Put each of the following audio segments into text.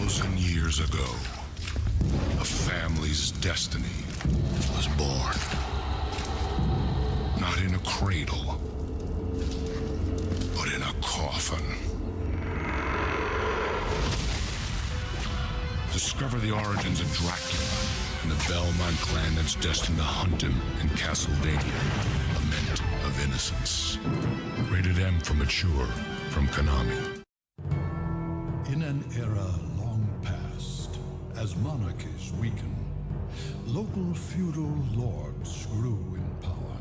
1,000 years ago, a family's destiny was born. Not in a cradle, but in a coffin. Discover the origins of Dracula and the Belmont clan that's destined to hunt him in Castlevania, Lament of Innocence. Rated M for mature from Konami. In an era long past, as monarchies weakened, local feudal lords grew in power.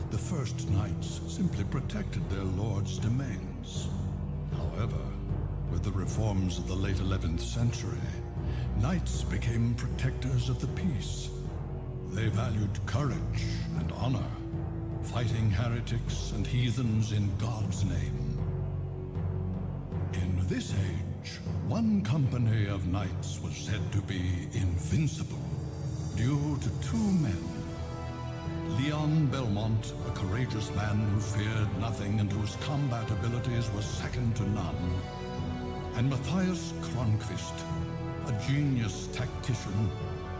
The first knights simply protected their lords' domains. However, with the reforms of the late 11th century, knights became protectors of the peace. They valued courage and honor, fighting heretics and heathens in God's name. In this age, one company of knights was said to be invincible due to two men. Leon Belmont, a courageous man who feared nothing and whose combat abilities were second to none, and Matthias Kronqvist, a genius tactician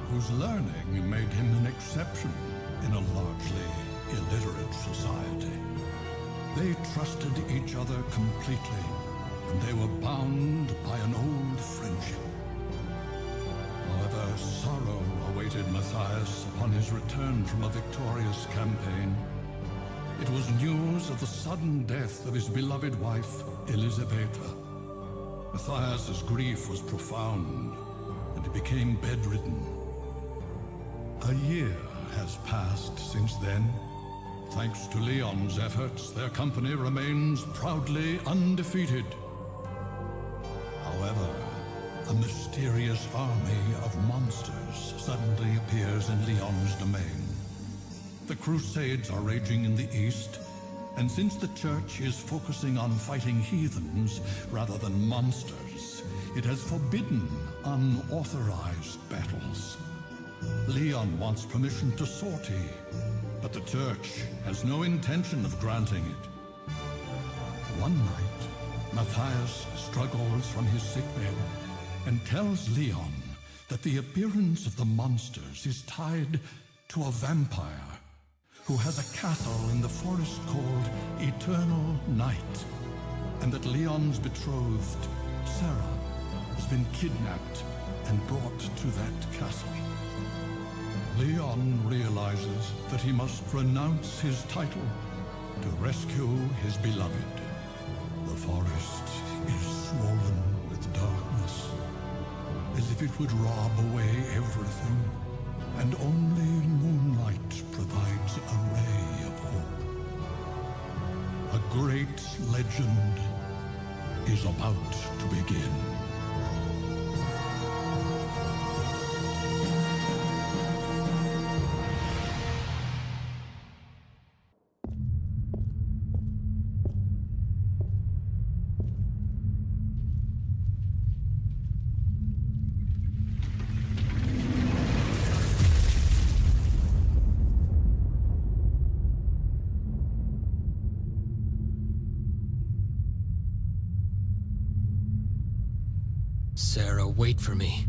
whose learning made him an exception in a largely illiterate society. They trusted each other completely, and they were bound by an old friendship. However, sorrow awaited Matthias upon his return from a victorious campaign. It was news of the sudden death of his beloved wife, Elisabetta. Matthias's grief was profound, and he became bedridden. A year has passed since then. Thanks to Leon's efforts, their company remains proudly undefeated. However, a mysterious army of monsters suddenly appears in Leon's domain. The Crusades are raging in the east, and since the Church is focusing on fighting heathens rather than monsters, it has forbidden unauthorized battles. Leon wants permission to sortie, but the Church has no intention of granting it. One night, Matthias struggles from his sickbed and tells Leon that the appearance of the monsters is tied to a vampire who has a castle in the forest called Eternal Night, and that Leon's betrothed, Sarah, has been kidnapped and brought to that castle. Leon realizes that he must renounce his title to rescue his beloved. The forest is swollen with darkness, as if it would rob away everything, and only moonlight provides a ray of hope. A great legend is about to begin. Sarah, wait for me.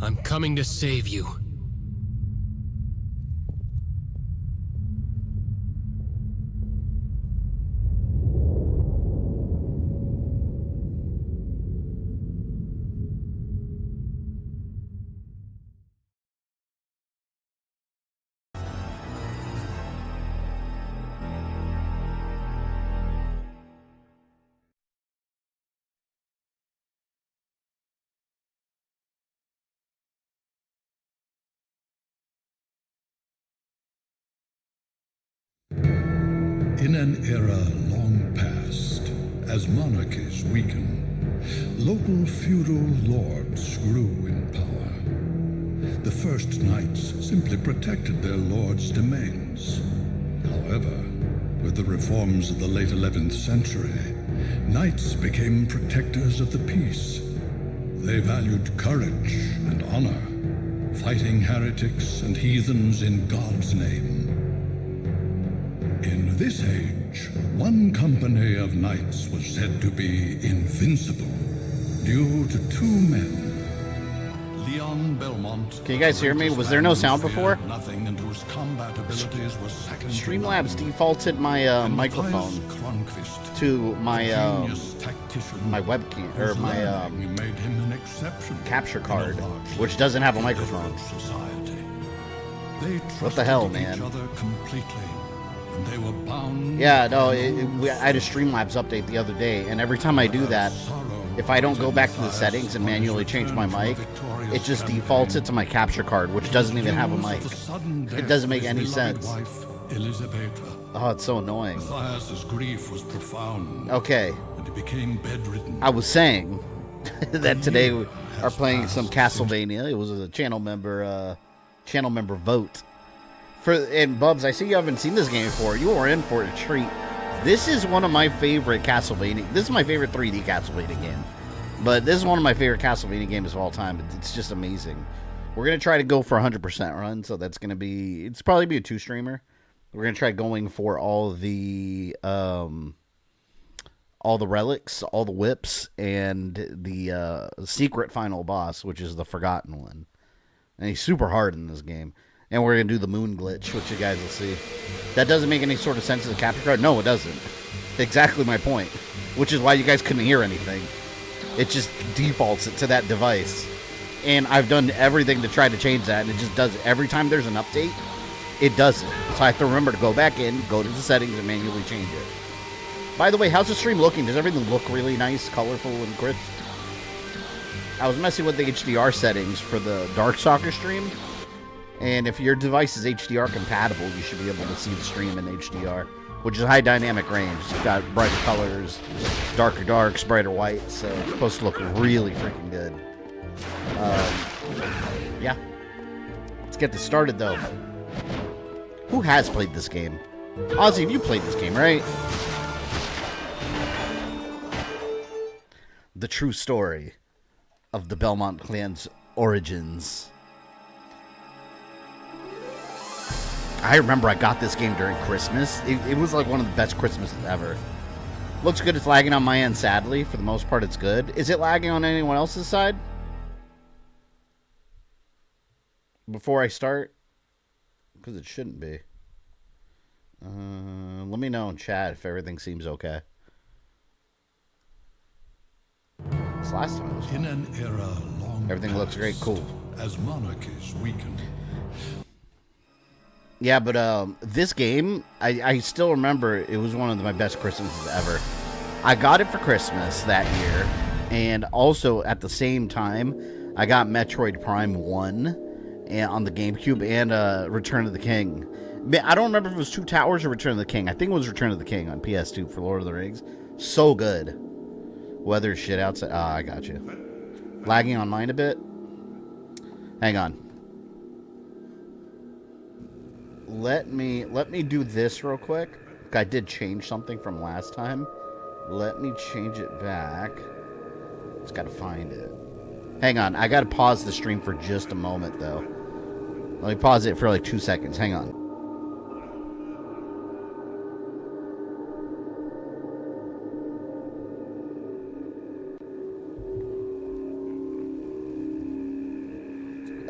I'm coming to save you. In an era long past, as monarchies weakened, local feudal lords grew in power. The first knights simply protected their lords' domains. However, with the reforms of the late 11th century, knights became protectors of the peace. They valued courage and honor, fighting heretics and heathens in God's name. In this age, one company of knights was said to be invincible due to two men. Leon Belmont. Can you guys hear me? Was there no sound before? Nothing, and whose combat abilities were second to Streamlabs none. defaulted my microphone Cronquist, to my genius tactician, my webcam or whose my learning made him an exception capture in a card, largely which doesn't have a microphone. illiterate society. They What the hell, trusted man? each other completely, and they were bound. Yeah, no, I had a Streamlabs update the other day, and every time I do that, if I don't go back to the settings and manually change my mic, it just defaults it to my capture card, which doesn't even have a mic. It doesn't make any sense. Oh, it's so annoying. Matthias's grief was profound, Okay, and he became bedridden. I was saying that today we are playing some Castlevania. It was a channel member vote. And Bubs, I see you haven't seen this game before. You are in for a treat. This is one of my favorite Castlevania. This is my favorite 3D Castlevania game. But this is one of my favorite Castlevania games of all time. It's just amazing. We're going to try to go for 100% run. So that's going to be... It's probably be a 2-streamer. We're going to try going for all the relics, all the whips, and the secret final boss, which is the forgotten one. And he's super hard in this game. And we're going to do the moon glitch, which you guys will see. That doesn't make any sort of sense as a capture card. No, it doesn't. Exactly my point. Which is why you guys couldn't hear anything. It just defaults it to that device. And I've done everything to try to change that, and it just does it. Every time there's an update, it does it. So I have to remember to go back in, go to the settings, and manually change it. By the way, how's the stream looking? Does everything look really nice, colorful, and crisp? I was messing with the HDR settings for the Darkstalker stream. And if your device is HDR compatible, you should be able to see the stream in HDR, which is high dynamic range. It's got brighter colors, darker darks, brighter whites, so it's supposed to look really freaking good. Yeah. Let's get this started, though. Who has played this game? Ozzy, you played this game, right? The true story of the Belmont clan's origins. I remember I got this game during Christmas. It was like one of the best Christmases ever. Looks good. It's lagging on my end, sadly. For the most part, it's good. Is it lagging on anyone else's side? Before I start? Because it shouldn't be. Let me know in chat if everything seems okay. This last time it was fun. In an era long Everything looks great. Cool. as monarchies weakened. Yeah, but this game, I still remember it was one of my best Christmases ever. I got it for Christmas that year, and also at the same time, I got Metroid Prime 1 on the GameCube and Return of the King. I don't remember if it was Two Towers or Return of the King. I think it was Return of the King on PS2 for Lord of the Rings. So good. Weather shit outside. I got you. Lagging on mine a bit. Hang on. Let me do this real quick. I did change something from last time. Let me change it back. Just gotta find it. Hang on, I gotta pause the stream for just a moment though. Let me pause it for like 2 seconds. Hang on.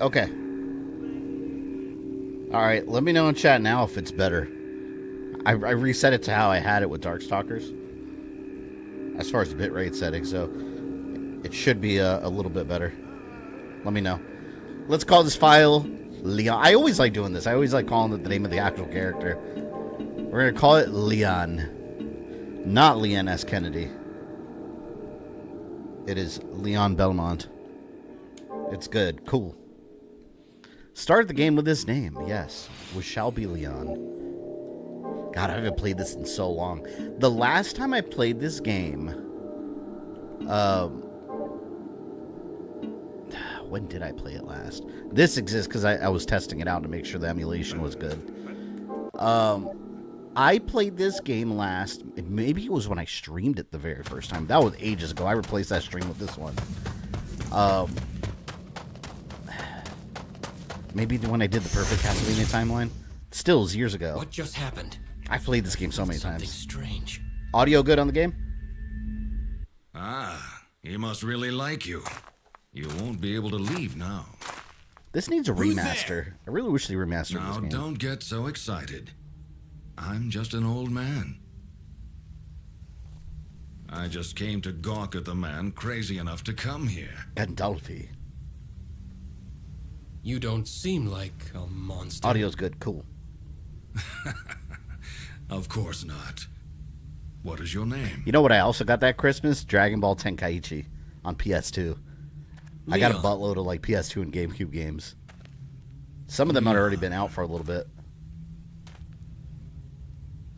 Okay. Alright, let me know in chat now if it's better. I reset it to how I had it with Darkstalkers. As far as the bitrate setting, so it should be a little bit better. Let me know. Let's call this file Leon. I always like doing this. I always like calling it the name of the actual character. We're going to call it Leon. Not Leon S. Kennedy. It is Leon Belmont. It's good. Cool. Start the game with this name. Yes. We shall be Leon. God, I haven't played this in so long. The last time I played this game... when did I play it last? This exists because I was testing it out to make sure the emulation was good. I played this game last... Maybe it was when I streamed it the very first time. That was ages ago. I replaced that stream with this one. Maybe when I did the perfect Castlevania timeline. Still, it was years ago. What just happened? I've played this game so many times. Something strange. Audio good on the game? Ah, He must really like you. You won't be able to leave now. This needs a remaster. I really wish they remastered Now, this game. don't get so excited. I'm just an old man. I just came to gawk at the man crazy enough to come here. Gandalfi. You don't seem like a monster. Audio's good. Cool. Of course not. What is your name? You know what I also got that Christmas? Dragon Ball Tenkaichi on PS2. I got a buttload of like PS2 and GameCube games. Some of them had already been out for a little bit.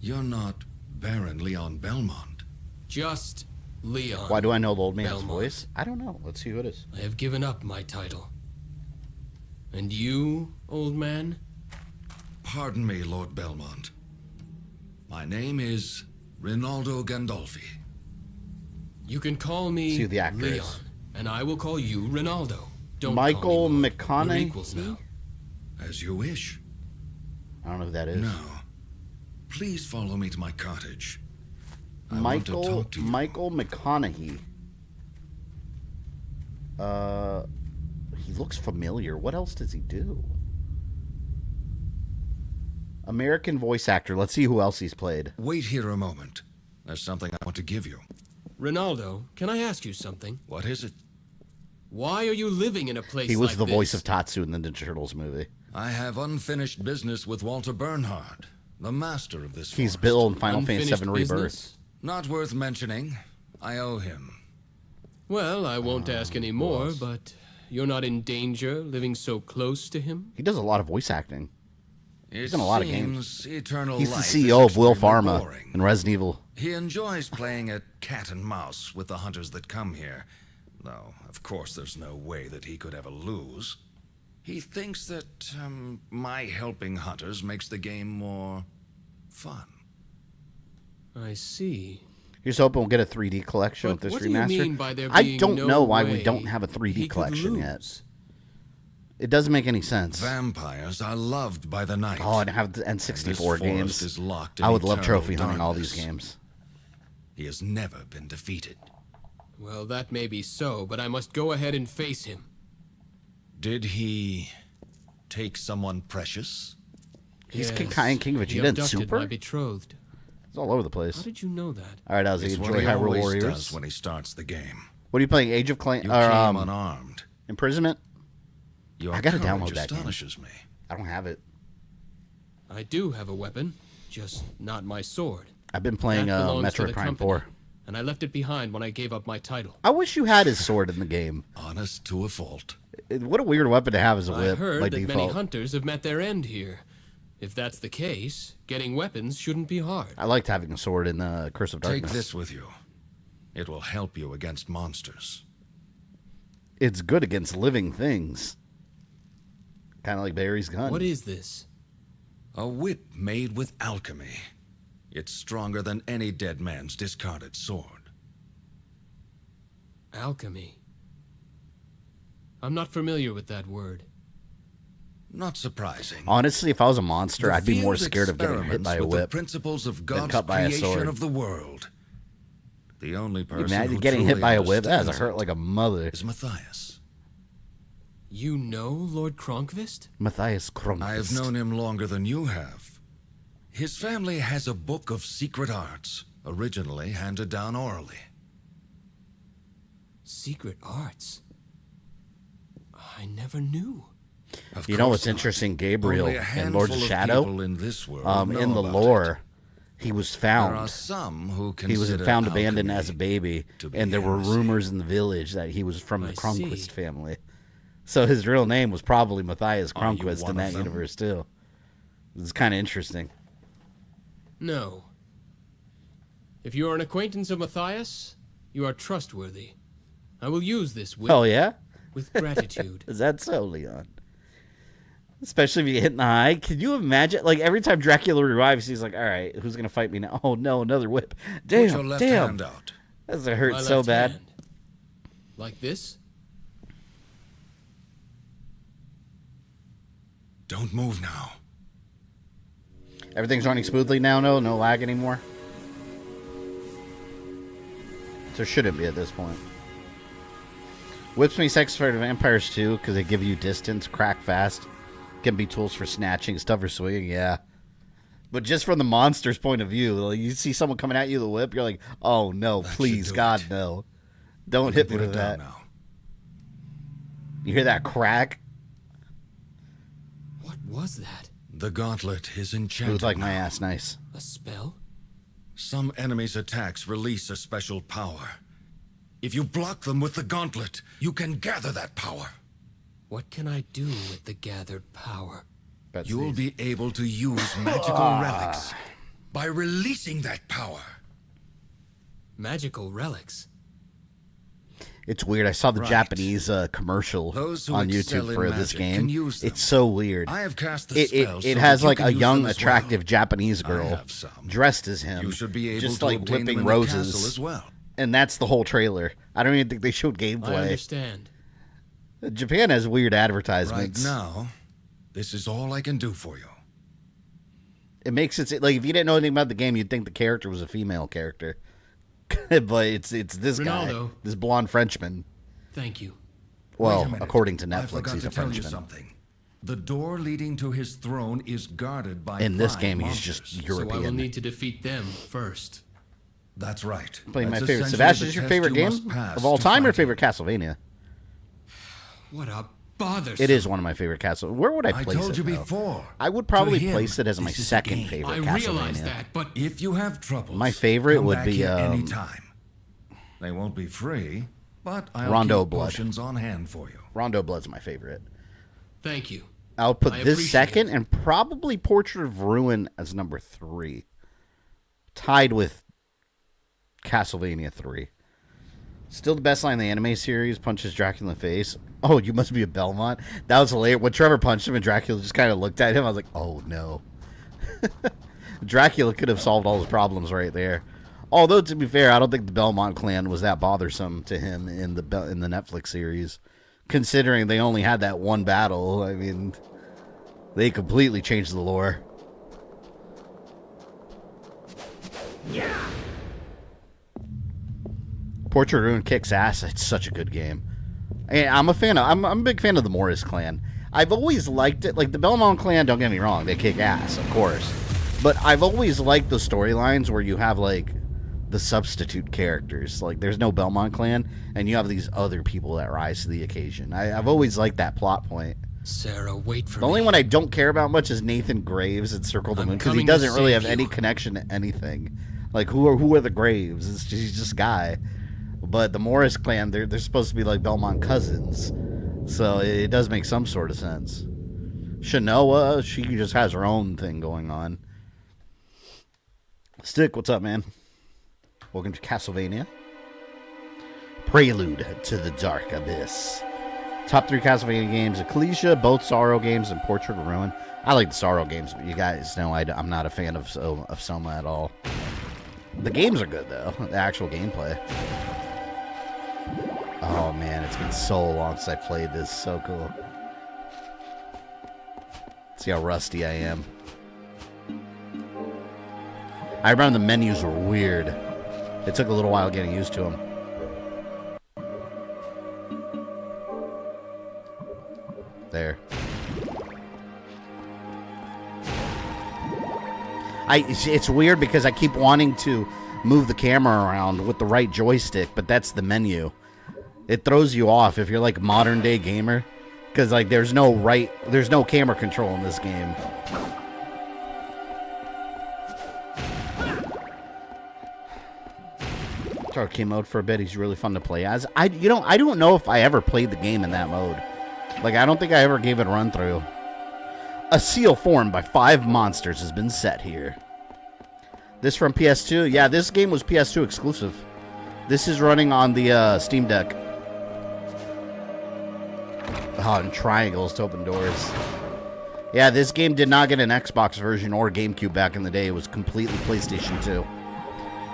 You're not Baron Leon Belmont. Just Leon. Why do I know the old man's Belmont. voice? I don't know. Let's see who it is. I have given up my title. And you, old man? Pardon me, Lord Belmont. My name is Rinaldo Gandolfi. You can call me See who the actor Leon, is. and I will call you Rinaldo. Don't Michael call me Lord. McConaughey? We're equals now. As you wish. I don't know who that is. Now, please follow me to my cottage. I want to talk to you. Michael McConaughey. He looks familiar. What else does he do? American voice actor. Let's see who else he's played. Wait here a moment. There's something I want to give you. Rinaldo, can I ask you something? What is it? Why are you living in a place He was like the voice this? of Tatsu in the Ninja Turtles movie. I have unfinished business with Walter Bernhard, the master of this He's forest. Bill in Final Fantasy Unfinished VII Rebirth. business? Not worth mentioning. I owe him. Well, I won't ask any more, but you're not in danger living so close to him? He does a lot of voice acting. He's in a lot of games. Eternal He's the life CEO is of Will extremely Pharma boring. in Resident Evil. He enjoys playing at cat and mouse with the hunters that come here. Though, of course, there's no way that he could ever lose. He thinks that my helping hunters makes the game more fun. I see. Here's hoping we'll get a 3D collection with But this what remaster. do you mean by there I being don't no know why we way don't have a 3D he could collection yet. lose? It doesn't make any sense. Vampires are loved by the night. Oh, and have the and this N64 forest games. is locked in I would love eternal trophy hunting all darkness. these games. He has never been defeated. Well, that may be so, but I must go ahead and face him. Did he take someone precious? He's Yes, King he Vegeta in abducted Super? my betrothed. It's all over the place. How did you know that? All right, Ozzy, It's what enjoy he Hyrule always Warriors. does when he starts the game. What are you playing? Age of Claim You or came unarmed. Imprisonment? Your I gotta courage download that game. astonishes me. I don't have it. I do have a weapon, just not my sword. I've been playing That belongs to Metroid the Prime company, 4. and I left it behind when I gave up my title. I wish you had his sword in the game. Honest to a fault. What a weird weapon to have as a I whip heard by that many default. hunters have met their end here. If that's the case, getting weapons shouldn't be hard. I liked having a sword in Curse of Take Darkness. this with you. It will help you against monsters. It's good against living things. Kind of like Barry's gun. What is this? A whip made with alchemy. It's stronger than any dead man's discarded sword. Alchemy. I'm not familiar with that word. Not surprising. Honestly, if I was a monster, The I'd be more field scared of getting hit experiments by a with the whip. principles of than God's cut by a creation sword. of the world. The only person Imagine who getting hit truly by a whip. That has understands hurt it like a mother. is Matthias. You know Lord Kronkvist? Matthias Kronquist. I have known him longer than you have. His family has a book of secret arts, originally handed down orally. Secret arts? I never knew. Of You know course what's not. interesting? Gabriel Only a in handful Lords of of Shadow, people in this world know in the about lore, he was There are found. some who He was consider found abandoned alchemy as a baby, to be and there were heresy. rumors in the village that he was from the I Kronquist see. family. So his real name was probably Matthias Are you Kronquist one in of that them? universe too. It's kind of interesting. No. If you are an acquaintance of Matthias, you are trustworthy. I will use this whip Oh yeah, with gratitude. is that so, Leon? Especially if you hit in the eye. Can you imagine? Like every time Dracula revives, he's like, "All right, who's gonna fight me now?" Oh no, another whip! Put your Damn, left damn, hand out. that's gonna hurt My so left bad. hand. Like this? Don't move now. Everything's running smoothly now. No lag anymore. So shouldn't be at this point. Whips me sex for vampires too, because they give you distance, crack fast. Can be tools for snatching, stuff for swinging, yeah. But just from the monster's point of view, like, you see someone coming at you with a whip, you're like, oh no, please, God, no. Don't hit me with that. Now. You hear that crack? What was that? The gauntlet is enchanted. It was like my ass, nice. A spell? Some enemies' attacks release a special power. If you block them with the gauntlet, you can gather that power. What can I do with the gathered power? You'll be able to use magical relics by releasing that power. Magical relics? It's weird. I saw the Japanese commercial on YouTube for this game. It's so weird. I have cast the spells it has like a young, attractive Japanese girl dressed as him, just like whipping roses. As well. And that's the whole trailer. I don't even think they showed gameplay. I understand. Japan has weird advertisements. Right now, this is all I can do for you. It makes it like if you didn't know anything about the game, you'd think the character was a female character. But it's this Ronaldo. guy, this blonde Frenchman. Thank you. Well, according to Netflix, I forgot he's to a tell Frenchman. you something. The door leading to his throne is guarded by In this 5 game, monsters. he's just So I will European. need to defeat them first. That's right. Playing my That's favorite. essentially Sebastian, the is your test favorite you game must pass of all to time or fight favorite Castlevania? What a bother. It is one of my favorite Castle. Where would I I place it? told you though? before. I would probably To him, place it as my this is a second game. favorite I Castlevania. realize that, but If you have troubles, My favorite come would back be, here anytime. They won't be free, but I'll Rondo keep Blood. potions on hand for you. Rondo Blood's my favorite. thank you. I'll put I this appreciate second it. and probably Portrait of Ruin as number 3. Tied with Castlevania 3. Still the best line in the anime series, punches Dracula in the face. Oh, you must be a Belmont. That was hilarious. When Trevor punched him and Dracula just kind of looked at him, I was like, oh no. Dracula could have solved all his problems right there. Although, to be fair, I don't think the Belmont clan was that bothersome to him in the Netflix series. Considering they only had that one battle, I mean, they completely changed the lore. Yeah. Portrait of Ruin kicks ass. It's such a good game. And I'm a fan of. I'm a big fan of the Morris clan. I've always liked it. Like the Belmont clan, don't get me wrong, they kick ass, of course. But I've always liked the storylines where you have like the substitute characters. Like there's no Belmont clan, and you have these other people that rise to the occasion. I've always liked that plot point. Sarah, wait for The me. only one I don't care about much is Nathan Graves at Circle of the I'm Moon because he coming to doesn't really save have any you. connection to anything. Like who are the Graves? He's just a guy. But the Morris clan, they're supposed to be like Belmont cousins, so it does make some sort of sense. Shanoa, she just has her own thing going on. Stick, what's up, man? Welcome to Castlevania. Prelude to the Dark Abyss. Top 3 Castlevania games: Ecclesia, both Sorrow games, and Portrait of Ruin. I like the Sorrow games, but you guys know I'm not a fan of Soma at all. The games are good, though. The actual gameplay. Oh, man, it's been so long since I played this. So cool. See how rusty I am. I remember the menus were weird. It took a little while getting used to them. There. It's weird because I keep wanting to move the camera around with the right joystick, but that's the menu. It throws you off if you're like a modern day gamer, because like there's no camera control in this game. Arcade mode for a bit. He's really fun to play as. I don't know if I ever played the game in that mode. Like I don't think I ever gave it a run through. A seal formed by 5 monsters has been set here. This from PS2? Yeah, this game was PS2 exclusive. This is running on the Steam Deck. Oh, and triangles to open doors. Yeah, this game did not get an Xbox version or GameCube back in the day. It was completely PlayStation 2.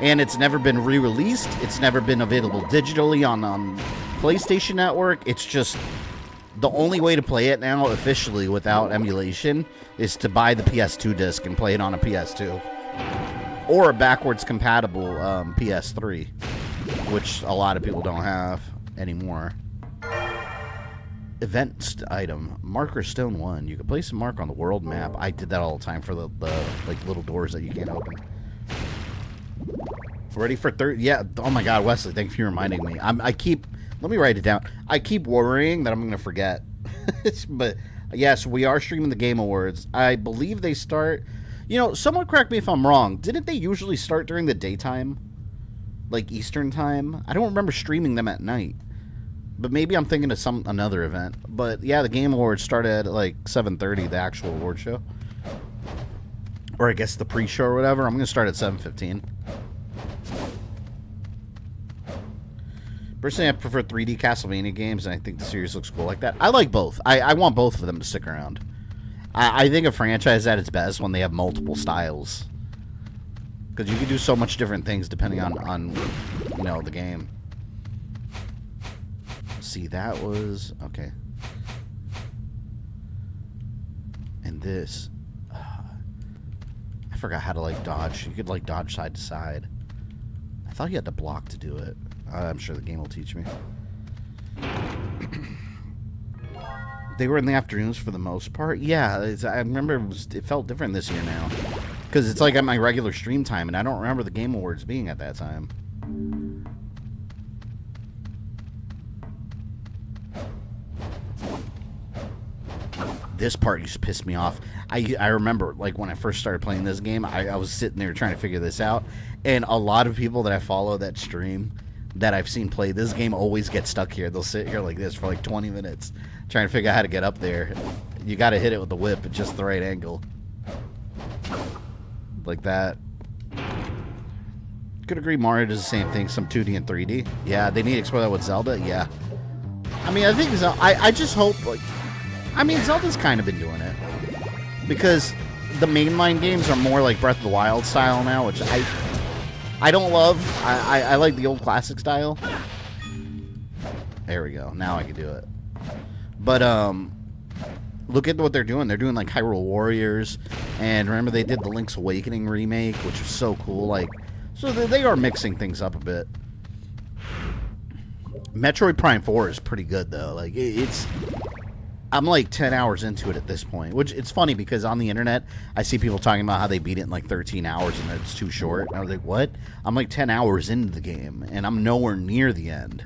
And it's never been re-released. It's never been available digitally on PlayStation Network. It's just the only way to play it now officially without emulation is to buy the PS2 disc and play it on a PS2. Or a backwards compatible PS3, which a lot of people don't have anymore. event item. Marker stone 1. You can place a mark on the world map. I did that all the time for the like little doors that you can't open. Ready for third? Yeah. Oh my God, Wesley, thank you for reminding me. Let me write it down. I keep worrying that I'm going to forget. But yes, we are streaming the Game Awards. I believe they start, someone correct me if I'm wrong. Didn't they usually start during the daytime? Like Eastern time? I don't remember streaming them at night. But maybe I'm thinking of another event. But yeah, the Game Awards started at like 7:30, the actual award show. Or I guess the pre-show or whatever. I'm going to start at 7:15. Personally, I prefer 3D Castlevania games, and I think the series looks cool like that. I like both. I want both of them to stick around. I think a franchise is at its best when they have multiple styles. Because you can do so much different things depending on the game. See, that was... Okay. And this... I forgot how to, like, dodge. You could, like, dodge side to side. I thought you had to block to do it. I'm sure the game will teach me. They were in the afternoons for the most part. Yeah, I remember it felt different this year now. Because it's like at my regular stream time, and I don't remember the Game Awards being at that time. This part used to piss me off. I remember, like, when I first started playing this game, I was sitting there trying to figure this out. And a lot of people that I follow that stream that I've seen play this game always get stuck here. They'll sit here like this for like 20 minutes trying to figure out how to get up there. You got to hit it with the whip at just the right angle. Like that. Could agree Mario does the same thing, some 2D and 3D. Yeah, they need to explore that with Zelda. Yeah. I mean, I think I just hope, like, I mean, Zelda's kind of been doing it. Because the mainline games are more like Breath of the Wild style now, which I don't love. I like the old classic style. There we go. Now I can do it. But, look at what they're doing. They're doing, like, Hyrule Warriors. And remember, they did the Link's Awakening remake, which was so cool. Like, so they are mixing things up a bit. Metroid Prime 4 is pretty good, though. Like, it's... I'm like 10 hours into it at this point, which it's funny because on the internet, I see people talking about how they beat it in like 13 hours and that it's too short. And I was like, what? I'm like 10 hours into the game and I'm nowhere near the end.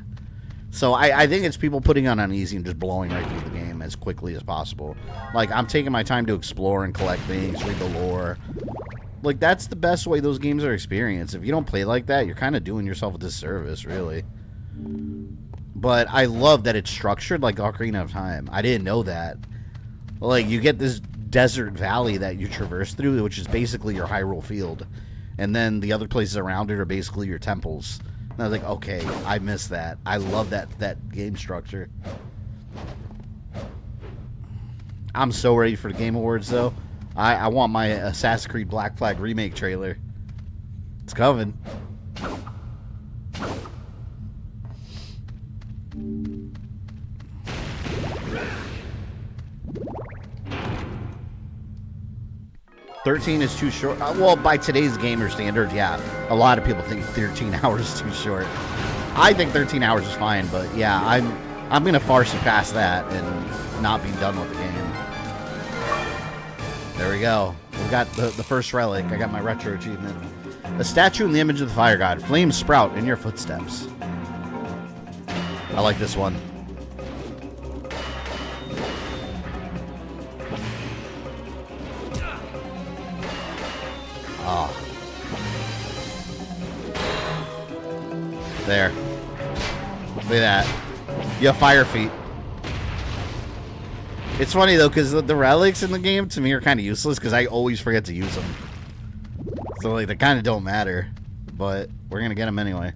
So I think it's people putting on uneasy and just blowing right through the game as quickly as possible. Like, I'm taking my time to explore and collect things, read the lore. Like, that's the best way those games are experienced. If you don't play like that, you're kind of doing yourself a disservice, really. But I love that it's structured like Ocarina of Time. I didn't know that. Like, you get this desert valley that you traverse through, which is basically your Hyrule field. And then the other places around it are basically your temples. And I was like, okay, I missed that. I love that game structure. I'm so ready for the Game Awards, though. I want my Assassin's Creed Black Flag remake trailer. It's coming. $13 is too short. Well, by today's gamer standards, yeah. A lot of people think 13 hours is too short. I think 13 hours is fine, but yeah, I'm going to far surpass that and not be done with the game. There we go. We got the first relic. I got my retro achievement. A statue in the image of the fire god. Flames sprout in your footsteps. I like this one. Oh. There. Look at that. You have fire feet. It's funny, though, because the relics in the game, to me, are kind of useless, because I always forget to use them. So, like, they kind of don't matter. But we're going to get them anyway.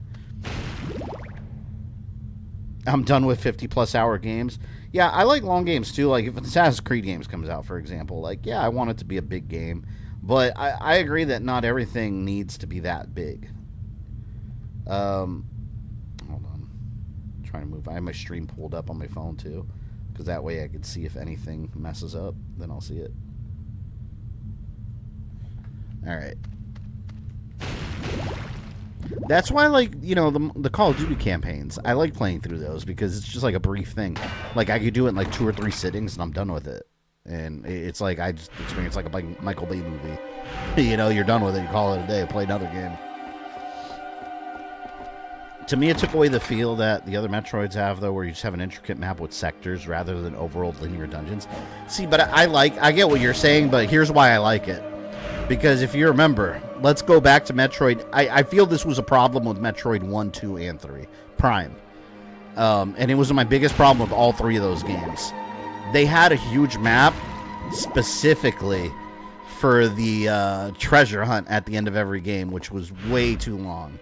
I'm done with 50-plus hour games. Yeah, I like long games, too. Like, if Assassin's Creed games comes out, for example, like, yeah, I want it to be a big game. But I agree that not everything needs to be that big. Hold on. I'm trying to move. I have my stream pulled up on my phone, too. Because that way I can see if anything messes up. Then I'll see it. Alright. That's why, like, you know, the Call of Duty campaigns, I like playing through those because it's just like a brief thing. Like, I could do it in like 2 or 3 sittings and I'm done with it. And it's like, I just experience like a Michael Bay movie. You know, you're done with it, you call it a day, play another game. To me, it took away the feel that the other Metroids have, though, where you just have an intricate map with sectors rather than overall linear dungeons. See, but I get what you're saying, but here's why I like it. Because if you remember, let's go back to Metroid. I feel this was a problem with Metroid 1, 2, and 3. Prime. And it was my biggest problem with all 3 of those games. They had a huge map specifically for the treasure hunt at the end of every game, which was way too long.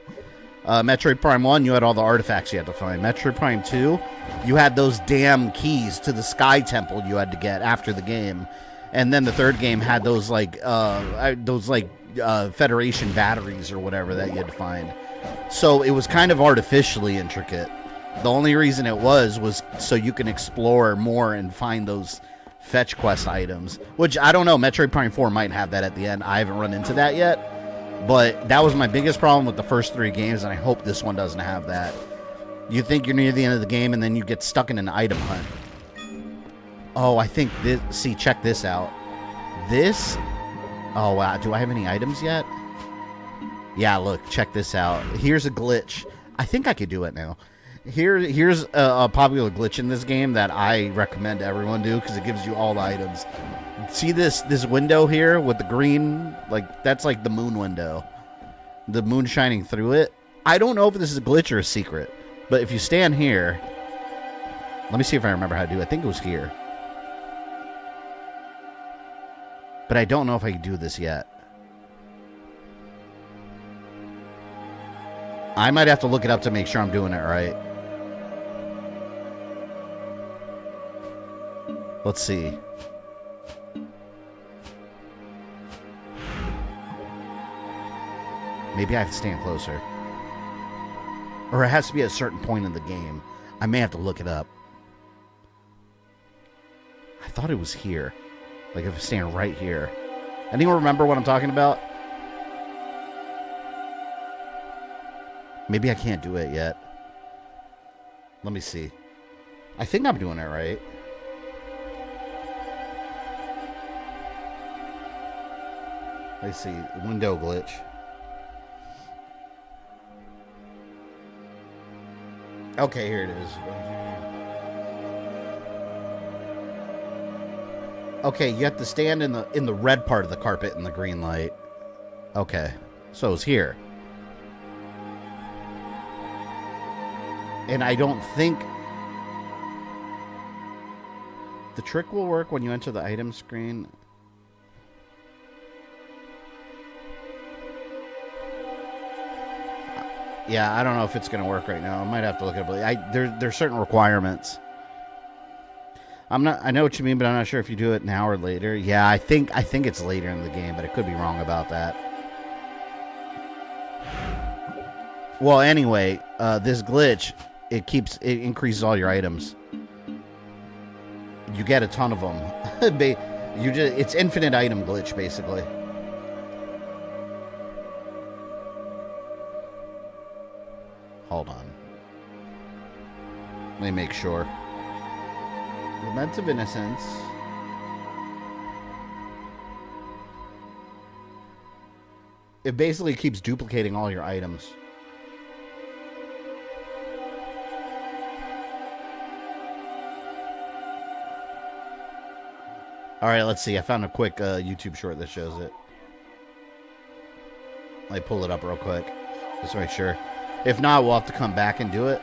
Metroid Prime 1, you had all the artifacts you had to find. Metroid Prime 2, you had those damn keys to the Sky Temple you had to get after the game. And then the third game had those Federation batteries or whatever that you had to find. So it was kind of artificially intricate. The only reason it was so you can explore more and find those fetch quest items. Which, I don't know, Metroid Prime 4 might have that at the end. I haven't run into that yet. But that was my biggest problem with the first 3 games, and I hope this one doesn't have that. You think you're near the end of the game, and then you get stuck in an item hunt. Oh, I think this... See, check this out. This... Oh, wow. Do I have any items yet? Yeah, look. Check this out. Here's a glitch. I think I could do it now. Here's a popular glitch in this game that I recommend everyone do, because it gives you all the items. See this window here with the green? Like, that's like the moon window. The moon shining through it. I don't know if this is a glitch or a secret, but if you stand here... Let me see if I remember how to do it. I think it was here. But I don't know if I can do this yet. I might have to look it up to make sure I'm doing it right. Let's see. Maybe I have to stand closer. Or it has to be at a certain point in the game. I may have to look it up. I thought it was here. Like if I stand right here. Anyone remember what I'm talking about? Maybe I can't do it yet. Let me see. I think I'm doing it right. Let's see. Window glitch. Okay, here it is. Okay, you have to stand in the red part of the carpet in the green light. Okay, so it's here. And I don't think the trick will work when you enter the item screen. Yeah, I don't know if it's going to work right now. I might have to look at it. But there's certain requirements. I know what you mean, but I'm not sure if you do it now or later. Yeah, I think it's later in the game, but I could be wrong about that. Well, anyway, this glitch, it increases all your items. You get a ton of them. It's infinite item glitch, basically. Hold on. Let me make sure. Lament of Innocence. It basically keeps duplicating all your items. Alright, let's see. I found a quick YouTube short that shows it. Let me pull it up real quick. Just to make sure. If not, we'll have to come back and do it.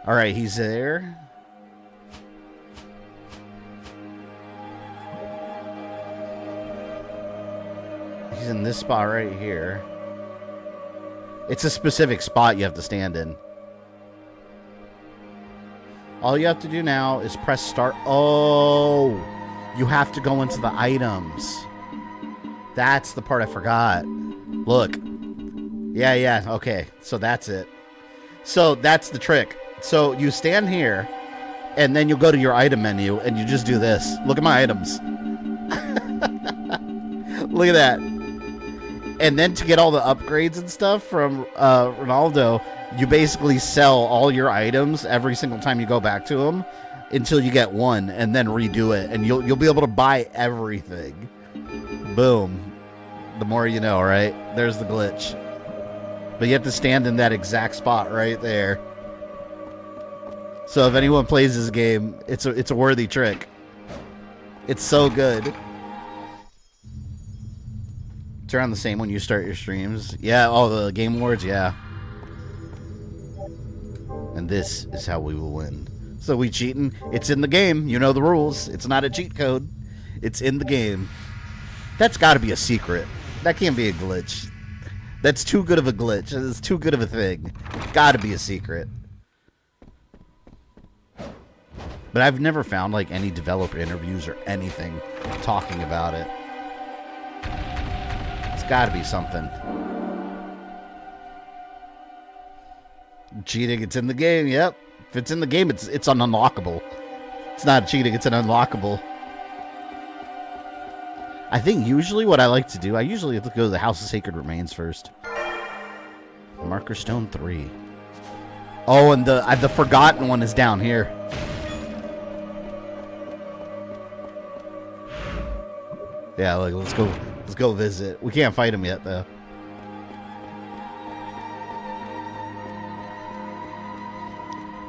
Alright, he's there. He's in this spot right here. It's a specific spot you have to stand in. All you have to do now is press start. Oh, you have to go into the items. That's the part I forgot. Look. Yeah, okay. So that's it. So that's the trick. So you stand here, and then you'll go to your item menu, and you just do this. Look at my items. Look at that. And then to get all the upgrades and stuff from Ronaldo, you basically sell all your items every single time you go back to him until you get one, and then redo it, and you'll be able to buy everything. Boom. The more you know, right? There's the glitch. But you have to stand in that exact spot right there. So if anyone plays this game, it's a worthy trick. It's so good. It's around the same when you start your streams. Yeah, all the Game Awards, yeah. And this is how we will win. So we cheating? It's in the game. You know the rules. It's not a cheat code. It's in the game. That's got to be a secret. That can't be a glitch. That's too good of a glitch. It's too good of a thing. Got to be a secret. But I've never found like any developer interviews or anything talking about it. It's got to be something. Cheating, it's in the game. Yep. If it's in the game, it's unlockable. It's not cheating, it's an unlockable. I think usually what I like to do, I usually have to go to the House of Sacred Remains first. Marker Stone 3. Oh, and the forgotten one is down here. Yeah, like let's go visit. We can't fight him yet though.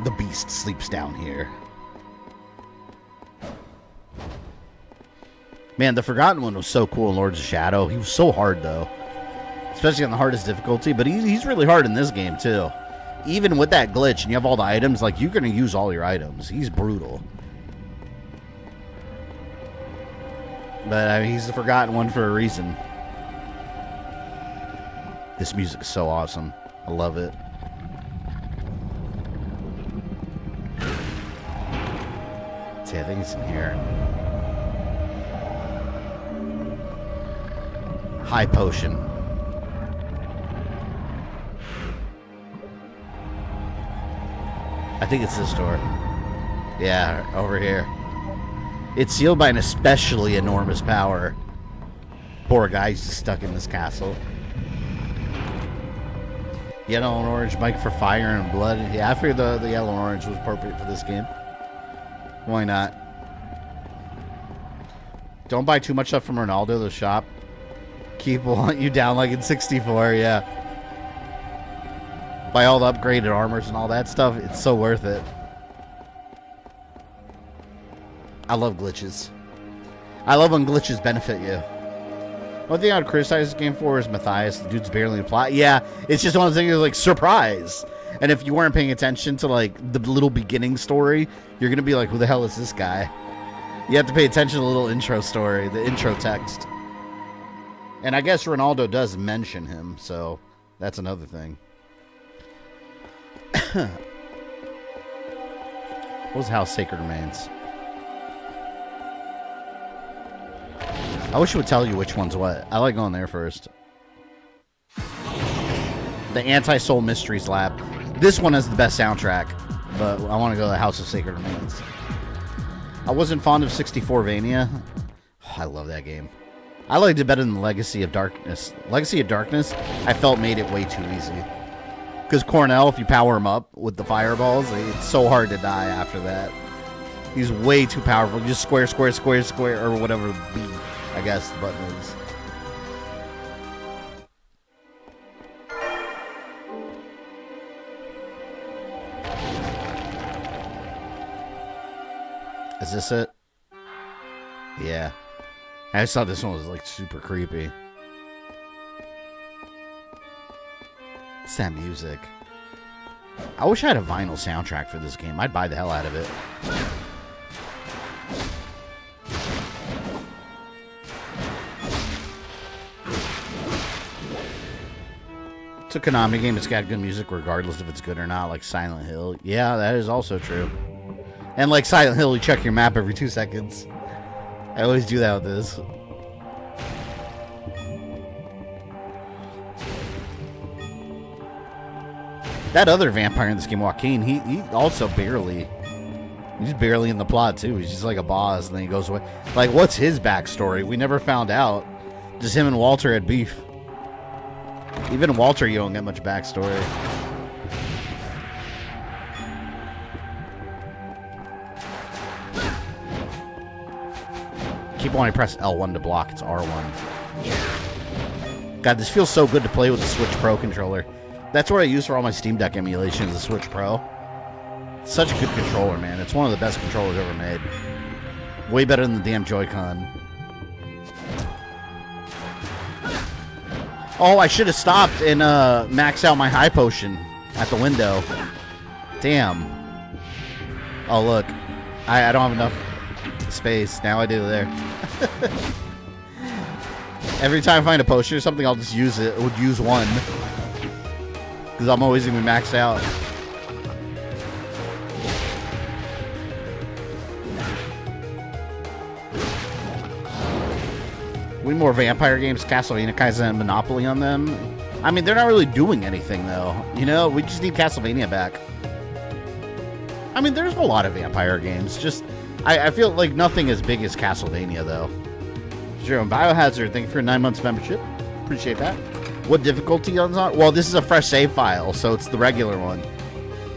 The beast sleeps down here. Man, the Forgotten One was so cool in Lords of Shadow. He was so hard, though. Especially on the hardest difficulty. But he's really hard in this game, too. Even with that glitch and you have all the items, like, you're going to use all your items. He's brutal. But, I mean, he's the Forgotten One for a reason. This music is so awesome. I love it. See, I think it's in here. High potion. I think it's this door. Yeah, over here. It's sealed by an especially enormous power. Poor guy's just stuck in this castle. Yellow and orange mic for fire and blood. Yeah, I figured the yellow and orange was appropriate for this game. Why not? Don't buy too much stuff from Ronaldo, the shop. Keep will hunt you down like in 64, yeah. Buy all the upgraded armors and all that stuff. It's so worth it. I love glitches. I love when glitches benefit you. One thing I would criticize this game for is Matthias. The dude's barely in plot. Yeah, it's just one of those things like, surprise. And if you weren't paying attention to, like, the little beginning story, you're going to be like, who the hell is this guy? You have to pay attention to the little intro story, the intro text. And I guess Ronaldo does mention him, so that's another thing. What was House Sacred Remains? I wish it would tell you which one's what. I like going there first. The Anti-Soul Mysteries Lab. This one has the best soundtrack, but I want to go to the House of Sacred Remains. I wasn't fond of 64vania. Oh, I love that game. I liked it better than Legacy of Darkness. Legacy of Darkness, I felt made it way too easy. Because Cornell, if you power him up with the fireballs, it's so hard to die after that. He's way too powerful. Just square, square, square, square, or whatever B, I guess the button is. Is this it? Yeah. I just thought this one was like super creepy. It's that music. I wish I had a vinyl soundtrack for this game. I'd buy the hell out of it. It's a Konami game. It's got good music regardless if it's good or not, like Silent Hill. Yeah, that is also true. And like Silent Hill, you check your map every 2 seconds. I always do that with this. That other vampire in this game, Joaquin, he also barely... He's barely in the plot, too. He's just like a boss, and then he goes away. Like, what's his backstory? We never found out. Just him and Walter had beef. Even Walter, you don't get much backstory. Keep wanting to press L1 to block. It's R1. God, this feels so good to play with the Switch Pro controller. That's what I use for all my Steam Deck emulations, the Switch Pro. It's such a good controller, man. It's one of the best controllers ever made. Way better than the damn Joy-Con. Oh, I should have stopped and maxed out my high potion at the window. Damn. Oh, look. I don't have enough space. Now I do there. Every time I find a potion or something, I'll just use it. I would use one. Because I'm always going to be maxed out. We need more vampire games. Castlevania kind of a monopoly on them. I mean, they're not really doing anything, though. You know, we just need Castlevania back. I mean, there's a lot of vampire games. Just, I feel like nothing as big as Castlevania, though. Sure, Biohazard, thank you for your 9 months membership. Appreciate that. What difficulty on that? Well, this is a fresh save file, so it's the regular one.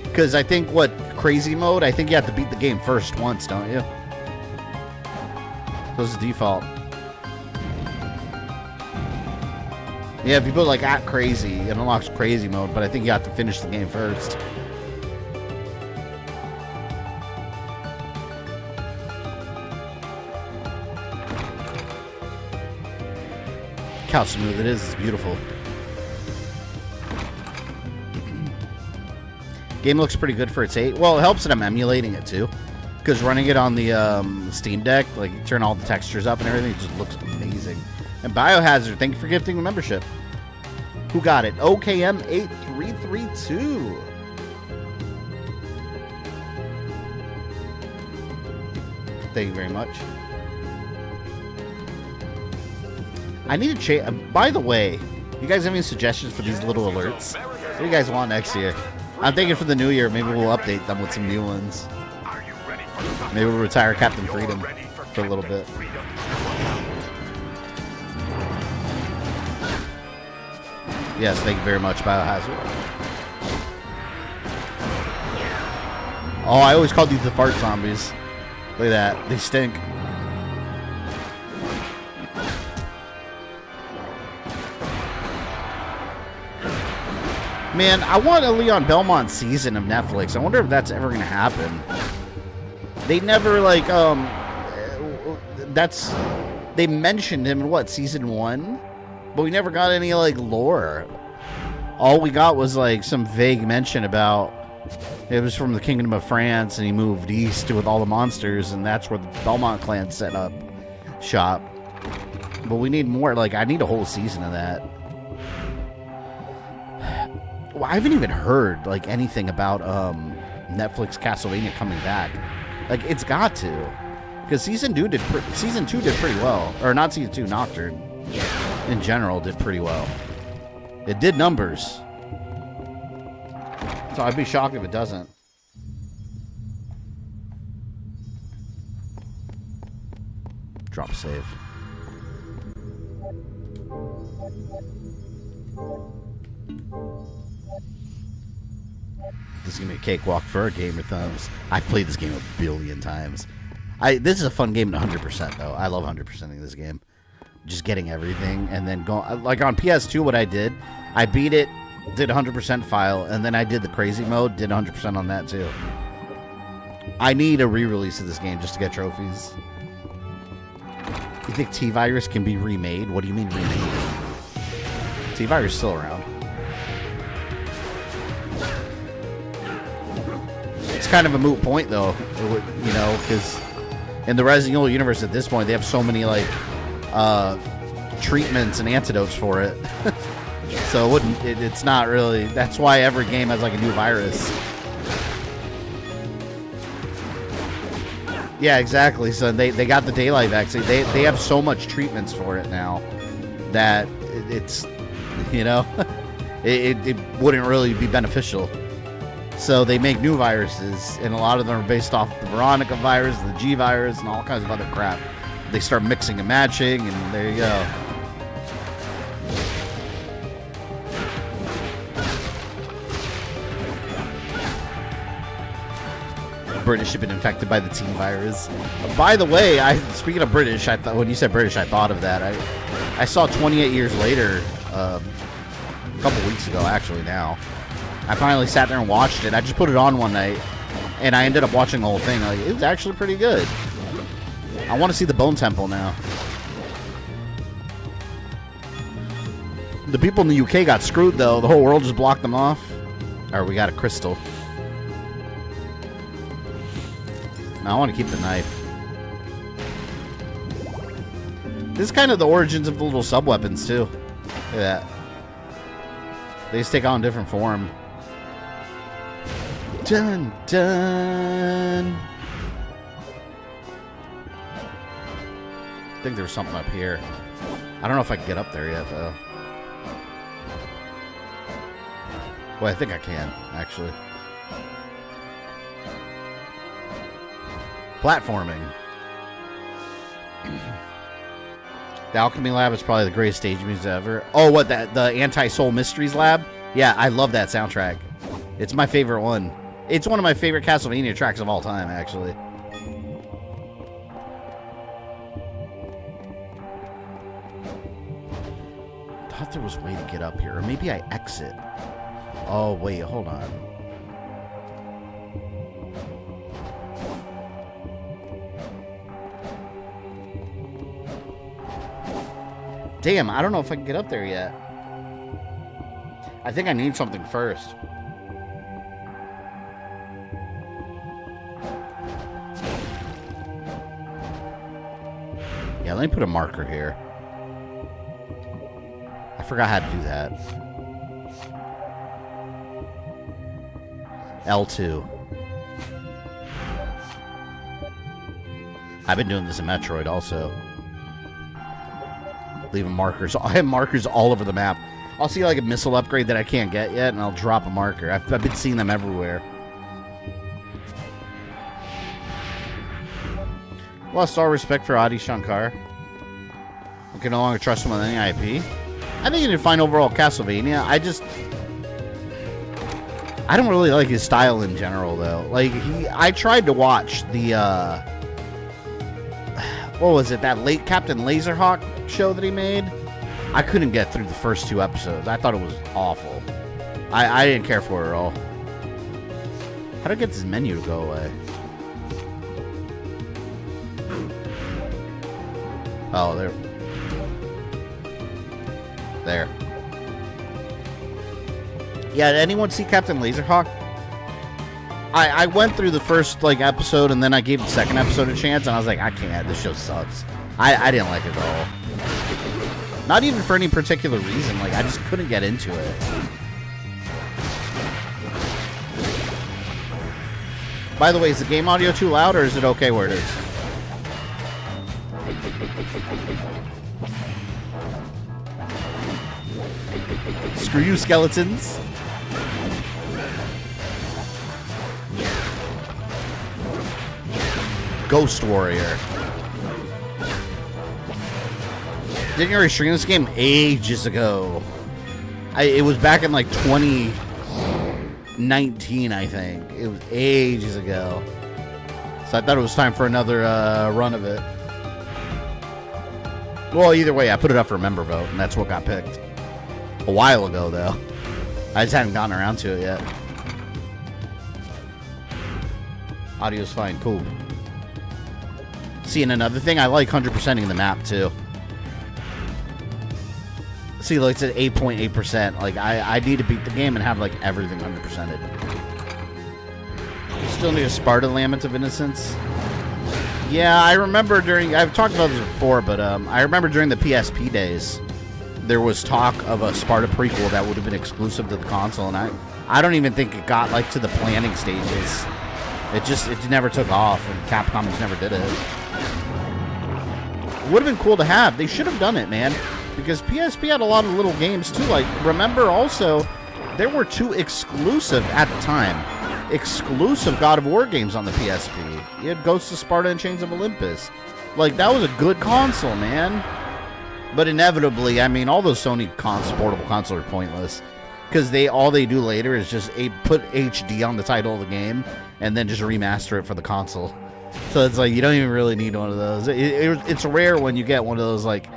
Because I think, crazy mode? I think you have to beat the game first once, don't you? So this is default. Yeah, if you put, at crazy, it unlocks crazy mode, but I think you have to finish the game first. Look how smooth it is. It's beautiful. Game looks pretty good for its 8. Well, it helps that I'm emulating it too, because running it on the Steam Deck, you turn all the textures up and everything, it just looks amazing. And Biohazard, thank you for gifting a membership. Who got it? OKM8332. Thank you very much. I need to change. By the way, you guys have any suggestions for these little alerts? What do you guys want next year? I'm thinking for the new year, maybe we'll update them with some new ones. Maybe we'll retire Captain Freedom for a little bit. Yes, thank you very much, Biohazard. Oh, I always called these the fart zombies. Look at that. They stink. Man, I want a Leon Belmont season of Netflix. I wonder if that's ever going to happen. They never, they mentioned him in, season 1? But we never got any, lore. All we got was, some vague mention about it was from the Kingdom of France, and he moved east with all the monsters, and that's where the Belmont clan set up shop. But we need more, I need a whole season of that. Well, I haven't even heard, anything about, Netflix Castlevania coming back. It's got to. Because season 2 did pretty well. Or not season 2, Nocturne. In general, did pretty well. It did numbers. So I'd be shocked if it doesn't. Drop save. This is going to be a cakewalk for GamerThumbs. I've played this game a billion times. This is a fun game at 100%, though. I love 100%ing this game. Just getting everything and then going... on PS2, what I did, I beat it, did 100% file, and then I did the crazy mode, did 100% on that, too. I need a re-release of this game just to get trophies. You think T-Virus can be remade? What do you mean remade? T-Virus is still around. It's kind of a moot point, though, because in the Resident Evil universe at this point, they have so many, treatments and antidotes for it. So it's not really... That's why every game has, a new virus. Yeah, exactly. So they got the daylight vaccine. They have so much treatments for it now that it's, it wouldn't really be beneficial. So they make new viruses, and a lot of them are based off the Veronica virus, the G virus, and all kinds of other crap. They start mixing and matching, and there you go. British have been infected by the T virus. By the way, speaking of British, I thought when you said British, I thought of that. I saw 28 Years Later a couple weeks ago, actually. Now, I finally sat there and watched it. I just put it on one night, and I ended up watching the whole thing. Like, it was actually pretty good. I want to see the Bone Temple now. The people in the UK got screwed, though. The whole world just blocked them off. Alright, we got a crystal. Now, I want to keep the knife. This is kind of the origins of the little sub-weapons, too. Look at that. They just take on different form. Dun, dun. I think there was something up here. I don't know if I can get up there yet, though. Well, I think I can, actually. Platforming. The Alchemy Lab is probably the greatest stage music ever. Oh, what, the Anti-Soul Mysteries Lab? Yeah, I love that soundtrack. It's my favorite one. It's one of my favorite Castlevania tracks of all time, actually. I thought there was a way to get up here. Or maybe I exit. Oh, wait, hold on. Damn, I don't know if I can get up there yet. I think I need something first. Yeah, let me put a marker here. I forgot how to do that. L2. I've been doing this in Metroid also. Leaving markers. I have markers all over the map. I'll see like a missile upgrade that I can't get yet, and I'll drop a marker. I've been seeing them everywhere. Lost all respect for Adi Shankar. I can no longer trust him with any IP. I think you're fine overall Castlevania. I don't really like his style in general, though. Like, I tried to watch the, what was it, that late Captain Laserhawk show that he made? I couldn't get through the first 2 episodes. I thought it was awful. I didn't care for it at all. How do I get this menu to go away? Oh, there. There. Yeah, did anyone see Captain Laserhawk? I went through the first episode, and then I gave the second episode a chance, and I was like, I can't. This show sucks. I didn't like it at all. Not even for any particular reason. I just couldn't get into it. By the way, is the game audio too loud, or is it okay where it is? Screw you, skeletons. Ghost Warrior. Didn't you already stream this game ages ago? It was back in 2019, I think. It was ages ago. So I thought it was time for another run of it. Well, either way, I put it up for member vote, and that's what got picked. A while ago, though. I just hadn't gotten around to it yet. Audio's fine. Cool. See, and another thing, I like 100%ing the map, too. See, it's at 8.8%. I need to beat the game and have, everything 100%ed. Still need a Sparta Lament of Innocence. Yeah, I remember I've talked about this before, but I remember during the PSP days, there was talk of a Sparta prequel that would have been exclusive to the console, and I don't even think it got, to the planning stages. It never took off, and Capcom just never did it. It would have been cool to have. They should have done it, man. Because PSP had a lot of little games, too. Remember also, there were 2 exclusive, at the time, exclusive God of War games on the PSP. You had Ghosts of Sparta and Chains of Olympus. That was a good console, man. But inevitably, I mean, all those Sony portable consoles are pointless. because all they do later is just put HD on the title of the game and then just remaster it for the console. So it's like you don't even really need one of those. It's rare when you get one of those like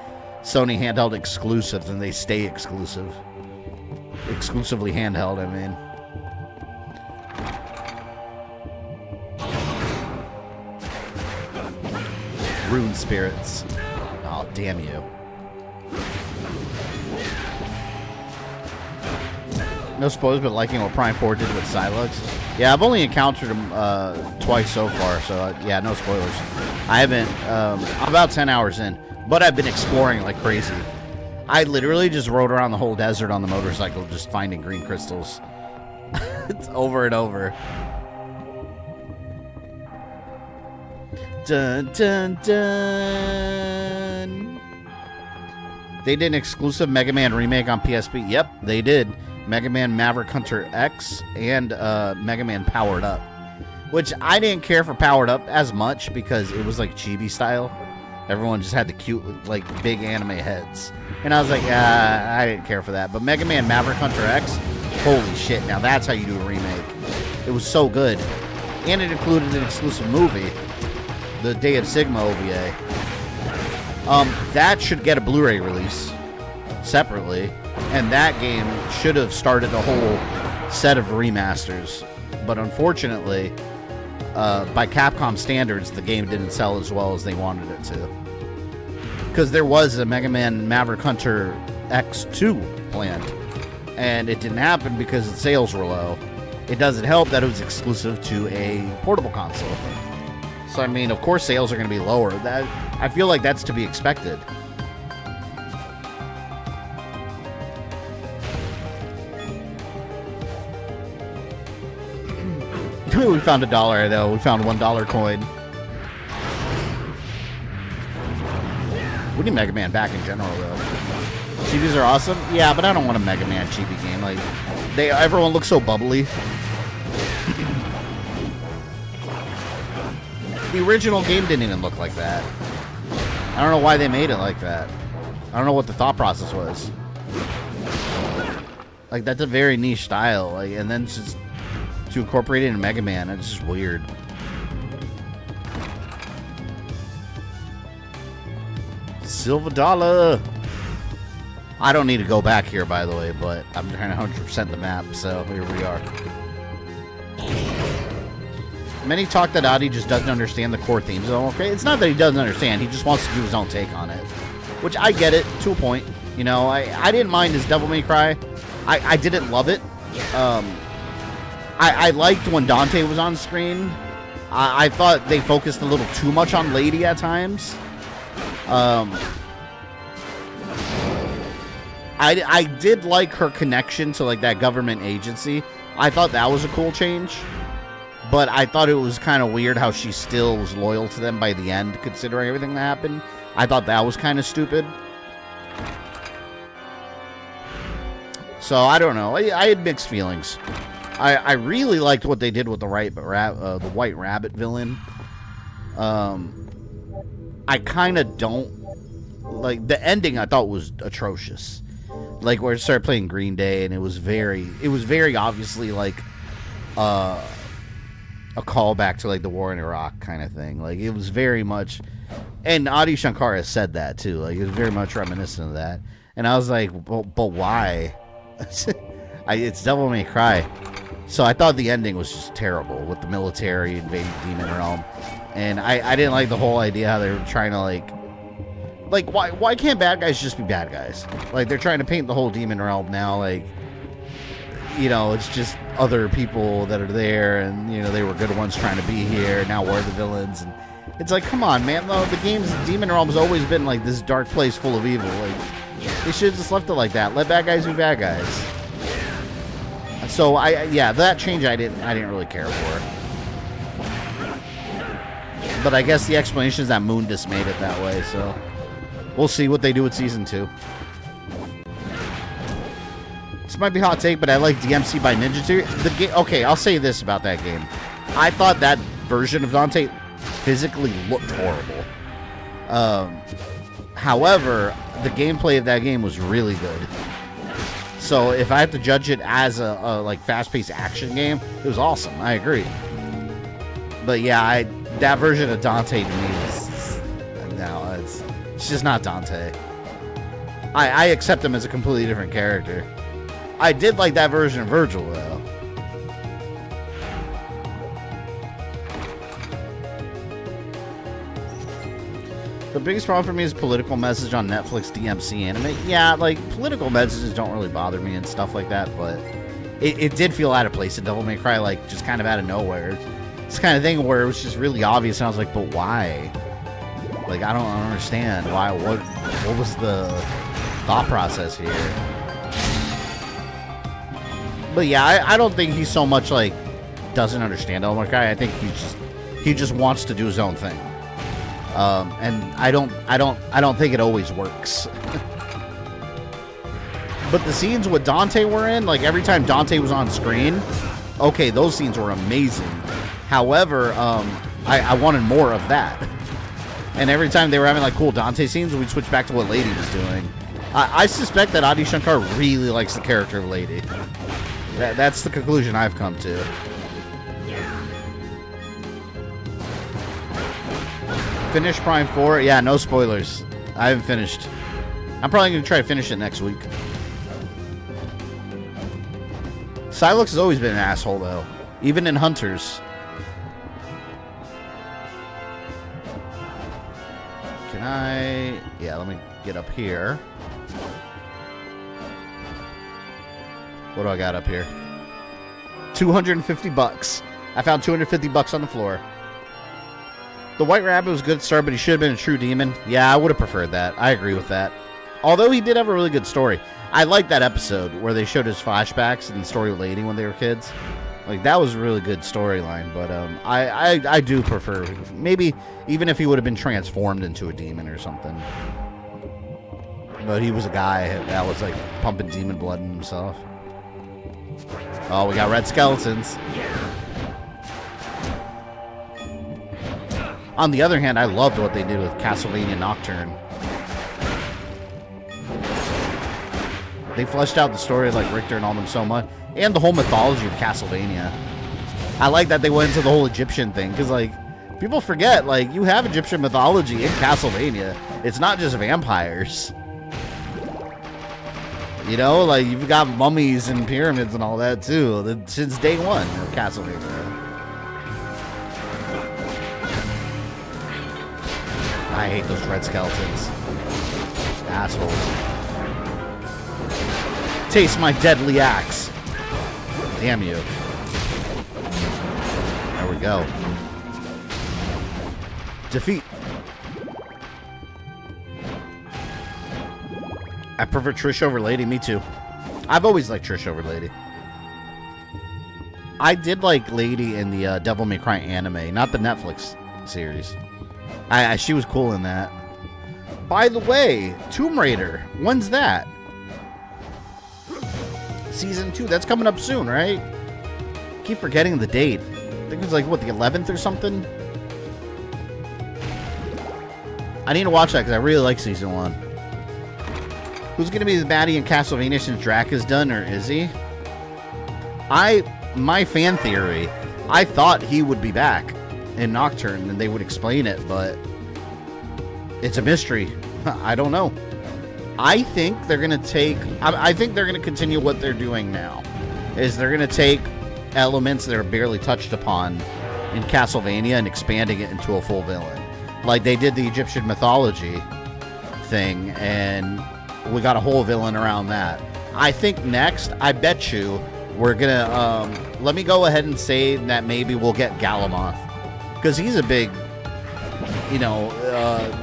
Sony handheld exclusives and they stay exclusively handheld. I mean, Rune Spirits. Oh, damn you. No spoilers, but liking what Prime 4 did with Silux. Yeah, I've only encountered him twice so far, so yeah, no spoilers. I haven't, I'm about 10 hours in, but I've been exploring like crazy. I literally just rode around the whole desert on the motorcycle just finding green crystals. It's over and over. Dun, dun, dun. They did an exclusive Mega Man remake on PSP. Yep, they did. Mega Man Maverick Hunter X and Mega Man Powered Up, which I didn't care for Powered Up as much because it was like chibi style. Everyone just had the cute, like, big anime heads, and I was like, I didn't care for that. But Mega Man Maverick Hunter X, holy shit! Now that's how you do a remake. It was so good, and it included an exclusive movie, the Day of Sigma OVA. That should get a Blu-ray release separately. And that game should have started a whole set of remasters. But unfortunately, by Capcom standards, the game didn't sell as well as they wanted it to. Because there was a Mega Man Maverick Hunter X2 planned. And it didn't happen because the sales were low. It doesn't help that it was exclusive to a portable console. So, I mean, of course sales are going to be lower. I feel like that's to be expected. We found $1 though. We found $1 coin. We need Mega Man back in general though. Chibis are awesome. Yeah, but I don't want a Mega Man chibi game. Like, everyone looks so bubbly. The original game didn't even look like that. I don't know why they made it like that. I don't know what the thought process was. Like, that's a very niche style. Like, and then just to incorporate it in Mega Man, it's just weird. Silver dollar. I don't need to go back here, by the way, but I'm trying to 100% the map, so here we are. Many talk that Adi just doesn't understand the core themes. So, okay, it's not that he doesn't understand, he just wants to do his own take on it. Which I get it, to a point. You know, I didn't mind his Devil May Cry. I didn't love it. I liked when Dante was on screen. I thought they focused a little too much on Lady at times. I did like her connection to like that government agency. I thought that was a cool change. But I thought it was kind of weird how she still was loyal to them by the end, considering everything that happened. I thought that was kind of stupid. So, I don't know. I had mixed feelings. I really liked what they did with the White Rabbit villain. I kind of don't... Like, the ending I thought was atrocious. Like, where it started playing Green Day, and it was very obviously, like, a callback to, like, the war in Iraq kind of thing. Like, it was very much... And Adi Shankar has said that, too. Like, it was very much reminiscent of that. And I was like, but why? It's Devil May Cry. So I thought the ending was just terrible with the military invading Demon Realm. And I didn't like the whole idea how they were trying to, like why can't bad guys just be bad guys? Like, they're trying to paint the whole Demon Realm now, like, you know, it's just other people that are there, and, you know, they were good ones trying to be here, now we're the villains. And it's like, come on, man. No, the game's Demon Realm has always been like this dark place full of evil. Like, they should have just left it like that. Let bad guys be bad guys. So yeah, that change I didn't really care for. But I guess the explanation is that Moondus made it that way, so we'll see what they do with Season 2. This might be a hot take, but I like DMC by Ninja Theory. The game, okay, I'll say this about that game. I thought that version of Dante physically looked horrible. However, the gameplay of that game was really good. So if I have to judge it as a like fast-paced action game, it was awesome. I agree. But yeah, that version of Dante to me is no, it's just not Dante. I accept him as a completely different character. I did like that version of Virgil though. The biggest problem for me is political message on Netflix DMC anime. Yeah, like, political messages don't really bother me and stuff like that, but it did feel out of place in Devil May Cry, like, just kind of out of nowhere. It's the kind of thing where it was just really obvious, and I was like, but why? Like, I don't understand. Why? What was the thought process here? But yeah, I don't think he's so much, like, doesn't understand Devil May Cry. I think he just wants to do his own thing. And I don't think it always works. But the scenes with Dante were in, like every time Dante was on screen, okay, those scenes were amazing. However, I wanted more of that. And every time they were having like cool Dante scenes, we'd switch back to what Lady was doing. I suspect that Adi Shankar really likes the character of Lady. That's the conclusion I've come to. Finish Prime 4? Yeah, no spoilers. I haven't finished. I'm probably going to try to finish it next week. Silex has always been an asshole, though. Even in Hunters. Can I... Yeah, let me get up here. What do I got up here? 250 bucks. I found 250 bucks on the floor. The White Rabbit was a good start, but he should have been a true demon. Yeah, I would have preferred that. I agree with that. Although he did have a really good story. I liked that episode where they showed his flashbacks and the story with Lady when they were kids. Like, that was a really good storyline, but I do prefer, maybe even if he would have been transformed into a demon or something. But he was a guy that was, like, pumping demon blood in himself. Oh, we got red skeletons. On the other hand, I loved what they did with Castlevania Nocturne. They fleshed out the story of like Richter and all them so much, and the whole mythology of Castlevania. I like that they went into the whole Egyptian thing, because like people forget, like you have Egyptian mythology in Castlevania. It's not just vampires. You know, like you've got mummies and pyramids and all that too, since day one of Castlevania. I hate those red skeletons. Assholes. Taste my deadly axe. Damn you. There we go. Defeat. I prefer Trish over Lady. Me too. I've always liked Trish over Lady. I did like Lady in the Devil May Cry anime, not the Netflix series. She was cool in that. By the way, Tomb Raider. When's that? Season 2. That's coming up soon, right? Keep forgetting the date. I think it was like, what, the 11th or something? I need to watch that because I really like Season 1. Who's going to be the baddie in Castlevania since Dracula's done, or is he? My fan theory, I thought he would be back in Nocturne and they would explain it, but it's a mystery. I don't know. I think they're going to take... I think they're going to continue what they're doing now. Is they're going to take elements that are barely touched upon in Castlevania and expanding it into a full villain. Like they did the Egyptian mythology thing, and we got a whole villain around that. I think next, I bet you, we're going to... let me go ahead and say that maybe we'll get Galamoth. Because he's a big... You know,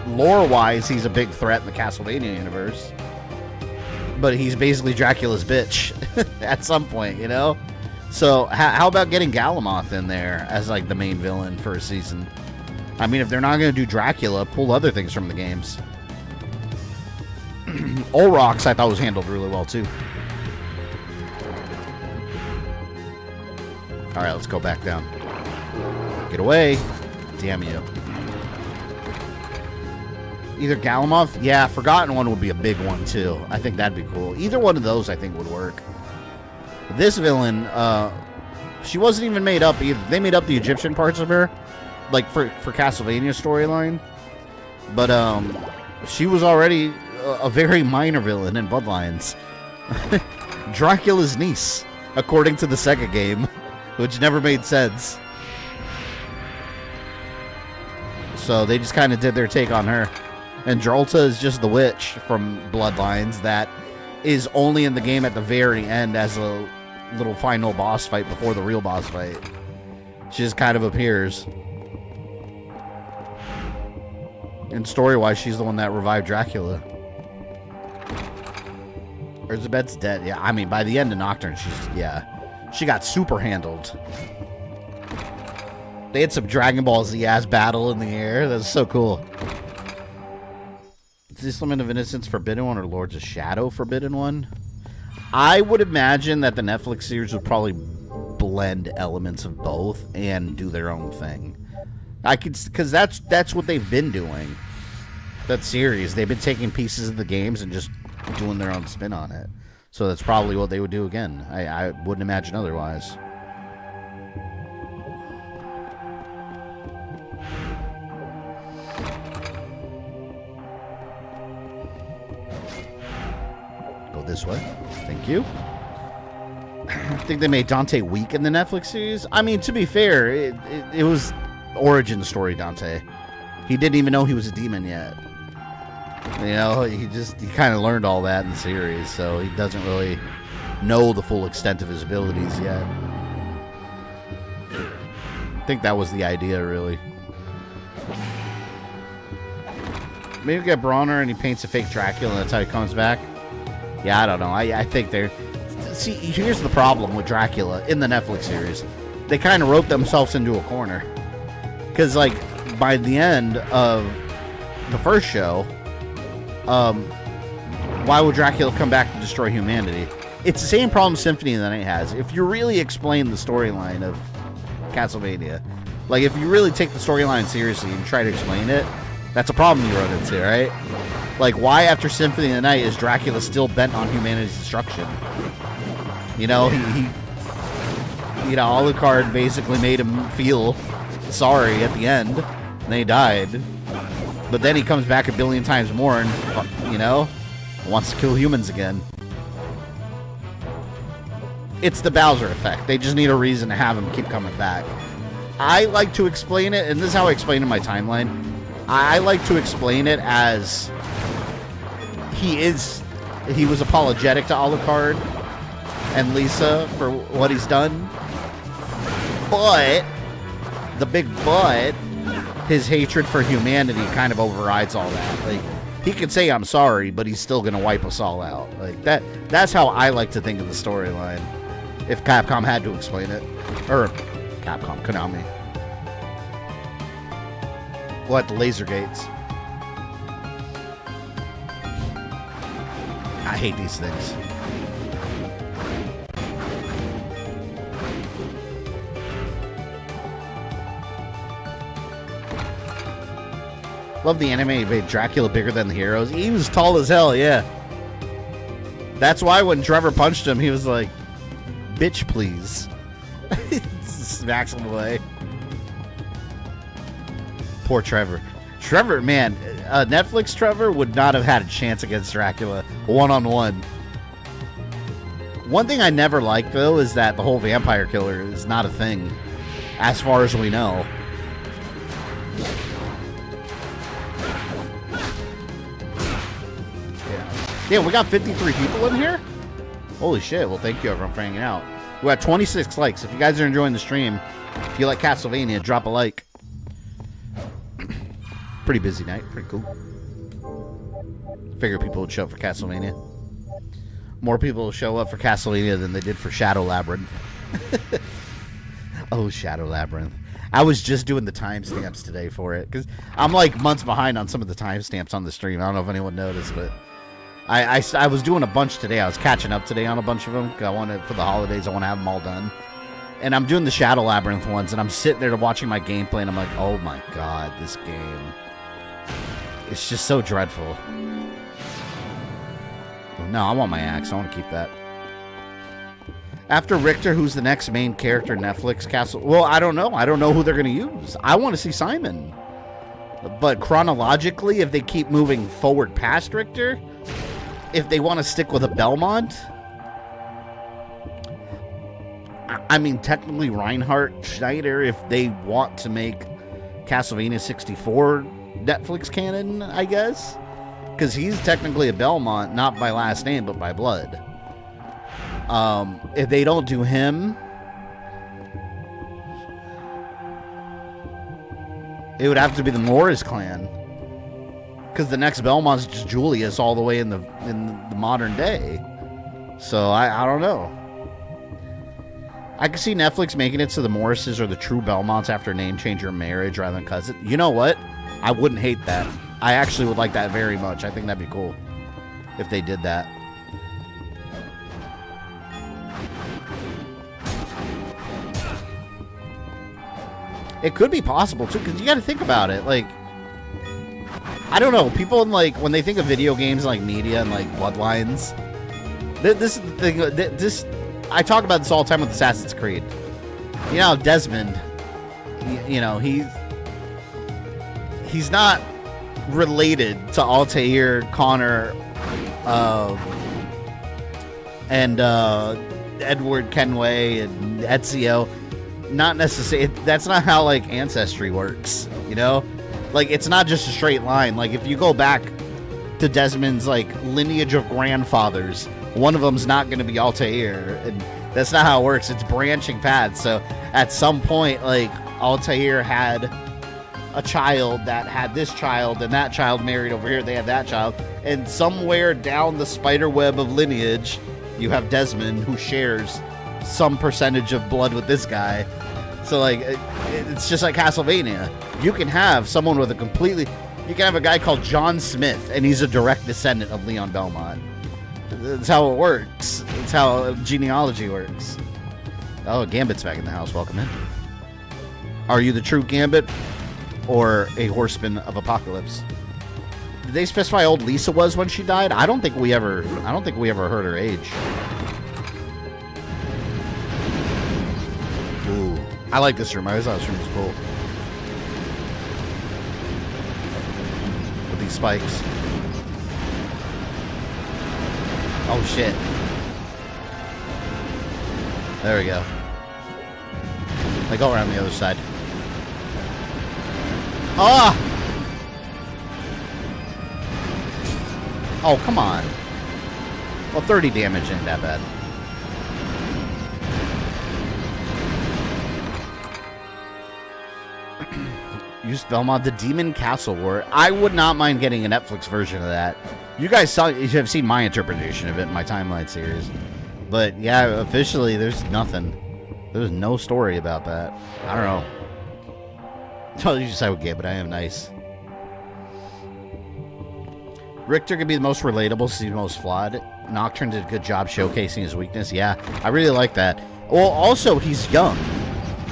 lore-wise, he's a big threat in the Castlevania universe. But he's basically Dracula's bitch at some point, you know? So, how about getting Galamoth in there as, like, the main villain for a season? I mean, if they're not going to do Dracula, pull other things from the games. Olrox, I thought, was handled really well, too. Alright, let's go back down. Get away. Damn you. Either Galamoth, yeah, Forgotten One would be a big one too. I think that'd be cool. Either one of those I think would work. This villain, she wasn't even made up either. They made up the Egyptian parts of her, like for Castlevania storyline. But she was already a very minor villain in Bloodlines. Dracula's niece, according to the Sega game, which never made sense. So they just kind of did their take on her. And Drolta is just the witch from Bloodlines that is only in the game at the very end as a little final boss fight before the real boss fight. She just kind of appears. And story-wise, she's the one that revived Dracula. Elizabeth's dead. Yeah, I mean, by the end of Nocturne, she got super handled. They had some Dragon Ball Z-ass battle in the air. That's so cool. Is this Lament of Innocence Forbidden One or Lords of Shadow Forbidden One? I would imagine that the Netflix series would probably blend elements of both and do their own thing. Because that's what they've been doing. That series, they've been taking pieces of the games and just doing their own spin on it. So that's probably what they would do again. I wouldn't imagine otherwise. This way. Thank you. I think they made Dante weak in the Netflix series. I mean, to be fair, it was origin story Dante. He didn't even know he was a demon yet. You know, he kind of learned all that in the series, so he doesn't really know the full extent of his abilities yet. I think that was the idea, really. Maybe get Bronner and he paints a fake Dracula and that's how he comes back. Yeah, I don't know. I think they're... See, here's the problem with Dracula in the Netflix series. They kind of wrote themselves into a corner. Because, like, by the end of the first show, why would Dracula come back to destroy humanity? It's the same problem Symphony of the Night has. If you really explain the storyline of Castlevania, like, if you really take the storyline seriously and try to explain it, that's a problem you run into, right? Like, why after Symphony of the Night is Dracula still bent on humanity's destruction? You know, he Alucard basically made him feel sorry at the end, and then he died. But then he comes back a billion times more and, you know, wants to kill humans again. It's the Bowser effect. They just need a reason to have him keep coming back. I like to explain it, and this is how I explain it in my timeline. I like to explain it as... He was apologetic to Alucard and Lisa for what he's done. But, the big but, his hatred for humanity kind of overrides all that. Like, he could say, I'm sorry, but he's still going to wipe us all out. Like, that's how I like to think of the storyline. If Capcom had to explain it. Or, Capcom, Konami. What, the laser gates? I hate these things. Love the anime. He made Dracula bigger than the heroes. He was tall as hell, yeah. That's why when Trevor punched him, he was like, bitch, please. Smacks him away. Poor Trevor. Trevor, man, Netflix Trevor would not have had a chance against Dracula one-on-one. One thing I never liked, though, is that the whole vampire killer is not a thing, as far as we know. Yeah, we got 53 people in here? Holy shit, well, thank you, everyone, for hanging out. We got 26 likes. If you guys are enjoying the stream, if you like Castlevania, drop a like. Pretty busy night. Pretty cool. Figure people would show up for Castlevania. More people will show up for Castlevania than they did for Shadow Labyrinth. Oh, Shadow Labyrinth. I was just doing the timestamps today for it, because I'm like months behind on some of the timestamps on the stream. I don't know if anyone noticed, but I was doing a bunch today. I was catching up today on a bunch of them. I wanted, for the holidays, I want to have them all done. And I'm doing the Shadow Labyrinth ones, and I'm sitting there watching my gameplay, and I'm like, oh my god, this game. It's just so dreadful. No, I want my axe. I want to keep that. After Richter, who's the next main character in Netflix Castle? Well, I don't know. I don't know who they're going to use. I want to see Simon. But chronologically, if they keep moving forward past Richter, if they want to stick with a Belmont, I mean, technically Reinhardt Schneider, if they want to make Castlevania 64 Netflix canon, I guess. Because he's technically a Belmont, not by last name, but by blood. If they don't do him, it would have to be the Morris clan. Because the next Belmont's just Julius all the way in the modern day. So, I don't know. I could see Netflix making it so the Morrises are the true Belmonts after name change or marriage rather than cousin. You know what? I wouldn't hate that. I actually would like that very much. I think that'd be cool if they did that. It could be possible, too, because you got to think about it. Like, I don't know. People, like, when they think of video games, like, media and, like, bloodlines, this is the thing. This I talk about this all the time with Assassin's Creed. You know, Desmond, you know, he's not related to Altair, Connor, and Edward Kenway and Ezio. Not necessarily. That's not how, like, ancestry works, you know? Like, it's not just a straight line. Like, if you go back to Desmond's, like, lineage of grandfathers, one of them's not going to be Altair, and that's not how it works. It's branching paths. So at some point, like, Altair had a child that had this child, and that child married over here. They had that child, and somewhere down the spider web of lineage, you have Desmond, who shares some percentage of blood with this guy. So, like, it's just like Castlevania. You can have someone with a completely... You can have a guy called John Smith, and he's a direct descendant of Leon Belmont. That's how it works. That's how genealogy works. Oh, Gambit's back in the house. Welcome in. Are you the true Gambit or a horseman of apocalypse? Did they specify how old Lisa was when she died? I don't think we ever heard her age. Ooh, I like this room. I always thought this room was cool. With these spikes. Oh, shit. There we go. I go around the other side. Ah! Oh, come on. Well, 30 damage ain't that bad. Use Belmont, the Demon Castle War. I would not mind getting a Netflix version of that. You guys have seen my interpretation of it in my Timeline series. But yeah, officially, there's nothing. There's no story about that. I don't know. Totally just I would get, but I am nice. Richter could be the most relatable since he's the most flawed. Nocturne did a good job showcasing his weakness. Yeah, I really like that. Well, also, he's young.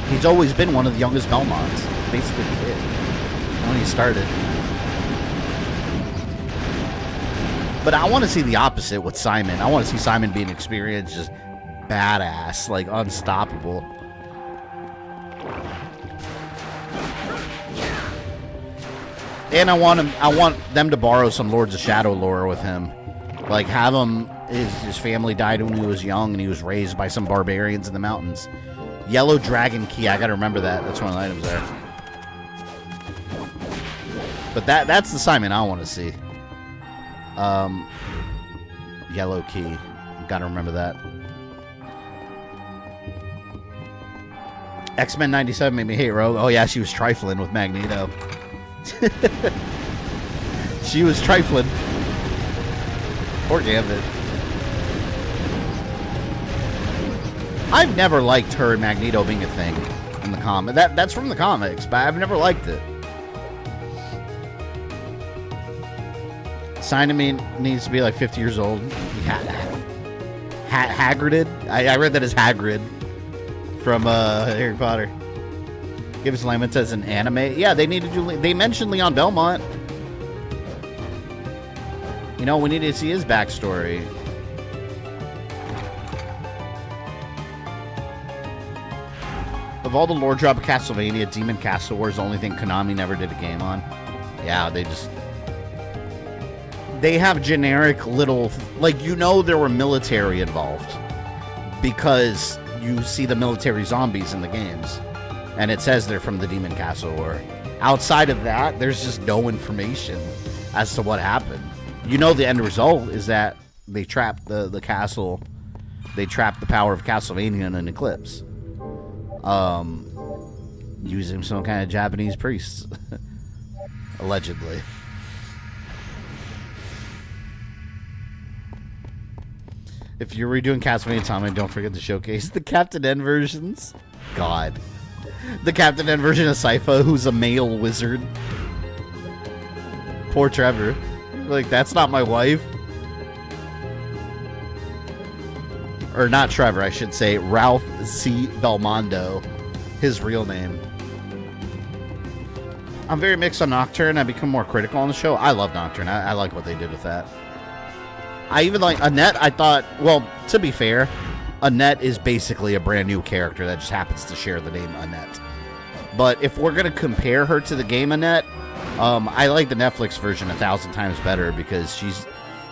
He's always been one of the youngest Belmonts. Basically, he did when he started. But I want to see the opposite with Simon. I want to see Simon being experienced, just badass, like unstoppable. And I want them to borrow some Lords of Shadow lore with him. Like, have him, his family died when he was young and he was raised by some barbarians in the mountains. Yellow Dragon Key, I gotta remember that. That's one of the items there. But that's the Simon I want to see. Yellow Key. Gotta remember that. X-Men 97 made me hate Rogue. Oh yeah, she was trifling with Magneto. She was trifling. Poor Gambit. I've never liked her and Magneto being a thing in the comic. That's from the comics, but I've never liked it. Simon needs to be like 50 years old. Hagrided? I read that as Hagrid from Harry Potter. Give us Lament as an anime. Yeah, they need to do. They mentioned Leon Belmont. You know, we need to see his backstory. Of all the lore drop of Castlevania, Demon Castle War is the only thing Konami never did a game on. Yeah, they have generic little, like, you know, there were military involved because you see the military zombies in the games, and it says they're from the Demon Castle War. Outside of that, there's just no information as to what happened. You know, the end result is that they trapped the castle, they trapped the power of Castlevania in an eclipse. Using some kind of Japanese priests. Allegedly. If you're redoing Castlevania Time, don't forget to showcase the Captain N versions. God. The Captain N version of Sypha, who's a male wizard. Poor Trevor. Like, that's not my wife. Or not Trevor, I should say. Ralph C. Belmondo. His real name. I'm very mixed on Nocturne. I've become more critical on the show. I love Nocturne. I like what they did with that. I even like Annette. I thought, well, to be fair, Annette is basically a brand new character that just happens to share the name Annette. But if we're going to compare her to the game Annette, I like the Netflix version 1,000 times better because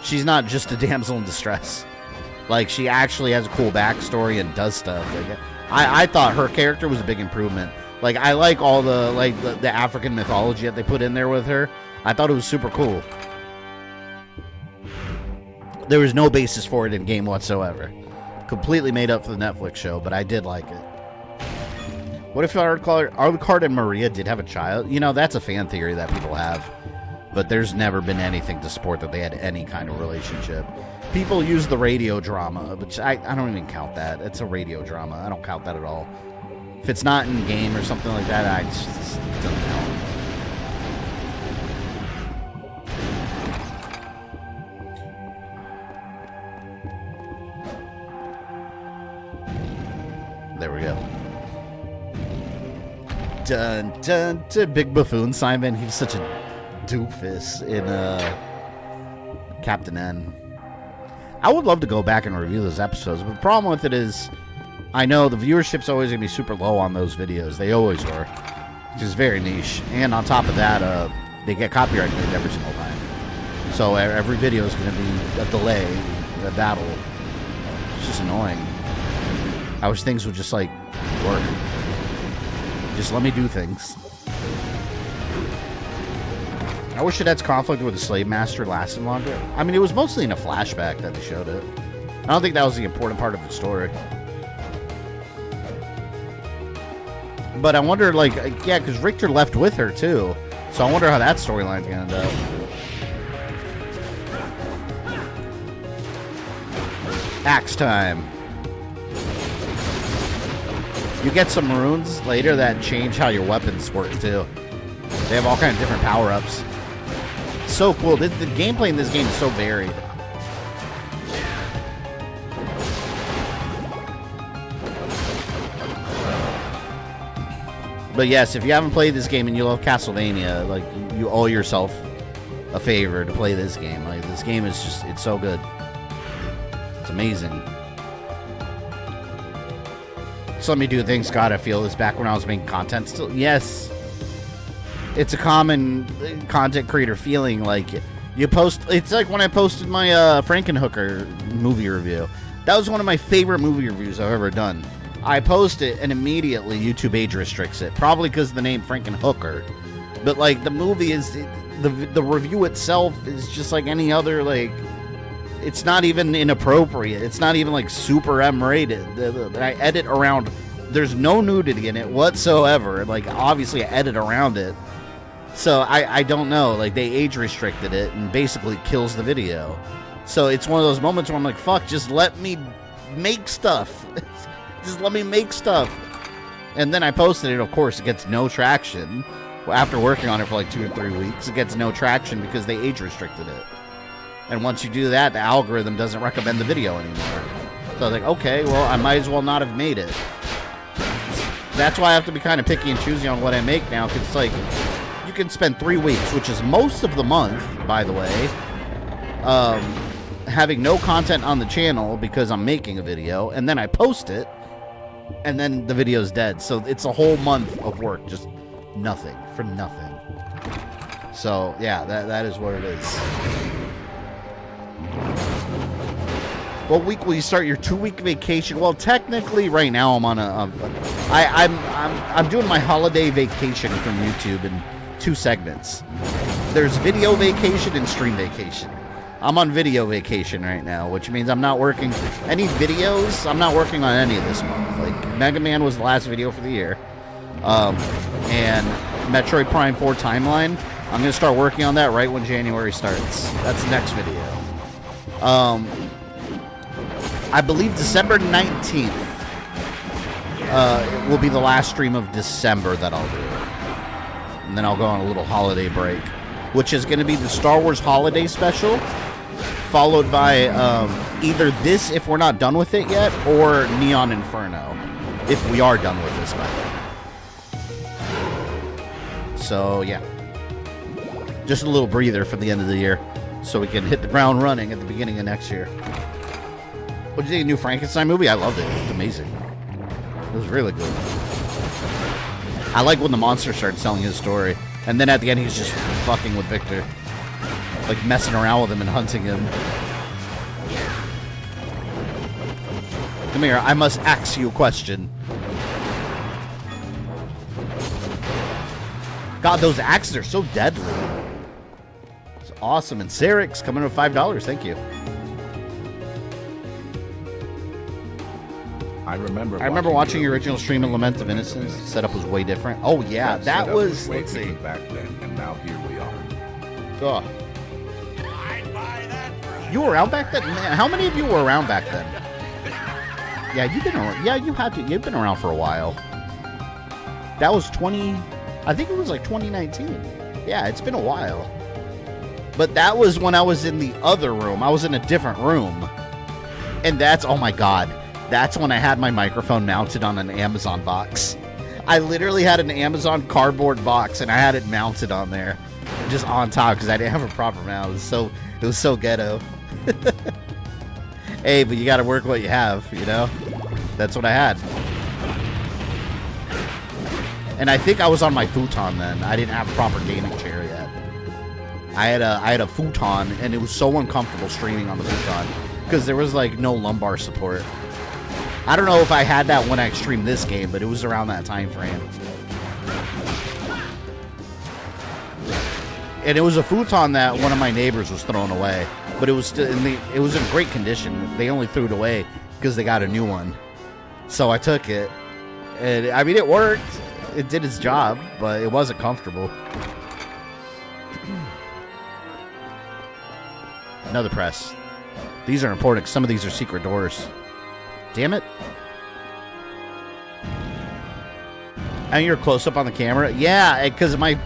she's not just a damsel in distress. Like, she actually has a cool backstory and does stuff. Like, I thought her character was a big improvement. Like, I like all the African mythology that they put in there with her. I thought it was super cool. There was no basis for it in game whatsoever. Completely made up for the Netflix show, but I did like it. What if Alucard and Maria did have a child? You know, that's a fan theory that people have. But there's never been anything to support that they had any kind of relationship. People use the radio drama, which I don't even count that. It's a radio drama. I don't count that at all. If it's not in game or something like that, I just doesn't count. There we go. Dun dun dun. Big Buffoon Simon. He's such a doofus in Captain N. I would love to go back and review those episodes, but the problem with it is I know the viewership's always going to be super low on those videos. They always were, which is very niche. And on top of that, they get copyright claimed every single time. So every video is going to be a delay, a battle. It's just annoying. I wish things would just, like, work. Just let me do things. I wish Shadet's conflict with the slave master lasted longer. I mean, it was mostly in a flashback that they showed it. I don't think that was the important part of the story. But I wonder, like, yeah, because Richter left with her, too. So I wonder how that storyline's going to end up. Axe time. You get some runes later that change how your weapons work, too. They have all kinds of different power-ups. So cool. The gameplay in this game is so varied. But yes, if you haven't played this game and you love Castlevania, like, you owe yourself a favor to play this game. Like, this game is just, it's so good. It's amazing. So let me do things. God, I feel this back when I was making content still. Yes. It's a common content creator feeling. Like, you post, it's like when I posted my Frankenhooker movie review. That was one of my favorite movie reviews I've ever done. I post it and immediately YouTube age restricts it. Probably because of the name Frankenhooker. But, like, the movie is, the review itself is just like any other, like, it's not even inappropriate. It's not even, like, super M-rated. I edit around, there's no nudity in it whatsoever. Like, obviously I edit around it. So I don't know. Like, they age restricted it and basically kills the video. So it's one of those moments where I'm like, fuck, just let me make stuff. Just let me make stuff. And then I posted it. Of course, it gets no traction. After working on it for like 2 or 3 weeks, it gets no traction because they age restricted it. And once you do that, the algorithm doesn't recommend the video anymore. So I was like, okay, well, I might as well not have made it. That's why I have to be kind of picky and choosy on what I make now, because it's like, you can spend 3 weeks, which is most of the month, by the way, having no content on the channel because I'm making a video, and then I post it, and then the video's dead. So it's a whole month of work, just nothing, for nothing. So, yeah, that is what it is. What week will you start your 2-week vacation? Well, technically, right now I'm on I'm doing my holiday vacation from YouTube in 2 segments. There's video vacation and stream vacation. I'm on video vacation right now, which means I'm not working any videos. I'm not working on any of this month. Like, Mega Man was the last video for the year. And Metroid Prime 4 Timeline, I'm going to start working on that right when January starts. That's the next video. I believe December 19th will be the last stream of December that I'll do. And then I'll go on a little holiday break, which is going to be the Star Wars Holiday Special, followed by either this, if we're not done with it yet, or Neon Inferno, if we are done with this by then. So, yeah. Just a little breather for the end of the year, so we can hit the ground running at the beginning of next year. What did you think of the new Frankenstein movie? I loved it. It was amazing. It was really good. I like when the monster started telling his story, and then at the end he's just fucking with Victor. Like messing around with him and hunting him. Come here, I must ask you a question. God, those axes are so deadly. It's awesome. And Sarix coming with $5. Thank you. I remember watching your original stream of Lament of Innocence. The setup was way different. Oh yeah, that was. Let's see. Back then, and now here we are. Oh. You were around back then? Man, how many of you were around back then? Yeah, you've been around. Yeah, you had to. You've been around for a while. That was 20. I think it was like 2019. Yeah, it's been a while. But that was when I was in the other room. I was in a different room, and that's, oh my god. That's when I had my microphone mounted on an Amazon box. I literally had an Amazon cardboard box, and I had it mounted on there, just on top, because I didn't have a proper mount. It was so ghetto. Hey, but you got to work what you have, you know. That's what I had. And I think I was on my futon then. I didn't have a proper gaming chair yet. I had a futon, and it was so uncomfortable streaming on the futon because there was like no lumbar support. I don't know if I had that when I streamed this game, but it was around that time frame. And it was a futon that one of my neighbors was throwing away, but it was still it was in great condition. They only threw it away because they got a new one. So I took it, and I mean it worked. It did its job, but it wasn't comfortable. Another press. These are important. Some of these are secret doors. Damn it. And you're close up on the camera? Yeah, because my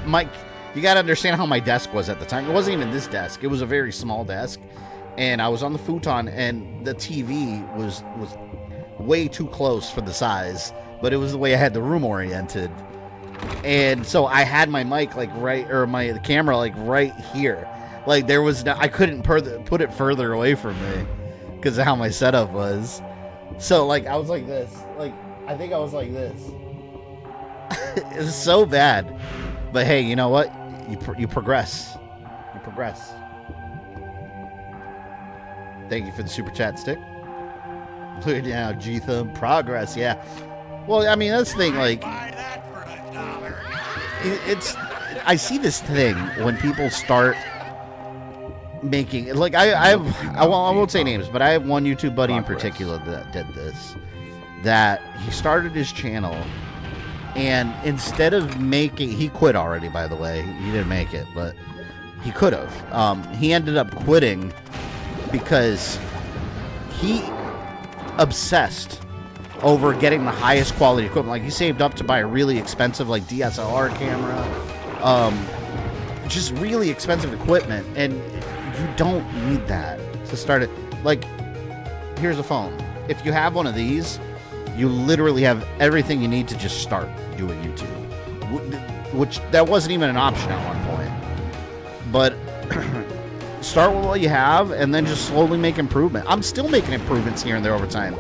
you got to understand how my desk was at the time. It wasn't even this desk. It was a very small desk. And I was on the futon, and the TV was way too close for the size. But it was the way I had the room oriented. And so I had my mic like right, or the camera like right here. Like there was I couldn't put it further away from me because of how my setup was. So like I was like this. Like I think I was like this. It was so bad. But hey, you know what? You progress. You progress. Thank you for the super chat stick. Look now, G-Thumb. Progress, yeah. Well, I mean, that's the thing, like... It's... I see this thing when people start making... Like, I won't say names, but I have one YouTube buddy in particular that did this. That he started his channel, and instead of making... He quit already, by the way. He didn't make it, but he could have. He ended up quitting because he obsessed over getting the highest quality equipment. Like, he saved up to buy a really expensive, like, DSLR camera. Just really expensive equipment, and you don't need that to start it. Like, here's a phone. If you have one of these, you literally have everything you need to just start doing YouTube. Which, that wasn't even an option at one point. But... start with what you have and then just slowly make improvement. I'm still making improvements here and there over time.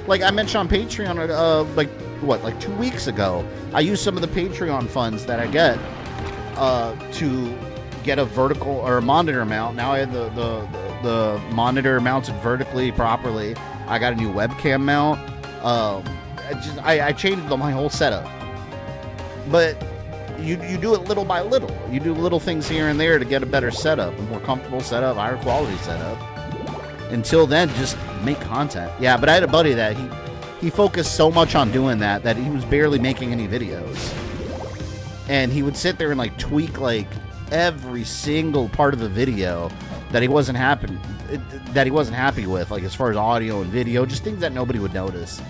Like I mentioned on Patreon, like 2 weeks ago, I used some of the Patreon funds that I get to get a vertical or a monitor mount. Now I have the monitor mounted vertically properly. I got a new webcam mount. I changed my whole setup. But you do it little by little. You do little things here and there to get a better setup, a more comfortable setup, higher quality setup. Until then, just make content. Yeah, but I had a buddy that he focused so much on doing that he was barely making any videos. And he would sit there and like tweak like every single part of the video that he wasn't happy with, like as far as audio and video, just things that nobody would notice.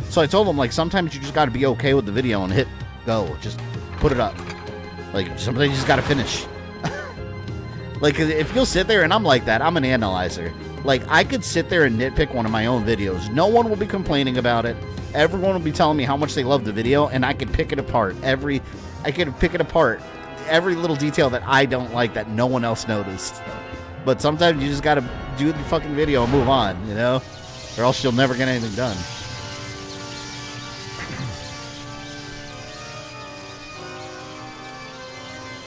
So I told him, like, sometimes you just got to be okay with the video and hit go, just put it up. Like sometimes you just got to finish. Like if you'll sit there, and I'm like that, I'm an analyzer. Like, I could sit there and nitpick one of my own videos. No one will be complaining about it. Everyone will be telling me how much they love the video, and I can pick it apart. Every little detail that I don't like that no one else noticed. But sometimes you just gotta do the fucking video and move on, you know? Or else you'll never get anything done.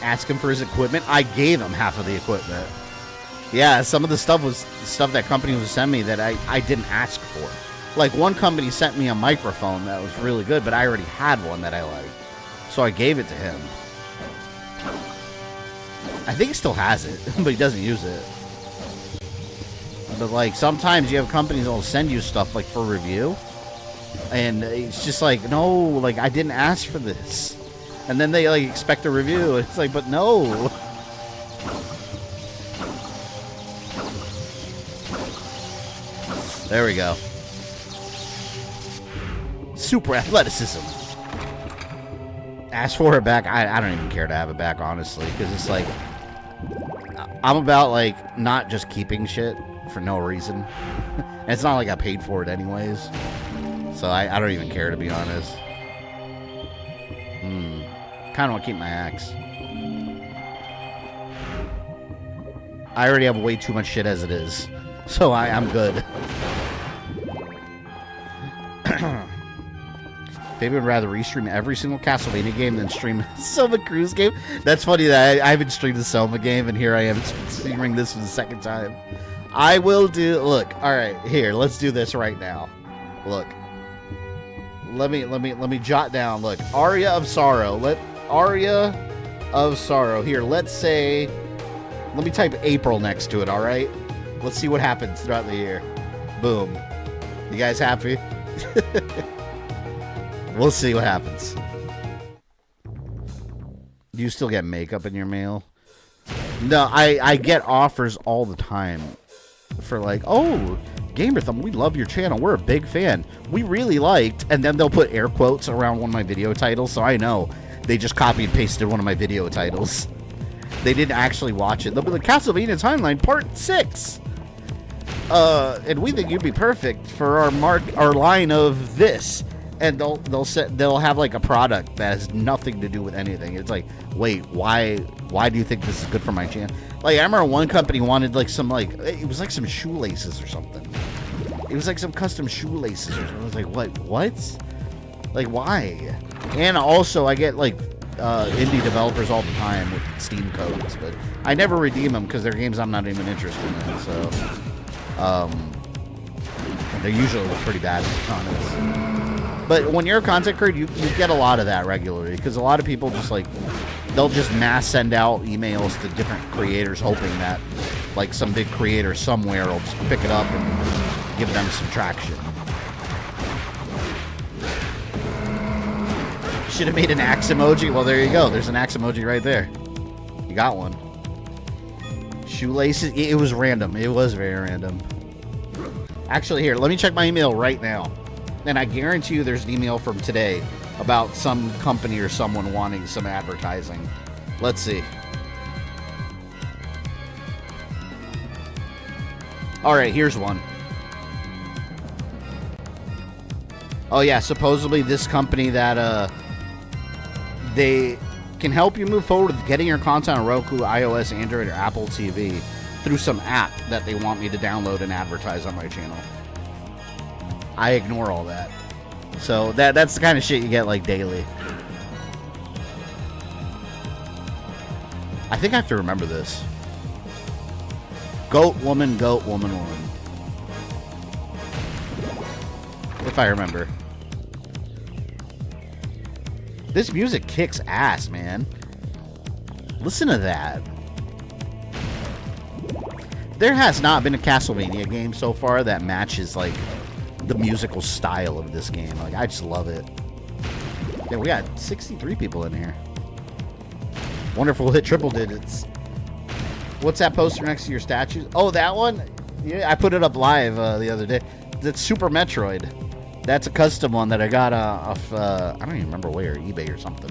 Ask him for his equipment. I gave him half of the equipment. Yeah, some of the stuff was stuff that companies would send me that I didn't ask for. Like, one company sent me a microphone that was really good, but I already had one that I liked. So I gave it to him. I think he still has it, but he doesn't use it. But, like, sometimes you have companies that will send you stuff, like, for review. And it's just like, no, like, I didn't ask for this. And then they, like, expect a review. It's like, but no. There we go. Super athleticism. Ask for it back. I don't even care to have it back, honestly, because it's like, I'm about, like, not just keeping shit for no reason. And it's not like I paid for it anyways. So I don't even care, to be honest. Kind of want to keep my axe. I already have way too much shit as it is. So I'm good. Fabi would rather restream every single Castlevania game than stream Soma Cruise game. That's funny that I haven't streamed the Soma game, and here I am streaming this for the second time. I will do. Look, all right, here, let's do this right now. Look, let me jot down. Look, Aria of Sorrow. Aria of Sorrow. Here, let's say. Let me type April next to it. All right. Let's see what happens throughout the year. Boom. You guys happy? We'll see what happens. Do you still get makeup in your mail? No, I get offers all the time for like, oh, GamerThumb, we love your channel. We're a big fan. We really liked, and then they'll put air quotes around one of my video titles, so I know they just copied and pasted one of my video titles. They didn't actually watch it. They'll be like, Castlevania Timeline Part 6. And we think you'd be perfect for our line of this. And they'll have like a product that has nothing to do with anything. It's like, wait, why do you think this is good for my channel? Like, I remember one company wanted like some, like, it was like some shoelaces or something. It was like some custom shoelaces or something. I was like, what? Like, why? And also, I get like indie developers all the time with Steam codes, but I never redeem them because they're games I'm not even interested in. So, they're usually pretty bad, to be honest. But when you're a content creator, you get a lot of that regularly, because a lot of people just like, they'll just mass send out emails to different creators hoping that like some big creator somewhere will just pick it up and give them some traction. Should have made an axe emoji. Well, there you go. There's an axe emoji right there. You got one. Shoelaces. It was random. It was very random. Actually, here, let me check my email right now. And I guarantee you there's an email from today about some company or someone wanting some advertising. Let's see. All right, here's one. Oh, yeah, supposedly this company that they can help you move forward with getting your content on Roku, iOS, Android, or Apple TV. through some app that they want me to download and advertise on my channel. I ignore all that. So that's the kind of shit you get like daily. I think I have to remember this. Goat, woman, woman. If I remember. This music kicks ass, man. Listen to that. There has not been a Castlevania game so far that matches, like, the musical style of this game. Like, I just love it. Yeah, we got 63 people in here. Wonderful, hit triple digits. What's that poster next to your statues? Oh, that one? Yeah, I put it up live the other day. That's Super Metroid. That's a custom one that I got off, I don't even remember where, eBay or something.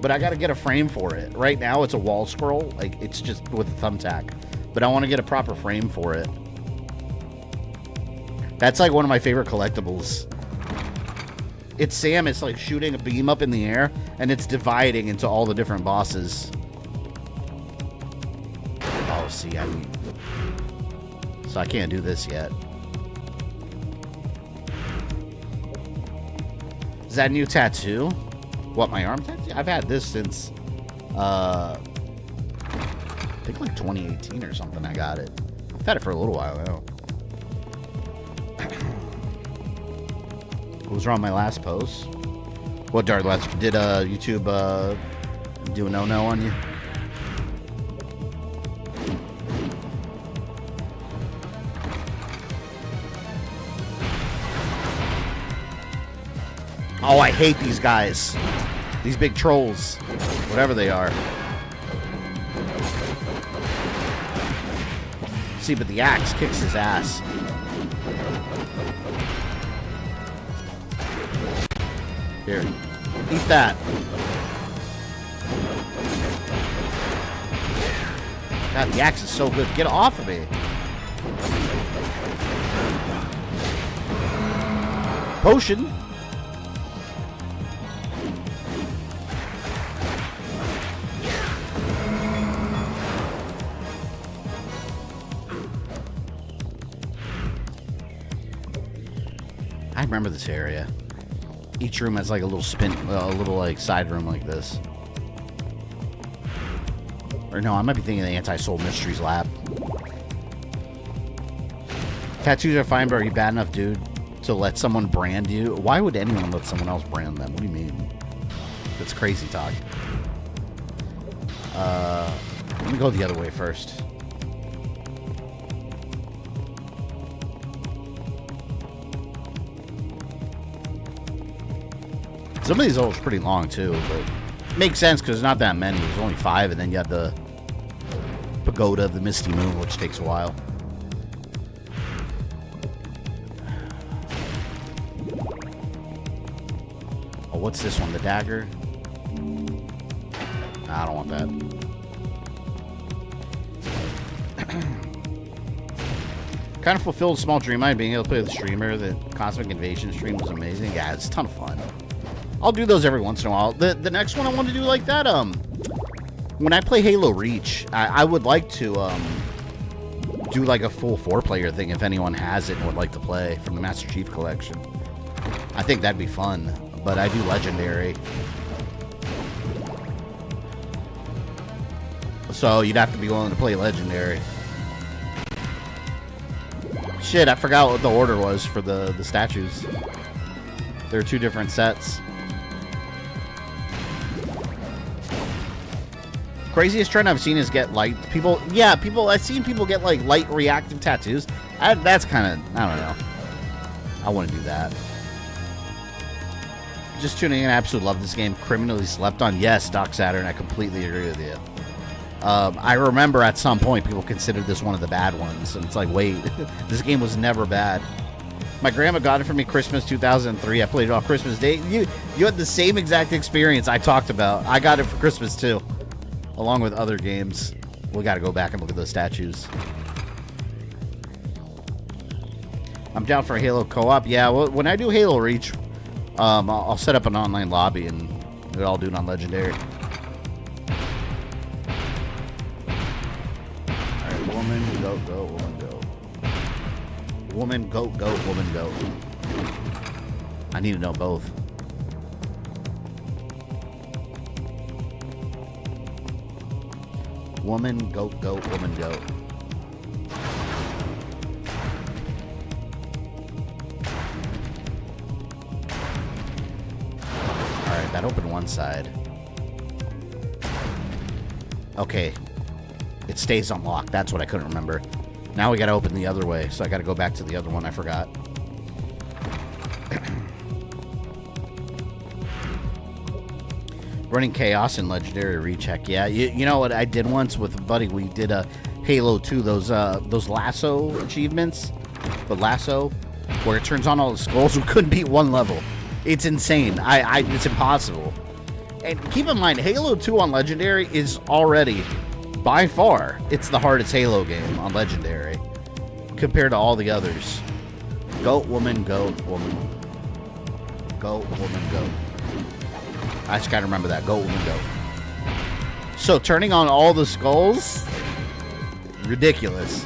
But I got to get a frame for it. Right now, it's a wall scroll. Like, it's just with a thumbtack. But I want to get a proper frame for it. That's like one of my favorite collectibles. It's Sam, it's like shooting a beam up in the air, and it's dividing into all the different bosses. Oh, see, so I can't do this yet. Is that a new tattoo? What, my arm tattoo? I've had this since, I think like 2018 or something I got it. I've had it for a little while now. What was wrong with my last post? What, Dark Last? Did YouTube do a no-no on you? Oh, I hate these guys. These big trolls. Whatever they are. See, but the axe kicks his ass. Here. Eat that. God, the axe is so good. Get off of me. Potion. I remember this area. Each room has like a little like side room like this. Or no, I might be thinking the Anti-Soul Mysteries lab. Tattoos are fine, but are you bad enough, dude, to let someone brand you? Why would anyone let someone else brand them? What do you mean? That's crazy talk. Let me go the other way first. Some of these holes are pretty long too, but it makes sense because there's not that many. There's only 5, and then you have the Pagoda of the Misty Moon, which takes a while. Oh, what's this one? The dagger? Nah, I don't want that. Kind of fulfilled a small dream. Being able to play with the streamer. The Cosmic Invasion stream was amazing. Yeah, it's a ton of fun. I'll do those every once in a while. The next one I want to do like that, when I play Halo Reach, I would like to do like a full 4-player thing if anyone has it and would like to play from the Master Chief Collection. I think that'd be fun, but I do Legendary. So you'd have to be willing to play Legendary. Shit, I forgot what the order was for the statues. There are 2 different sets. Craziest trend I've seen is get light people. Yeah, I've seen people get like light reactive tattoos. That's kind of, I don't know. I want to do that. Just tuning in. I absolutely love this game. Criminally slept on. Yes, Doc Saturn. I completely agree with you. I remember at some point people considered this one of the bad ones, and it's like, wait, this game was never bad. My grandma got it for me Christmas 2003. I played it off Christmas Day. You had the same exact experience I talked about. I got it for Christmas too, along with other games. We got to go back and look at those statues. I'm down for a Halo co-op. Yeah, well, when I do Halo Reach, I'll set up an online lobby and I'll do it on Legendary. Alright, woman, goat, goat, woman, goat. Woman, goat, goat, woman, goat. I need to know both. Woman, goat, goat, woman, goat. Alright, that opened one side. Okay. It stays unlocked. That's what I couldn't remember. Now we gotta open the other way, so I gotta go back to the other one I forgot. Running Chaos and Legendary Recheck. Yeah, you know what I did once with a buddy? We did a Halo 2, those lasso achievements. The lasso, where it turns on all the skulls. We couldn't beat one level. It's insane. It's impossible. And keep in mind, Halo 2 on Legendary is already, by far, it's the hardest Halo game on Legendary compared to all the others. Goat, woman, goat, woman. Goat, woman, goat. I just gotta remember that. Goat, woman, goat. So turning on all the skulls, ridiculous.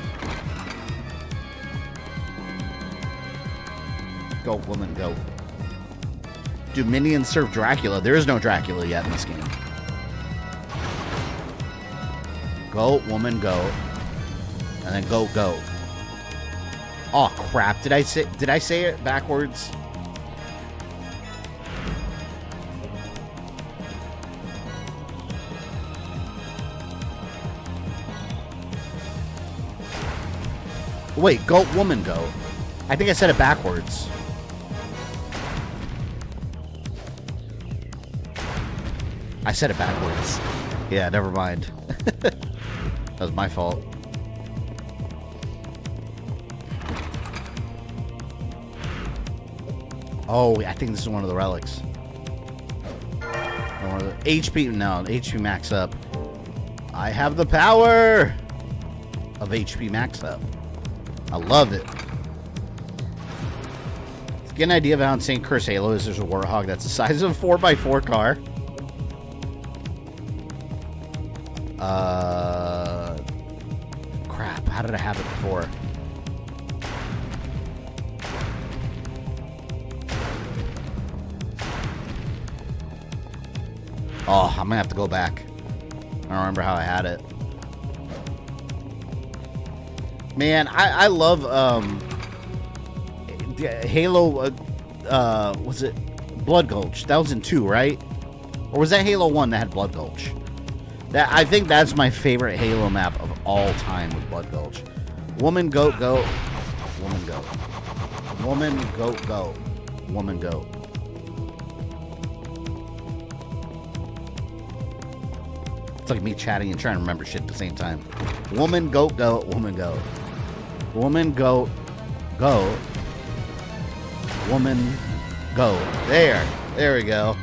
Goat, woman, goat. Do minions serve Dracula? There is no Dracula yet in this game. Goat, woman, goat. And then goat, goat. Oh crap. Did I say it backwards? Wait, goat, woman, goat. I think I said it backwards. I said it backwards. Yeah, never mind. That was my fault. Oh, I think this is one of the relics. Or the HP, no, HP max up. I have the power of HP max up. I love it. To get an idea of how insane Curse Halo is, there's a Warthog that's the size of a 4x4 car. Crap, how did I have it before? Oh, I'm gonna have to go back. I don't remember how I had it. Man, I love Halo. Was it Blood Gulch? That was in 2, right? Or was that Halo 1 that had Blood Gulch? I think that's my favorite Halo map of all time with Blood Gulch. Woman, goat, goat. Woman, goat. Woman, goat, goat. Woman, goat. It's like me chatting and trying to remember shit at the same time. Woman, goat, goat. Woman, goat. Woman, goat, goat. Woman, goat. There we go.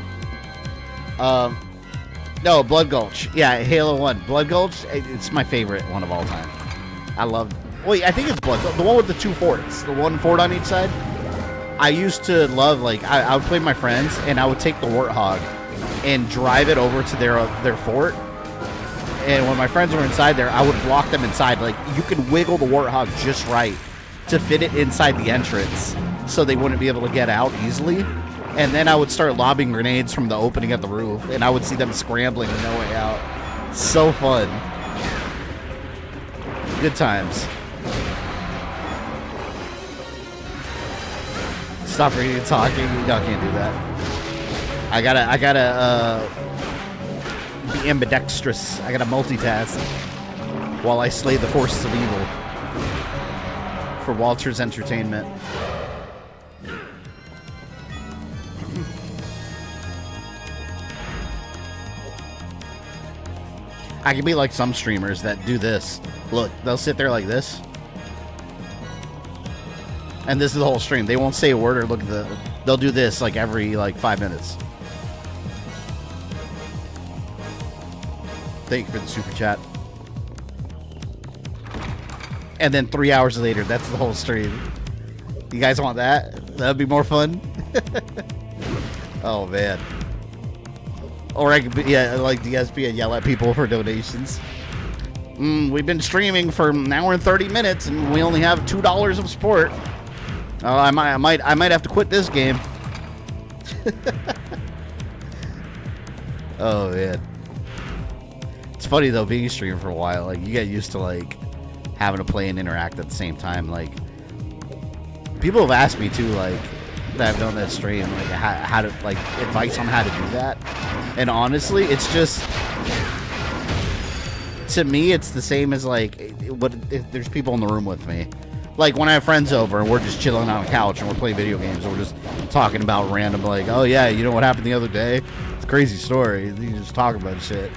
No, Blood Gulch. Yeah, Halo 1. Blood Gulch, it's my favorite one of all time. I love... Wait, I think it's Blood Gulch. The one with the 2 forts. The one fort on each side. I used to love, like, I would play with my friends, and I would take the Warthog and drive it over to their fort. And when my friends were inside there, I would block them inside. Like, you could wiggle the Warthog just right to fit it inside the entrance so they wouldn't be able to get out easily. And then I would start lobbing grenades from the opening at the roof, and I would see them scrambling with no way out. So fun. Good times. Stop reading and talking. No, I can't do that. I gotta be ambidextrous. I gotta multitask while I slay the forces of evil for Walter's entertainment. I can be like some streamers that do this. Look, they'll sit there like this. And this is the whole stream. They won't say a word or look at the... They'll do this like every 5 minutes. Thank you for the super chat. And then 3 hours later, that's the whole stream. You guys want that? That'd be more fun. Oh, man. Or I could be, yeah, like DSP and yell at people for donations. We've been streaming for an hour and 30 minutes, and we only have $2 of support. I might have to quit this game. Oh man, it's funny though being a streamer for a while. Like you get used to like having to play and interact at the same time. Like people have asked me too, like that I've done that stream, like how to like advice on how to do that. And honestly, it's just. To me, it's the same as like if there's people in the room with me. Like when I have friends over and we're just chilling on the couch and we're playing video games and we're just talking about random, like, oh yeah, you know what happened the other day? It's a crazy story. You just talk about shit.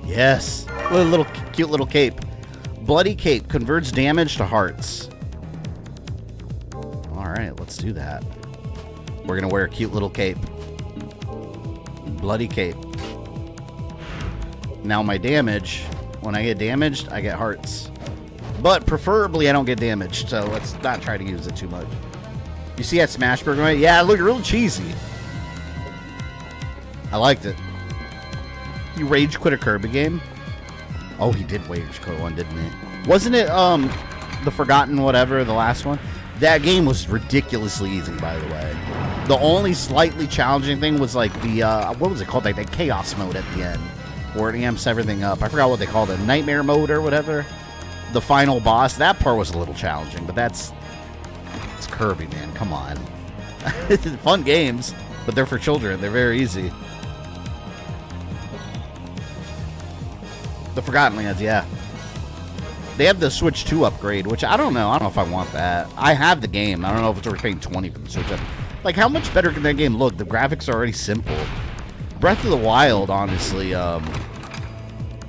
Yes, little cute little cape. Bloody cape converts damage to hearts. All right, let's do that. We're gonna wear a cute little cape. Bloody cape. Now my damage, when I get damaged, I get hearts. But preferably I don't get damaged, so let's not try to use it too much. You see that smash burger, right? Yeah, it looked real cheesy. I liked it. You rage quit a Kirby game? Oh, he did rage quit one, didn't he? Wasn't it the Forgotten whatever, the last one? That game was ridiculously easy, by the way. The only slightly challenging thing was like the, what was it called? Like that chaos mode at the end, where it amps everything up. I forgot what they called it. Nightmare mode or whatever. The final boss, that part was a little challenging, but it's Kirby, man. Come on. Fun games, but they're for children. They're very easy. The Forgotten Lands, yeah. They have the Switch 2 upgrade, which I don't know. I don't know if I want that. I have the game. I don't know if it's worth paying $20 for the Switch. Like, how much better can that game look? The graphics are already simple. Breath of the Wild, honestly,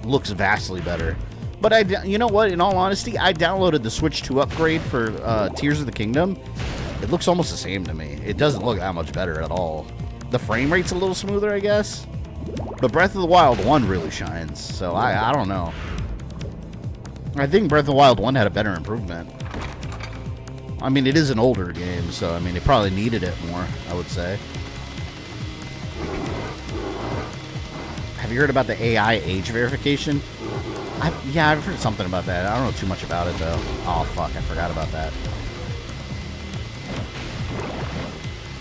looks vastly better. But you know what? In all honesty, I downloaded the Switch 2 upgrade for Tears of the Kingdom. It looks almost the same to me. It doesn't look that much better at all. The frame rate's a little smoother, I guess. But Breath of the Wild 1 really shines. So I don't know. I think Breath of the Wild 1 had a better improvement. I mean, it is an older game, so I mean, it probably needed it more, I would say. Have you heard about the AI age verification? Yeah, I've heard something about that. I don't know too much about it, though. Oh, fuck, I forgot about that.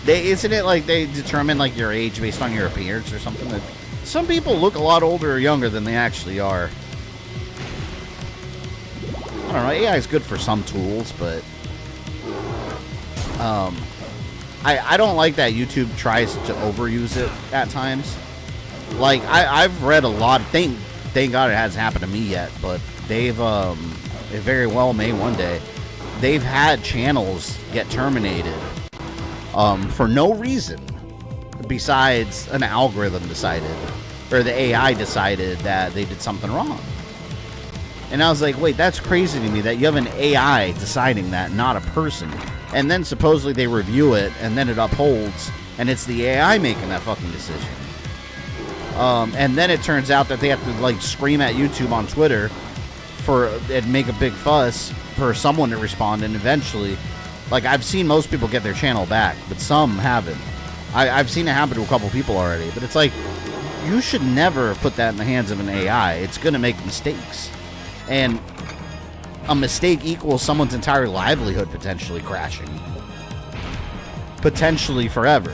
Isn't it like they determine like your age based on your appearance or something? That some people look a lot older or younger than they actually are. I don't know, AI is good for some tools, but I don't like that YouTube tries to overuse it at times. Like, I've read a lot, thank God it hasn't happened to me yet, but they've, it very well may one day, they've had channels get terminated for no reason besides an algorithm decided, or the AI decided that they did something wrong. And I was like, wait, that's crazy to me that you have an AI deciding that, not a person. And then supposedly they review it, and then it upholds, and it's the AI making that fucking decision. And then it turns out that they have to, like, scream at YouTube on Twitter and make a big fuss for someone to respond, and eventually, like, I've seen most people get their channel back, but some haven't. I've seen it happen to a couple people already, but it's like, you should never put that in the hands of an AI. It's going to make mistakes. And a mistake equals someone's entire livelihood potentially crashing. Potentially forever.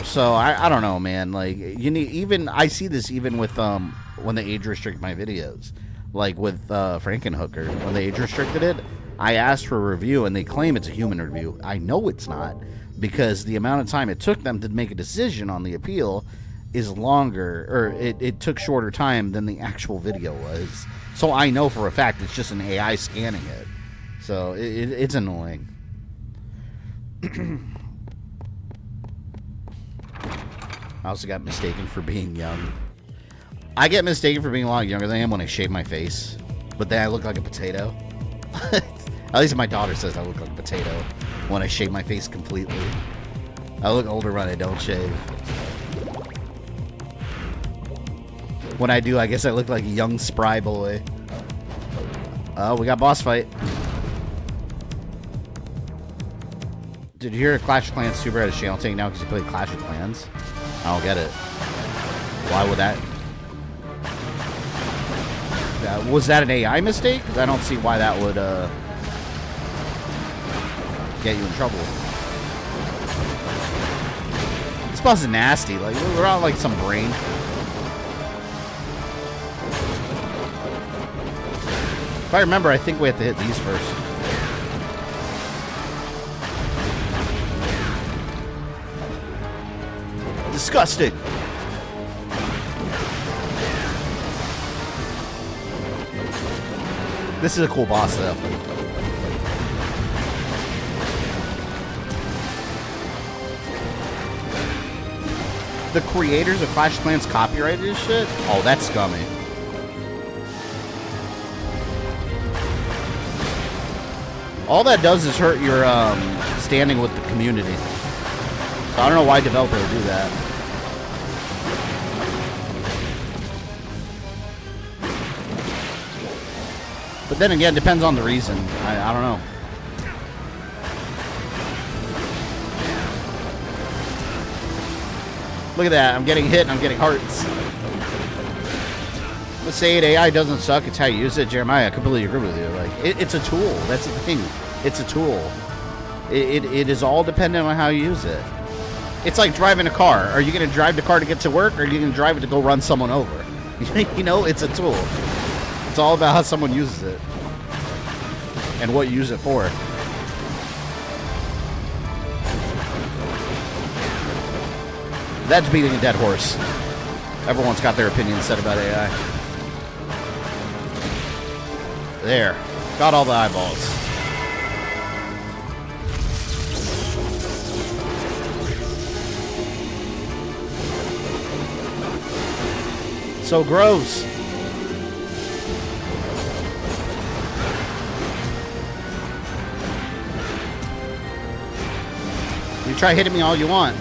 So, I don't know, man. Like, you need, even, I see this even with, when they age restrict my videos. Like with, Frankenhooker. When they age restricted it, I asked for a review and they claim it's a human review. I know it's not. Because the amount of time it took them to make a decision on the appeal is longer, or it took shorter time than the actual video was. So I know for a fact it's just an AI scanning it. So it's annoying. I also got mistaken for being young. I get mistaken for being a lot younger than I am when I shave my face. But then I look like a potato. At least my daughter says I look like a potato when I shave my face completely. I look older when I don't shave. When I do, I guess I look like a young, spry boy. We got boss fight. Did you hear Clash of Clans Super had a channel taken down because you played Clash of Clans? I don't get it. Why would that... was that an AI mistake? Because I don't see why that would get you in trouble. This boss is nasty. Like, we're on like some brain. If I remember, I think we have to hit these first. Disgusting. This is a cool boss, though. The creators of Clash of Clans copyrighted this shit? Oh, that's scummy. All that does is hurt your standing with the community. So I don't know why developers would do that. But then again, it depends on the reason. I don't know. Look at that. I'm getting hit and I'm getting hearts. Let's say it, AI doesn't suck. It's how you use it. Jeremiah, I completely agree with you. Like, it's a tool. That's the thing. It's a tool. It is all dependent on how you use it. It's like driving a car. Are you going to drive the car to get to work, or are you going to drive it to go run someone over? You know, it's a tool. It's all about how someone uses it and what you use it for. That's beating a dead horse. Everyone's got their opinion said about AI. There. Got all the eyeballs. So gross. You try hitting me all you want.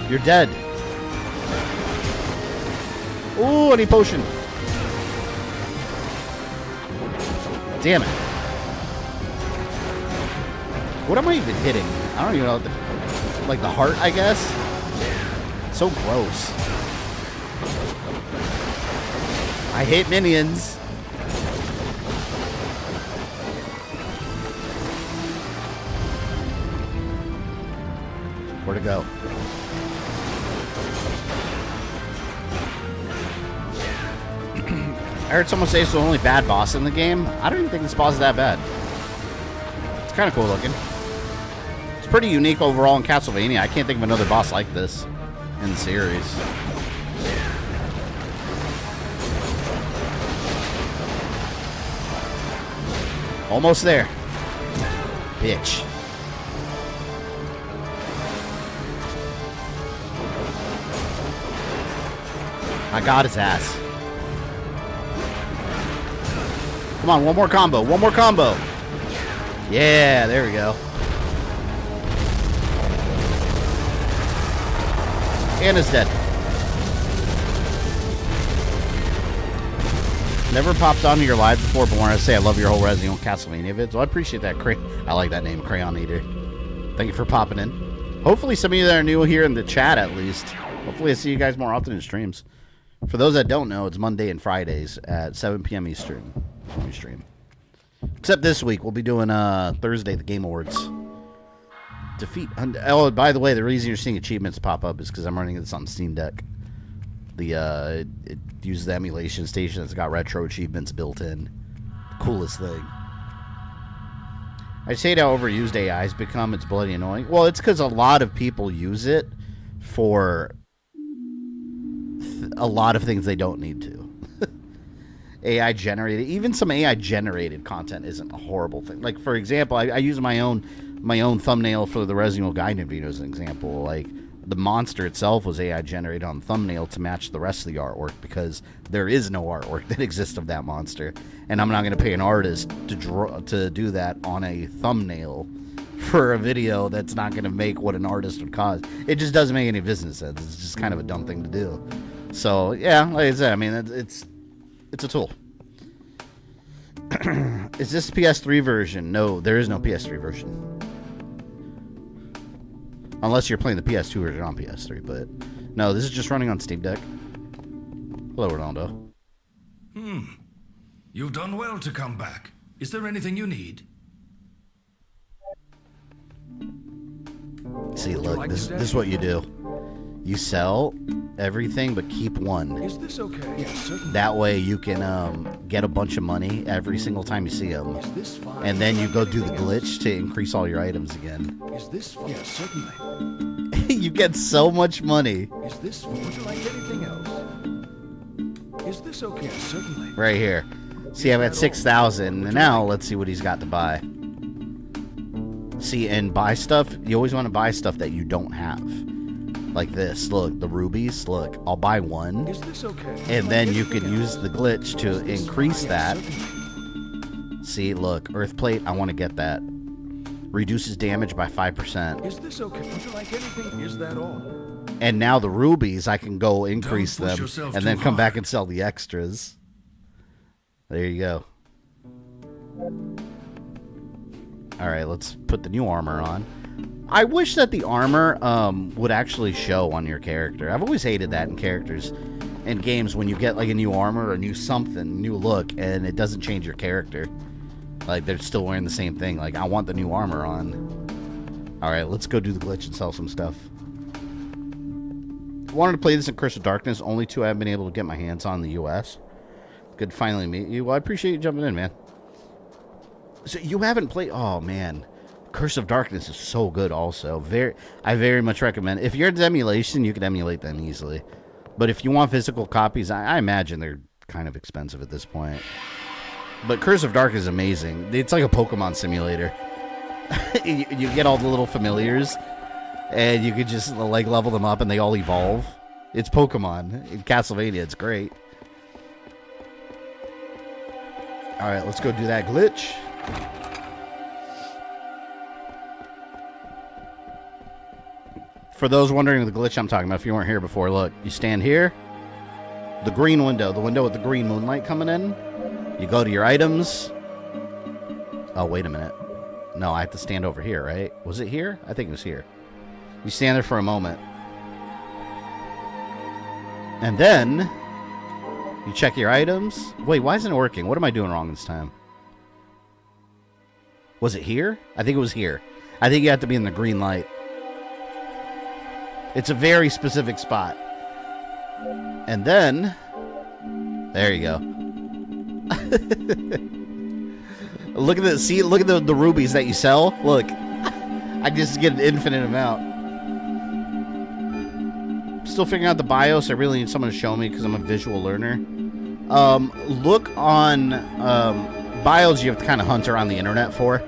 You're dead. Ooh, I need potion. Damn it. What am I even hitting? I don't even know. Like the heart, I guess? So gross. I hate minions. Where to go? I heard someone say it's the only bad boss in the game. I don't even think this boss is that bad. It's kind of cool looking. It's pretty unique overall in Castlevania. I can't think of another boss like this in the series. Almost there. Bitch. I got his ass. Come on, one more combo. One more combo. Yeah, there we go. Anna's dead. Never popped onto your live before, but wanted to say I love your whole Resident Evil Castlevania vids. Well, I appreciate that. I like that name, Crayon Eater. Thank you for popping in. Hopefully some of you that are new here in the chat, at least. Hopefully I see you guys more often in streams. For those that don't know, it's Monday and Fridays at 7 p.m. Eastern. We stream. Except this week, we'll be doing Thursday, the Game Awards. Defeat. Oh, by the way, the reason you're seeing achievements pop up is because I'm running this on Steam Deck. It uses the emulation station that's got retro achievements built in. Coolest thing. I just hate how overused AI has become. It's bloody annoying. Well, it's because a lot of people use it for a lot of things they don't need to. AI generated, even some AI generated content isn't a horrible thing. Like, for example, I use my own thumbnail for the Resident Evil Guided video as an example. Like, the monster itself was AI generated on thumbnail to match the rest of the artwork because there is no artwork that exists of that monster, and I'm not going to pay an artist to do that on a thumbnail for a video that's not going to make what an artist would cause. It just doesn't make any business sense. It's just kind of a dumb thing to do. So yeah, like I said, I mean it's a tool. Is this PS3 version? No, there is no PS3 version. Unless you're playing the PS2 version on PS3, but no, this is just running on Steam Deck. Hello, Ronaldo. You've done well to come back. Is there anything you need? See, look, this is what you do. You sell everything, but keep one. Is this okay? Yes, certainly. That way you can get a bunch of money every single time you see them. Is this fine? And then you go do the glitch to increase all your items again. Is this fine? Yes, certainly. You get so much money. Is this fine? Would you like anything else? Is this okay? Yes, certainly. Right here. See, I'm at 6,000, and now let's see what he's got to buy. See, and buy stuff, you always want to buy stuff that you don't have. Like this, look, the rubies, look, I'll buy one. Is this okay? And then you can use the glitch to increase that. See, look, earth plate, I want to get that. Reduces damage by 5%. Is this okay? Would you like anything? Is that all? And now the rubies, I can go increase Don't push them yourself and too then come back hard. and sell the extras. There you go. Alright, let's put the new armor on. I wish that the armor would actually show on your character. I've always hated that in characters in games when you get like a new armor or a new something, new look, and it doesn't change your character. Like they're still wearing the same thing. Like I want the new armor on. Alright, let's go do the glitch and sell some stuff. Wanted to play this in Curse of Darkness. Only two I've been able to get my hands on in the US. Good to finally meet you. Well, I appreciate you jumping in, man. So you haven't played... Oh, man. Curse of Darkness is so good also. I very much recommend... If you're into emulation, you can emulate them easily. But if you want physical copies, I imagine they're kind of expensive at this point. But Curse of Darkness is amazing. It's like a Pokemon simulator. you get all the little familiars, and you could just like level them up, and they all evolve. It's Pokemon. In Castlevania, it's great. Alright, let's go do that glitch. For those wondering the glitch I'm talking about, if you weren't here before, look, you stand here, the green window, the window with the green moonlight coming in, you go to your items. Oh, wait a minute. No, I have to stand over here, right? Was it here? I think it was here. You stand there for a moment. And then you check your items. Wait, why isn't it working? What am I doing wrong this time? Was it here? I think it was here. I think you have to be in the green light. It's a very specific spot. And then... There you go. Look at the... See, look at the rubies that you sell. Look. I just get an infinite amount. Still figuring out the BIOS. I really need someone to show me because I'm a visual learner. Look on BIOS you have to kind of hunt around the internet for.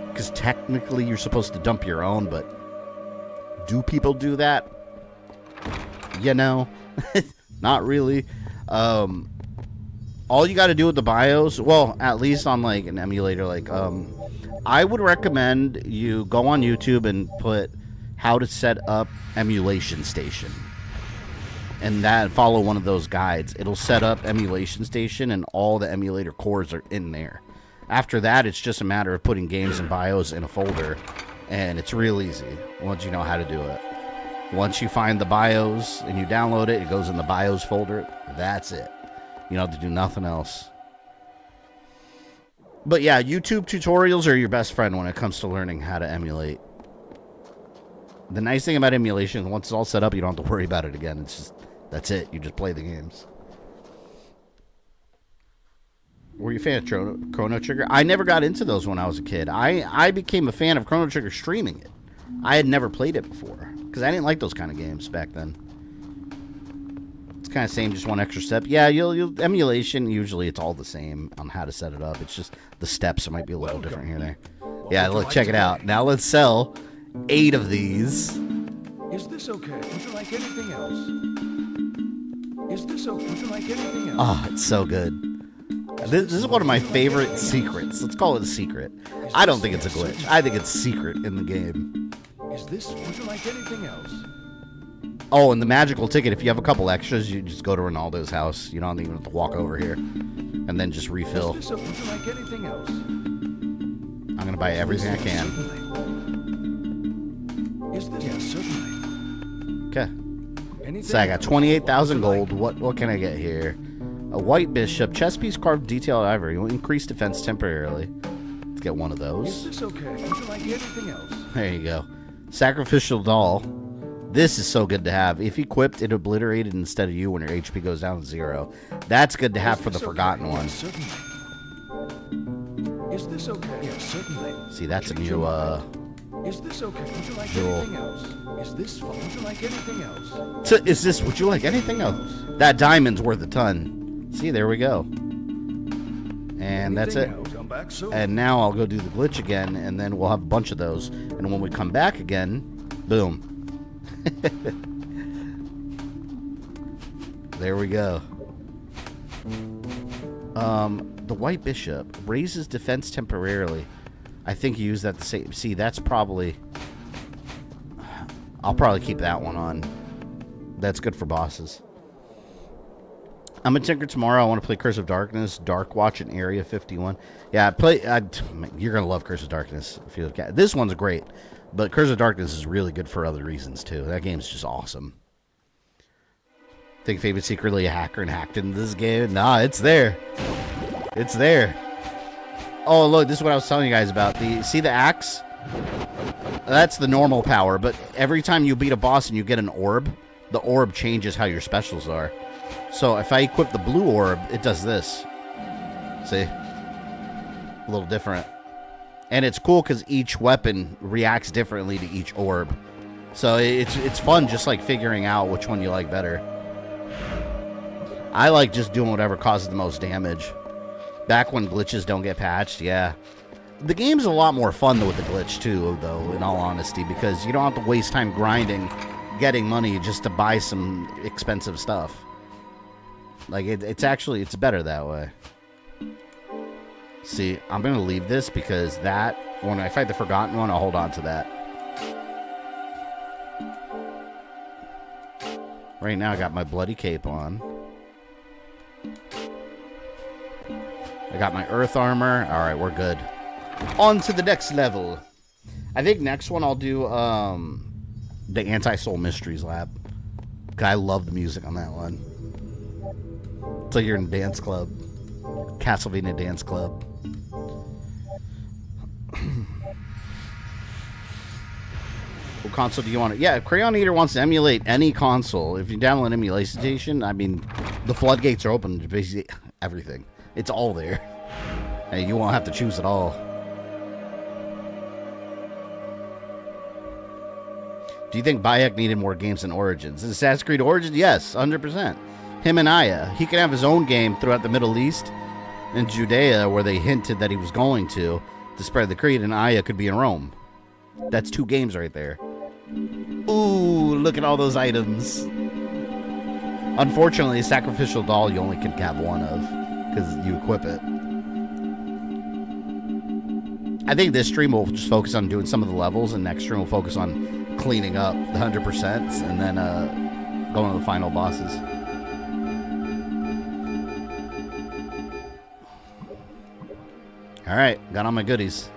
Because technically you're supposed to dump your own, but do people do that? You know, not really. All you got to do with the BIOS, well, at least on like an emulator, like I would recommend you go on YouTube and put how to set up emulation station. And that follow one of those guides. It'll set up emulation station and all the emulator cores are in there. After that, it's just a matter of putting games and BIOS in a folder. And it's real easy once you know how to do it. Once you find the BIOS and you download it, it goes in the BIOS folder. That's it. You don't have to do nothing else. But yeah, YouTube tutorials are your best friend when it comes to learning how to emulate. The nice thing about emulation is once it's all set up, you don't have to worry about it again. It's just, that's it. You just play the games. Were you a fan of Chrono Trigger? I never got into those when I was a kid. I became a fan of Chrono Trigger streaming it. I had never played it before because I didn't like those kind of games back then. It's kind of same, just one extra step. Yeah, you'll emulation. Usually, it's all the same on how to set it up. It's just the steps might be a little different here and there. Yeah, look, check it out. Now let's sell 8 of these. Is this okay? Would you like anything else? Is this okay? Would you like anything else? Oh, it's so good. This is one of my favorite secrets. Let's call it a secret. I don't think it's a glitch. I think it's secret in the game. Is this? Would you like anything else? Oh, and the magical ticket, if you have a couple extras, you just go to Ronaldo's house. You don't even have to walk over here. And then just refill. Is this? Would you like anything else? I'm going to buy everything I can. Is this? Yes, certainly. Okay. Anything So I got else? 28,000 Would you like- gold. What can I get here? A white bishop, chess piece carved detailed ivory. Will increase defense temporarily. Let's get one of Is those. this okay? Would you like anything else? There you go. Sacrificial doll. This is so good to have. If equipped, it obliterated instead of you when your HP goes down to 0. That's good to have for the Is this Forgotten okay? one. Yes, certainly. Is this okay? Yes, certainly. See, that's a Change new, your mind. Is this okay? Would you like Jewel. anything else? Is this fun? Would you like anything else? Is this, would you like anything else? That diamond's worth a ton. See, there we go. And that's it. Anything else? Come back soon. And now I'll go do the glitch again, and then we'll have a bunch of those. And when we come back again, boom. There we go. The white bishop raises defense temporarily. I think you use that to say. See, that's probably. I'll probably keep that one on. That's good for bosses. I'm gonna tinker tomorrow. I want to play Curse of Darkness, Dark Watch, in Area 51. Yeah, you're gonna love Curse of Darkness if you look at it. This one's great, but Curse of Darkness is really good for other reasons too. That game's just awesome. Think Favorite secretly a hacker and hacked into this game? Nah, it's there. It's there. Oh, look, this is what I was telling you guys about. See the axe? That's the normal power, but every time you beat a boss and you get an orb, the orb changes how your specials are. So if I equip the blue orb, it does this. See? A little different. And it's cool because each weapon reacts differently to each orb. So it's fun just like figuring out which one you like better. I like just doing whatever causes the most damage. Back when glitches don't get patched, yeah. The game's a lot more fun though with the glitch too, though, in all honesty, because you don't have to waste time grinding, getting money just to buy some expensive stuff. Like, it's better that way. See, I'm going to leave this because that, when I fight the Forgotten one, I'll hold on to that. Right now, I got my bloody cape on. I got my earth armor. All right, we're good. On to the next level. I think next one I'll do the Anti-Soul Mysteries Lab. I love the music on that one. It's like you're in a dance club. Castlevania dance club. What console do you want? Yeah, Crayon Eater wants to emulate any console. If you download emulation station, I mean, the floodgates are open to basically everything. It's all there. And you won't have to choose it all. Do you think Bayek needed more games than Origins? Is Assassin's Creed Origins? Yes, 100%. Him and Aya. He can have his own game throughout the Middle East and Judea, where they hinted that he was going to spread the creed, and Aya could be in Rome. That's 2 games right there. Ooh, look at all those items. Unfortunately, Sacrificial Doll you only can have one of, because you equip it. I think this stream will just focus on doing some of the levels, and next stream will focus on cleaning up the 100%, and then going to the final bosses. Alright, got all my goodies.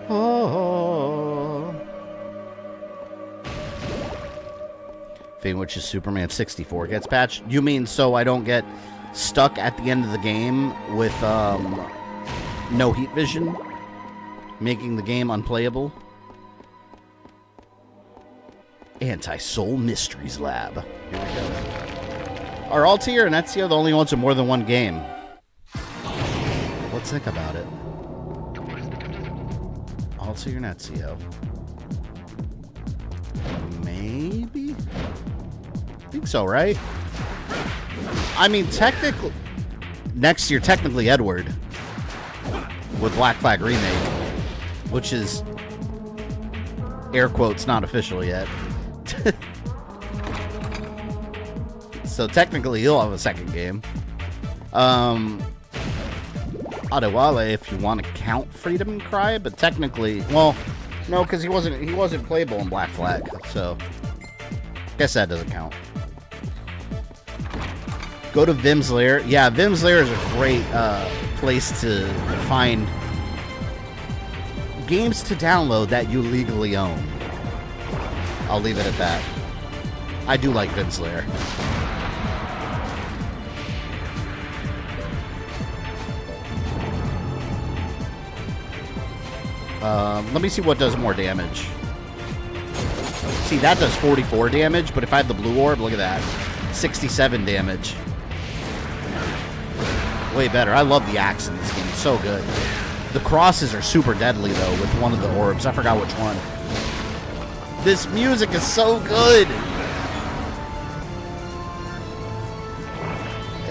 Oh. Thing which is Superman 64 gets patched. You mean so I don't get stuck at the end of the game with no heat vision, making the game unplayable? Anti-Soul Mysteries Lab. Here we go. Are Altair and Ezio the only ones with more than one game? Let's think about it. Altair and Ezio. Maybe? I think so, right? I mean, technically... Next year, technically Edward. With Black Flag Remake. Which is... air quotes, not official yet. So technically he'll have a second game. Adewale, if you want to count Freedom Cry, but technically, well, no, because he wasn't playable in Black Flag, so guess that doesn't count. Go to Vim's Lair. Yeah, Vim's Lair is a great place to find games to download that you legally own. I'll leave it at that. I do like Vince Lair. Let me see what does more damage. See, that does 44 damage, but if I had the blue orb, look at that. 67 damage. Way better. I love the axe in this game. It's so good. The crosses are super deadly, though, with one of the orbs. I forgot which one. This music is so good.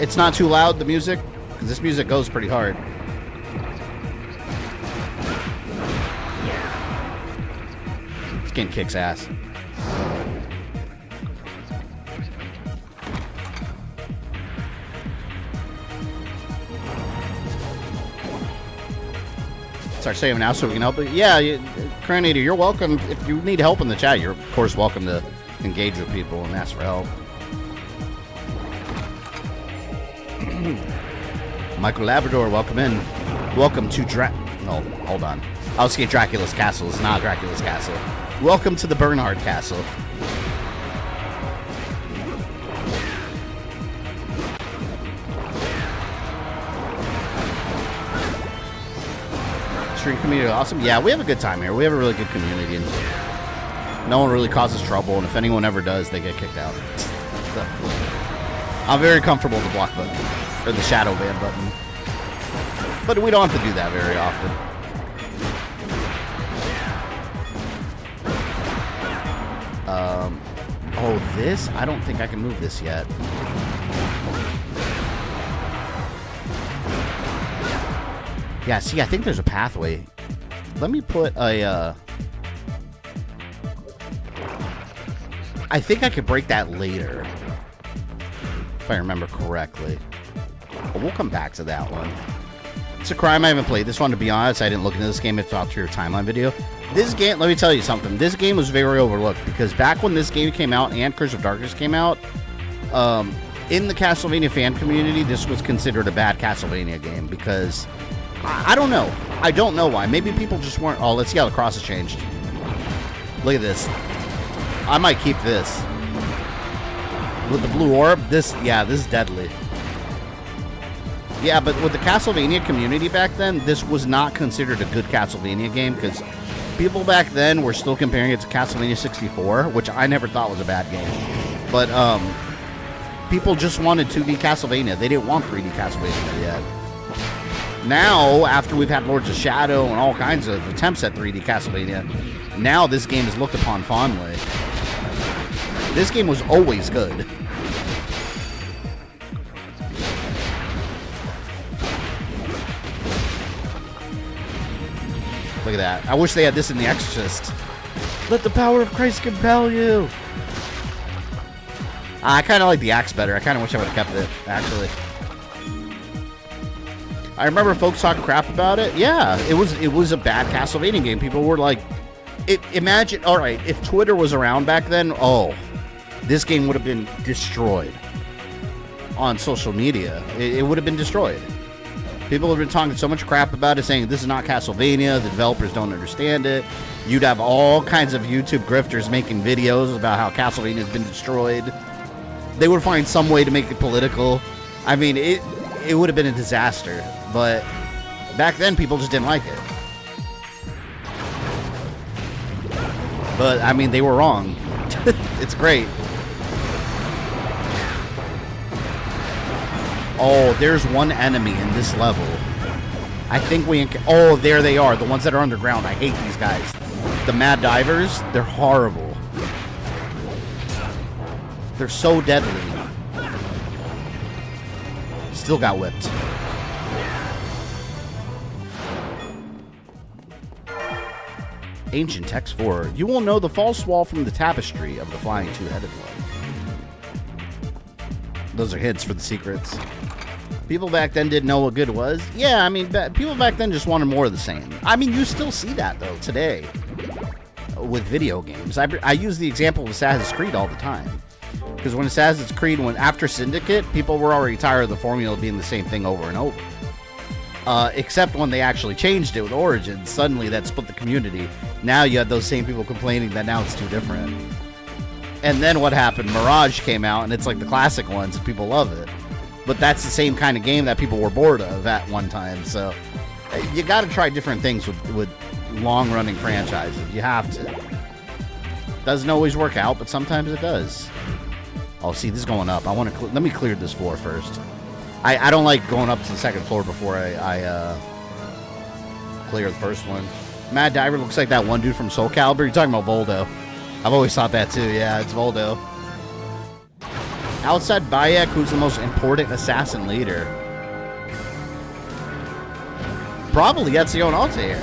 It's not too loud, the music, because this music goes pretty hard. This game kicks ass. Start saving now so we can help it. Yeah, Cranator, you're welcome. If you need help in the chat, you're of course welcome to engage with people and ask for help. Michael Labrador, welcome in. Welcome to No, hold on. I was saying Dracula's Castle. It's not Dracula's Castle. Welcome to the Bernhard Castle. Stream community awesome. Yeah, we have a good time here. We have a really good community, and no one really causes trouble, and if anyone ever does, they get kicked out. So, I'm very comfortable with the block button, or the shadow ban button. But we don't have to do that very often. Oh, this? I don't think I can move this yet. Yeah, see, I think there's a pathway. Let me put a, I think I could break that later. If I remember correctly. But we'll come back to that one. It's a crime I haven't played this one, to be honest. I didn't look into this game until after your timeline video. This game, let me tell you something. This game was very overlooked, because back when this game came out and Curse of Darkness came out, in the Castlevania fan community, this was considered a bad Castlevania game, because I don't know. I don't know why. Maybe people just weren't... Oh, let's see how the cross has changed. Look at this. I might keep this. With the blue orb, this is deadly. Yeah, but with the Castlevania community back then, this was not considered a good Castlevania game, because people back then were still comparing it to Castlevania 64, which I never thought was a bad game. But people just wanted 2D Castlevania. They didn't want 3D Castlevania yet. Now, after we've had Lords of Shadow and all kinds of attempts at 3D Castlevania, now this game is looked upon fondly. This game was always good. Look at that. I wish they had this in The Exorcist. Let the power of Christ compel you. I kind of like the axe better. I kind of wish I would have kept it, actually. I remember folks talking crap about it. Yeah, it was a bad Castlevania game. People were like, imagine, all right, if Twitter was around back then, oh, this game would have been destroyed on social media. It would have been destroyed. People have been talking so much crap about it, saying this is not Castlevania, the developers don't understand it. You'd have all kinds of YouTube grifters making videos about how Castlevania has been destroyed. They would find some way to make it political. I mean, it would have been a disaster. But back then, people just didn't like it. But, I mean, they were wrong. It's great. Oh, there's one enemy in this level. I think we... Oh, there they are. The ones that are underground. I hate these guys. The Mad Divers, they're horrible. They're so deadly. Still got whipped. Ancient text 4. You will know the false wall from the tapestry of the flying two-headed one. Those are hints for the secrets. People back then didn't know what good was. Yeah, I mean, people back then just wanted more of the same. I mean, you still see that, though, today. With video games. I use the example of Assassin's Creed all the time. Because when Assassin's Creed went after Syndicate, people were already tired of the formula being the same thing over and over. Except when they actually changed it with Origins, suddenly that split the community. Now you had those same people complaining that now it's too different. And then what happened? Mirage came out, and it's like the classic ones, and people love it. But that's the same kind of game that people were bored of at one time. So you got to try different things with long-running franchises. You have to. Doesn't always work out, but sometimes it does. Oh, see, this is going up. I want to let me clear this floor first. I don't like going up to the second floor before I clear the first one. Mad Diver looks like that one dude from Soul Calibur. You're talking about Voldo. I've always thought that too. Yeah, it's Voldo. Outside Bayek, who's the most important assassin leader? Probably Ezio and Altair.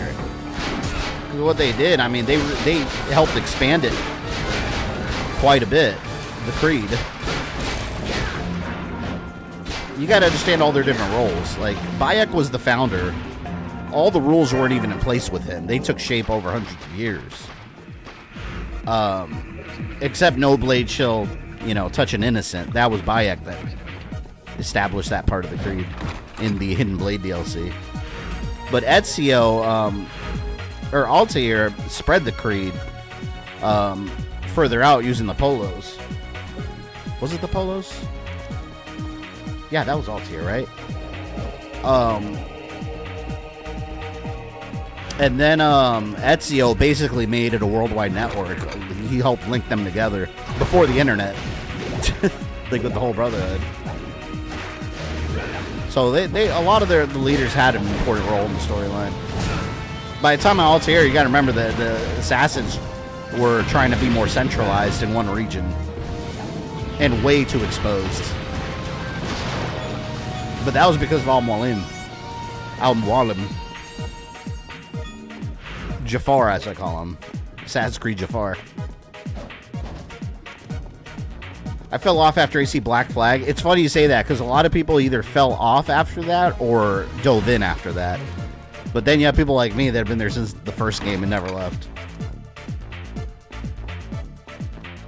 What they did, I mean, they helped expand it quite a bit. The Creed. You got to understand all their different roles. Like, Bayek was the founder. All the rules weren't even in place with him. They took shape over hundreds of years. Except No Blade Chill, Touch an Innocent. That was Bayek that established that part of the Creed in the Hidden Blade DLC. But Ezio, or Altair, spread the Creed further out using the Polos. Was it the Polos? Yeah, that was Altair, right? And then Ezio basically made it a worldwide network. He helped link them together before the internet, like with the whole Brotherhood. So they a lot of the leaders had an important role in the storyline. By the time of Altair, you got to remember that the assassins were trying to be more centralized in one region and way too exposed. But that was because of Al-Mualim. Jafar, as I call him. Assassin's Creed Jafar. I fell off after AC Black Flag. It's funny you say that, because a lot of people either fell off after that or dove in after that. But then you have people like me that have been there since the first game and never left.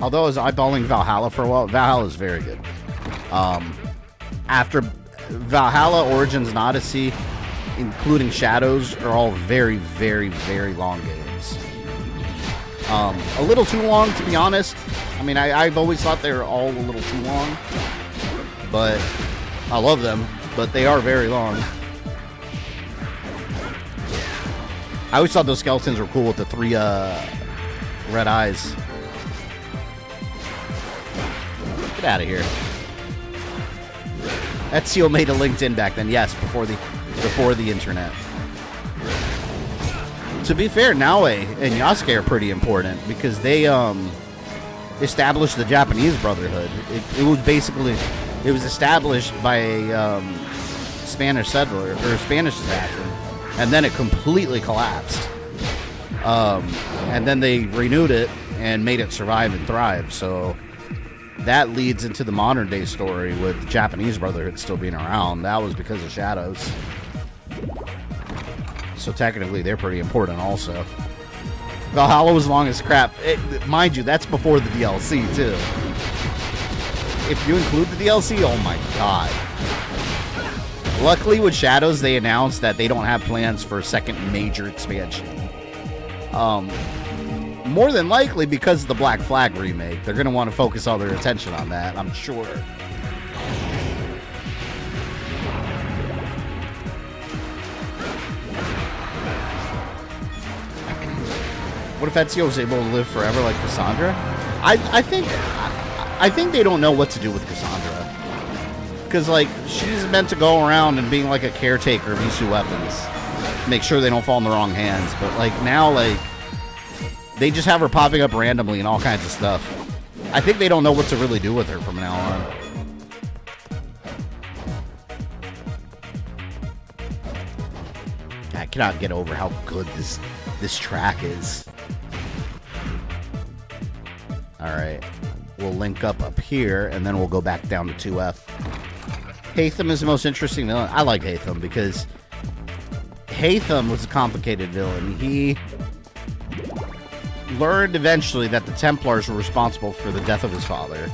Although I was eyeballing Valhalla for a while, Valhalla is very good. After Valhalla, Origins, and Odyssey, including Shadows, are all very, very, very long games. A little too long, to be honest. I mean, I've always thought they were all a little too long. But I love them, but they are very long. I always thought those skeletons were cool with the 3 red eyes. Get out of here. Ezio made a LinkedIn back then, yes, before the internet. To be fair, Naue and Yasuke are pretty important because they established the Japanese Brotherhood. It was established by a Spanish settler or Spanish assassin, and then it completely collapsed. And then they renewed it and made it survive and thrive. So that leads into the modern day story with the Japanese Brotherhood still being around. That was because of Shadows. So technically they're pretty important also. Valhalla was long as crap. Mind you, that's before the DLC too. If you include the DLC, oh my god. Luckily with Shadows they announced that they don't have plans for a second major expansion. More than likely because of the Black Flag remake. They're going to want to focus all their attention on that, I'm sure. What if Ezio was able to live forever like Cassandra? I think they don't know what to do with Cassandra. Because, like, she's meant to go around and being like a caretaker of Isu weapons. Make sure they don't fall in the wrong hands. But, like, now, like, they just have her popping up randomly and all kinds of stuff. I think they don't know what to really do with her from now on. I cannot get over how good this track is. Alright. We'll link up here, and then we'll go back down to 2F. Haytham is the most interesting villain. I like Haytham because Haytham was a complicated villain. He learned eventually that the Templars were responsible for the death of his father,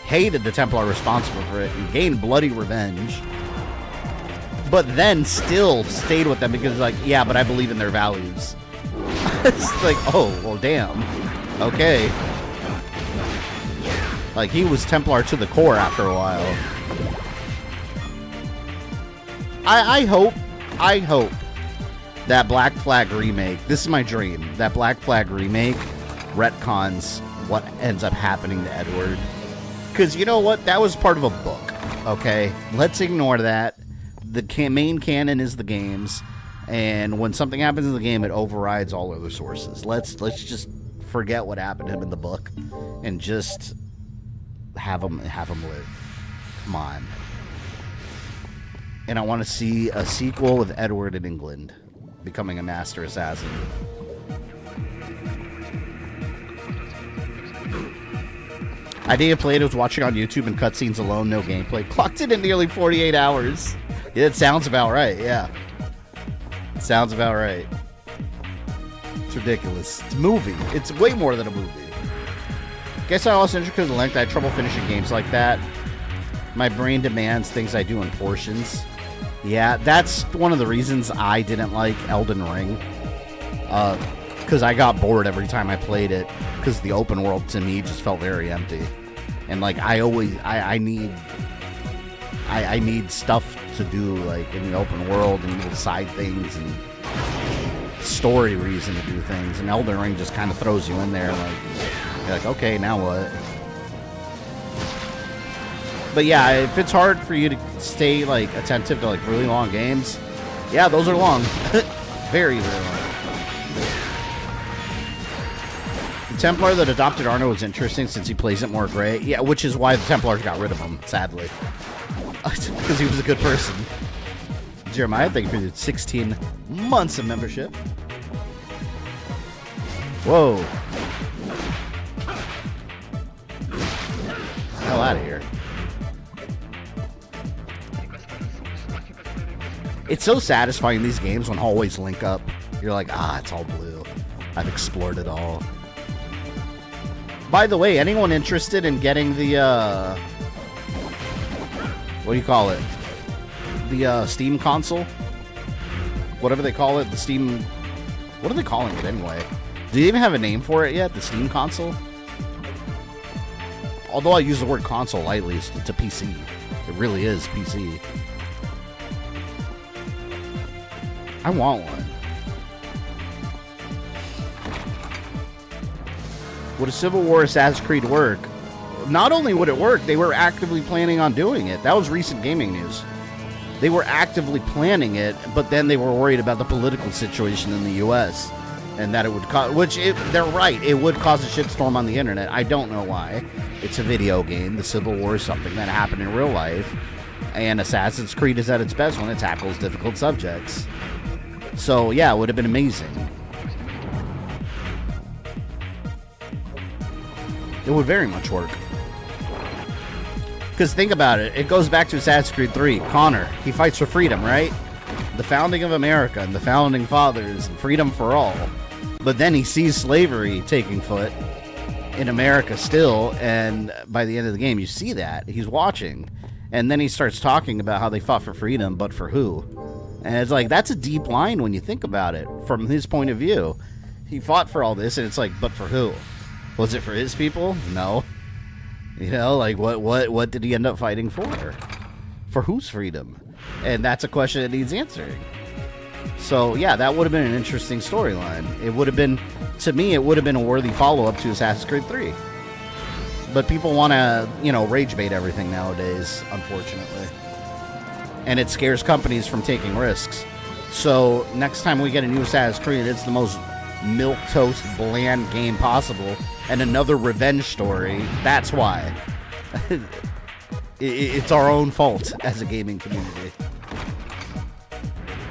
hated the Templar responsible for it, and gained bloody revenge. but then still stayed with them because like, yeah, but I believe in their values. It's like, oh, well, damn. Okay. Like, he was Templar to the core after a while. I hope that Black Flag remake, this is my dream, that Black Flag remake retcons what ends up happening to Edward. Because you know what? That was part of a book, okay? Let's ignore that. The main canon is the games, and when something happens in the game, it overrides all other sources. Let's just forget what happened to him in the book and just have him live. Come on. And I want to see a sequel with Edward in England becoming a master assassin. I didn't play it. I was watching on YouTube and cutscenes alone, no gameplay. Clocked it in nearly 48 hours. Yeah, it sounds about right, yeah. It sounds about right. It's ridiculous. It's a movie. It's way more than a movie. Guess I lost interest because of the length. I had trouble finishing games like that. My brain demands things I do in portions. Yeah, that's one of the reasons I didn't like Elden Ring. Because I got bored every time I played it. Because the open world to me just felt very empty. And like I need stuff to do like in the open world and little side things and story reason to do things. And Elden Ring just kind of throws you in there like you're like, okay, now what? But yeah, if it's hard for you to stay like attentive to like really long games, yeah, those are long. Very, very long. The Templar that adopted Arno was interesting since he plays it more gray. Yeah, which is why the Templars got rid of him, sadly. Because he was a good person. Jeremiah, thank you for the 16 months of membership. Whoa. Hell out of here. It's so satisfying these games when hallways link up. You're like, ah, it's all blue. I've explored it all. By the way, anyone interested in getting the, what do you call it? The, Steam console? Whatever they call it, the Steam... What are they calling it anyway? Do you even have a name for it yet? The Steam console? Although I use the word console lightly, it's a PC. It really is PC. I want one. Would a Civil War Assassin's Creed work? Not only would it work, they were actively planning on doing it. That was recent gaming news. They were actively planning it, but then they were worried about the political situation in the U.S. and that it would cause, they're right, it would cause a shitstorm on the internet. I don't know why. It's a video game. The Civil War is something that happened in real life, and Assassin's Creed is at its best when it tackles difficult subjects. So yeah, it would have been amazing. It would very much work. Because think about it, it goes back to Assassin's Creed 3. Connor, he fights for freedom, right? The founding of America and the founding fathers and freedom for all. But then he sees slavery taking foot in America still, and by the end of the game you see that. He's watching. And then he starts talking about how they fought for freedom, but for who? And it's like, that's a deep line when you think about it from his point of view. He fought for all this, and it's like, but for who? Was it for his people? No. You know, like, what did he end up fighting for? For whose freedom? And that's a question that needs answering. So, yeah, that would have been an interesting storyline. It would have been, to me, it would have been a worthy follow-up to Assassin's Creed 3. But people want to, you know, rage bait everything nowadays, unfortunately. And it scares companies from taking risks. So, next time we get a new Assassin's Creed, it's the most milquetoast, bland game possible. And another revenge story. That's why. It's our own fault as a gaming community.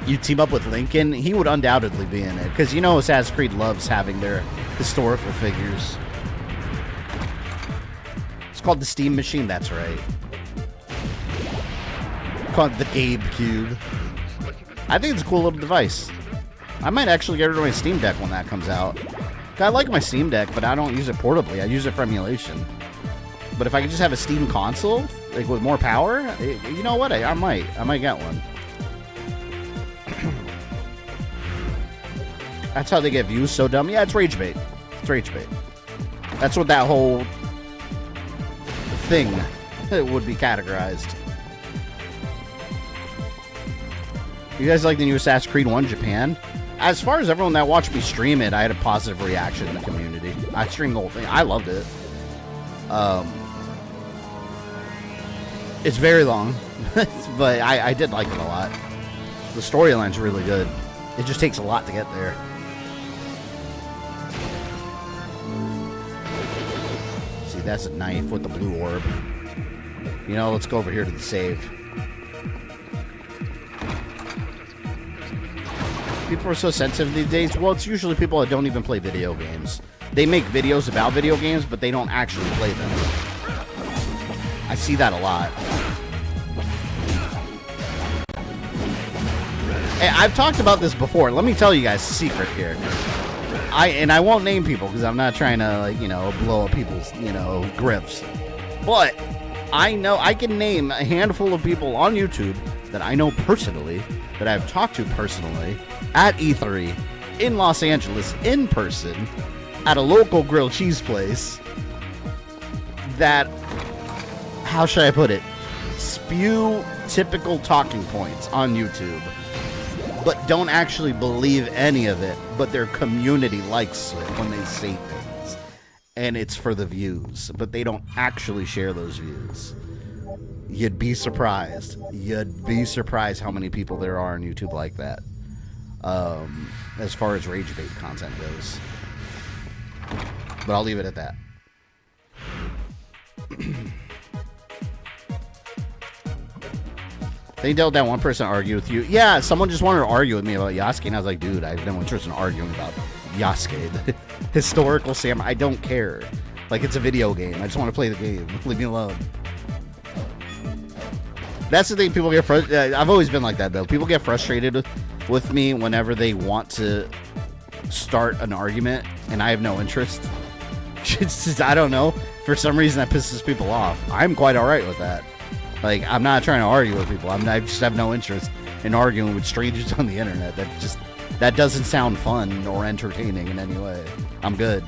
You team up with Lincoln, he would undoubtedly be in it. Because you know Assassin's Creed loves having their historical figures. It's called the Steam Machine, that's right. Called the Gabe Cube. I think it's a cool little device. I might actually get rid of my Steam Deck when that comes out. I like my Steam Deck, but I don't use it portably. I use it for emulation. But if I could just have a Steam console, like with more power, you know what? I might get one. That's how they get views so dumb. Yeah, it's rage bait. It's rage bait. That's what that whole thing would be categorized. You guys like the new Assassin's Creed 1 Japan? As far as everyone that watched me stream it, I had a positive reaction in the community. I streamed the whole thing. I loved it. It's very long, but I did like it a lot. The storyline's really good. It just takes a lot to get there. See, that's a knife with the blue orb. You know, let's go over here to the save. People are so sensitive these days. Well, it's usually people that don't even play video games. They make videos about video games, but they don't actually play them. I see that a lot. Hey, I've talked about this before. Let me tell you guys a secret here. I won't name people because I'm not trying to, like, you know, blow up people's, you know, grips. But I know I can name a handful of people on YouTube that I know personally, that I've talked to personally, at E3, in Los Angeles, in person, at a local grilled cheese place, that, how should I put it, spew typical talking points on YouTube, but don't actually believe any of it, but their community likes it when they say things. And it's for the views, but they don't actually share those views. You'd be surprised. You'd be surprised how many people there are on YouTube like that. As far as rage bait content goes. But I'll leave it at that. They dealt that one person argue with you. Yeah, someone just wanted to argue with me about Yasuke, and I was like, dude, I have no interest in arguing about Yasuke. The historical samurai. I don't care. Like, it's a video game. I just want to play the game. Leave me alone. That's the thing. People get frustrated. I've always been like that, though. People get frustrated with me whenever they want to start an argument, and I have no interest. It's just, I don't know. For some reason, that pisses people off. I'm quite all right with that. Like, I'm not trying to argue with people. I just have no interest in arguing with strangers on the internet. That doesn't sound fun or entertaining in any way. I'm good.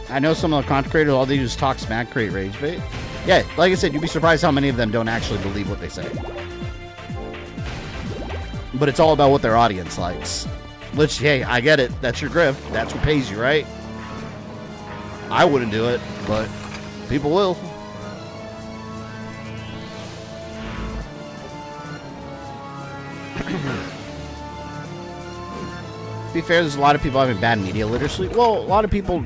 I know some of the content creators, all they do is talk smack, create rage bait. Yeah, like I said, you'd be surprised how many of them don't actually believe what they say. But it's all about what their audience likes. Which, hey, I get it. That's your grift. That's what pays you, right? I wouldn't do it, but people will. To be fair, there's a lot of people having bad media literacy. Well, a lot of people...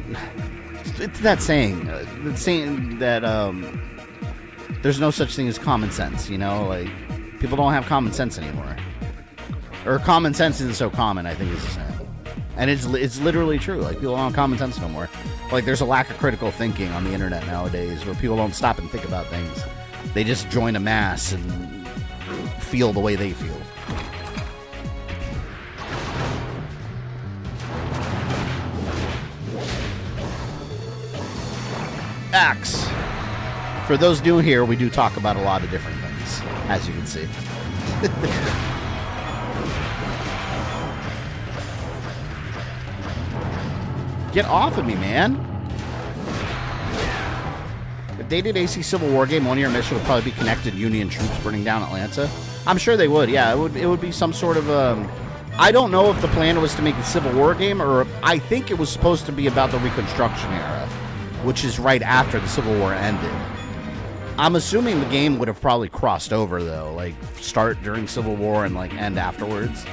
It's that saying. The saying that there's no such thing as common sense, you know? Like, people don't have common sense anymore. Or common sense isn't so common, I think is the saying. And it's literally true. Like, people don't have common sense no more. Like, there's a lack of critical thinking on the internet nowadays where people don't stop and think about things. They just join a mass and feel the way they feel. Axe. For those new here, we do talk about a lot of different things, as you can see. Get off of me, man. If they did AC Civil War game, one of your mission would probably be connected Union troops burning down Atlanta. I'm sure they would, yeah. It would be some sort of... I don't know if the plan was to make a Civil War game, or I think it was supposed to be about the Reconstruction era, which is right after the Civil War ended. I'm assuming the game would have probably crossed over, though, like start during Civil War and like end afterwards.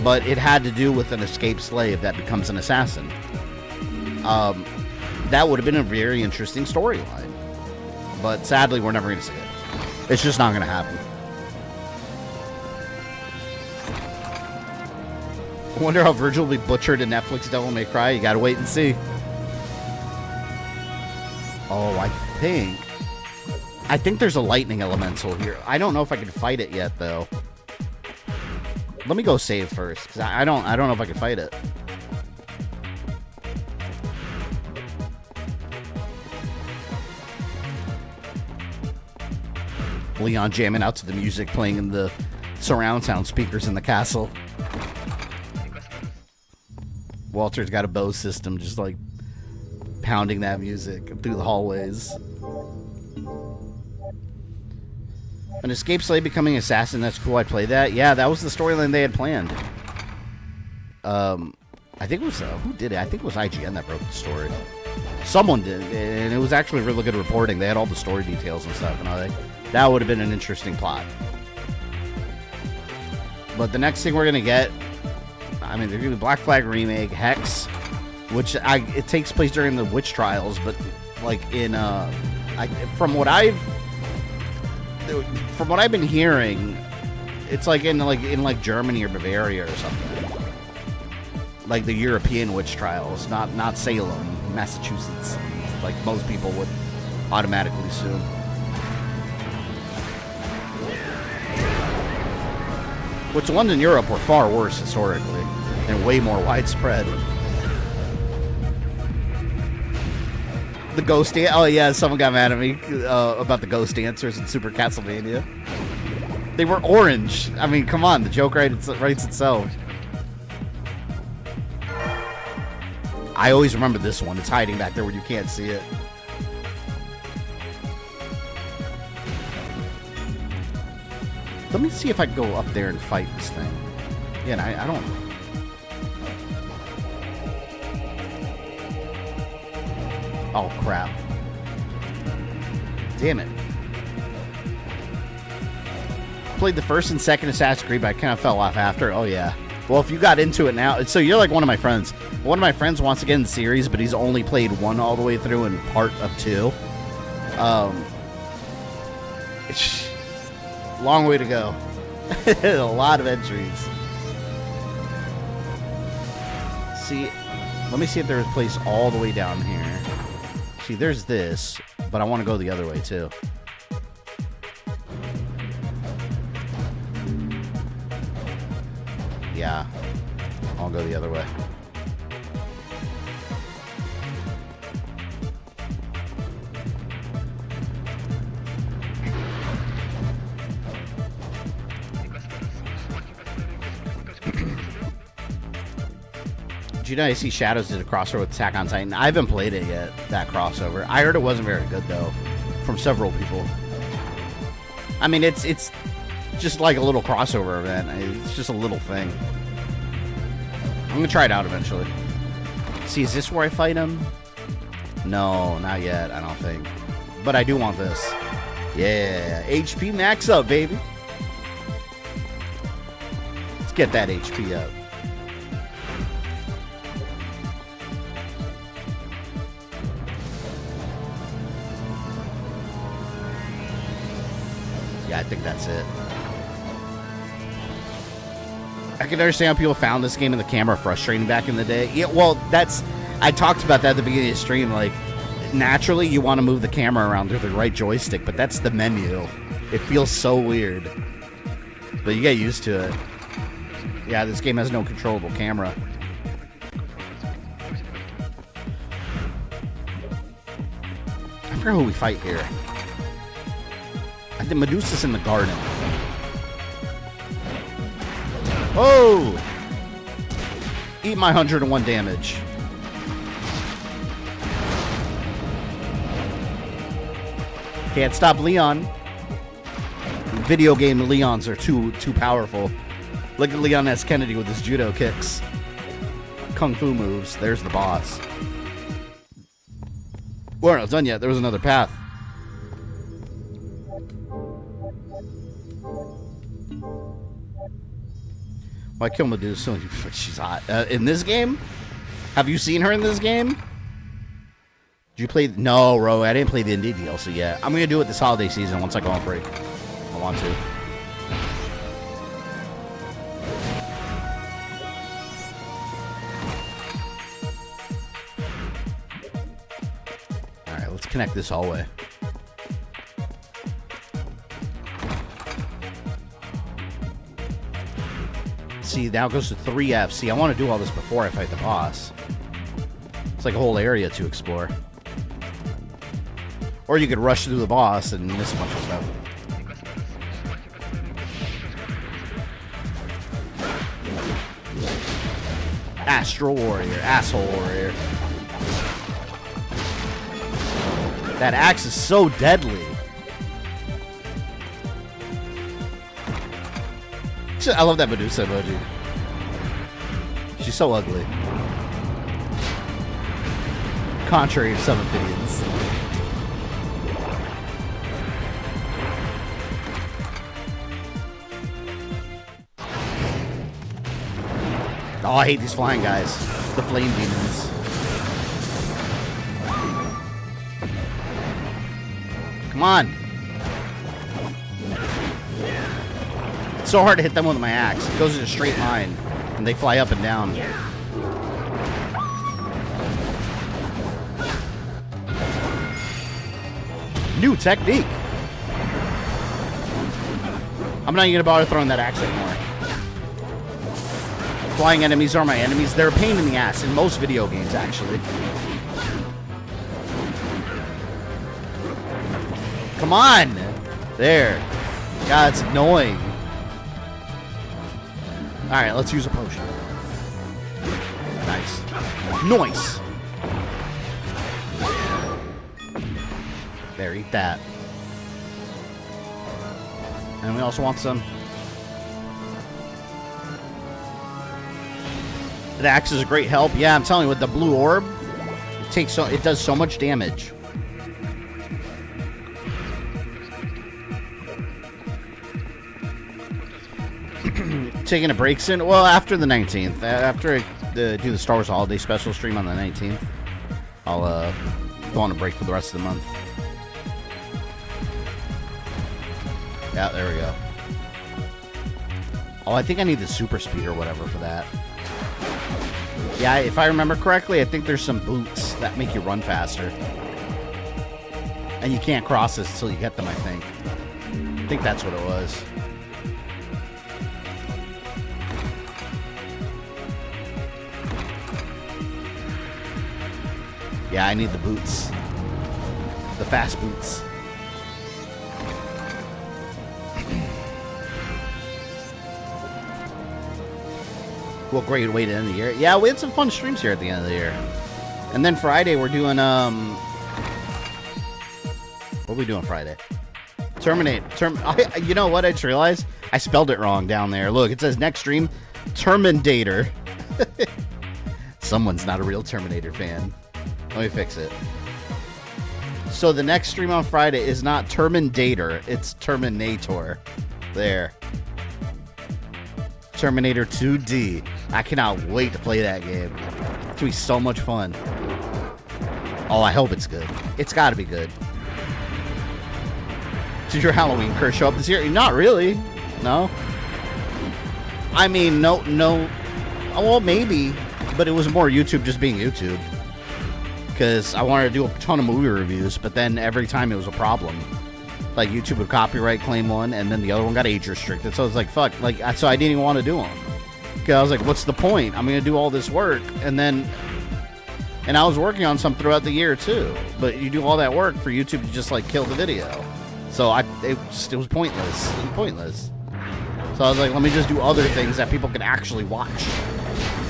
But it had to do with an escaped slave that becomes an assassin. That would have been a very interesting storyline. But sadly, we're never going to see it. It's just not going to happen. I wonder how Virgil will be butchered in Netflix Devil May Cry. You got to wait and see. Oh, I think there's a lightning elemental here. I don't know if I can fight it yet, though. Let me go save first, because I don't know if I can fight it. Leon jamming out to the music playing in the surround sound speakers in the castle. Walter's got a bow system, just like pounding that music through the hallways. An escape slave becoming assassin, that's cool. I'd play that. Yeah, that was the storyline they had planned. I think it was, who did it? I think it was IGN that broke the story. Someone did, and it was actually really good reporting. They had all the story details and stuff, and all that. That would have been an interesting plot. But the next thing we're going to get, I mean, they're going to be Black Flag Remake, Hex, which it takes place during the witch trials, but like in, from what I've been hearing, it's like in Germany or Bavaria or something. Like the European witch trials, not Salem, Massachusetts, like most people would automatically assume. Which the ones in Europe were far worse historically and way more widespread. The ghost dance. Oh yeah, someone got mad at me about the ghost dancers in Super Castlevania. They were orange. I mean, come on, the joke writes itself. I always remember this one. It's hiding back there where you can't see it. Let me see if I can go up there and fight this thing. Yeah, I don't... Oh, crap. Damn it. Played the first and second Assassin's Creed, but I kind of fell off after. Oh, yeah. Well, if you got into it now... So you're like one of my friends. One of my friends wants to get in the series, but he's only played 1 all the way through and part of 2. It's long way to go. A lot of entries. See, let me see if there's a place all the way down here. See, there's this, but I want to go the other way too. Yeah, I'll go the other way. Did you know I see Shadows did a crossover with Attack on Titan? I haven't played it yet, that crossover. I heard it wasn't very good, though, from several people. I mean, it's just like a little crossover event. It's just a little thing. I'm going to try it out eventually. See, is this where I fight him? No, not yet, I don't think. But I do want this. Yeah, HP max up, baby. Let's get that HP up. Yeah, I think that's it. I can understand how people found this game and the camera frustrating back in the day. Yeah, well, I talked about that at the beginning of the stream. Like, naturally, you want to move the camera around through the right joystick, but that's the menu. It feels so weird. But you get used to it. Yeah, this game has no controllable camera. I forgot who we fight here. I think Medusa's in the garden. Oh! Eat my 101 damage. Can't stop Leon. Video game Leons are too powerful. Look at Leon S. Kennedy with his judo kicks. Kung Fu moves. There's the boss. We're not done yet. There was another path. Why kill Medusa? She's hot. In this game? Have you seen her in this game? Did you play? No, Ro, I didn't play the Indie DLC yet. I'm going to do it this holiday season once I go on break. I want to. Alright, let's connect this hallway. See, now it goes to 3F. See, I want to do all this before I fight the boss. It's like a whole area to explore. Or you could rush through the boss and miss a bunch of stuff. Astral Warrior. Asshole Warrior. That axe is so deadly. I love that Medusa emoji. She's so ugly. Contrary to some opinions. Oh, I hate these flying guys. The flame demons. Come on. It's so hard to hit them with my axe. It goes in a straight line, and they fly up and down. New technique. I'm not even gonna bother throwing that axe anymore. Flying enemies are my enemies. They're a pain in the ass in most video games, actually. Come on! There. God, it's annoying. Alright, let's use a potion. Nice. Nice! There, eat that. And we also want some. The axe is a great help. Yeah, I'm telling you, with the blue orb, it does so much damage. Taking a break soon? Well, after the 19th. After I do the Star Wars Holiday Special stream on the 19th, I'll go on a break for the rest of the month. Yeah, there we go. Oh, I think I need the super speed or whatever for that. Yeah, if I remember correctly, I think there's some boots that make you run faster. And you can't cross this until you get them, I think. I think that's what it was. Yeah, I need the boots. The fast boots. Well, great way to end the year. Yeah, we had some fun streams here at the end of the year. And then Friday, we're doing, what are we doing Friday? You know what? I just realized? I spelled it wrong down there. Look, it says next stream, Terminator. Someone's not a real Terminator fan. Let me fix it. So the next stream on Friday is not Terminator, it's Terminator. There. Terminator 2D. I cannot wait to play that game. It's going to be so much fun. Oh, I hope it's good. It's got to be good. Did your Halloween curse show up this year? Not really. No. I mean, no. Well, maybe. But it was more YouTube just being YouTube. Because I wanted to do a ton of movie reviews, but then every time it was a problem. Like, YouTube would copyright claim one, and then the other one got age restricted. So I was like, fuck. Like, so I didn't even want to do them. Because I was like, what's the point? I'm going to do all this work. And I was working on some throughout the year, too. But you do all that work for YouTube to just, like, kill the video. So it was pointless. It was pointless. So I was like, let me just do other things that people can actually watch.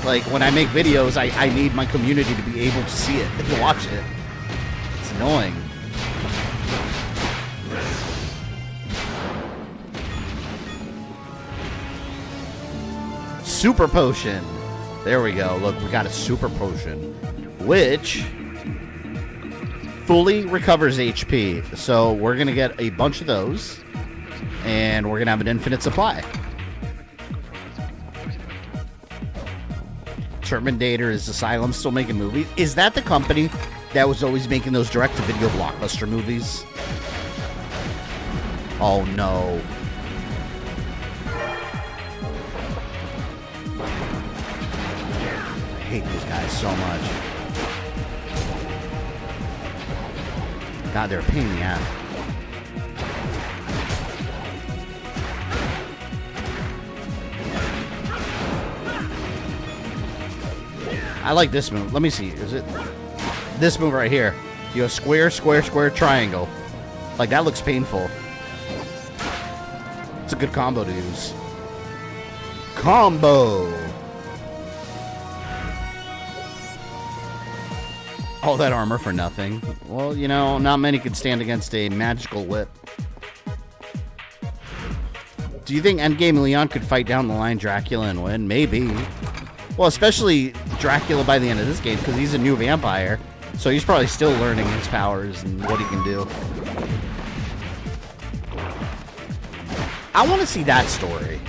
Like, when I make videos, I need my community to be able to see it, to watch it. It's annoying. Super potion. There we go. Look, we got a super potion, which fully recovers HP. So we're going to get a bunch of those, and we're going to have an infinite supply. Terminator is Asylum still making movies? Is that the company that was always making those direct-to-video blockbuster movies? Oh, no. I hate these guys so much. God, they're a pain in the ass. I like this move. Let me see. Is it this move right here? You go square, square, square, triangle. Like, that looks painful. It's a good combo to use. Combo. All that armor for nothing. Well, you know, not many could stand against a magical whip. Do you think Endgame Leon could fight down the line Dracula and win? Maybe. Well, especially Dracula by the end of this game, because he's a new vampire. So he's probably still learning his powers and what he can do. I want to see that story.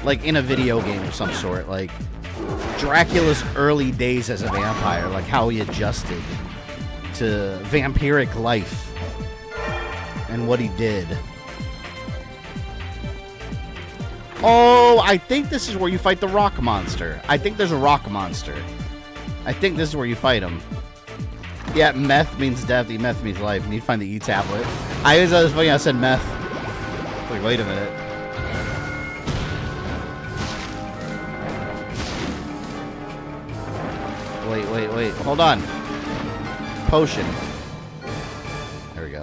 Like in a video game of some sort. Like Dracula's early days as a vampire. Like how he adjusted to vampiric life. And what he did. Oh, I think this is where you fight the rock monster. I think there's a rock monster. I think this is where you fight him. Yeah, meth means death. Meth means life. You need to find the E tablet. I always thought it was funny I said meth. Like, wait a minute. Wait. Hold on. Potion. There we go.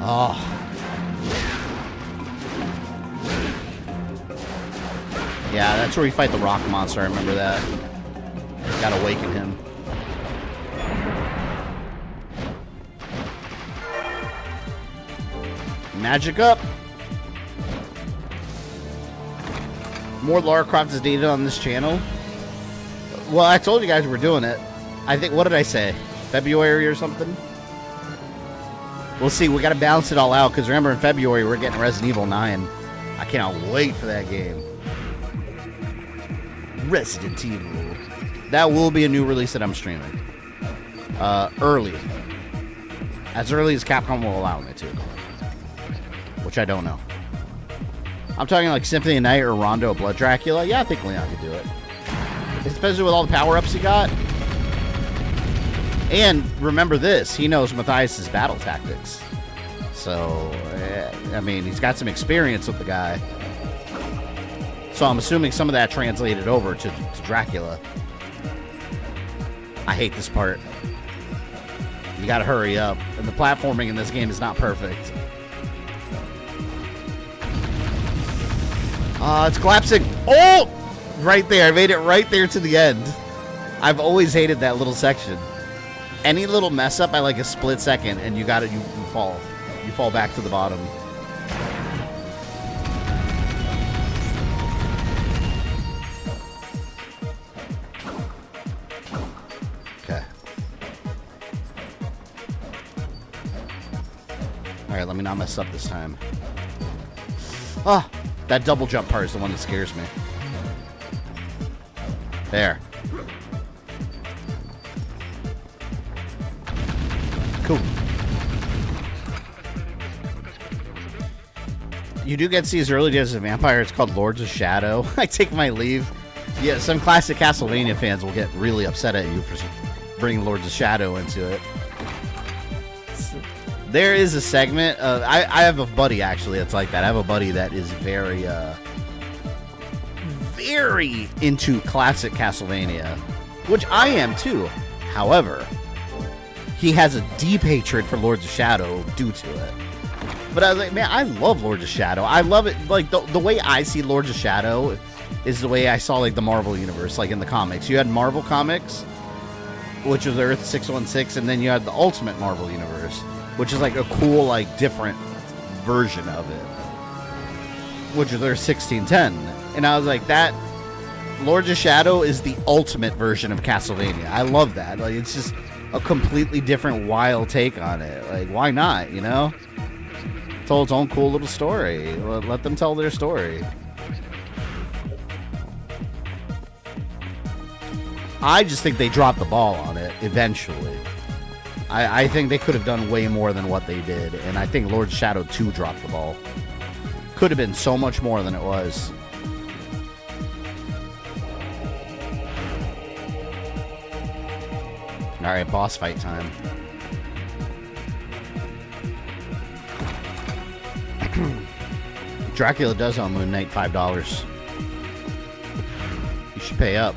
Oh. Yeah, that's where we fight the rock monster. I remember that. Gotta awaken him. Magic up. More Lara Croft is needed on this channel. Well, I told you guys we're doing it. I think, what did I say? February or something? We'll see. We gotta balance it all out, because remember in February we're getting Resident Evil 9. I cannot wait for that game. Resident Evil. That will be a new release that I'm streaming. Early. As early as Capcom will allow me to. Which I don't know. I'm talking like Symphony of Night or Rondo of Blood Dracula. Yeah, I think Leon could do it. Especially with all the power-ups he got. And remember this. He knows Matthias' battle tactics. So, I mean, he's got some experience with the guy. So I'm assuming some of that translated over to Dracula. I hate this part. You gotta hurry up. And the platforming in this game is not perfect. It's collapsing. Oh! Right there. I made it right there to the end. I've always hated that little section. Any little mess up by like a split second and you fall. You fall back to the bottom. Okay. Alright, let me not mess up this time. Ah! That double jump part is the one that scares me. There. Cool. You do get to see his early days as a vampire. It's called Lords of Shadow. I take my leave. Yeah, some classic Castlevania fans will get really upset at you for bringing Lords of Shadow into it. There is a segment of... I have a buddy, actually, that's like that. I have a buddy that is very into classic Castlevania, which I am, too. However, he has a deep hatred for Lords of Shadow due to it. But I was like, man, I love Lords of Shadow. I love it. Like, the way I see Lords of Shadow is the way I saw, like, the Marvel Universe, like, in the comics. You had Marvel Comics, which was Earth 616, and then you had the Ultimate Marvel Universe, which is like a cool, like, different version of it, which is their 1610. And I was like, that Lords of Shadow is the ultimate version of Castlevania. I love that. Like, it's just a completely different, wild take on it. Like, why not, you know? Told its own cool little story. Let them tell their story. I just think they dropped the ball on it eventually. I think they could have done way more than what they did, and I think Lord Shadow 2 dropped the ball. Could have been so much more than it was. Alright, boss fight time. Dracula does owe Moon Knight $5. You should pay up.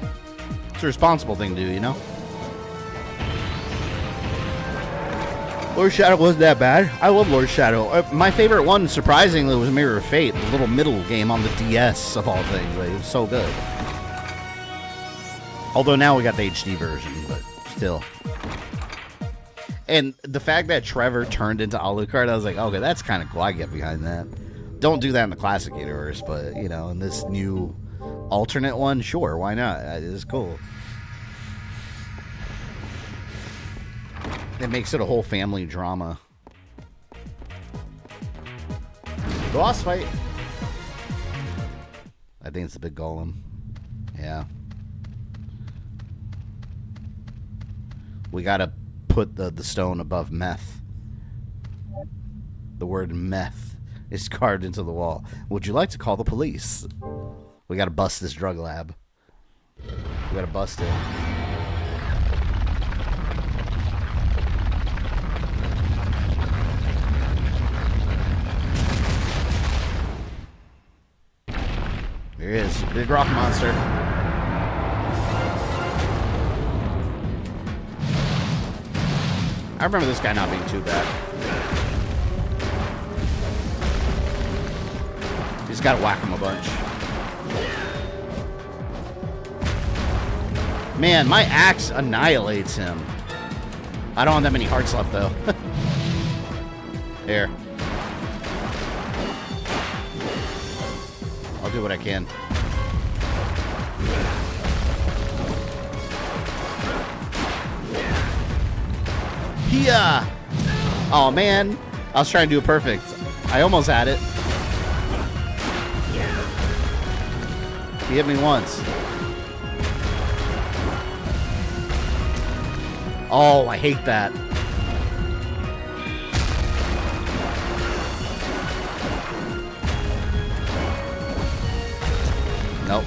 It's a responsible thing to do, you know? Lord Shadow wasn't that bad. I love Lord Shadow. My favorite one, surprisingly, was Mirror of Fate, the little middle game on the DS, of all things. Like, it was so good. Although now we got the HD version, but still. And the fact that Trevor turned into Alucard, I was like, okay, that's kind of cool. I get behind that. Don't do that in the classic universe, but, you know, in this new alternate one, sure, why not? It is cool. It makes it a whole family drama. Boss fight. I think it's a big golem. Yeah. We gotta put the stone above meth. The word meth is carved into the wall. Would you like to call the police? We gotta bust this drug lab. We gotta bust it. There he is. Big rock monster. I remember this guy not being too bad. He's got to whack him a bunch. Man, my axe annihilates him. I don't have that many hearts left, though. There. I'll do what I can. Yeah. Oh man, I was trying to do it perfect. I almost had it. He hit me once. Oh, I hate that. Nope.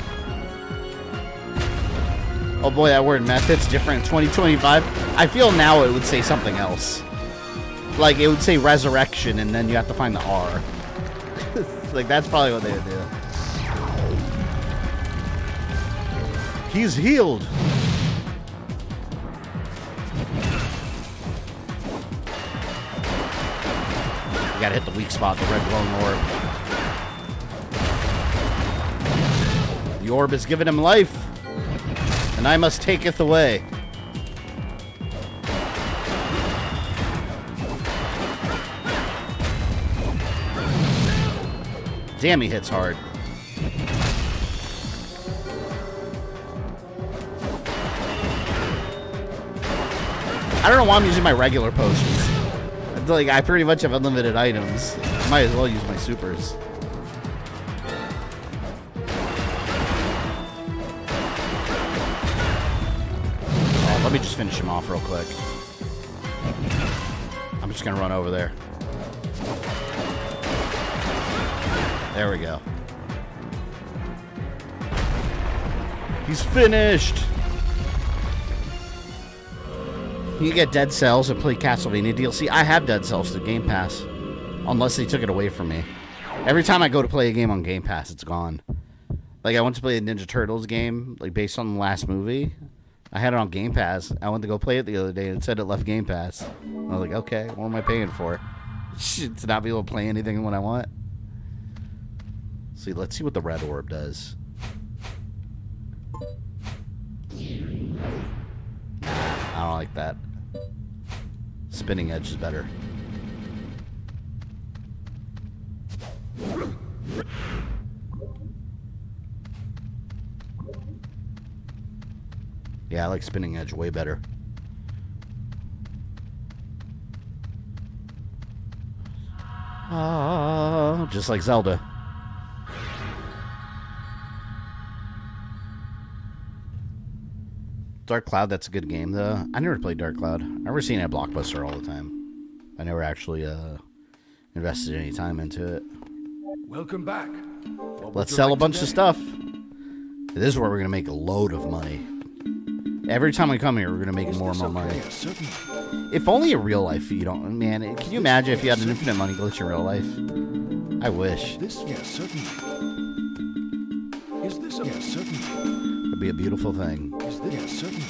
Oh boy, that word method's different in 2025. I feel now it would say something else. Like, it would say resurrection, and then you have to find the R. Like, that's probably what they would do. He's healed. You gotta hit the weak spot, the red glowing orb. The orb has given him life, and I must taketh away. Damn, he hits hard. I don't know why I'm using my regular potions. Like, I pretty much have unlimited items. Might as well use my supers. Oh, let me just finish him off real quick. I'm just gonna run over there. There we go. He's finished! You can get Dead Cells and play Castlevania DLC. I have Dead Cells through Game Pass. Unless they took it away from me. Every time I go to play a game on Game Pass, it's gone. Like, I went to play a Ninja Turtles game, like, based on the last movie. I had it on Game Pass. I went to go play it the other day, and it said it left Game Pass. I was like, okay, what am I paying for? To not be able to play anything when I want? See, let's see what the red orb does. I don't like that. Spinning Edge is better. Yeah, I like Spinning Edge way better. Just like Zelda. Dark Cloud, that's a good game, though. I never played Dark Cloud. I've never seen it at Blockbuster all the time. I never actually invested any time into it. Welcome back. Let's sell a bunch of stuff. This is where we're going to make a load of money. Every time we come here, we're going to make more and more money. If only in real life you don't... Man, can you imagine if you had an infinite money glitch in real life? I wish. Yes, certainly. Is this yes, certainly. It'd be a beautiful thing. Is this yes, certainly.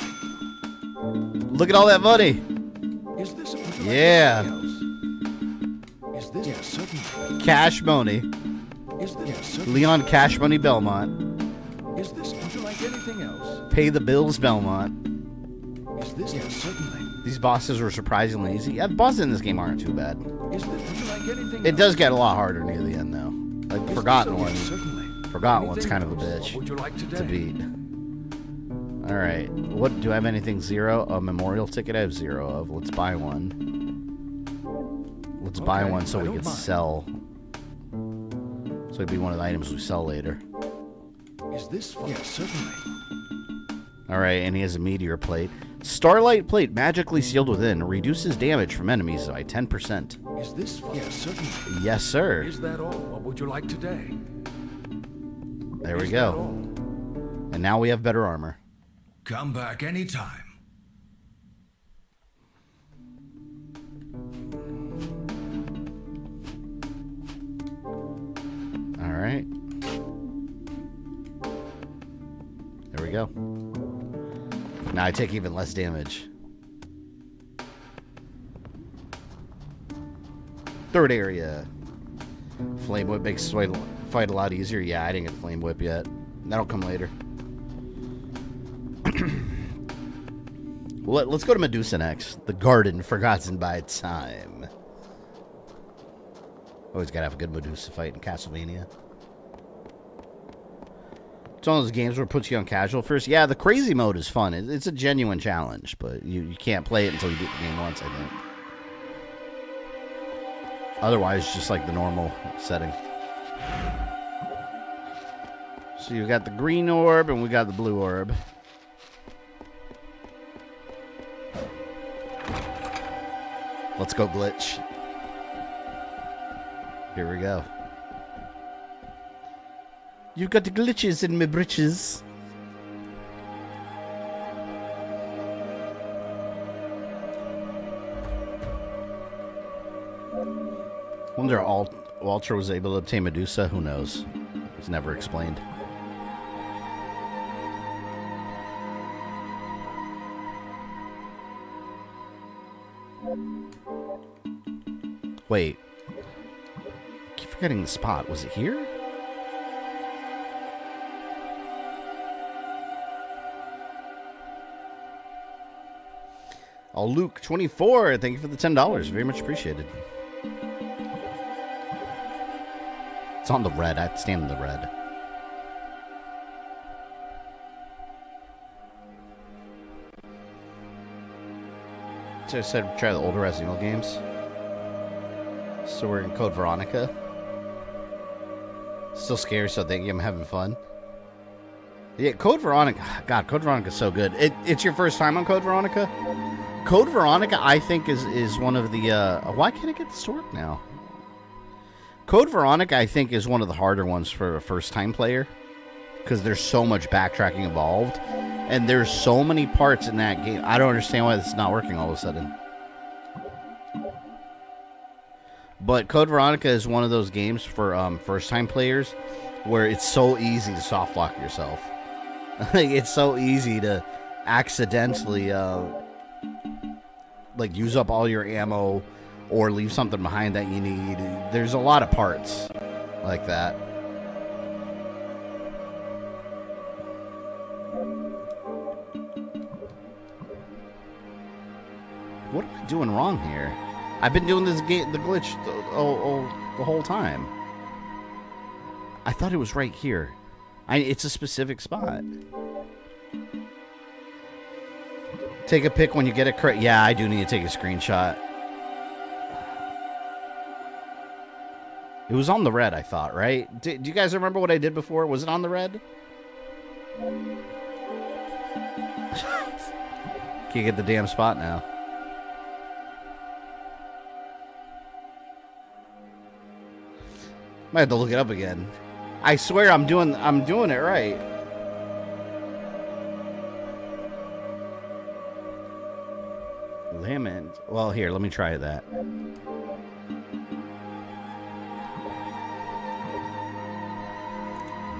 Look at all that money. Is this yeah. Is this yes, certainly. Cash Money. Is this yes, certainly. Leon Cash Money Belmont. Is this would you like anything else? Pay the bills, Belmont. Is this? Yeah, certainly. These bosses were surprisingly easy. Yeah, the bosses in this game aren't too bad. Is this? Would you like anything? It does get a lot harder near the end, though. Like the Forgotten one. Certainly. Forgotten one's Anything kind of a else? bitch What would you like today? to beat. All right. What do I have? Anything 0? A memorial ticket I have 0 of. Let's buy one. Let's buy one so I we don't can mind. sell. So it'd be one of the items we sell later. Is this? Yeah, certainly. All right, and he has a meteor plate. Starlight plate magically sealed within reduces damage from enemies by 10%. Is this? Yeah, certainly. Yes, sir. Is that all? What would you like today? There we Is go. that all? And now we have better armor. Come back anytime. All right. There we go. Now I take even less damage. Third area. Flame whip makes fight a lot easier. Yeah, I didn't get flame whip yet. That'll come later. Well, let's go to Medusa next. The garden forgotten by time. Always gotta have a good Medusa fight in Castlevania. It's one of those games where it puts you on casual first. Yeah, the crazy mode is fun. It's a genuine challenge, but you can't play it until you beat the game once, I think. Otherwise, just like the normal setting. So you got the green orb and we got the blue orb. Let's go glitch. Here we go. You got the glitches in my britches. Wonder Walter was able to obtain Medusa. Who knows? It's never explained. Wait. I keep forgetting the spot. Was it here? Oh, Luke 24. Thank you for the $10. Very much appreciated. It's on the red. I have to stand in the red. So I said try the older Resident Evil games. So we're in Code Veronica. Still scared, so thinking I'm having fun. Yeah, Code Veronica. God, Code Veronica's so good. It's your first time on Code Veronica? Code Veronica, I think, is one of the... why can't I get this to work now? Code Veronica, I think, is one of the harder ones for a first-time player. Because there's so much backtracking involved. And there's so many parts in that game. I don't understand why this is not working all of a sudden. But Code Veronica is one of those games for first-time players where it's so easy to soft-lock yourself. It's so easy to accidentally use up all your ammo or leave something behind that you need. There's a lot of parts like that. What am I doing wrong here? I've been doing this game, the glitch, the whole time. I thought it was right here. It's a specific spot. Take a pic when you get it correct. Yeah, I do need to take a screenshot. It was on the red, I thought, right? Do you guys remember what I did before? Was it on the red? Can't get the damn spot now. Might have to look it up again. I swear I'm doing it right. Lament. Well, here, let me try that.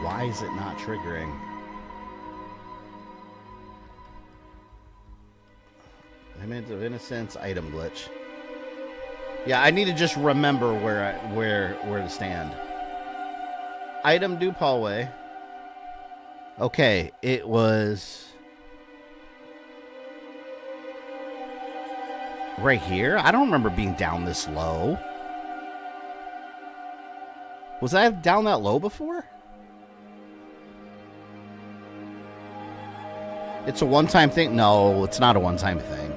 Why is it not triggering? Lament of Innocence item glitch. Yeah, I need to just remember where to stand. Item Dupe hallway. Okay, it was Right here? I don't remember being down this low. Was I down that low before? It's a one-time thing? No, it's not a one-time thing.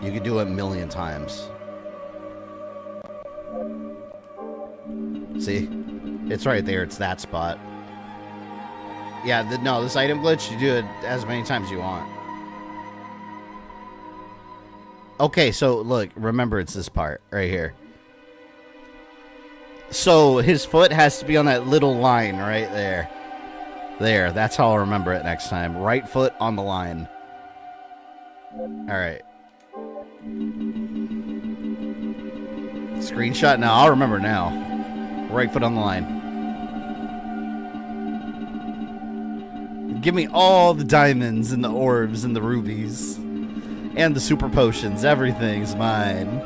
You could do it a million times. See? It's right there. It's that spot. Yeah, no, this item glitch, you do it as many times as you want. Okay, so look, remember it's this part right here. So his foot has to be on that little line right there. There, that's how I'll remember it next time. Right foot on the line. Alright. Screenshot now. I'll remember now. Right foot on the line. Give me all the diamonds and the orbs and the rubies. And the super potions. Everything's mine.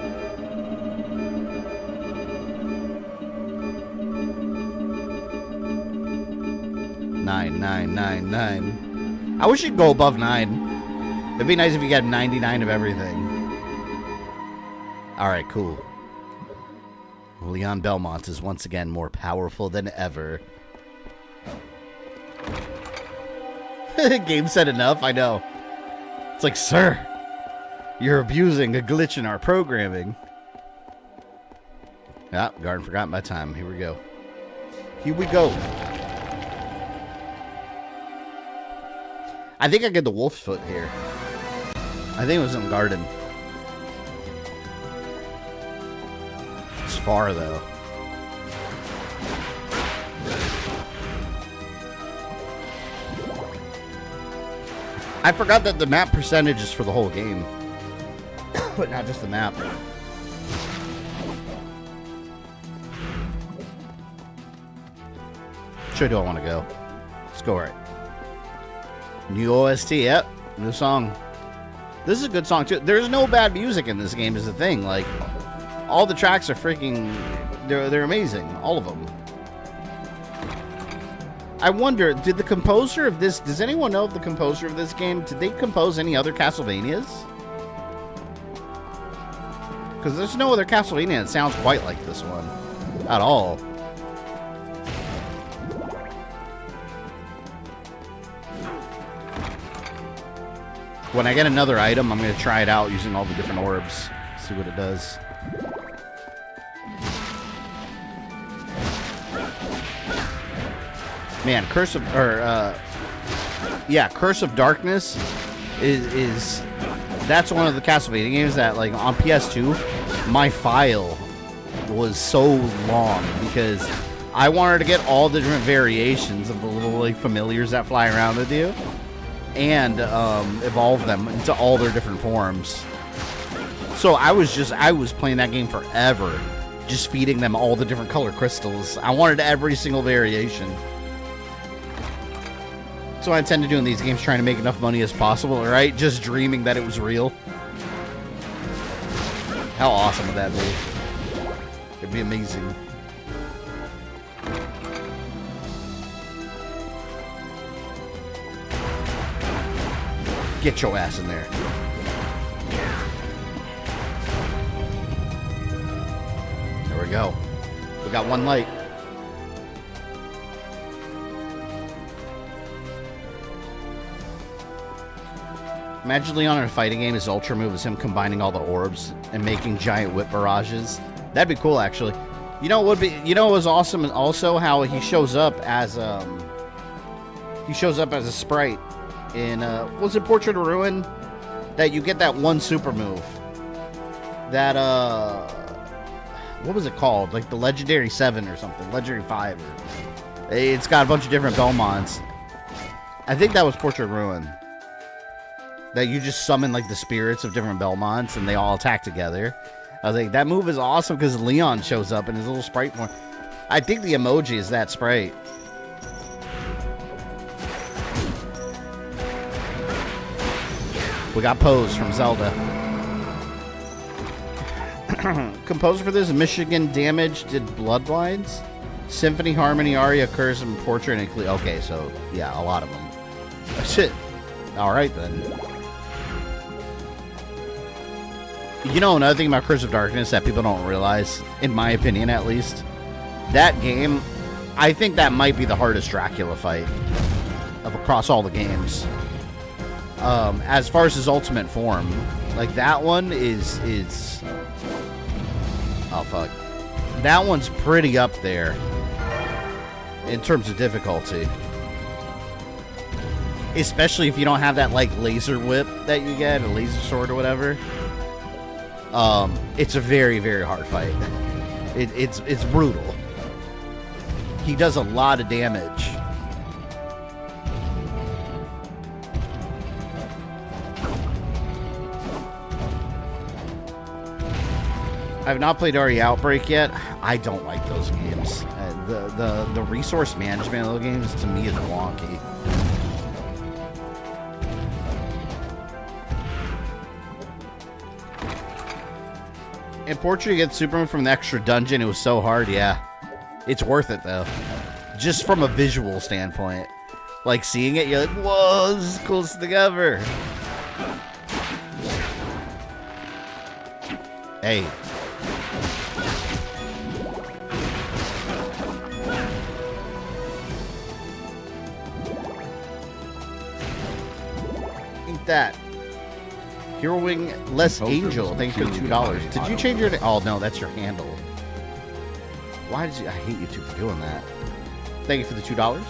Nine. I wish you'd go above 9. It'd be nice if you got 99 of everything. Alright, cool. Leon Belmont is once again more powerful than ever. Game said enough, I know. It's like, sir, you're abusing a glitch in our programming. Ah, Garden forgot my time. Here we go. Here we go. I think I get the wolf's foot here. I think it was in the garden. It's far, though. I forgot that the map percentage is for the whole game. But not just the map. Which way do I want to go? Let's go right. New OST, yep. New song. This is a good song, too. There's no bad music in this game is the thing. Like, all the tracks are freaking... They're amazing. All of them. I wonder, did the composer of this... Does anyone know if the composer of this game... Did they compose any other Castlevanias? Because there's no other Castlevania that sounds quite like this one. At all. When I get another item, I'm going to try it out using all the different orbs. See what it does. Man, Curse of Darkness is that's one of the Castlevania games that, like, on PS2, my file was so long because I wanted to get all the different variations of the little, like, familiars that fly around with you and evolve them into all their different forms. So I was playing that game forever, just feeding them all the different color crystals. I wanted every single variation. That's what I tend to do in these games, trying to make enough money as possible, right? Just dreaming that it was real. How awesome would that be? It'd be amazing. Get your ass in there. There we go. We got one light. Imagine Leon in a fighting game, his ultra move is him combining all the orbs and making giant whip barrages. That'd be cool, actually. You know what would be? You know what was awesome? And also how he shows up as a sprite in was it Portrait of Ruin? That you get that one super move. That what was it called? Like the Legendary 7 or something, Legendary 5. It's got a bunch of different Belmonts. I think that was Portrait of Ruin. That you just summon, like, the spirits of different Belmonts and they all attack together. I was like, that move is awesome because Leon shows up in his little sprite form. I think the emoji is that sprite. We got Pose from Zelda. Composer for this, Michigan Damage did Bloodlines, Symphony, Harmony, Aria, Curse, and Portrait, and okay, so, yeah, a lot of them. Shit. Alright, then. You know, another thing about Curse of Darkness that people don't realize, in my opinion at least, that game, I think that might be the hardest Dracula fight of across all the games. As far as his ultimate form, like that one is oh fuck, that one's pretty up there in terms of difficulty. Especially if you don't have that like laser whip that you get, a laser sword or whatever. It's a very, very hard fight. It's brutal. He does a lot of damage. I have not played RE Outbreak yet. I don't like those games. The resource management of those games to me is wonky. In Portrait, you get Superman from the extra dungeon. It was so hard, yeah. It's worth it, though. Just from a visual standpoint. Like, seeing it, you're like, whoa, this is the coolest thing ever. Hey. Eat that. Hero Wing Less Angel. Thanks for the $2. Did you change your name? Oh, no, that's your handle. Why did you... I hate you two for doing that. Thank you for the $2.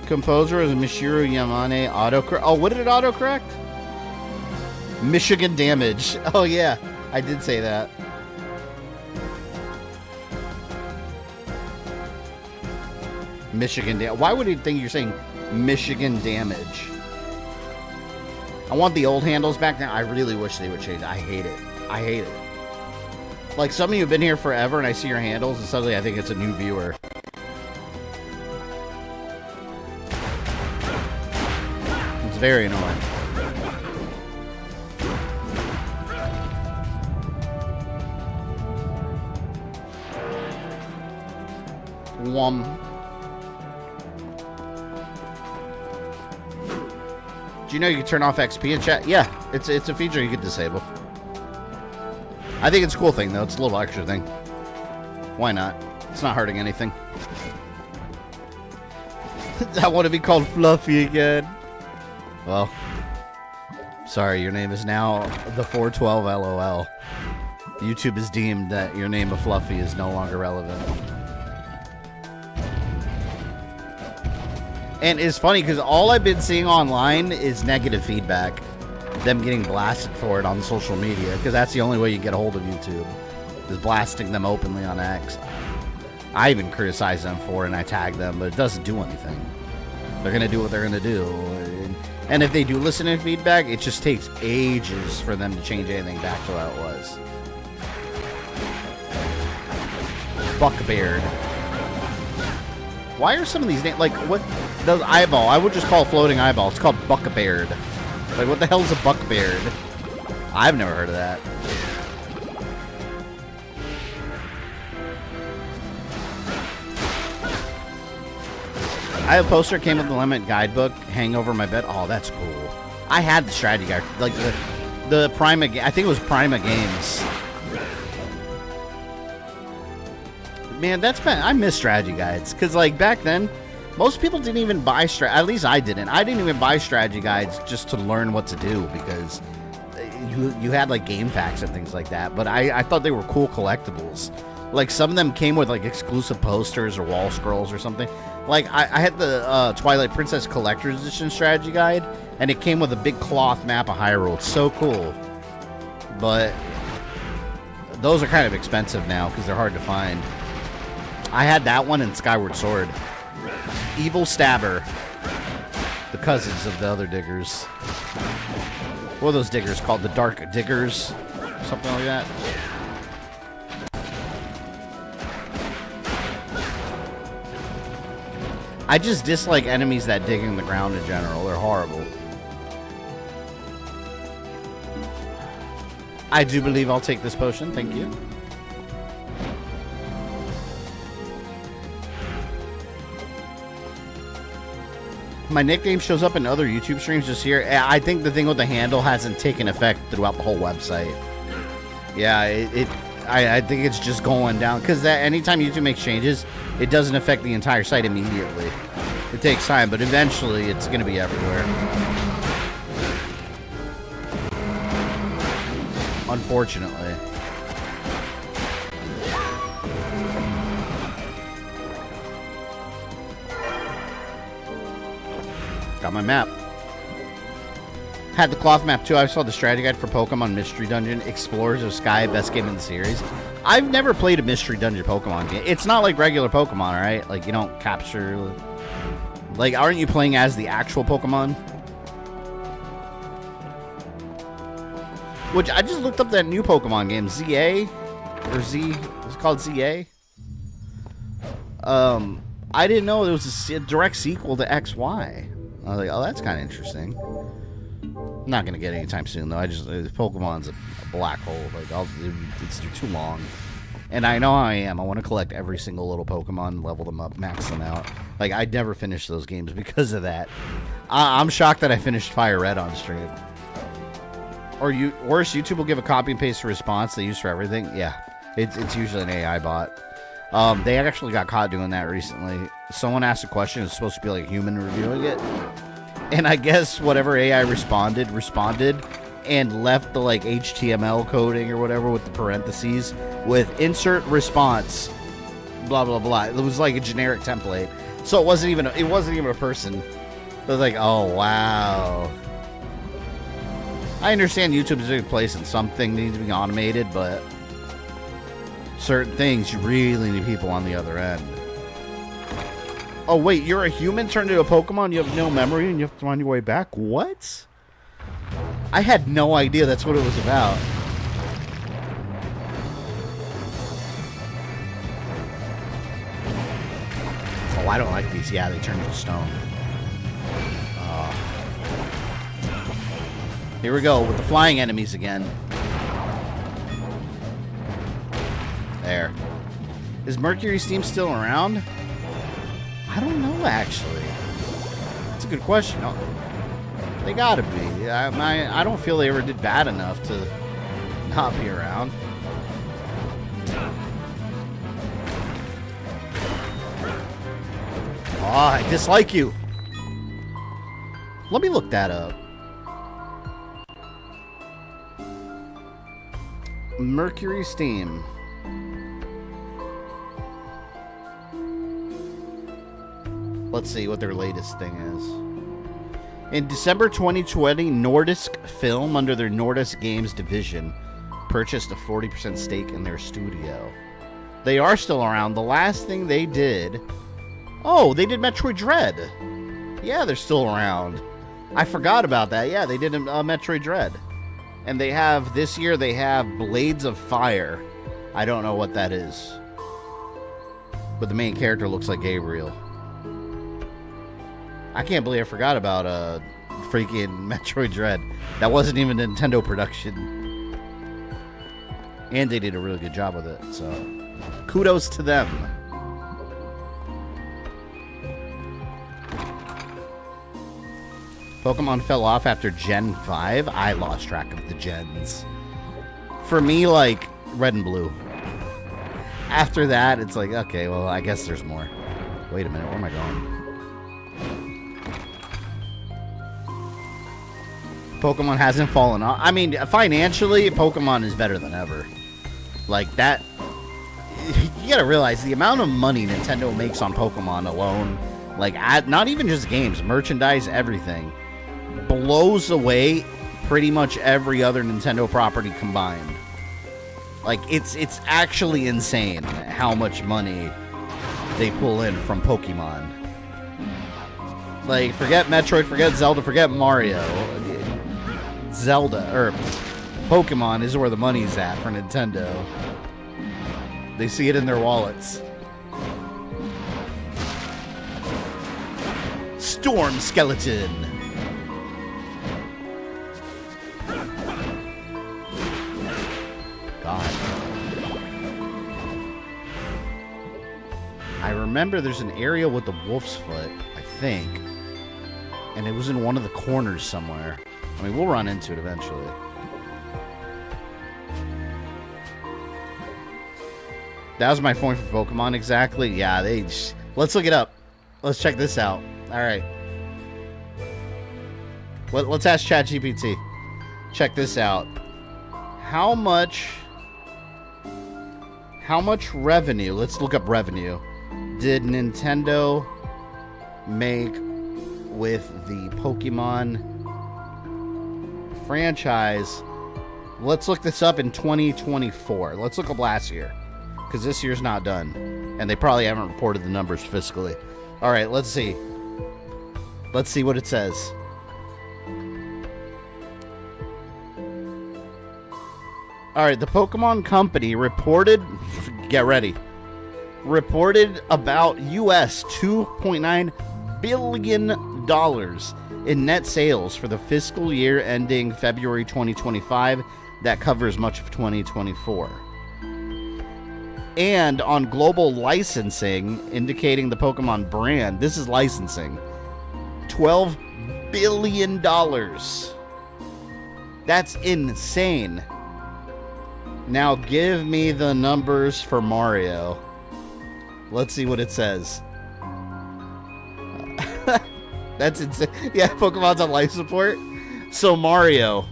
Composer is Michiru Yamane. Autocorrect. Oh, what did it autocorrect? Michigan Damage. Oh, yeah. I did say that. Michigan Damage. Why would he think you're saying Michigan Damage? I want the old handles back now. I really wish they would change. I hate it. I hate it. Like, some of you have been here forever, and I see your handles, and suddenly I think it's a new viewer. It's very annoying. Do you know you can turn off XP in chat? Yeah, it's a feature you can disable. I think it's a cool thing, though. It's a little extra thing. Why not? It's not hurting anything. I want to be called Fluffy again. Well, sorry, your name is now the 412 LOL. YouTube has deemed that your name of Fluffy is no longer relevant. And it's funny because all I've been seeing online is negative feedback. Them getting blasted for it on social media, because that's the only way you get a hold of YouTube, is blasting them openly on X. I even criticize them for it and I tag them, but it doesn't do anything. They're going to do what they're going to do. And if they do listen to feedback, it just takes ages for them to change anything back to how it was. Buckbeard. Why are some of these names, like, what, the eyeball, I would just call it floating eyeball. It's called Buckbeard. Like, what the hell is a Buckbeard? I've never heard of that. I have a poster, came with the Lament guidebook, hang over my bed. Oh, that's cool. I had the strategy guide, like the Prima, I think it was Prima Games. Man, that's been, I miss strategy guides, because like back then, most people didn't even buy at least I didn't. I didn't even buy strategy guides just to learn what to do, because you had like game facts and things like that. But I thought they were cool collectibles. Like some of them came with like exclusive posters or wall scrolls or something. Like I had the Twilight Princess Collector's Edition strategy guide, and it came with a big cloth map of Hyrule. It's so cool. But those are kind of expensive now because they're hard to find. I had that one in Skyward Sword. Evil Stabber. The cousins of the other diggers. What are those diggers called? The Dark Diggers? Something like that. I just dislike enemies that dig in the ground in general. They're horrible. I do believe I'll take this potion. Thank you. My nickname shows up in other YouTube streams just here. I think the thing with the handle hasn't taken effect throughout the whole website. Yeah, I think it's just going down. Because anytime YouTube makes changes, it doesn't affect the entire site immediately. It takes time, but eventually it's going to be everywhere. Unfortunately. Got my map. Had the cloth map too. I saw the strategy guide for Pokemon Mystery Dungeon. Explorers of Sky, best game in the series. I've never played a Mystery Dungeon Pokemon game. It's not like regular Pokemon, right? Like, you don't capture... Like, aren't you playing as the actual Pokemon? Which, I just looked up that new Pokemon game. ZA? Or Z... It's called ZA? I didn't know it was a direct sequel to XY. I was like, oh, that's kind of interesting. I'm not going to get it anytime soon, though. Pokemon's a black hole. Like, it's too long. And I know I am. I want to collect every single little Pokemon, level them up, max them out. Like, I'd never finish those games because of that. I'm shocked that I finished Fire Red on stream. Or worse, YouTube will give a copy and paste response they use for everything. Yeah, it's usually an AI bot. They actually got caught doing that recently. Someone asked a question. It's supposed to be like a human reviewing it. And I guess whatever AI responded, and left the like HTML coding or whatever with the parentheses with insert response, blah blah blah. It was like a generic template, so it wasn't even a person. It was like, oh wow. I understand YouTube's a good place and something needs to be automated, but certain things you really need people on the other end. Oh wait, you're a human turned into a Pokemon, you have no memory and you have to find your way back? What? I had no idea that's what it was about. Oh, I don't like these. Yeah, they turn into stone. Here we go with the flying enemies again. There. Is Mercury Steam still around? I don't know, actually. That's a good question. Oh, they gotta be. I don't feel they ever did bad enough to not be around. Oh, I dislike you. Let me look that up. Mercury Steam. Let's see what their latest thing is. In December 2020, Nordisk Film, under their Nordisk Games division, purchased a 40% stake in their studio. They are still around. The last thing they did... Oh, they did Metroid Dread. Yeah, they're still around. I forgot about that. Yeah, they did Metroid Dread. And they have, this year, they have Blades of Fire. I don't know what that is. But the main character looks like Gabriel. I can't believe I forgot about freaking Metroid Dread. That wasn't even a Nintendo production. And they did a really good job with it, so kudos to them. Pokemon fell off after Gen 5. I lost track of the gens. For me, like, Red and Blue. After that, it's like, okay, well, I guess there's more. Wait a minute, where am I going? Pokemon hasn't fallen off. I mean, financially, Pokemon is better than ever. Like, that... You gotta realize, the amount of money Nintendo makes on Pokemon alone, like, not even just games, merchandise, everything, blows away pretty much every other Nintendo property combined. Like, it's actually insane how much money they pull in from Pokemon. Like, forget Metroid, forget Zelda, forget Mario. Zelda, or Pokemon is where the money's at for Nintendo. They see it in their wallets. Storm Skeleton. God. I remember there's an area with the wolf's foot, I think. And it was in one of the corners somewhere. I mean, we'll run into it eventually. That was my point for Pokemon, exactly. Yeah, let's look it up. Let's check this out. All right. Let's ask ChatGPT. Check this out. How much revenue, let's look up revenue, did Nintendo make with the Pokemon franchise? Let's look this up in 2024. Let's look up last year, because this year's not done. And they probably haven't reported the numbers fiscally. All right, let's see. Let's see what it says. All right, the Pokemon Company reported, get ready, reported about US $2.9 billion in net sales for the fiscal year ending February 2025. That covers much of 2024. And on global licensing, indicating the Pokemon brand, this is licensing, $12 billion. That's insane. Now give me the numbers for Mario. Let's see what it says. That's insane. Yeah, Pokemon's on life support. So Mario,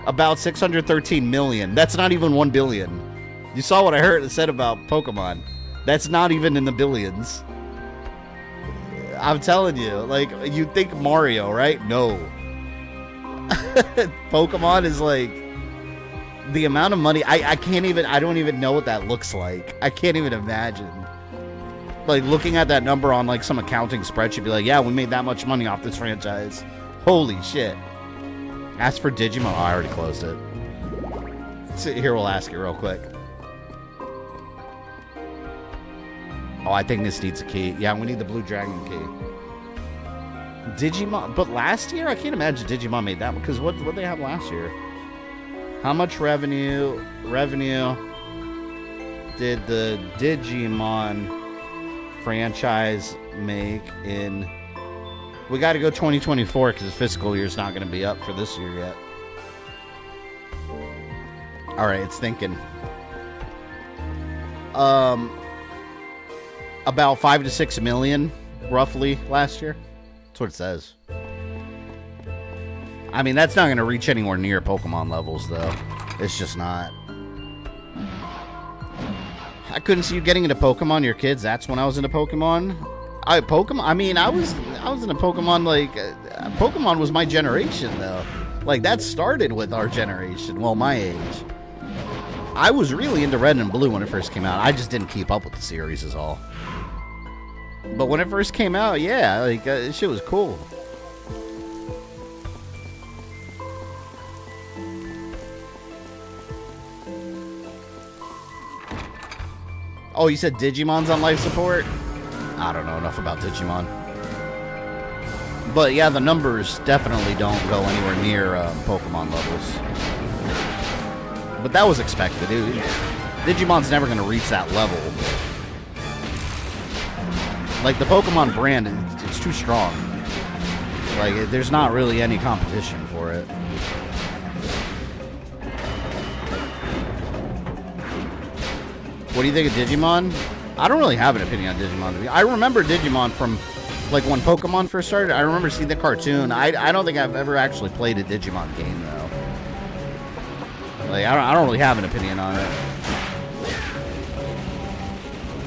about 613 million. That's not even 1 billion. You saw what I heard it said about Pokemon. That's not even in the billions. I'm telling you, like, you think Mario, right? No. Pokemon is like, the amount of money, I don't even know what that looks like. I can't even imagine. Like, looking at that number on, like, some accounting spreadsheet, be like, yeah, we made that much money off this franchise. Holy shit. Ask for Digimon. Oh, I already closed it. So here, we'll ask it real quick. Oh, I think this needs a key. Yeah, we need the Blue Dragon key. Digimon, but last year? I can't imagine Digimon made that one, because what did they have last year? How much revenue did the Digimon franchise make in... We got to go 2024 because the fiscal year's not going to be up for this year yet. All right, it's thinking. About 5 to 6 million, roughly, last year. That's what it says. I mean, that's not going to reach anywhere near Pokemon levels, though. It's just not. I couldn't see you getting into Pokemon, your kids. That's when I was into Pokemon. I was into Pokemon, like, Pokemon was my generation, though. Like, that started with our generation. Well, my age. I was really into Red and Blue when it first came out. I just didn't keep up with the series is all. But when it first came out, yeah, like, this shit was cool. Oh, you said Digimon's on life support? I don't know enough about Digimon. But yeah, the numbers definitely don't go anywhere near Pokemon levels. But that was expected. Digimon's never going to reach that level. Like, the Pokemon brand, it's too strong. Like, there's not really any competition for it. What do you think of Digimon? I don't really have an opinion on Digimon. I remember Digimon from, like, when Pokemon first started. I remember seeing the cartoon. I don't think I've ever actually played a Digimon game, though. Like, I don't really have an opinion on it.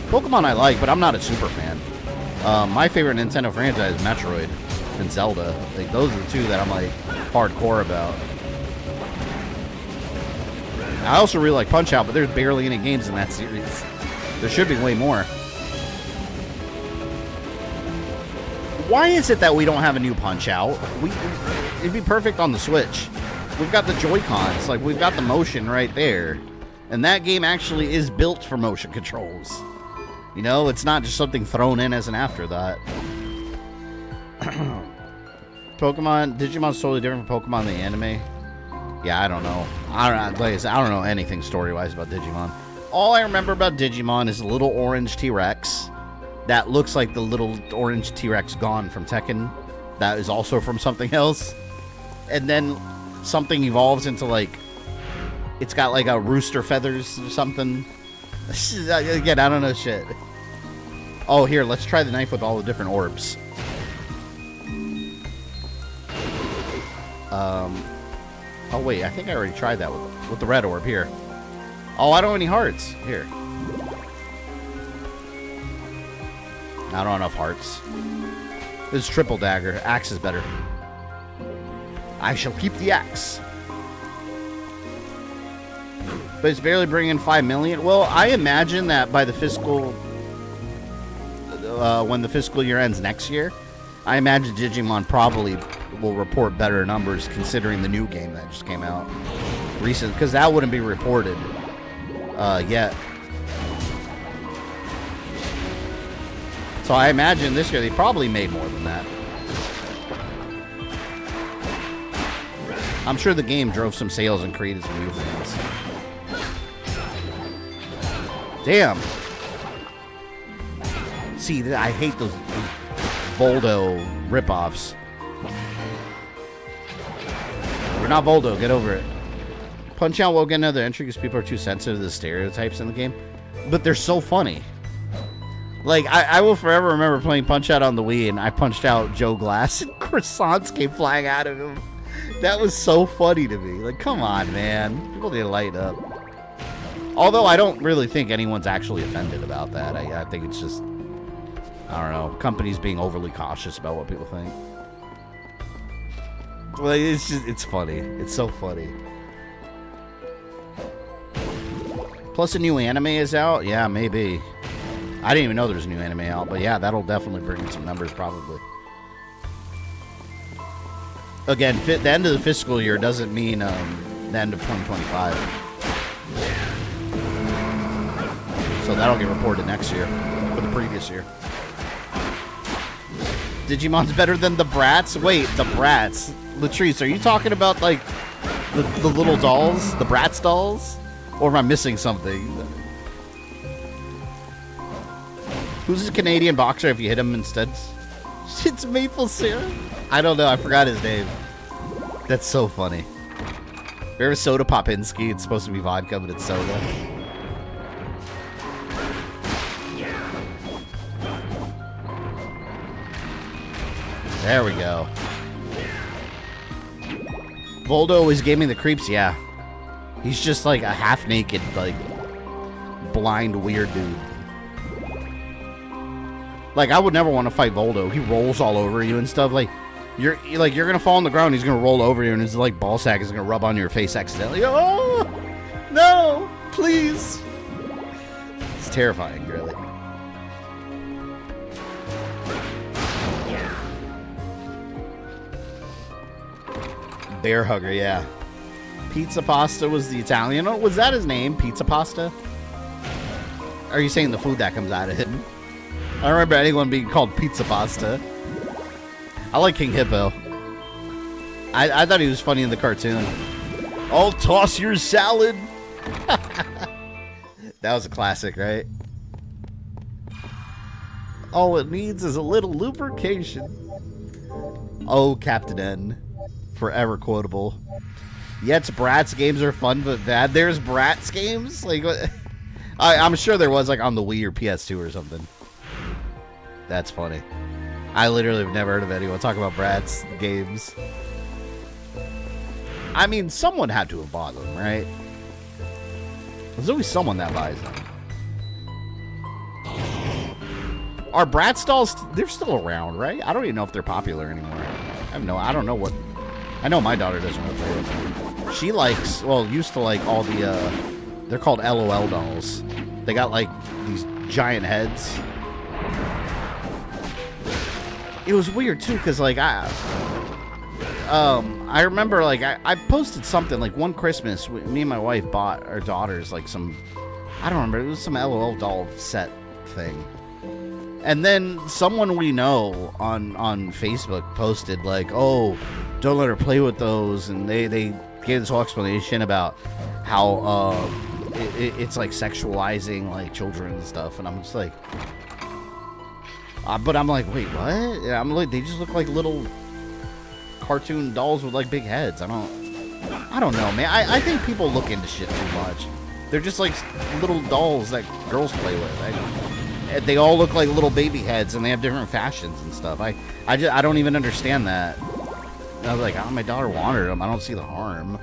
Pokemon I like, but I'm not a super fan. My favorite Nintendo franchise is Metroid and Zelda. Like, those are the two that I'm, like, hardcore about. I also really like Punch-Out, but there's barely any games in that series. There should be way more. Why is it that we don't have a new Punch-Out? It'd be perfect on the Switch. We've got the Joy-Cons. Like, we've got the motion right there. And that game actually is built for motion controls. You know, it's not just something thrown in as an afterthought. Digimon's totally different from Pokemon the anime. Yeah, I don't know. I don't know anything story-wise about Digimon. All I remember about Digimon is a little orange T-Rex that looks like the little orange T-Rex gone from Tekken that is also from something else. And then something evolves into, like, it's got, like, a rooster feathers or something. Again, I don't know shit. Oh, here, let's try the knife with all the different orbs. Oh, wait, I think I already tried that with the red orb. Here. Oh, I don't have any hearts. Here. I don't have enough hearts. This is triple dagger. Axe is better. I shall keep the axe. But it's barely bringing in 5 million. Well, I imagine that by the fiscal... when the fiscal year ends next year, I imagine Digimon probably will report better numbers considering the new game that just came out recent, because that wouldn't be reported yet. So I imagine this year they probably made more than that. I'm sure the game drove some sales and created some new things. Damn. See, I hate those Voldo ripoffs. You're not Voldo, get over it. Punch-Out won't get another entry because people are too sensitive to the stereotypes in the game. But they're so funny. Like, I will forever remember playing Punch-Out on the Wii, and I punched out Joe Glass, and croissants came flying out of him. That was so funny to me. Like, come on, man. People need to lighten up. Although I don't really think anyone's actually offended about that. I think it's just, I don't know, companies being overly cautious about what people think. Like, it's just, it's funny. It's so funny. Plus a new anime is out? Yeah, maybe. I didn't even know there was a new anime out, but yeah, that'll definitely bring in some numbers, probably. Again, the end of the fiscal year doesn't mean the end of 2025. So that'll get reported next year, for the previous year. Digimon's better than the Bratz? Wait, the Bratz. Latrice, are you talking about, like, the little dolls? The Bratz dolls? Or am I missing something? Who's a Canadian boxer if you hit him instead? It's maple syrup? I don't know. I forgot his name. That's so funny. Remember Soda Popinski? It's supposed to be vodka, but it's soda. There we go. Voldo is giving me the creeps, yeah. He's just like a half-naked, like, blind, weird dude. Like, I would never want to fight Voldo. He rolls all over you and stuff. Like, you're gonna fall on the ground. He's gonna roll over you, and his like ball sack is gonna rub on your face accidentally. Oh no! Please. It's terrifying, really. Bear hugger, yeah. Pizza Pasta was the Italian. Oh, was that his name? Pizza Pasta? Are you saying the food that comes out of him? I don't remember anyone being called Pizza Pasta. I like King Hippo. I thought he was funny in the cartoon. I'll toss your salad. That was a classic, right? All it needs is a little lubrication. Oh, Captain N. Forever quotable. Yes, Bratz games are fun, but bad. There's Bratz games? Like, what? I'm sure there was, like, on the Wii or PS2 or something. That's funny. I literally have never heard of anyone talk about Bratz games. I mean, someone had to have bought them, right? There's always someone that buys them. Are Bratz dolls, they're still around, right? I don't even know if they're popular anymore. I don't know what... I know my daughter doesn't know play with them. She likes, well, used to like all the, they're called LOL dolls. They got like these giant heads. It was weird too, because like I remember like I posted something like one Christmas, me and my wife bought our daughters like some, I don't remember, it was some LOL doll set thing. And then someone we know on Facebook posted like, oh, don't let her play with those, and they gave this whole explanation about how it's like sexualizing like children and stuff, and I'm just like, but I'm like, wait, what? And I'm like, they just look like little cartoon dolls with like big heads. I don't know, man. I think people look into shit too much. They're just like little dolls that girls play with. They all look like little baby heads, and they have different fashions and stuff. I don't even understand that. I was like, oh, my daughter wanted them. I don't see the harm.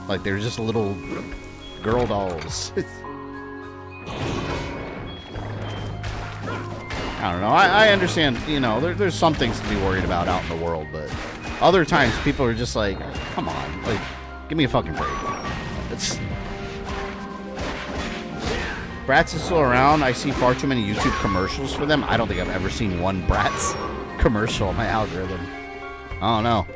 Like, they're just little girl dolls. I don't know. I understand, you know, there's some things to be worried about out in the world, but other times people are just like, come on, like, give me a fucking break. Bratz is still around. I see far too many YouTube commercials for them. I don't think I've ever seen one Bratz commercial on my algorithm. I don't know.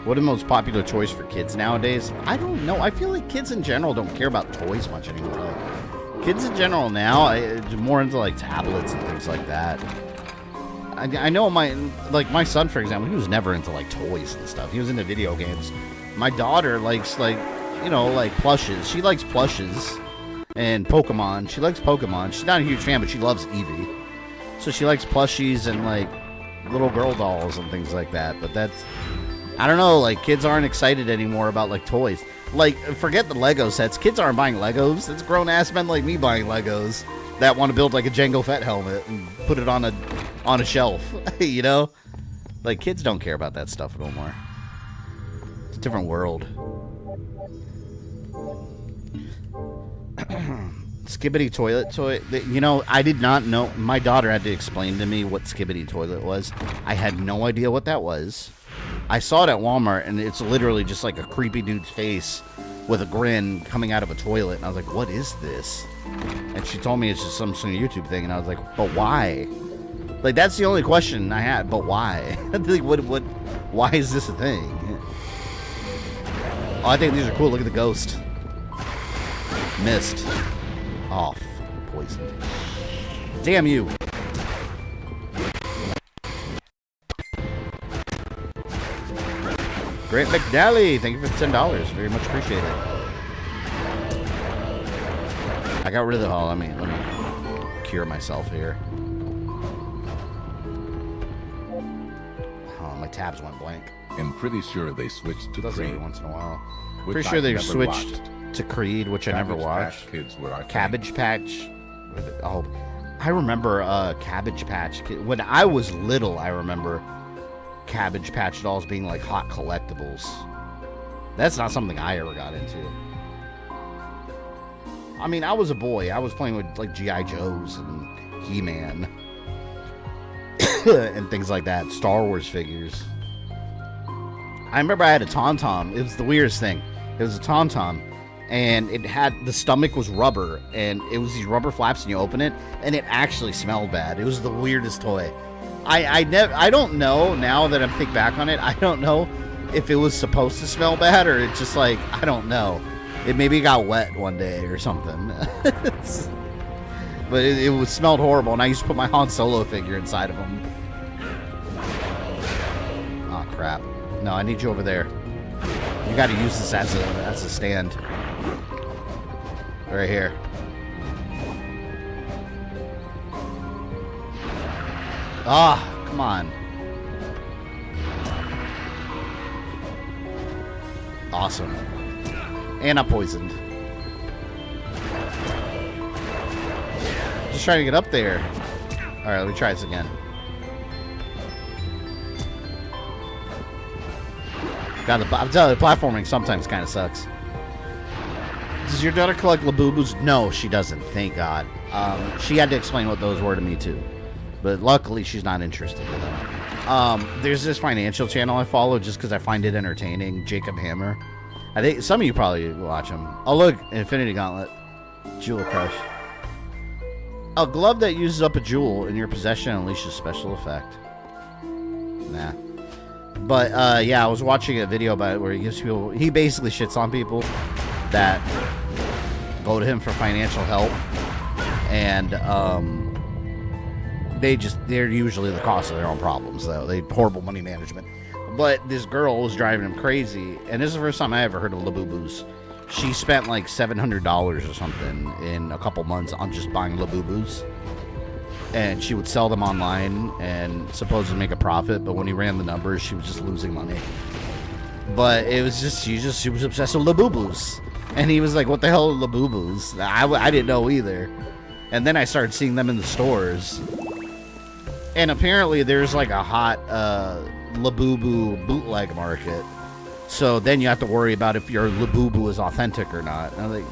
What are the most popular toys for kids nowadays? I don't know. I feel like kids in general don't care about toys much anymore. Like, kids in general now are more into like tablets and things like that. I know my son, for example, he was never into like toys and stuff. He was into video games. My daughter likes like, you know, like plushes. She likes plushes and Pokemon. She likes Pokemon. She's not a huge fan, but she loves Eevee. So she likes plushies and like little girl dolls and things like that. But that's, I don't know, like kids aren't excited anymore about like toys. Like, forget the Lego sets. Kids aren't buying Legos. It's grown ass men like me buying Legos that want to build like a Jango Fett helmet and put it on a shelf. You know? Like, kids don't care about that stuff no more. It's a different world. Skibbity toilet toy. You know, I did not know. My daughter had to explain to me what Skibbity toilet was. I had no idea what that was. I saw it at Walmart, and it's literally just like a creepy dude's face with a grin coming out of a toilet. And I was like, what is this? And she told me it's just some sort of YouTube thing. And I was like, but why? Like, that's the only question I had. But why? Like, why is this a thing? Oh, I think these are cool. Look at the ghost. Missed. Oh, poisoned. Damn you. Grant McNally, thank you for the $10. Very much appreciated. I got rid of the hall. Let me cure myself here. Oh, my tabs went blank. I'm pretty sure they switched to Does it Creed. every once in a while. Which Pretty sure I've they never switched watched. to Creed, which I never Cabbage watched. Patch Kids were our thing. Cabbage Patch. Oh, I remember Cabbage Patch. When I was little, I remember Cabbage Patch dolls being like hot collectibles. That's not something I ever got into. I mean, I was a boy. I was playing with like G.I. Joes and He-Man and things like that. Star Wars figures. I remember I had a Tom-Tom. It was the weirdest thing. It was a Tom-Tom, and it had, the stomach was rubber, and it was these rubber flaps, and you open it, and it actually smelled bad. It was the weirdest toy. I don't know, now that I think back on it, I don't know if it was supposed to smell bad, or it just like, I don't know. It maybe got wet one day or something. But it was smelled horrible, and I used to put my Han Solo figure inside of them. Oh, crap. No, I need you over there. You got to use this as a stand. Right here. Ah, come on. Awesome. And I'm poisoned. Just trying to get up there. Alright, let me try this again. I'm telling you, platforming sometimes kind of sucks. Does your daughter collect Labubus? No, she doesn't. Thank God. She had to explain what those were to me too, but luckily she's not interested in them. There's this financial channel I follow just because I find it entertaining. Jacob Hammer. I think some of you probably watch him. Oh look, Infinity Gauntlet, Jewel Crush. A glove that uses up a jewel in your possession unleashes special effect. Nah. But, yeah, I was watching a video about it where he gives people... He basically shits on people that go to him for financial help. And, they're usually the cause of their own problems, though. They horrible money management. But this girl was driving him crazy. And this is the first time I ever heard of Labubus. she spent like $700 or something in a couple months on just buying Labubus. And she would sell them online and supposedly make a profit, but when he ran the numbers, she was just losing money. But it was just, she was obsessed with Labubus. And he was like, what the hell are Labubus? I didn't know either. And then I started seeing them in the stores. And apparently there's like a hot Labubu bootleg market. So then you have to worry about if your Labubu is authentic or not. And I'm like,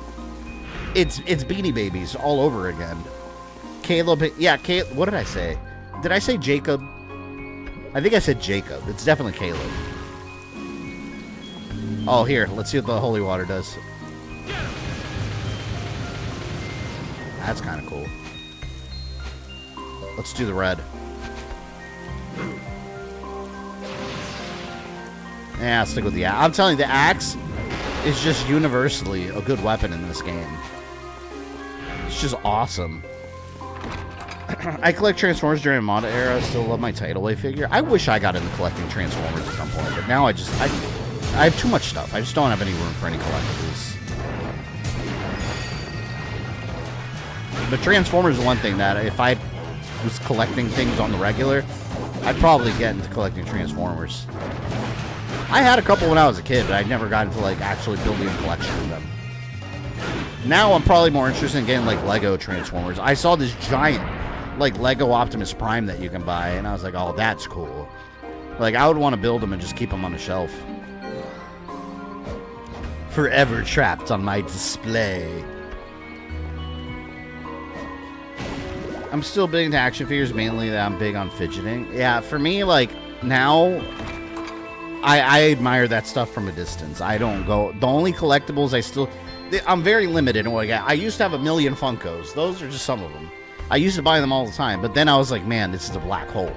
it's Beanie Babies all over again. Caleb, yeah, Caleb, what did I say? Did I say Jacob? I think I said Jacob. It's definitely Caleb. Oh, here, let's see what the holy water does. That's kind of cool. Let's do the red. Yeah, I'll stick with the axe. I'm telling you, the axe is just universally a good weapon in this game. It's just awesome. I collect Transformers during the mod era. I still love my Tidal Wave figure. I wish I got into collecting Transformers at some point, but now I have too much stuff. I just don't have any room for any collectibles. But Transformers is one thing that if I was collecting things on the regular, I'd probably get into collecting Transformers. I had a couple when I was a kid, but I never got into like actually building a collection of them. Now I'm probably more interested in getting like Lego Transformers. I saw this giant like Lego Optimus Prime that you can buy, and I was like, oh, that's cool. Like, I would want to build them and just keep them on the shelf. Forever trapped on my display. I'm still big into action figures, mainly that I'm big on fidgeting. Yeah, for me, like, now, I admire that stuff from a distance. I don't go... The only collectibles I'm very limited in what I get. I used to have 1 million Funkos. Those are just some of them. I used to buy them all the time, but then I was like, man, this is a black hole.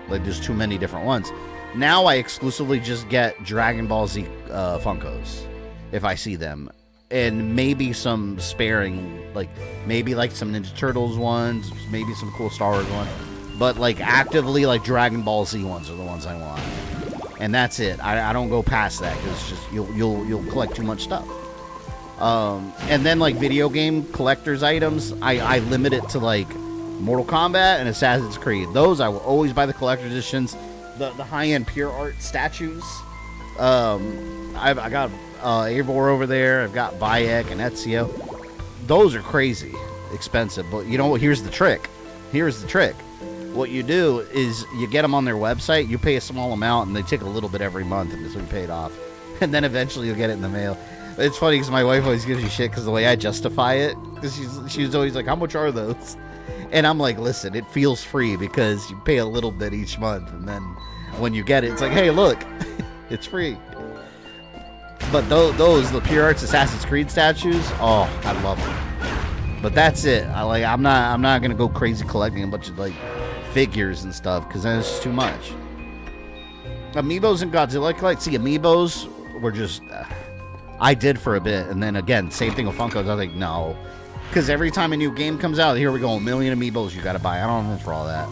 Like, there's too many different ones. Now I exclusively just get Dragon Ball Z Funkos, if I see them. And maybe some sparing, like, maybe like some Ninja Turtles ones, maybe some cool Star Wars ones. But, like, actively, like, Dragon Ball Z ones are the ones I want. And that's it. I don't go past that, because it's just, you'll collect too much stuff. And then, like, video game collector's items, I limit it to, like, Mortal Kombat and Assassin's Creed. Those I will always buy the collector's editions. The high-end pure art statues. I got Eivor over there. I've got Bayek and Ezio. Those are crazy expensive. But you know what? Here's the trick. Here's the trick. What you do is you get them on their website. You pay a small amount, and they take a little bit every month until you pay it off. And then eventually you'll get it in the mail. It's funny because my wife always gives me shit because the way I justify it. Because she's always like, how much are those? And I'm like, listen, it feels free because you pay a little bit each month. And then when you get it, it's like, hey, look, it's free. But the Pure Arts Assassin's Creed statues, oh, I love them. But that's it. I'm not gonna go crazy collecting a bunch of like figures and stuff because then it's just too much. Amiibos and Godzilla collect. See, Amiibos were just I did for a bit, and then again, same thing with Funkos. I was like, no, because every time a new game comes out, here we go, 1 million Amiibos you gotta buy. I don't know for all that.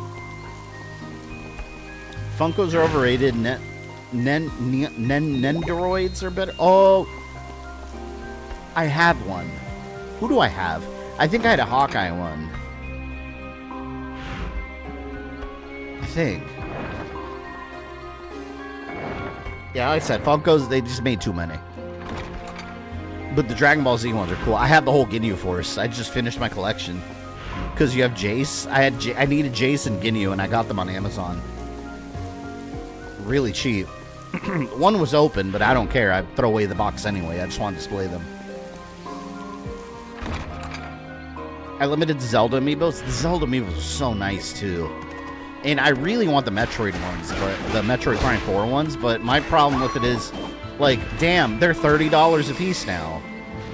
Funkos are overrated. Nendoroids are better. Oh, I have one. Who do I have? I think I had a Hawkeye one. I think. Yeah, like I said, Funkos, they just made too many. But the Dragon Ball Z ones are cool. I have the whole Ginyu Force. I just finished my collection. Because you have Jace. I needed Jace and Ginyu, and I got them on Amazon. Really cheap. One was open, but I don't care. I'd throw away the box anyway. I just want to display them. I limited Zelda Amiibos. The Zelda Amiibos are so nice, too. And I really want the Metroid ones, but the Metroid Prime 4 ones, but my problem with it is, like, damn, they're $30 a piece now.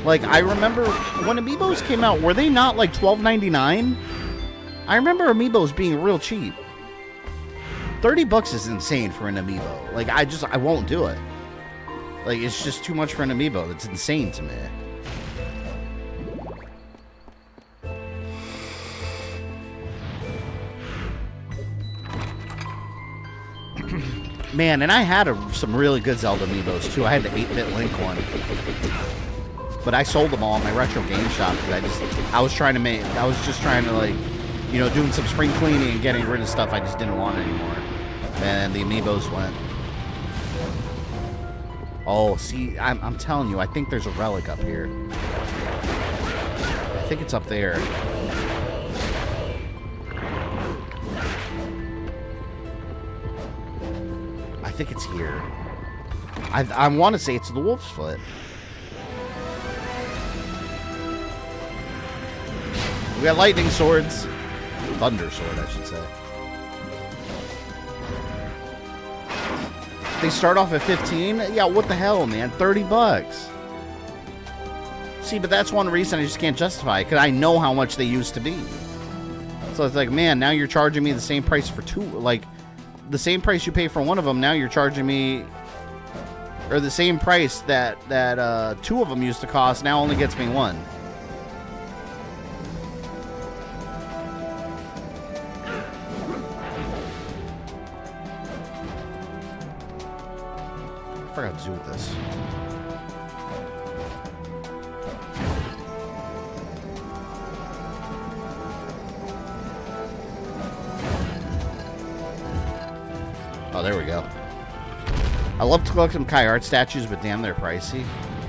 Like, I remember when Amiibos came out, were they not like $12.99? I remember Amiibos being real cheap. $30 is insane for an Amiibo. Like, I won't do it. Like, it's just too much for an Amiibo. That's insane to me. Man, and I had some really good Zelda Amiibos, too. I had the 8-bit Link one. But I sold them all in my retro game shop because I was just trying to like, you know, doing some spring cleaning and getting rid of stuff I just didn't want anymore. And the amiibos went. Oh, see, I'm telling you, I think there's a relic up here. I think it's up there. I think it's here. I want to say it's the wolf's foot. We got lightning swords. Thunder sword, I should say. They start off at 15? Yeah, what the hell, man? 30 bucks. See, but that's one reason I just can't justify it, because I know how much they used to be. So it's like, man, now you're charging me the same price for two. Like, the same price you pay for one of them, now you're charging me... Or the same price that two of them used to cost, now only gets me one. I forgot to do with this. Oh, there we go. I love to collect some Kai Art statues, but damn, they're pricey.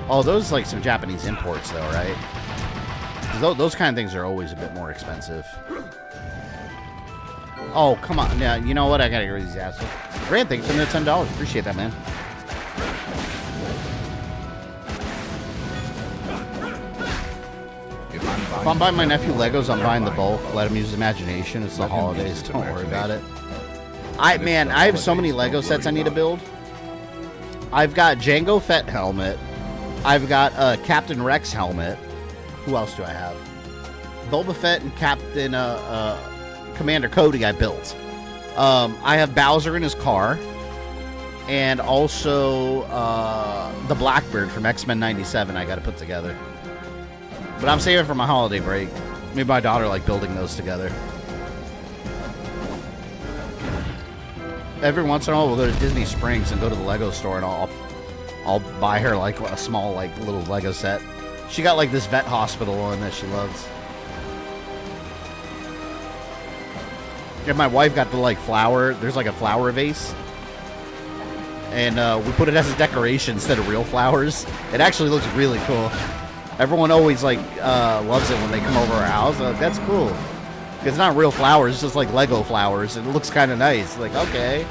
Oh, those like some Japanese imports, though, right? Those kind of things are always a bit more expensive. Oh, come on. Yeah, you know what? I gotta get rid of these assholes. Grant, thanks for the $10. Appreciate that, man. If I'm buying my nephew Legos, I'm buying the bulk. Let him use his imagination. It's the holidays. Don't worry about it. I have so many Lego sets I need to build. I've got Jango Fett helmet. I've got Captain Rex helmet. Who else do I have? Boba Fett and Captain Commander Cody I built. I have Bowser in his car. And also the Blackbird from X-Men 97 I got to put together. But I'm saving for my holiday break. Me and my daughter like building those together. Every once in a while, we'll go to Disney Springs and go to the Lego store, and I'll buy her like a small like little Lego set. She got like this vet hospital one that she loves. And my wife got the like flower. There's like a flower vase, and we put it as a decoration instead of real flowers. It actually looks really cool. Everyone always like loves it when they come over our house. That's cool. It's not real flowers, it's just like Lego flowers. It looks kind of nice. Like, okay.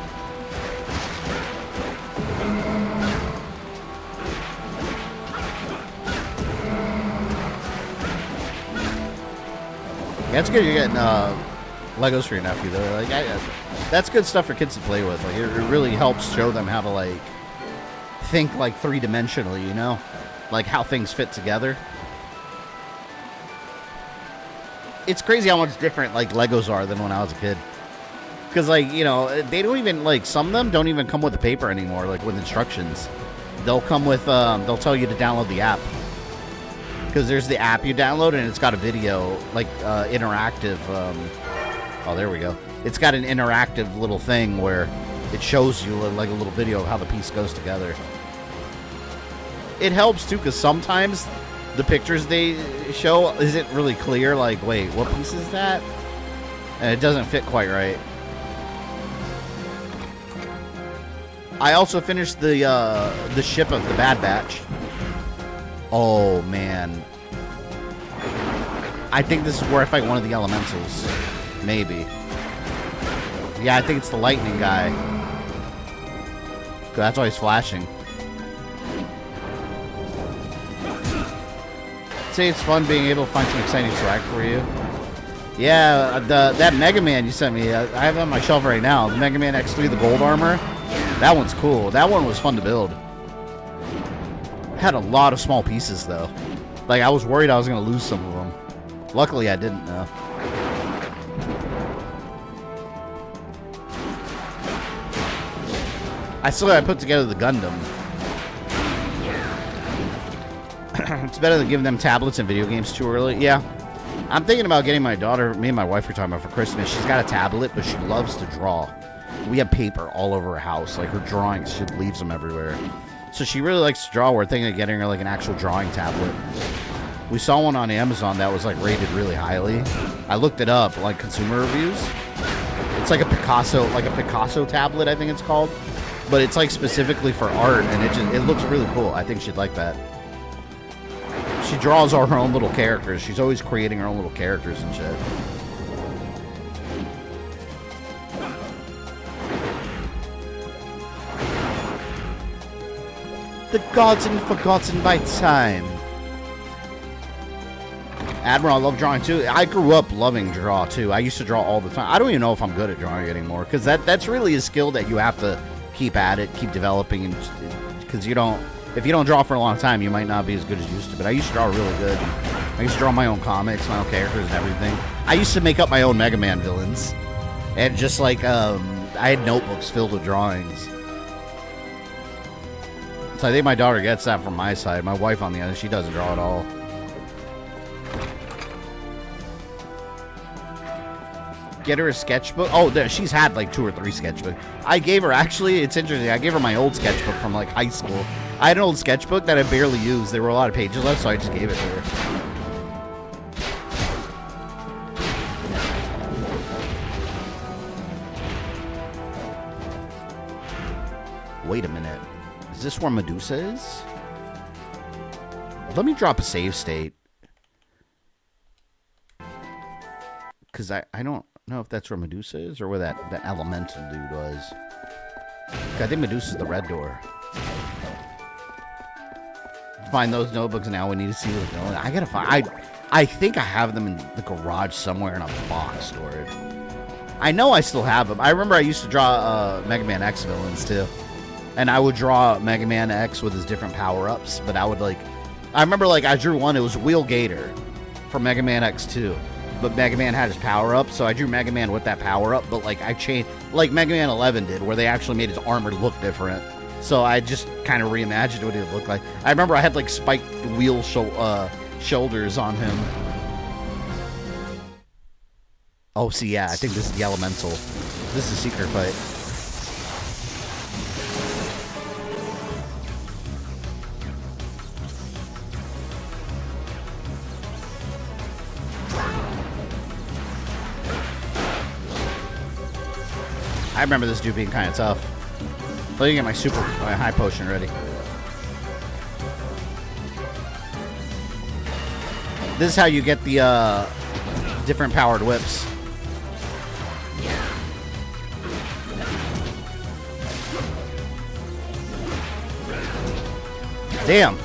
Yeah, it's good you're getting Legos for your nephew, though. Like, that's good stuff for kids to play with. Like, it really helps show them how to, like, think, like, three-dimensionally, you know? Like, how things fit together. It's crazy how much different, like, Legos are than when I was a kid. Because, like, you know, they don't even, like, some of them don't even come with the paper anymore, like, with instructions. They'll come with, they'll tell you to download the app. Because there's the app you download, and it's got a video, like, interactive, oh, there we go. It's got an interactive little thing where it shows you, like, a little video of how the piece goes together. It helps, too, because sometimes the pictures they show isn't really clear. Like, wait, what piece is that? And it doesn't fit quite right. I also finished the ship of the Bad Batch. Oh man, I think this is where I fight one of the elementals. Maybe. Yeah, I think it's the lightning guy. That's why he's flashing. Say it's fun being able to find some exciting swag for you. Yeah, that Mega Man you sent me, I have it on my shelf right now. The Mega Man X3, the gold armor. That one's cool. That one was fun to build. Had a lot of small pieces though. Like, I was worried I was going to lose some of them. Luckily I didn't though. I still gotta put together the Gundam. It's better than giving them tablets and video games too early. Yeah. I'm thinking about getting my daughter, me and my wife were talking about for Christmas. She's got a tablet, but she loves to draw. We have paper all over her house. Like, her drawings, she leaves them everywhere. So she really likes to draw. We're thinking of getting her like an actual drawing tablet. We saw one on Amazon that was like rated really highly. I looked it up, like consumer reviews. It's like a Picasso tablet, I think it's called. But it's like specifically for art, and it looks really cool. I think she'd like that. She draws all her own little characters. She's always creating her own little characters and shit. The gods and forgotten by time. Admiral, I love drawing too. I grew up loving draw too. I used to draw all the time. I don't even know if I'm good at drawing anymore, because that's really a skill that you have to keep at it, keep developing, and because if you don't draw for a long time, you might not be as good as you used to. But I used to draw really good. I used to draw my own comics, my own characters, and everything. I used to make up my own Mega Man villains, and just like I had notebooks filled with drawings. So I think my daughter gets that from my side. My wife, on the other, she doesn't draw at all. Get her a sketchbook. Oh, there, she's had like 2 or 3 sketchbooks. I gave her, actually, it's interesting. I gave her my old sketchbook from like high school. I had an old sketchbook that I barely used. There were a lot of pages left, so I just gave it to her. Wait a minute. Is this where Medusa is? Let me drop a save state. Because I don't know if that's where Medusa is or where that elemental dude was. I think Medusa's the red door. Find those notebooks now. We need to see what's going on. I gotta find... I think I have them in the garage somewhere in a box stored. I know I still have them. I remember I used to draw Mega Man X villains too. And I would draw Mega Man X with his different power-ups, but I would like... I remember like I drew one, it was Wheel Gator for Mega Man X2. But Mega Man had his power-up, so I drew Mega Man with that power-up, but like I changed... Like Mega Man 11 did, where they actually made his armor look different. So I just kind of reimagined what it would look like. I remember I had like spiked wheel shoulders on him. Oh, see, yeah, I think this is the elemental. This is a secret fight. I remember this dude being kind of tough. Let me get my my high potion ready. This is how you get the different powered whips. Damn.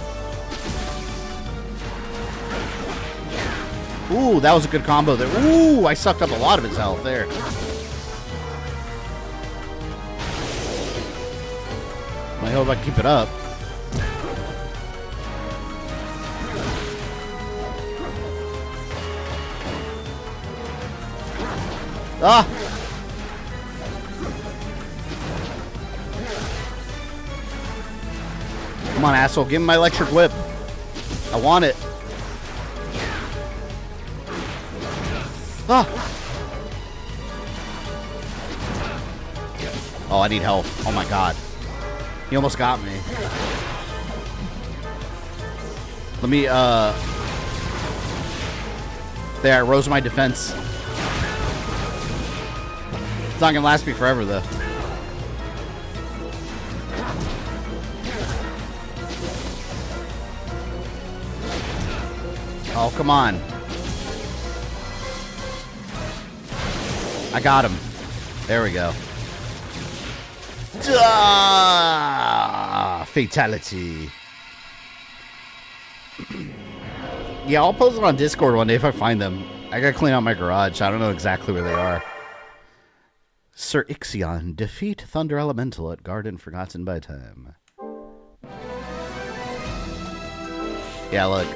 Ooh, that was a good combo there. Ooh, I sucked up a lot of his health there. I hope I can keep it up. Ah! Come on, asshole. Give me my electric whip. I want it. Ah! Oh, I need help. Oh my god. He almost got me. Let me, there, I rose my defense. It's not gonna last me forever, though. Oh, come on. I got him. There we go. Fatality. Yeah, I'll post them on Discord one day if I find them. I gotta clean out my garage. I don't know exactly where they are. Sir Ixion, defeat Thunder Elemental at Garden Forgotten by Time. Yeah, look.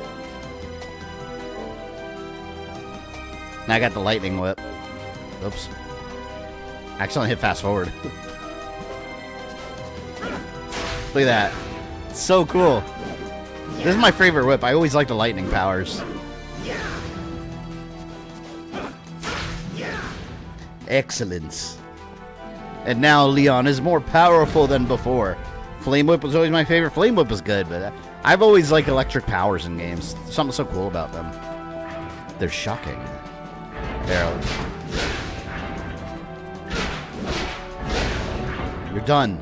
Now I got the lightning whip. Oops. Accidentally hit fast forward. Look at that. It's so cool. This is my favorite whip. I always like the lightning powers. Excellence. And now Leon is more powerful than before. Flame Whip was always my favorite. Flame Whip was good, but I've always liked electric powers in games. Something so cool about them. They're shocking. There. You're done.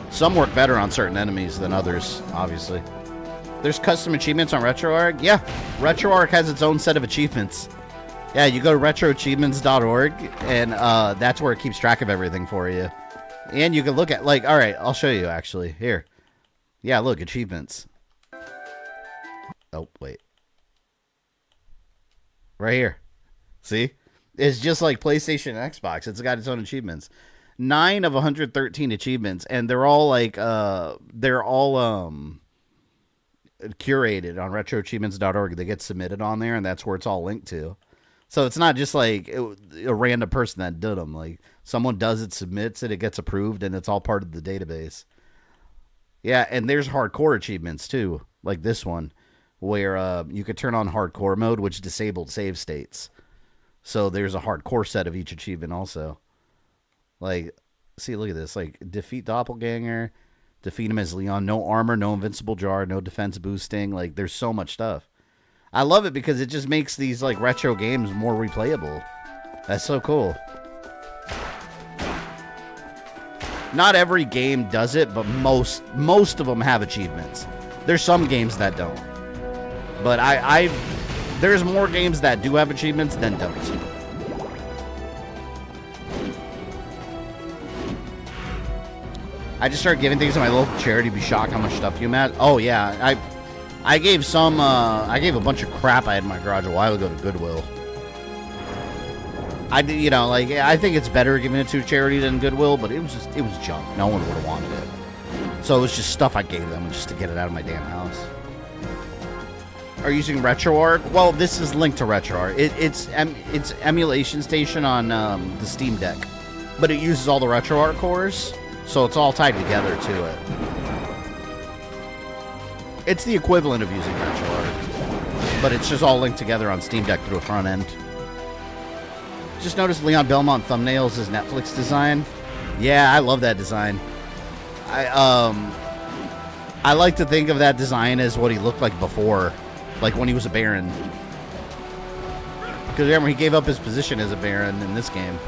Some work better on certain enemies than others, obviously. There's custom achievements on RetroArch? Yeah, RetroArch has its own set of achievements. Yeah, you go to retroachievements.org, and that's where it keeps track of everything for you. And you can look at, like, alright, I'll show you, actually. Here. Yeah, look, achievements. Oh, wait. Right here. See? It's just like PlayStation and Xbox. It's got its own achievements. 9 of 113 achievements, and they're all like curated on retroachievements.org. They get submitted on there, and that's where it's all linked to. So it's not just like a random person that did them. Like someone does it, submits it, it gets approved, and it's all part of the database. Yeah, and there's hardcore achievements too, like this one, where you could turn on hardcore mode, which disabled save states. So there's a hardcore set of each achievement also. Like, see, look at this. Like, defeat Doppelganger, defeat him as Leon. No armor, no invincible jar, no defense boosting. Like, there's so much stuff. I love it because it just makes these, like, retro games more replayable. That's so cool. Not every game does it, but most of them have achievements. There's some games that don't. But there's more games that do have achievements than don't. I just started giving things to my local charity. Be shocked how much stuff you met. Oh yeah, I gave a bunch of crap I had in my garage a while ago to Goodwill. I think it's better giving it to charity than Goodwill, but it was junk. No one would have wanted it. So it was just stuff I gave them just to get it out of my damn house. Are you using RetroArch? Well, this is linked to RetroArch. It's emulation station on the Steam Deck, but it uses all the RetroArch cores. So it's all tied together to it. It's the equivalent of using RetroArch, but it's just all linked together on Steam Deck through a front end. Just noticed Leon Belmont thumbnails as Netflix design. Yeah, I love that design. I like to think of that design as what he looked like before, like when he was a Baron. Because remember, he gave up his position as a Baron in this game.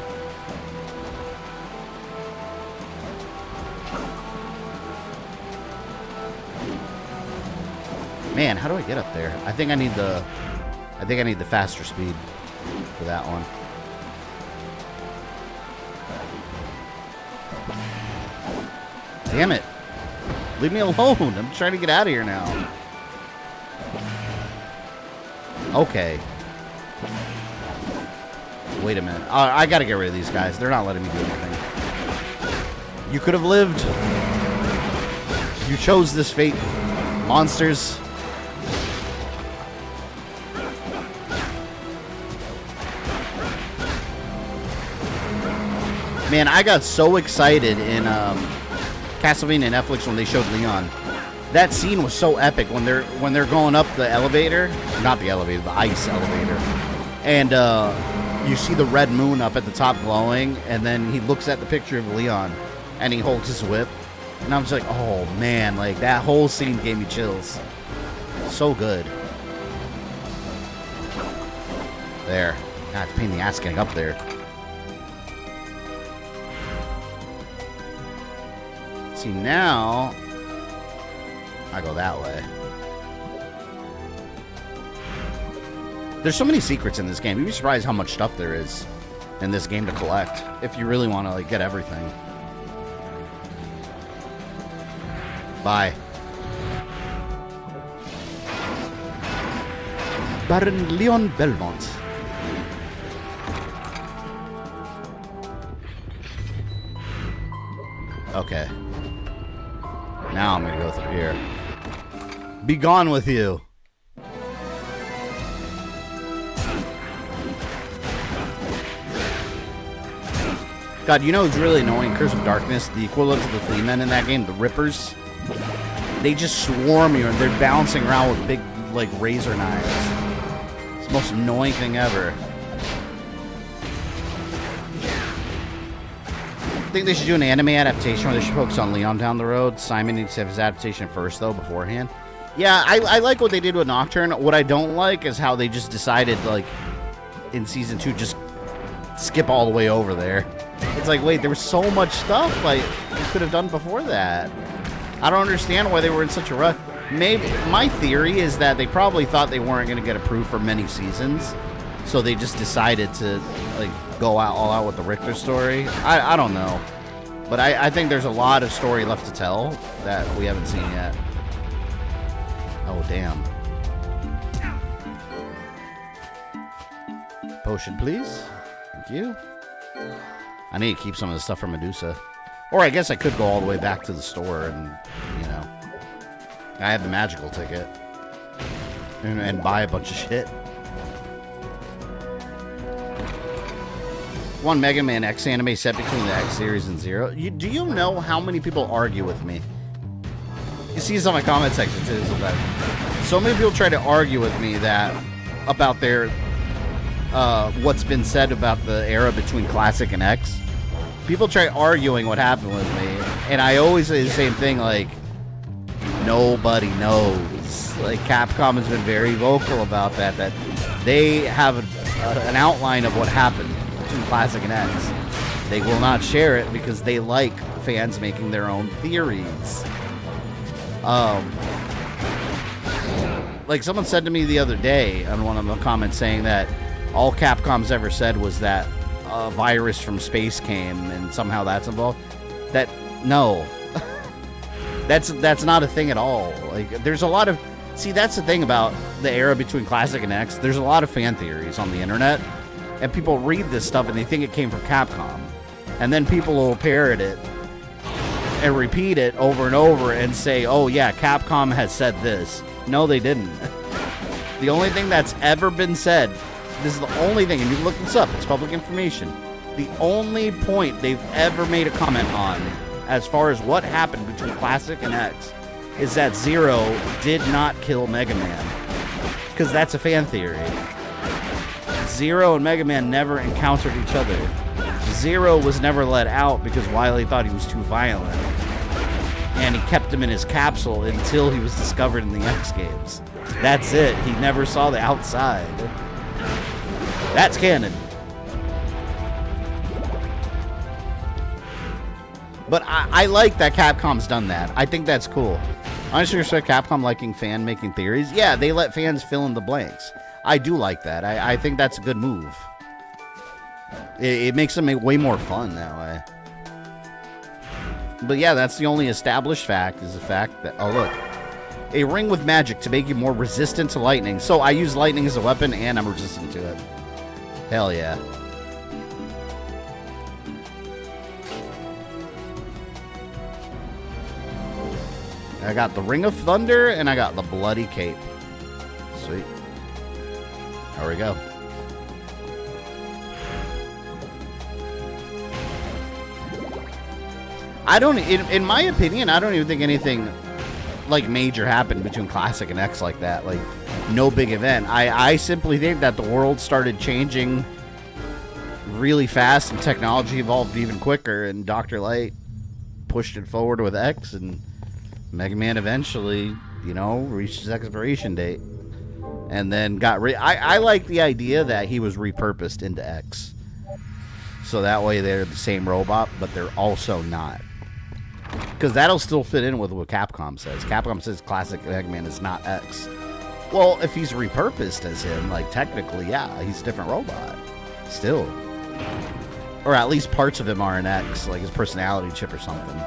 Man, how do I get up there? I think I need the faster speed for that one. Damn it. Leave me alone. I'm trying to get out of here now. Okay. Wait a minute. I gotta get rid of these guys. They're not letting me do anything. You could have lived. You chose this fate, monsters. Man, I got so excited in Castlevania Netflix when they showed Leon. That scene was so epic when they're going up the elevator, not the elevator, the ice elevator, and you see the red moon up at the top glowing, and then he looks at the picture of Leon, and he holds his whip, and I'm just like, oh man, like that whole scene gave me chills. So good. There. God, it's a pain in the ass getting up there. See, now I go that way. There's so many secrets in this game. You'd be surprised how much stuff there is in this game to collect if you really want to like get everything. Bye. Baron Leon Belmont. Okay. Now I'm gonna go through here. Be gone with you. God, you know what's really annoying? Curse of Darkness, the equivalent to the Flea Men in that game, the Rippers. They just swarm you and they're bouncing around with big, like, razor knives. It's the most annoying thing ever. think they should do an anime adaptation where they should focus on Leon down the road. Simon needs to have his adaptation first, though, beforehand. Yeah, I like what they did with Nocturne. What I don't like is how they just decided, like, in Season 2, just skip all the way over there. It's like, wait, there was so much stuff, like, you could have done before that. I don't understand why they were in such a rush. Maybe my theory is that they probably thought they weren't going to get approved for many seasons, so they just decided to, like, go all out with the Richter story. I don't know. But I think there's a lot of story left to tell that we haven't seen yet. Oh, damn. Potion, please. Thank you. I need to keep some of the stuff from Medusa. Or I guess I could go all the way back to the store and, you know, I have the magical ticket. And buy a bunch of shit. One Mega Man X anime set between the X series and Zero. Do you know how many people argue with me? You see this on my comment section too. So many people try to argue with me that about their what's been said about the era between Classic and X. People try arguing what happened with me, and I always say the same thing, like, nobody knows. Like, Capcom has been very vocal about that they have an outline of what happened between Classic and X. They will not share it because they like fans making their own theories. Like someone said to me the other day on one of the comments saying that all Capcom's ever said was that a virus from space came and somehow that's involved. That, no. that's not a thing at all. Like, there's a lot of... See, that's the thing about the era between Classic and X. There's a lot of fan theories on the internet, and people read this stuff and they think it came from Capcom. And then people will parrot it and repeat it over and over and say, oh yeah, Capcom has said this. No, they didn't. The only thing that's ever been said, this is the only thing, and you can look this up, it's public information. The only point they've ever made a comment on as far as what happened between Classic and X is that Zero did not kill Mega Man. Because that's a fan theory. Zero and Mega Man never encountered each other. Zero was never let out because Wily thought he was too violent. And he kept him in his capsule until he was discovered in the X games. That's it. He never saw the outside. That's canon. But I like that Capcom's done that. I think that's cool. I honestly respect Capcom liking fan-making theories. Yeah, they let fans fill in the blanks. I do like that. I think that's a good move. It makes them way more fun that way. But yeah, that's the only established fact, is the fact that, oh look, a ring with magic to make you more resistant to lightning. So I use lightning as a weapon and I'm resistant to it. Hell yeah. I got the Ring of Thunder and I got the Bloody Cape. Sweet. There we go. I don't, in my opinion, I don't even think anything like major happened between Classic and X like that. Like, no big event. I simply think that the world started changing really fast and technology evolved even quicker, and Dr. Light pushed it forward with X, and Mega Man eventually, you know, reached his expiration date. And then got I like the idea that he was repurposed into X. So that way they're the same robot, but they're also not. Because that'll still fit in with what Capcom says. Capcom says Classic Mega Man is not X. Well, if he's repurposed as him, like, technically, yeah, he's a different robot. Still. Or at least parts of him are an X, like his personality chip or something.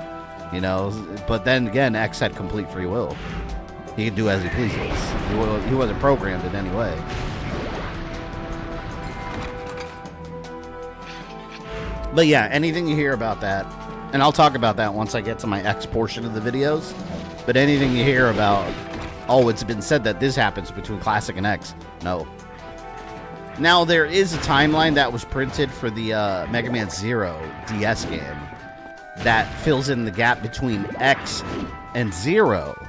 You know? But then again, X had complete free will. He can do as he pleases. He wasn't programmed in any way. But yeah, anything you hear about that, and I'll talk about that once I get to my X portion of the videos, but anything you hear about, oh, it's been said that this happens between Classic and X, no. Now, there is a timeline that was printed for the Mega Man Zero DS game that fills in the gap between X and Zero,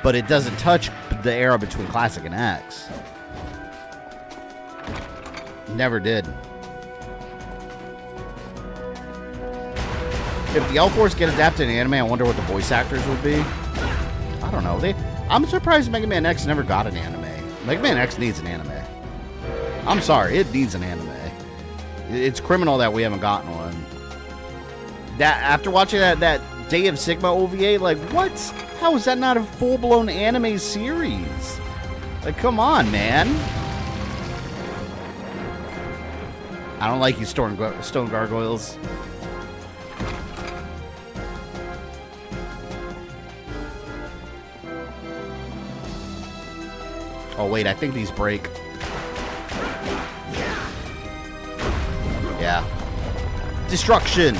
but it doesn't touch the era between Classic and X. Never did. If the L4s get adapted in anime, I wonder what the voice actors would be. I don't know. I'm surprised Mega Man X never got an anime. Mega Man X needs an anime. I'm sorry, it needs an anime. It's criminal that we haven't gotten one. That after watching that Day of Sigma OVA, like what? How is that not a full-blown anime series? Like, come on, man. I don't like you stone gargoyles. Oh, wait, I think these break. Yeah. Destruction!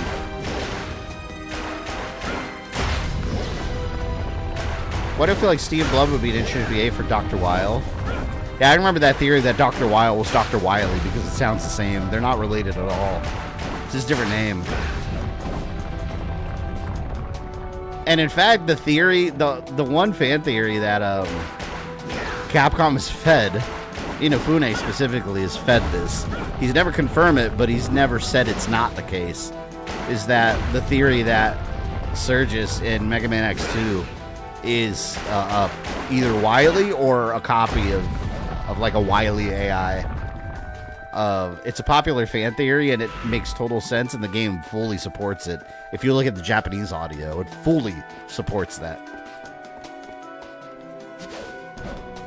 Why do I feel like Steve Blood would be an interesting VA for Dr. Weil? Yeah, I remember that theory that Dr. Weil was Dr. Wily because it sounds the same. They're not related at all. It's just a different name. And in fact, the theory, the one fan theory that Capcom is fed, Inafune specifically is fed this. He's never confirmed it, but he's never said it's not the case. Is that the theory that Surges in Mega Man X2 is either Wily or a copy of like a Wily AI. It's a popular fan theory, and it makes total sense, and the game fully supports it. If you look at the Japanese audio, it fully supports that.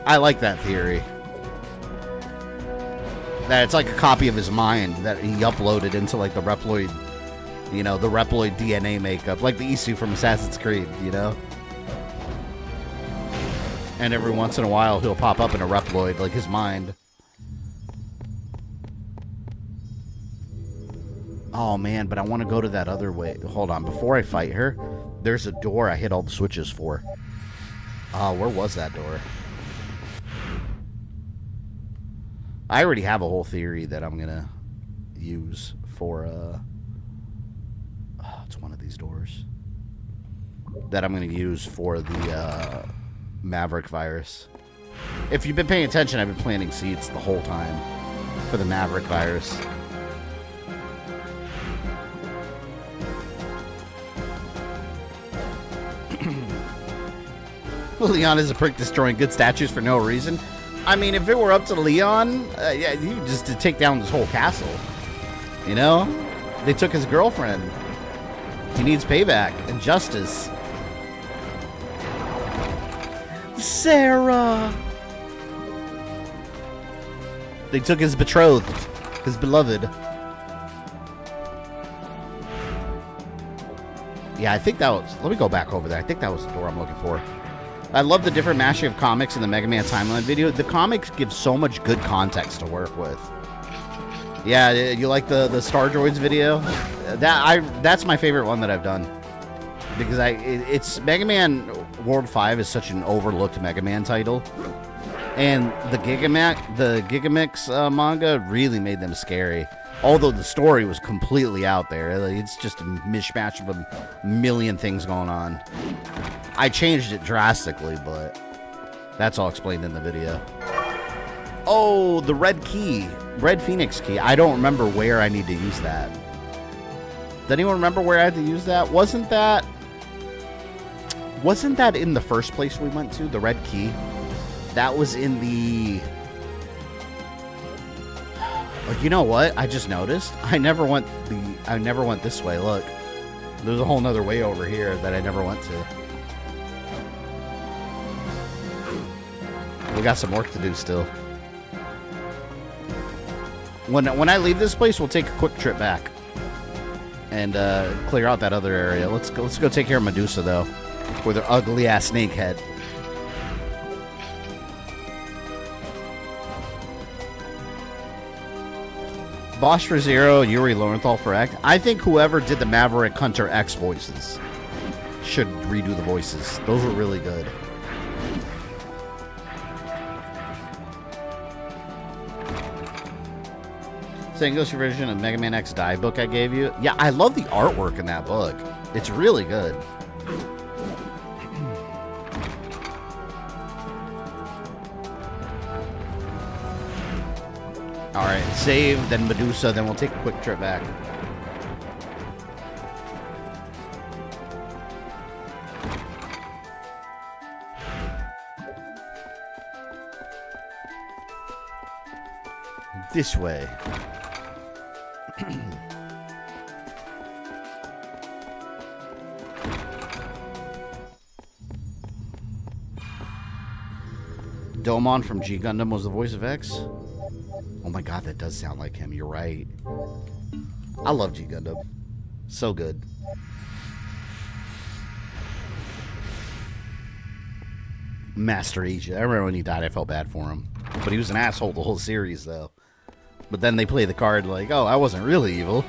I like that theory. That it's like a copy of his mind that he uploaded into like the Reploid, the Reploid DNA makeup, like the Isu from Assassin's Creed, And every once in a while, he'll pop up in a Reploid, like his mind. Oh, man, but I want to go to that other way. Hold on. Before I fight her, there's a door I hit all the switches for. Where was that door? I already have a whole theory that I'm going to use for... it's one of these doors. That I'm going to use for the... Maverick virus. If you've been paying attention, I've been planting seeds the whole time for the Maverick virus. Leon is a prick destroying good statues for no reason. I mean, if it were up to Leon, yeah, you just to take down this whole castle. They took his girlfriend. He needs payback and justice. Sarah! They took his betrothed, his beloved. Yeah, I think that was... Let me go back over there. I think that was the door I'm looking for. I love the different mashing of comics in the Mega Man timeline video. The comics give so much good context to work with. Yeah, you like the Star Droids video? That's my favorite one that I've done. Because it's Mega Man World 5 is such an overlooked Mega Man title. And the Gigamix manga really made them scary. Although the story was completely out there. It's just a mishmash of a million things going on. I changed it drastically, but that's all explained in the video. Oh, the red key. Red Phoenix key. I don't remember where I need to use that. Does anyone remember where I had to use that? Wasn't that in the first place we went to, the red key? That was in the... Oh, you know what? I just noticed. I never went this way. Look. There's a whole nother way over here that I never went to. We got some work to do still. When I leave this place, we'll take a quick trip back. And clear out that other area. Let's go take care of Medusa, though. With her ugly-ass snake head. Boss for Zero, Yuri Lowenthal for X. I think whoever did the Maverick Hunter X voices should redo the voices. Those were really good. It's the English version of Mega Man X Die book I gave you. Yeah, I love the artwork in that book. It's really good. Alright, save, then Medusa, then we'll take a quick trip back. This way. Belmont from G Gundam was the voice of X. Oh my god, that does sound like him. You're right. I love G Gundam. So good. Master Asia. I remember when he died, I felt bad for him. But he was an asshole the whole series, though. But then they play the card like, oh, I wasn't really evil.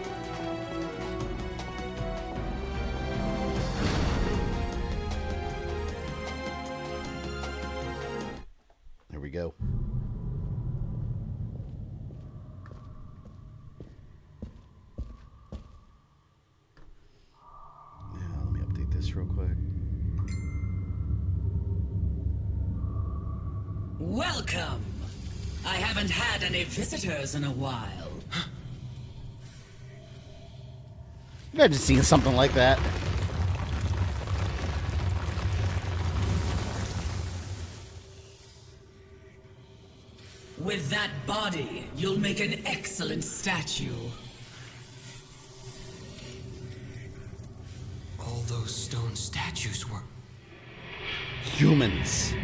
There we go. Yeah, let me update this real quick. Welcome! I haven't had any visitors in a while. Imagine seeing something like that. With that body, you'll make an excellent statue. All those stone statues were... Humans.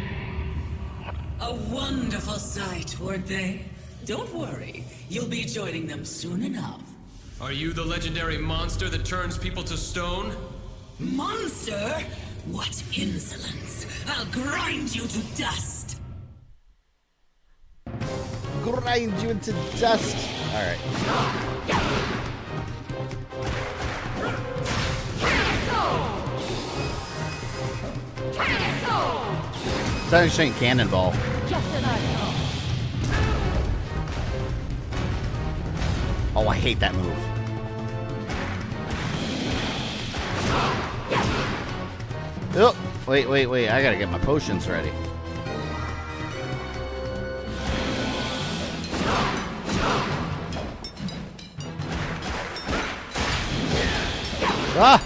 A wonderful sight, weren't they? Don't worry, you'll be joining them soon enough. Are you the legendary monster that turns people to stone? Monster? What insolence! I'll grind you to dust! Grind you into dust. Alright. It's actually a cannonball. Oh, I hate that move. Oh, wait. I gotta get my potions ready. Ah!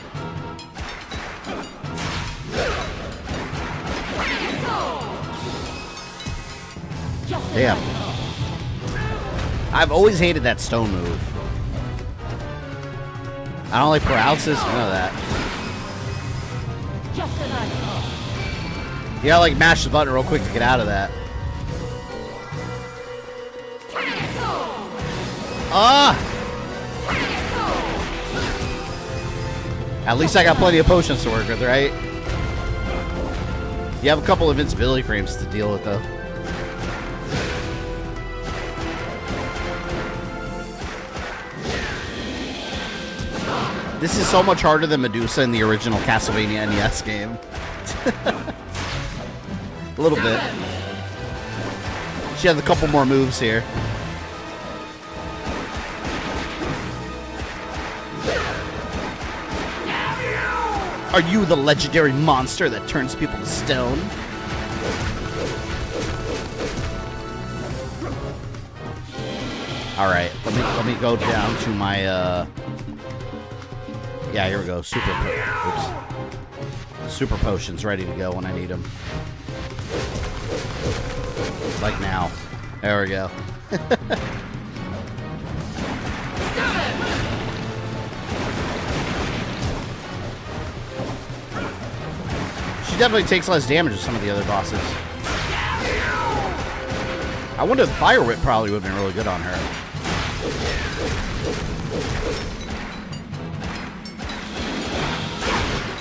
Damn. I've always hated that stone move. I don't like paralysis, you know that. You gotta like mash the button real quick to get out of that. Ah! At least I got plenty of potions to work with, right? You have a couple of invincibility frames to deal with, though. This is so much harder than Medusa in the original Castlevania NES game. A little bit. She has a couple more moves here. Are you the legendary monster that turns people to stone? All right, let me go down to my yeah, here we go. Super potions ready to go when I need them. Like now. There we go. She definitely takes less damage than some of the other bosses. I wonder if Fire Whip probably would have been really good on her.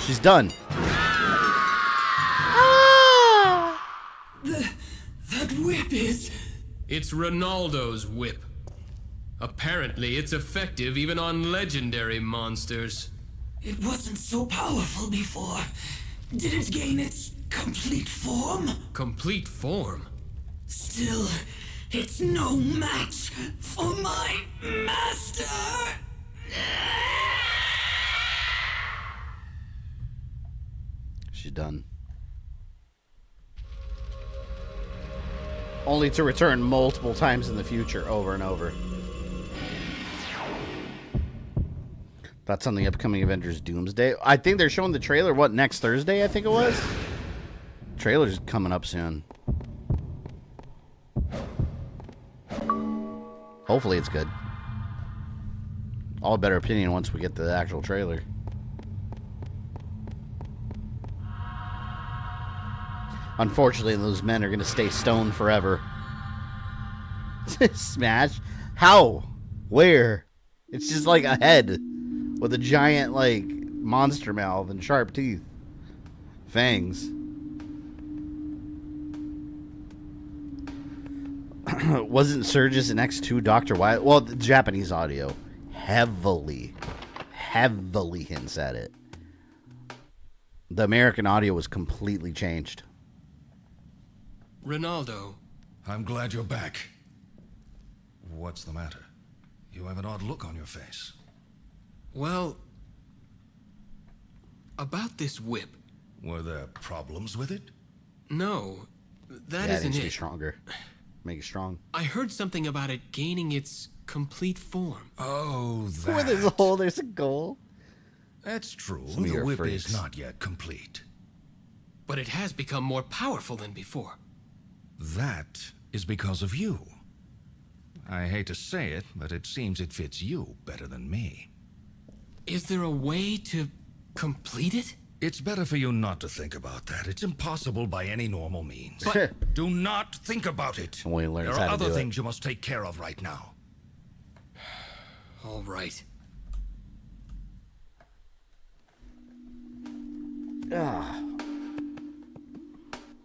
She's done. That whip is... It's Ronaldo's whip. Apparently, it's effective even on legendary monsters. It wasn't so powerful before. Did it gain its complete form? Complete form? Still, it's no match for my master! She's done. Only to return multiple times in the future, over and over. That's on the upcoming Avengers Doomsday. I think they're showing the trailer, what, next Thursday, I think it was? Trailer's coming up soon. Hopefully it's good. All better opinion once we get the actual trailer. Unfortunately, those men are going to stay stoned forever. Smash? How? Where? It's just like a head with a giant, like, monster mouth and sharp teeth. Fangs. Wasn't Surges an X2 Dr. Wily? Well, the Japanese audio heavily hints at it. The American audio was completely changed. Ronaldo. I'm glad you're back. What's the matter? You have an odd look on your face. Well, about this whip. Were there problems with it? No, that Yeah, it isn't needs to it. be stronger. Make it strong. I heard something about it gaining its complete form. Oh, Where that. there's a hole, there's a goal. That's true. Some of The your whip freaks. is not yet complete. But it has become more powerful than before. That is because of you. I hate to say it, but it seems it fits you better than me. Is there a way to complete it? It's better for you not to think about that. It's impossible by any normal means. But Do not think about it. When he learns There how are to other do it. things you must take care of right now. all right.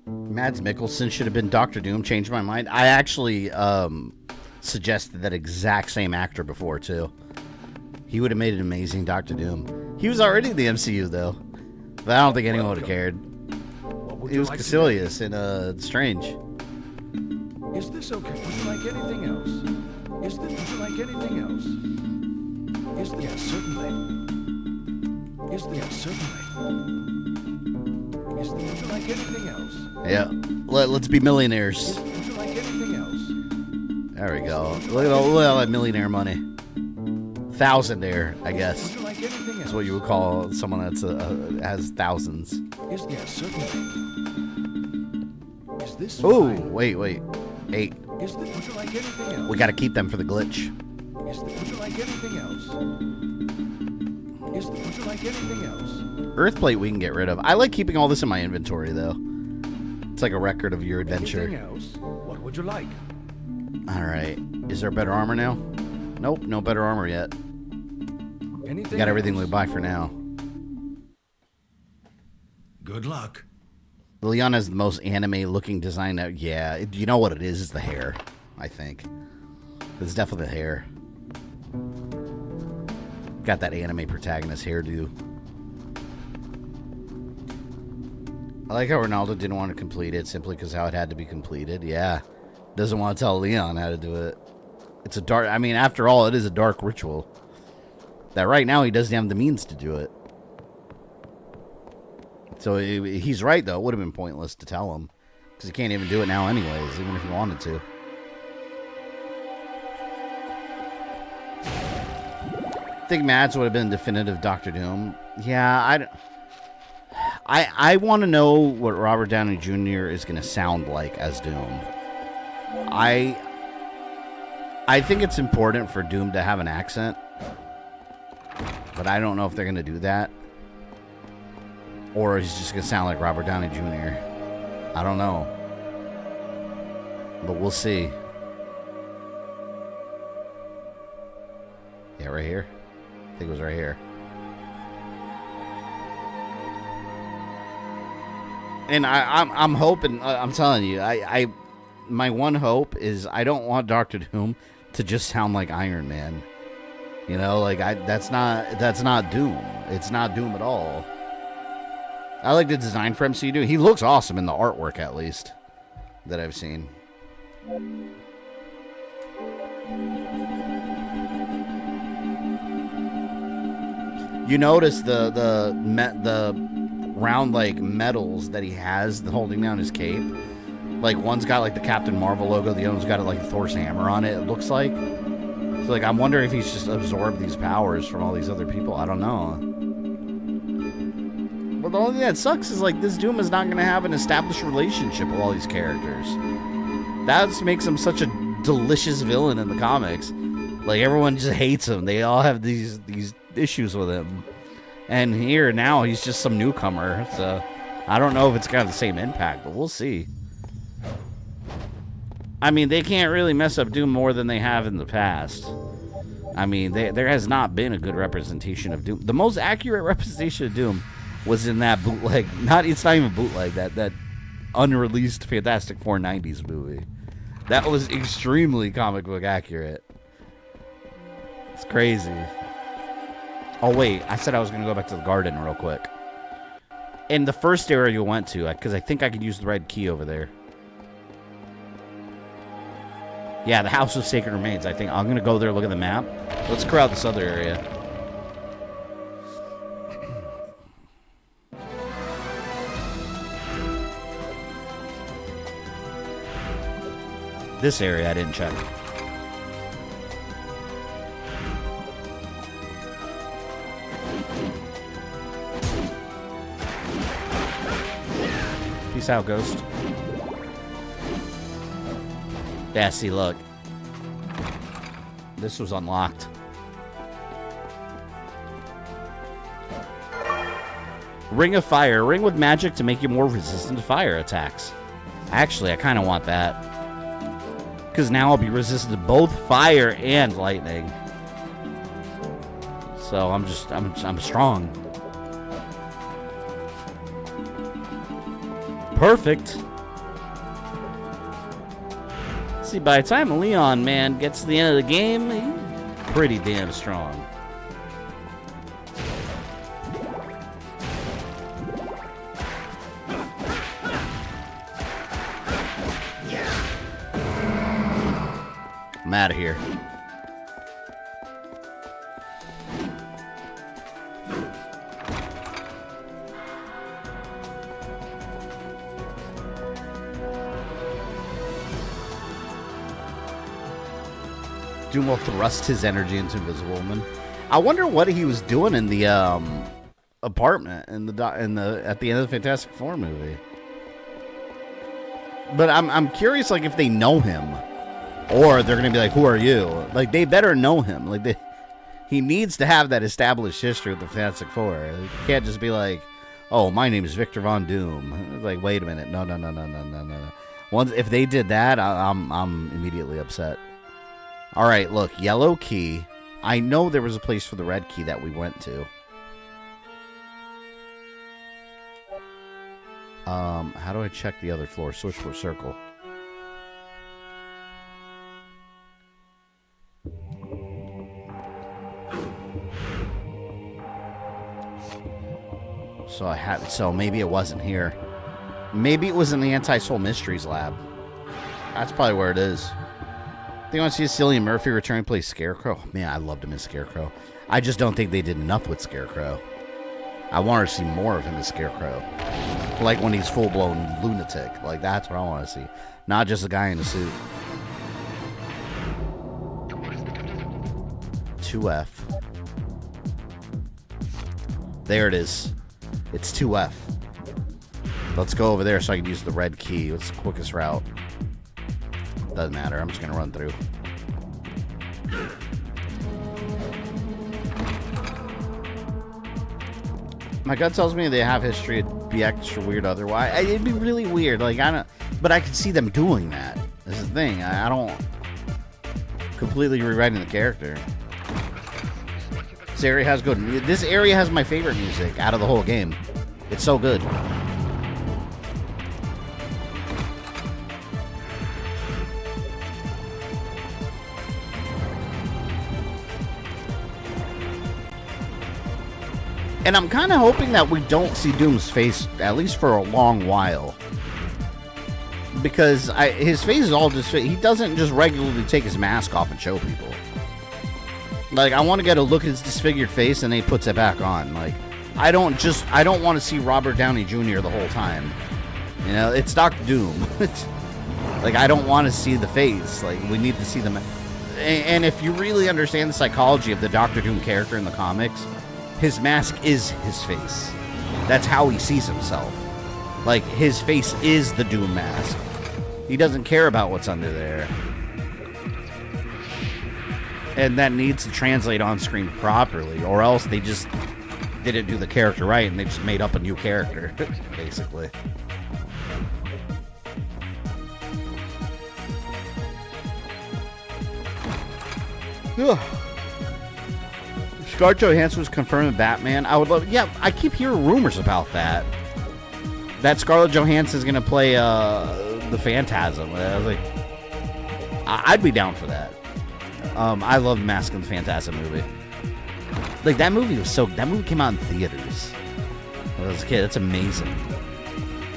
Mads Mikkelsen should have been Doctor Doom. Changed my mind. I actually suggested that exact same actor before, too. He would have made an amazing Doctor Doom. He was already in the MCU, though. But I don't think anyone would have cared. He was Caecilius in Strange. Is this okay? Would you like anything else? Would you like anything else? Yes, certainly. Yes, certainly. Would you like anything else? Yeah. Let's be millionaires. Would you like anything else? There we go. Look at all that millionaire money. Thousandaire, I guess. Would you like anything else? That's what you would call someone that's has thousands. Yes, certainly. Is this Oh, fine? wait. 8. Would you like anything else? We got to keep them for the glitch. Would you like anything else? Would you like anything else? Earthplate we can get rid of. I like keeping all this in my inventory, though. It's like a record of your adventure. Anything else? What would you like? All right. Is there better armor now? Nope, no better armor yet. Anything We got everything else? we buy for now. Good luck. Leon has the most anime-looking design out. Yeah, you know what it is? It's the hair, I think. It's definitely the hair. Got that anime protagonist hairdo. I like how Ronaldo didn't want to complete it simply because how it had to be completed. Yeah. Doesn't want to tell Leon how to do it. It's a dark... I mean, after all, it is a dark ritual. That right now he doesn't have the means to do it. So he's right, though. It would have been pointless to tell him. Because he can't even do it now anyways, even if he wanted to. I think Mads would have been definitive Doctor Doom. Yeah, I want to know what Robert Downey Jr. is going to sound like as Doom. I think it's important for Doom to have an accent. But I don't know if they're going to do that. Or he's just going to sound like Robert Downey Jr. I don't know. But we'll see. Yeah, right here. I think it was right here. And I'm hoping, I'm telling you, my one hope is I don't want Doctor Doom to just sound like Iron Man. You know, like that's not Doom. It's not Doom at all. I like the design for MCU. He looks awesome in the artwork, at least, that I've seen. You notice the round like medals that he has holding down his cape. Like one's got like the Captain Marvel logo, the other one's got like Thor's hammer on it. It looks like. So like I'm wondering if he's just absorbed these powers from all these other people. I don't know. But the only thing that sucks is like this Doom is not going to have an established relationship with all these characters. That makes him such a delicious villain in the comics. Like, everyone just hates him. They all have these issues with him. And here, now, he's just some newcomer. So, I don't know if it's got the same impact, but we'll see. I mean, they can't really mess up Doom more than they have in the past. I mean, there has not been a good representation of Doom. The most accurate representation of Doom was in that bootleg. It's not even bootleg. That unreleased Fantastic Four 90s movie. That was extremely comic book accurate. It's crazy. Oh, wait. I said I was going to go back to the garden real quick. In the first area you went to, because I think I could use the red key over there. Yeah, the House of Sacred Remains. I think I'm going to go there, look at the map. Let's clear out this other area. This area I didn't check. Peace out, Ghost. Yeah, see, look. This was unlocked. Ring of Fire. Ring with magic to make you more resistant to fire attacks. Actually, I kind of want that. Because now I'll be resistant to both fire and lightning. So I'm strong. Perfect. See, by the time Leon, man, gets to the end of the game, he's pretty damn strong. I'm out of here. Doom will thrust his energy into Invisible Woman. I wonder what he was doing in the apartment at the end of the Fantastic Four movie. But I'm curious, like, if they know him, or they're gonna be like, "Who are you?" Like, they better know him. Like, he needs to have that established history with the Fantastic Four. He can't just be like, "Oh, my name is Victor Von Doom." It's like, wait a minute, no. Once if they did that, I'm immediately upset. All right, look, yellow key. I know there was a place for the red key that we went to. How do I check the other floor? Search for circle. So maybe it wasn't here. Maybe it was in the Anti-Soul Mysteries lab. That's probably where it is. Think I want to see Cillian Murphy return to play Scarecrow? Man, I loved him as Scarecrow. I just don't think they did enough with Scarecrow. I want to see more of him as Scarecrow. Like when he's full-blown lunatic. Like, that's what I want to see. Not just a guy in a suit. 2F. There it is. It's 2F. Let's go over there so I can use the red key. What's the quickest route? Doesn't matter. I'm just going to run through. My gut tells me they have history. It'd be extra weird otherwise. It'd be really weird. Like, but I could see them doing that. That's the thing. I don't completely rewriting the character. This area has good. This area has my favorite music out of the whole game. It's so good. And I'm kind of hoping that we don't see Doom's face, at least for a long while. Because his face is all just... He doesn't just regularly take his mask off and show people. Like, I want to get a look at his disfigured face and then he puts it back on. Like, I don't want to see Robert Downey Jr. the whole time. You know, it's Dr. Doom. Like, I don't want to see the face. Like, we need to see the... And if you really understand the psychology of the Dr. Doom character in the comics... His mask is his face. That's how he sees himself. Like, his face is the Doom mask. He doesn't care about what's under there. and that needs to translate on screen properly, or else they just didn't do the character right and they just made up a new character, basically. Ugh. Scarlett Johansson was confirmed in Batman. I would love. Yeah, I keep hearing rumors about that. That Scarlett Johansson is gonna play the Phantasm. I was like, I'd be down for that. I love Mask of the Phantasm movie. Like that movie was so. That movie came out in theaters when I was a kid. That's amazing.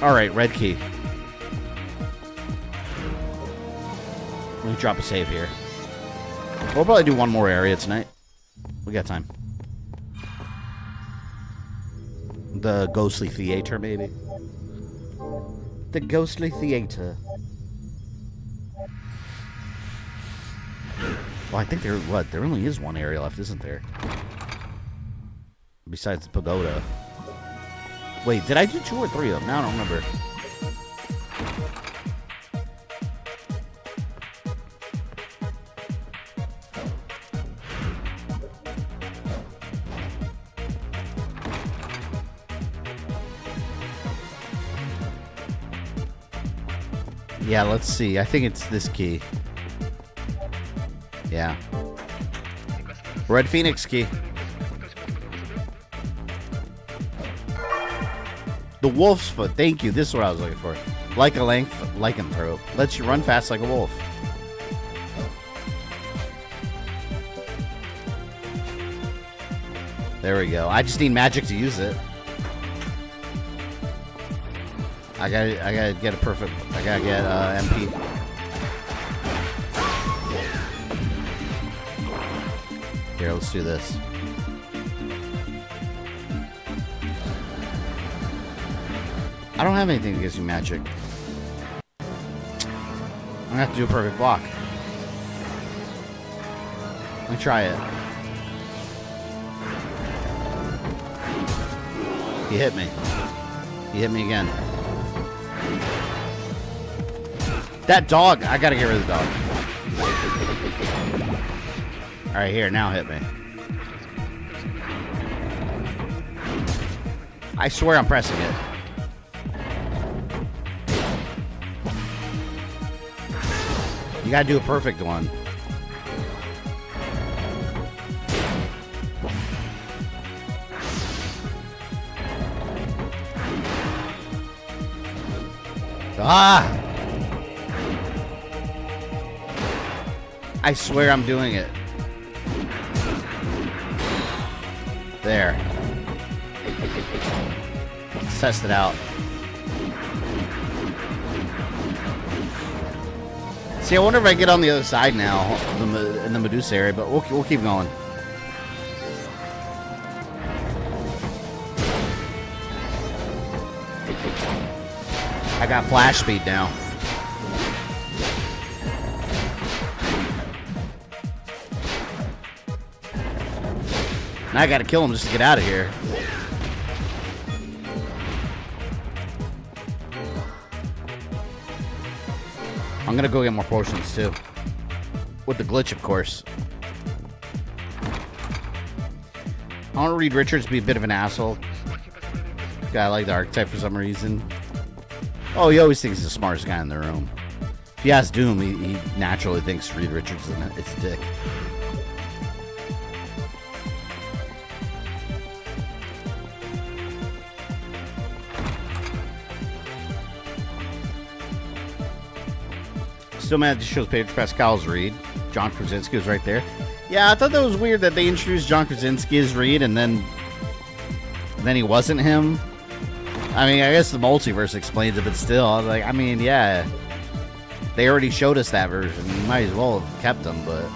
All right, red key. Let me drop a save here. We'll probably do one more area tonight. We got time. The Ghostly Theater, maybe. The Ghostly Theater. Well, I think there. What? There only is one area left, isn't there? Besides the pagoda. Wait, did I do 2 or 3 of them? Now I don't remember. Yeah, let's see. I think it's this key. Yeah. Red Phoenix key. The Wolf's Foot. Thank you. This is what I was looking for. Like a lycanthrope. Lets you run fast like a wolf. There we go. I just need magic to use it. I gotta get a perfect. I gotta get MP. Here, let's do this. I don't have anything that gives you magic. I'm gonna have to do a perfect block. Let me try it. He hit me. He hit me again. That dog! I gotta get rid of the dog. Alright, here, now hit me. I swear I'm pressing it. You gotta do a perfect one. Ah! I swear I'm doing it. There. Let's test it out. See, I wonder if I get on the other side now in the Medusa area, but we'll keep going. I got flash speed now. Now I gotta kill him just to get out of here. I'm gonna go get more potions too. With the glitch, of course. I want Reed Richards to be a bit of an asshole. Guy, I like the archetype for some reason. Oh, he always thinks he's the smartest guy in the room. If he asks Doom, he naturally thinks Reed Richards is a dick. Still mad this shows Pedro Pascal's Reed. John Krasinski was right there. Yeah, I thought that was weird that they introduced John Krasinski as Reed and then he wasn't him. I mean, I guess the multiverse explains it, but still, I was like, I mean, yeah, they already showed us that version. You might as well have kept them, but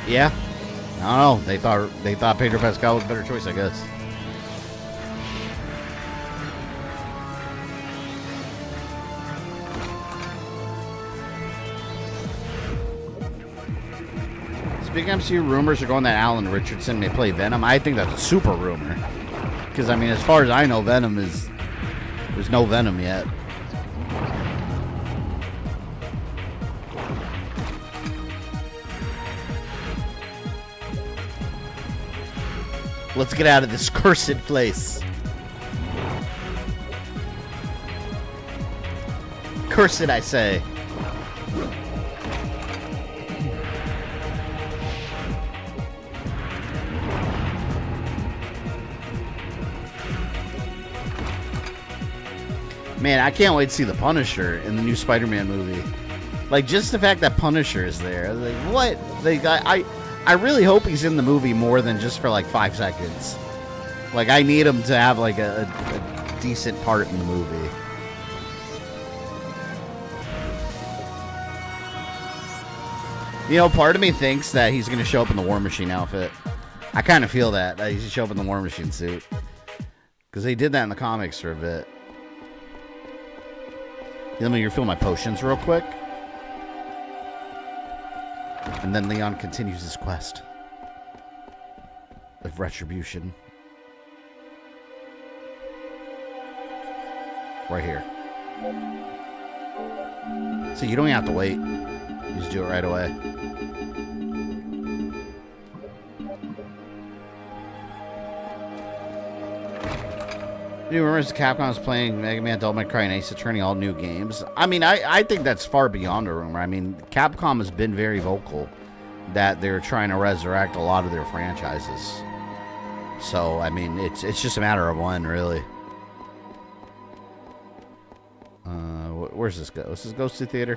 yeah, I don't know. They thought Pedro Pascal was a better choice, I guess. Speaking of MCU, rumors are going that Alan Richardson may play Venom. I think that's a super rumor. Because, I mean, as far as I know, there's no Venom yet. Let's get out of this cursed place. Cursed, I say. Man, I can't wait to see the Punisher in the new Spider-Man movie. Like, just the fact that Punisher is there. Like, what? Like, I really hope he's in the movie more than just for, like, 5 seconds. Like, I need him to have, like, a decent part in the movie. You know, part of me thinks that he's going to show up in the War Machine outfit. I kind of feel that he's going to show up in the War Machine suit. Because they did that in the comics for a bit. Let me refill my potions real quick. And then Leon continues his quest of retribution. Right here. So you don't have to wait. You just do it right away. New rumors Capcom is playing Mega Man, Devil May Cry, and Ace Attorney, all new games. I mean, I think that's far beyond a rumor. I mean, Capcom has been very vocal that they're trying to resurrect a lot of their franchises. So, I mean, it's just a matter of when, really. Where's this go? This is Ghost to Theater.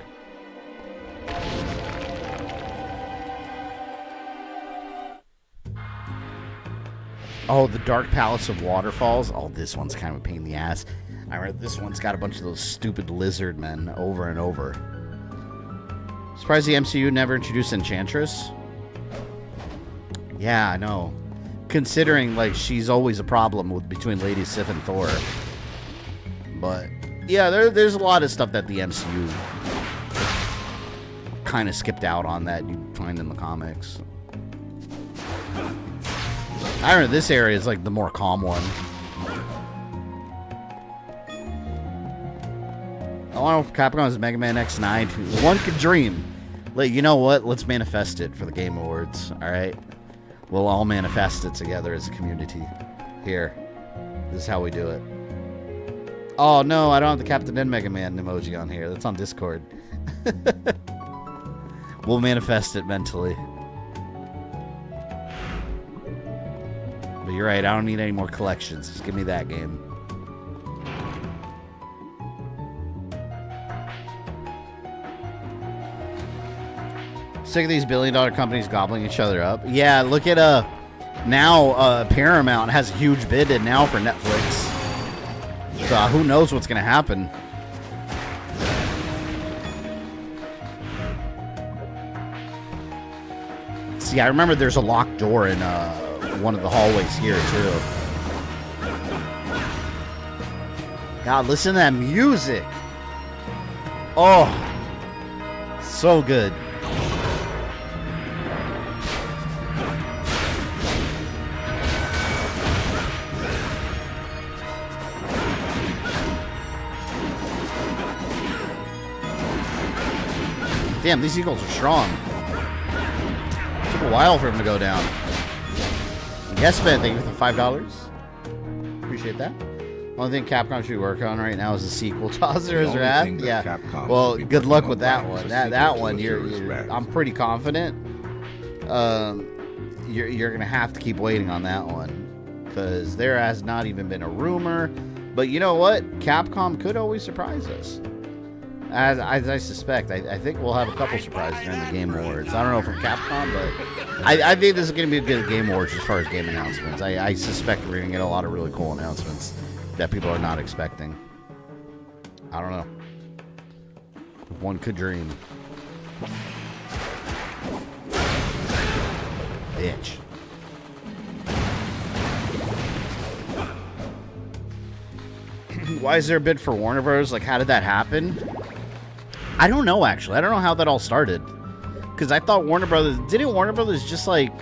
Oh, the Dark Palace of Waterfalls. Oh, this one's kind of a pain in the ass. I read this one's got a bunch of those stupid lizard men over and over. Surprised the MCU never introduced Enchantress. Yeah, I know. Considering, like, she's always a problem between Lady Sif and Thor. But, yeah, there's a lot of stuff that the MCU kind of skipped out on that you find in the comics. I don't know, this area is like the more calm one. I want to Capcom's Mega Man X9. One could dream. Like, you know what? Let's manifest it for the Game Awards. Alright? We'll all manifest it together as a community. Here. This is how we do it. Oh no, I don't have the Captain N Mega Man emoji on here. That's on Discord. We'll manifest it mentally. But you're right, I don't need any more collections. Just give me that game. Sick of these billion-dollar companies gobbling each other up. Yeah, look at now Paramount has a huge bid in now for Netflix. So who knows what's gonna happen? See, I remember there's a locked door in one of the hallways here too. God, listen to that music. Oh, so good. Damn, these eagles are strong. It took a while for him to go down. Yes, man, thank you for the $5. Appreciate that. Only thing Capcom should work on right now is a sequel to Ozra's Wrath. Yeah. Well, good luck with that one. That one, I'm pretty confident. You're gonna have to keep waiting on that one because there has not even been a rumor. But you know what? Capcom could always surprise us. As I suspect, I think we'll have a couple surprises during the Game Awards. I don't know from Capcom, but I think this is going to be a good Game Awards as far as game announcements. I suspect we're going to get a lot of really cool announcements that people are not expecting. I don't know. One could dream. Bitch. Why is there a bid for Warner Bros? Like, how did that happen? I don't know, actually. I don't know how that all started. Because I thought Warner Brothers... Didn't Warner Brothers just, like...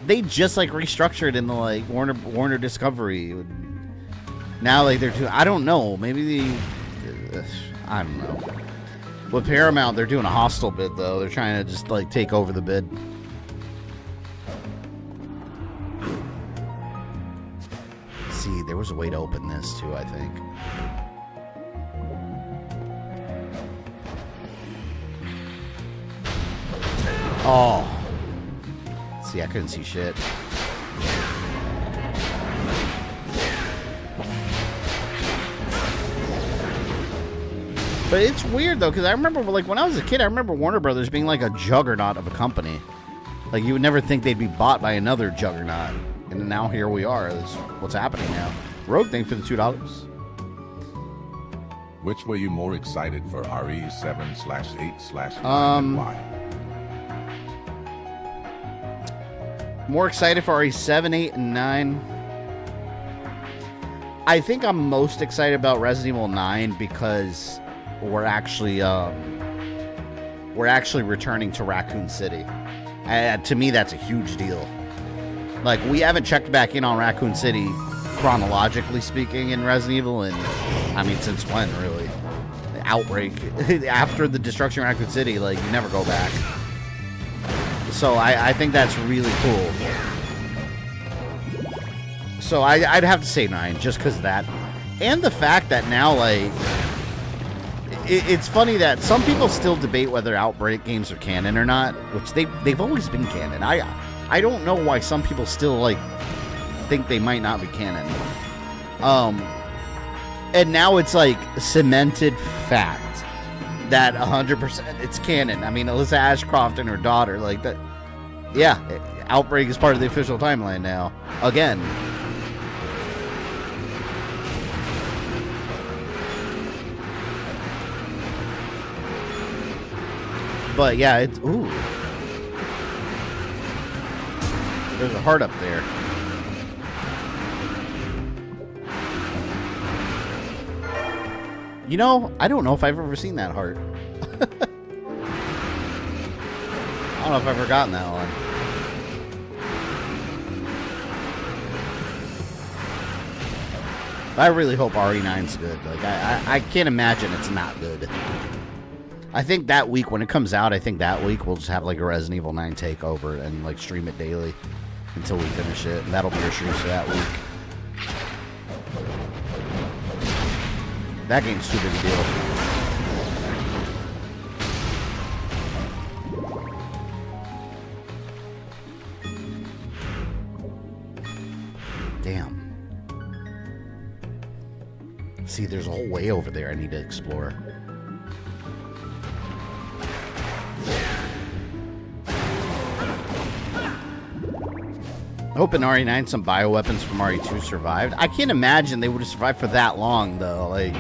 They just, like, restructured in the, like, Warner Discovery. Now, like, they're doing... I don't know. Maybe the... I don't know. With Paramount, they're doing a hostile bid, though. They're trying to just, like, take over the bid. there was a way to open this too, I think. Oh. See, I couldn't see shit. But it's weird, though, because I remember, like, when I was a kid, I remember Warner Brothers being, like, a juggernaut of a company. Like, you would never think they'd be bought by another juggernaut. And now here we are. That's what's happening now. Rogue, thank you for the $2. Which were you more excited for, RE7/8/9 and why? More excited for RE7, 8, and 9. I think I'm most excited about Resident Evil 9 because we're actually returning to Raccoon City. To me, that's a huge deal. Like, we haven't checked back in on Raccoon City, chronologically speaking, in Resident Evil, and I mean, since when, really? The Outbreak. After the destruction of Raccoon City, like, you never go back. So I think that's really cool. So I'd have to say 9, just because of that. And the fact that now, like, it's funny that some people still debate whether Outbreak games are canon or not, which they've always been canon. I don't know why some people still, like, think they might not be canon. And now it's, like, cemented fact that 100% it's canon. I mean, Alyssa Ashcroft and her daughter, like, that. Yeah, Outbreak is part of the official timeline now. Again. But yeah, it's ooh. There's a heart up there. You know, I don't know if I've ever seen that heart. I don't know if I've ever gotten that one. I really hope RE9's good. Like, I can't imagine it's not good. I think that week, when it comes out, I think that week we'll just have, like, a Resident Evil 9 takeover and, like, stream it daily until we finish it. And that'll be our streams for that week. That game's too big a deal. Damn. See, there's a whole way over there I need to explore. I hope in RE9 some bioweapons from RE2 survived. I can't imagine they would have survived for that long, though. Like,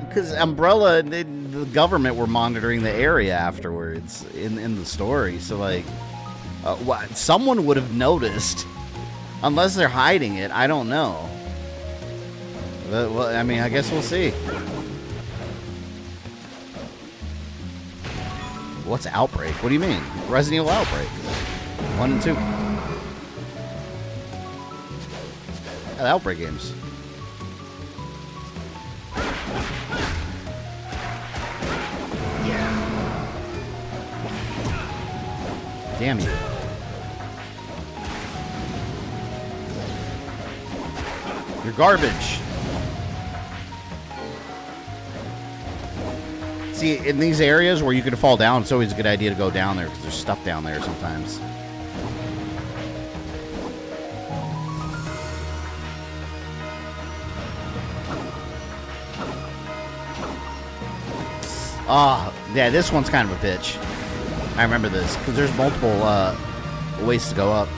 because Umbrella and the government were monitoring the area afterwards in the story. So, like, someone would have noticed. Unless they're hiding it, I don't know. But, well, I mean, I guess we'll see. What's Outbreak? What do you mean? Resident Evil Outbreak. 1 and 2. The Outbreak games. Damn you. You're garbage. See, in these areas where you can fall down, it's always a good idea to go down there because there's stuff down there sometimes. Yeah, this one's kind of a bitch. I remember this, because there's multiple ways to go up.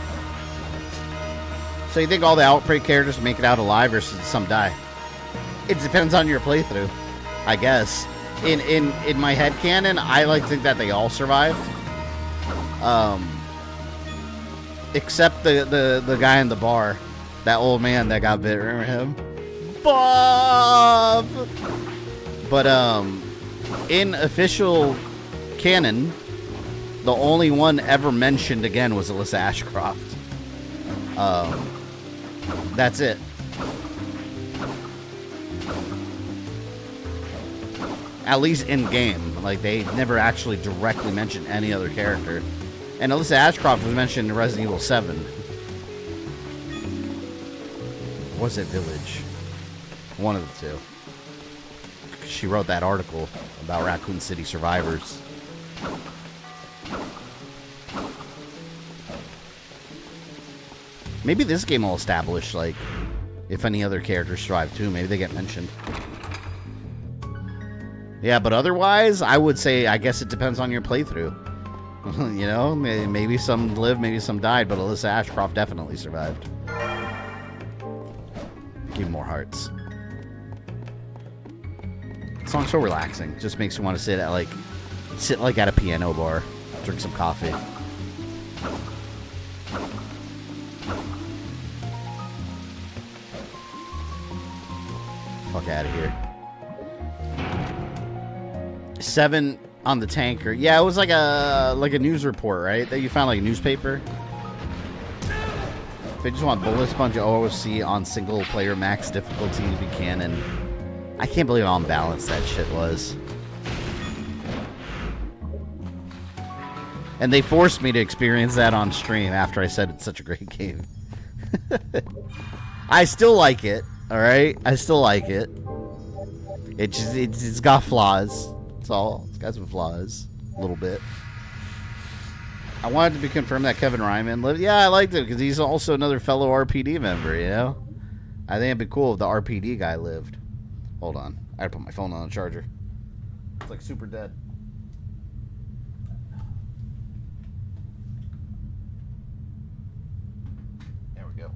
So you think all the Outbreak characters make it out alive, or some die? It depends on your playthrough, I guess. In my headcanon, I like to think that they all survived. Except the guy in the bar. That old man that got bit. Remember him? Bob! But, in official canon, the only one ever mentioned again was Alyssa Ashcroft. That's it. At least in game. Like, they never actually directly mentioned any other character. And Alyssa Ashcroft was mentioned in Resident Evil 7. was it Village? One of the two. She wrote that article about Raccoon City survivors. Maybe this game will establish, like, if any other characters survive too. Maybe they get mentioned. Yeah, but otherwise, I would say, I guess it depends on your playthrough. You know, maybe some lived, maybe some died, but Alyssa Ashcroft definitely survived. Give me more hearts. The song's so relaxing. Just makes you want to sit at a piano bar, drink some coffee. Fuck out of here. 7 on the tanker. Yeah, it was like a news report, right? That you found, like a newspaper. If they just want bullet sponge OOC on single player max difficulty to be canon. I can't believe how unbalanced that shit was. And they forced me to experience that on stream after I said it's such a great game. I still like it, alright? I still like it. It's got flaws. That's all. It's got some flaws. A little bit. I wanted to be confirmed that Kevin Ryman lived. Yeah, I liked it because he's also another fellow RPD member, you know? I think it'd be cool if the RPD guy lived. Hold on. I gotta put my phone on the charger. It's like super dead. There we go.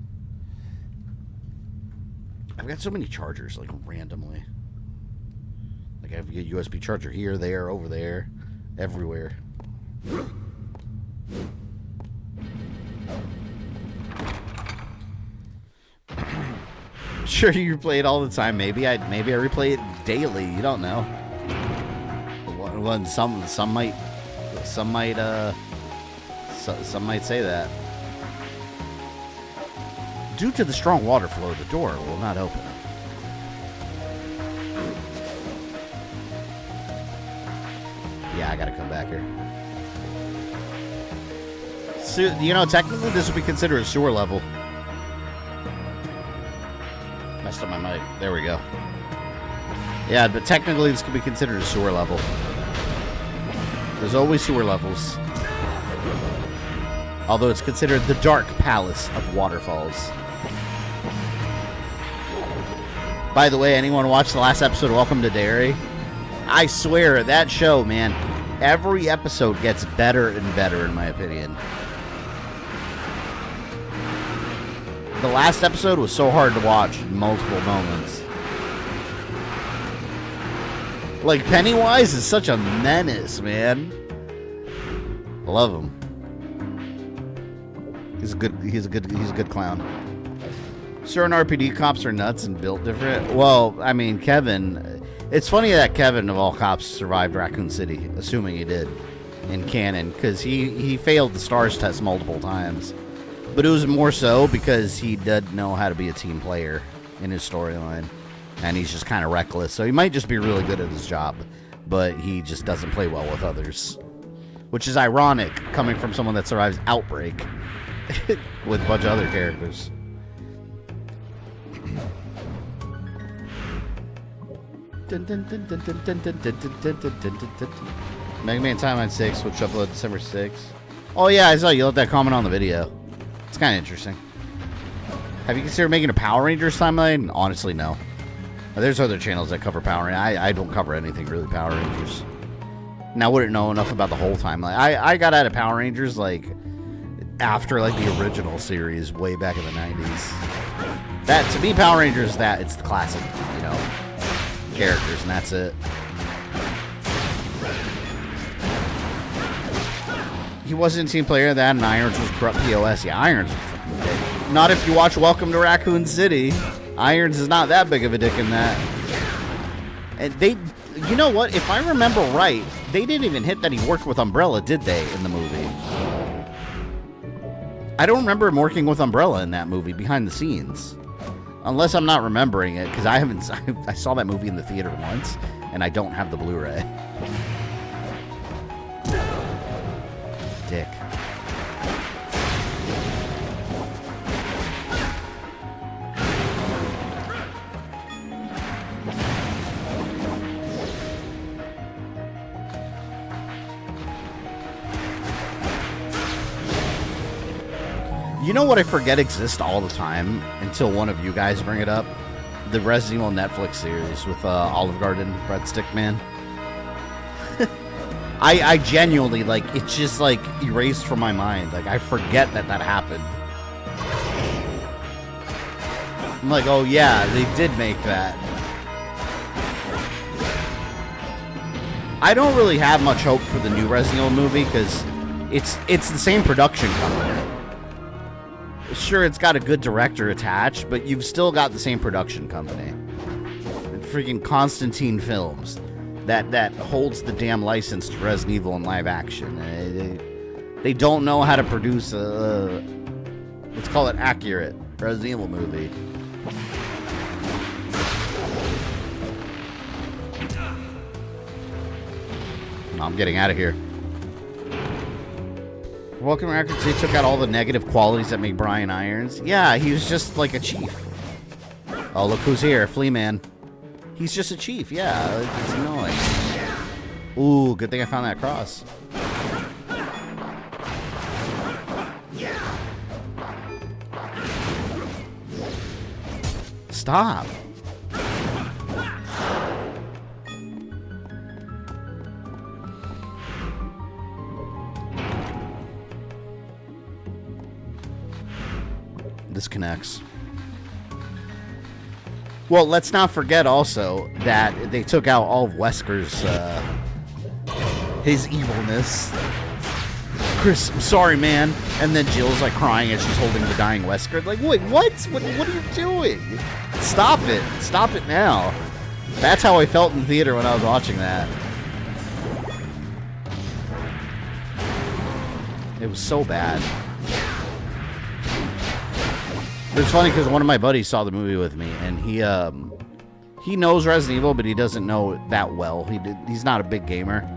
I've got so many chargers, like, randomly. Like, I have a USB charger here, there, over there, everywhere. Sure, you play it all the time. Maybe I replay it daily. You don't know. Some might say that. Due to the strong water flow, the door will not open. Yeah, I gotta come back here. So, you know, technically this would be considered a sewer level. Messed up my mic. There we go. Yeah, but technically this could be considered a sewer level. There's always sewer levels. Although it's considered the Dark Palace of Waterfalls. By the way, anyone watch the last episode of Welcome to Derry? I swear, that show, man, every episode gets better and better, in my opinion. The last episode was so hard to watch in multiple moments. Like, Pennywise is such a menace, man. I love him. He's a good clown. Certain RPD cops are nuts and built different. Well, I mean, Kevin... It's funny that Kevin, of all cops, survived Raccoon City, assuming he did, in canon, because he failed the STARS test multiple times. But it was more so because he did know how to be a team player in his storyline, and he's just kind of reckless. So he might just be really good at his job, but he just doesn't play well with others. Which is ironic, coming from someone that survives Outbreak with a bunch of other characters. Mega Man Timeline 6, which uploaded December 6th. Oh yeah, I saw you left that comment on the video. It's kind of interesting. Have you considered making a Power Rangers timeline? Honestly, no. There's other channels that cover Power Rangers. I don't cover anything really Power Rangers. And I wouldn't know enough about the whole timeline. I got out of Power Rangers, like, after, like, the original series way back in the 90s. That, to me, Power Rangers, it's the classic, you know, characters, and that's it. He wasn't a team player of that, and Irons was corrupt POS. Yeah, Irons was fucking dick. Not if you watch Welcome to Raccoon City. Irons is not that big of a dick in that. And they, you know what? If I remember right, they didn't even hit that he worked with Umbrella, did they, in the movie? I don't remember him working with Umbrella in that movie, behind the scenes. Unless I'm not remembering it, because I saw that movie in the theater once, and I don't have the Blu-ray. Dick. You know what I forget exists all the time until one of you guys bring it up? The Resident Evil Netflix series with Olive Garden Breadstick Man. I genuinely, like, it's just, like, erased from my mind. Like, I forget that happened. I'm like, oh yeah, they did make that. I don't really have much hope for the new Resident Evil movie because it's the same production company. Sure, it's got a good director attached, but you've still got the same production company. Freaking Constantine Films that holds the damn license to Resident Evil in live action. They don't know how to produce a, let's call it accurate, Resident Evil movie. I'm getting out of here. Welcome Records, they took out all the negative qualities that make Brian Irons. Yeah, he was just like a chief. Oh, look who's here, Flea Man. He's just a chief, yeah. It's annoying. Ooh, good thing I found that cross. Stop. This connects. Well, let's not forget also that they took out all of Wesker's, his evilness. Chris, I'm sorry, man. And then Jill's like crying as she's holding the dying Wesker. Like, wait, what? What are you doing? Stop it. Stop it now. That's how I felt in the theater when I was watching that. It was so bad. It's funny because one of my buddies saw the movie with me, and he knows Resident Evil, but he doesn't know it that well. He's not a big gamer,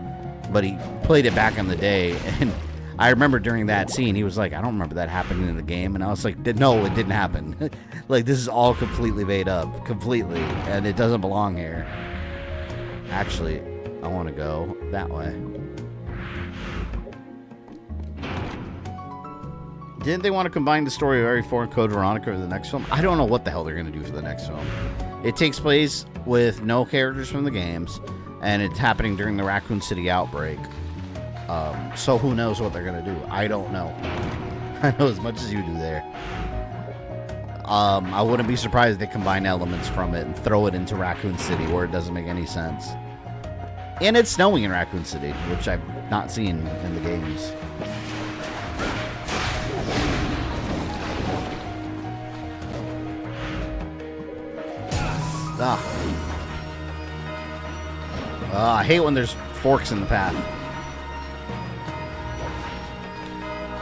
but he played it back in the day. And I remember during that scene, he was like, "I don't remember that happening in the game," and I was like, "No, it didn't happen. Like, this is all completely made up, completely, and it doesn't belong here." Actually, I want to go that way. Didn't they want to combine the story of RE4 and Code Veronica for the next film? I don't know what the hell they're going to do for the next film. It takes place with no characters from the games, and it's happening during the Raccoon City outbreak. So who knows what they're going to do? I don't know. I know as much as you do there. I wouldn't be surprised if they combine elements from it and throw it into Raccoon City where it doesn't make any sense. And it's snowing in Raccoon City, which I've not seen in the games. I hate when there's forks in the path.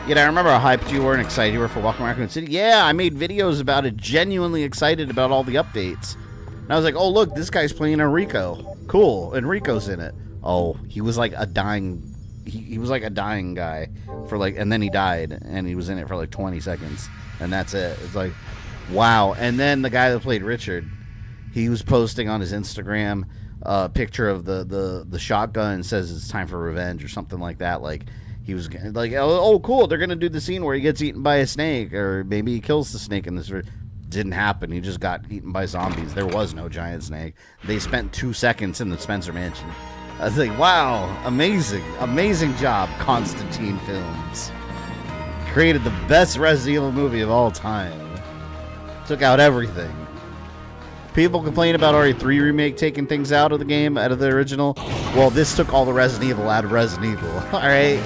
Yet I remember how hyped you were and excited you were for Welcome to Raccoon City. Yeah, I made videos about it, genuinely excited about all the updates. And I was like, oh, look, this guy's playing Enrico. Cool, Enrico's in it. Oh, he was like a dying... He was like a dying guy for like... And then he died, and he was in it for like 20 seconds. And that's it. It's like, wow. And then the guy that played Richard... He was posting on his Instagram a picture of the shotgun and says it's time for revenge or something like that. Like, he was like, oh, cool, they're going to do the scene where he gets eaten by a snake, or maybe he kills the snake in this. Didn't happen. He just got eaten by zombies. There was no giant snake. They spent 2 seconds in the Spencer Mansion. I was like, wow, amazing. Amazing job, Constantine Films. Created the best Resident Evil movie of all time. Took out everything. People complain about RE3 remake taking things out of the game, out of the original. Well, this took all the Resident Evil out of Resident Evil. All right.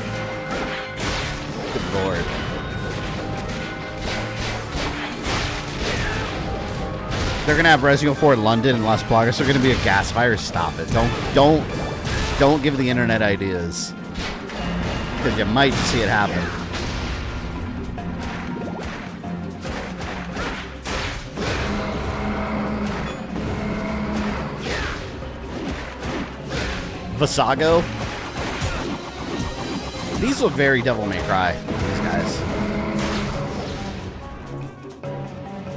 Good lord. They're gonna have Resident Evil 4 in London and Las Plagas. They're gonna be a gas fire. Stop it. Don't give the internet ideas, because you might see it happen. Visago. These look very Devil May Cry, these guys.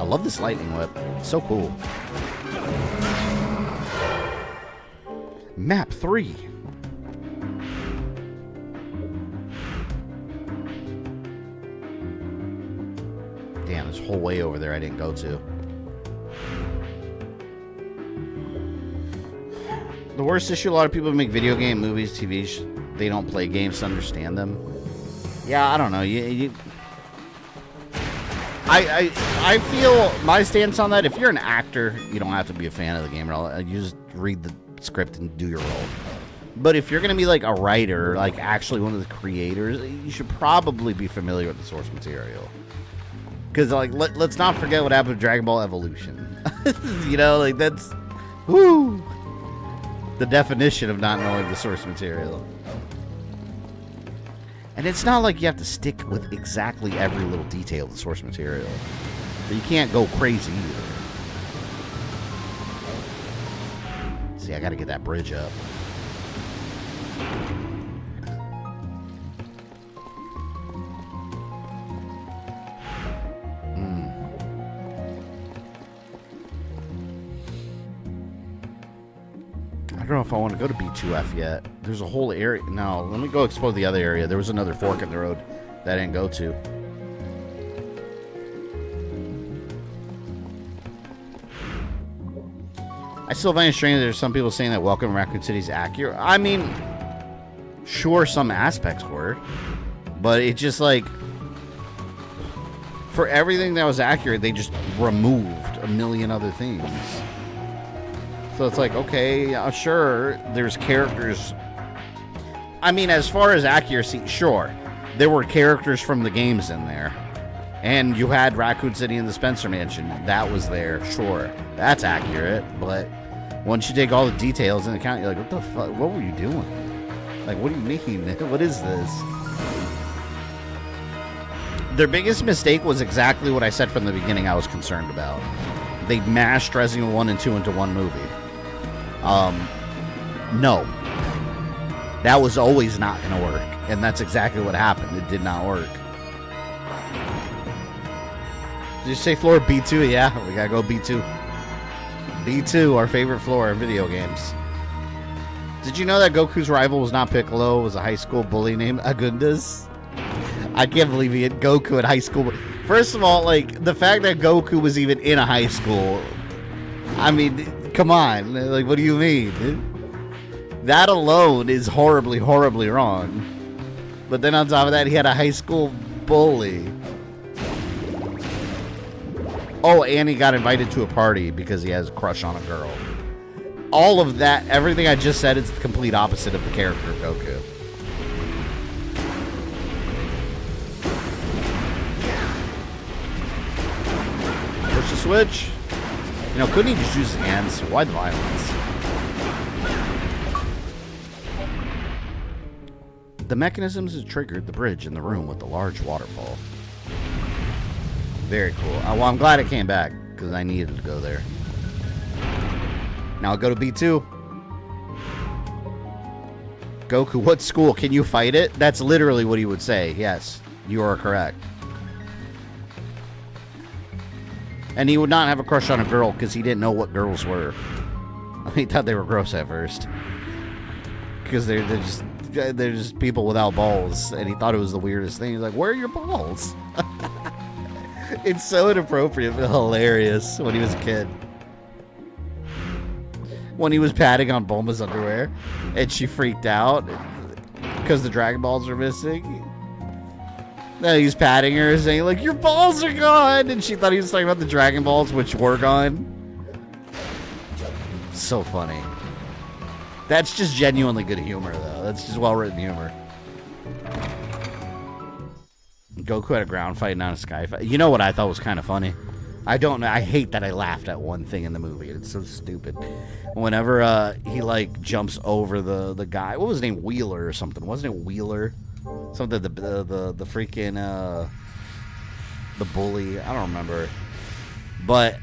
I love this lightning whip. It's so cool. Map 3. There's a whole way over there I didn't go to. The worst issue, a lot of people make video game, movies, TVs, they don't play games to understand them. Yeah, I don't know. I feel my stance on that, if you're an actor, you don't have to be a fan of the game at all. You just read the script and do your role. But if you're going to be like a writer, like actually one of the creators, you should probably be familiar with the source material. Because like, let's not forget what happened with Dragon Ball Evolution. You know, like that's, woo, the definition of not knowing the source material. And it's not like you have to stick with exactly every little detail of the source material. But you can't go crazy either. See, I gotta get that bridge up. I don't know if I want to go to B2F yet. There's a whole area. No, let me go explore the other area. There was another fork in the road that I didn't go to. I still find it strange that there's some people saying that Welcome to Raccoon City is accurate. I mean, sure, some aspects were. But it just like, for everything that was accurate, they just removed a million other things. So it's like, okay, sure, there's characters. I mean, as far as accuracy, sure. There were characters from the games in there. And you had Raccoon City in the Spencer Mansion. That was there, sure. That's accurate. But once you take all the details into account, you're like, what the fuck? What were you doing? Like, what do you mean? What is this? Their biggest mistake was exactly what I said from the beginning I was concerned about. They mashed Resident Evil 1 and 2 into one movie. No. That was always not going to work. And that's exactly what happened. It did not work. Did you say floor B2? Yeah, we gotta go B2. B2, our favorite floor in video games. Did you know that Goku's rival was not Piccolo, it was a high school bully named Agundas? I can't believe he had Goku at high school. First of all, like, the fact that Goku was even in a high school, I mean, come on. Like, what do you mean? That alone is horribly, horribly wrong. But then on top of that, he had a high school bully. Oh, and he got invited to a party because he has a crush on a girl. All of that, everything I just said, is the complete opposite of the character of Goku. Push the switch. You know, couldn't he just use his hands? Why the violence? The mechanisms that triggered the bridge in the room with the large waterfall. Very cool. Well, I'm glad it came back, because I needed to go there. Now I'll go to B2. Goku, what school? Can you fight it? That's literally what he would say. Yes, you are correct. And he would not have a crush on a girl, because he didn't know what girls were. He thought they were gross at first. Because they're just people without balls, and he thought it was the weirdest thing. He's like, where are your balls? It's so inappropriate but hilarious when he was a kid. When he was patting on Bulma's underwear and she freaked out because the Dragon Balls were missing. Then he's patting her saying like, your balls are gone, and she thought he was talking about the Dragon Balls, which were gone. So funny. That's just genuinely good humor though. That's just well written humor. Goku had a ground fight, not a sky fight. You know what I thought was kind of funny? I don't know. I hate that I laughed at one thing in the movie. It's so stupid. Whenever he like jumps over the guy, what was his name? Wheeler or something? Wasn't it Wheeler? Something the freaking the bully. I don't remember. But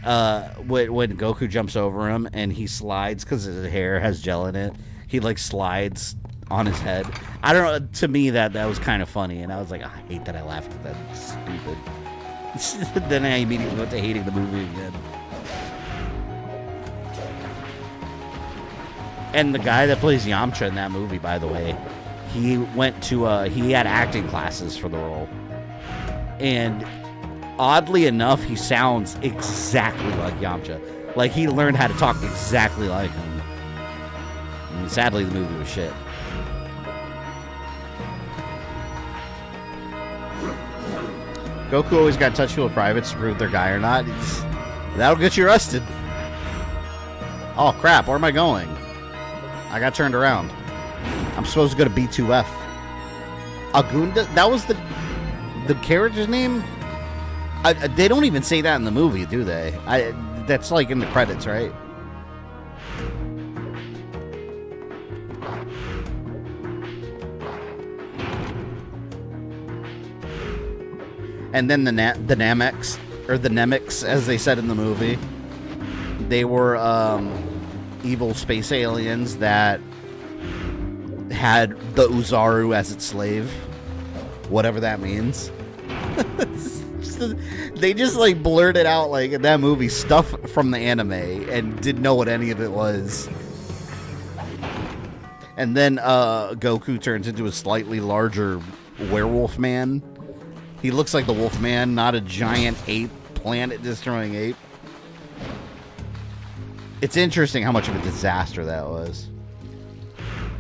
when Goku jumps over him and he slides because his hair has gel in it, he like slides on his head. I don't know. To me, that was kind of funny, and I was like, I hate that I laughed at that. It's stupid. Then I immediately went to hating the movie again. And the guy that plays Yamcha in that movie, by the way, he went to he had acting classes for the role, and oddly enough, he sounds exactly like Yamcha. Like, he learned how to talk exactly like him. I mean, sadly, the movie was shit. Goku always got touchy with privates to prove they're guy or not. That'll get you arrested. Oh, crap. Where am I going? I got turned around. I'm supposed to go to B2F. Agunda? That was the character's name? They don't even say that in the movie, do they? That's like in the credits, right? And then the Namex, or the Nemeks, as they said in the movie, they were evil space aliens that had the Uzaru as its slave, whatever that means. They just like blurted out, like, in that movie, stuff from the anime and didn't know what any of it was. And then Goku turns into a slightly larger werewolf man. He looks like the wolf man, not a giant ape, planet-destroying ape. It's interesting how much of a disaster that was.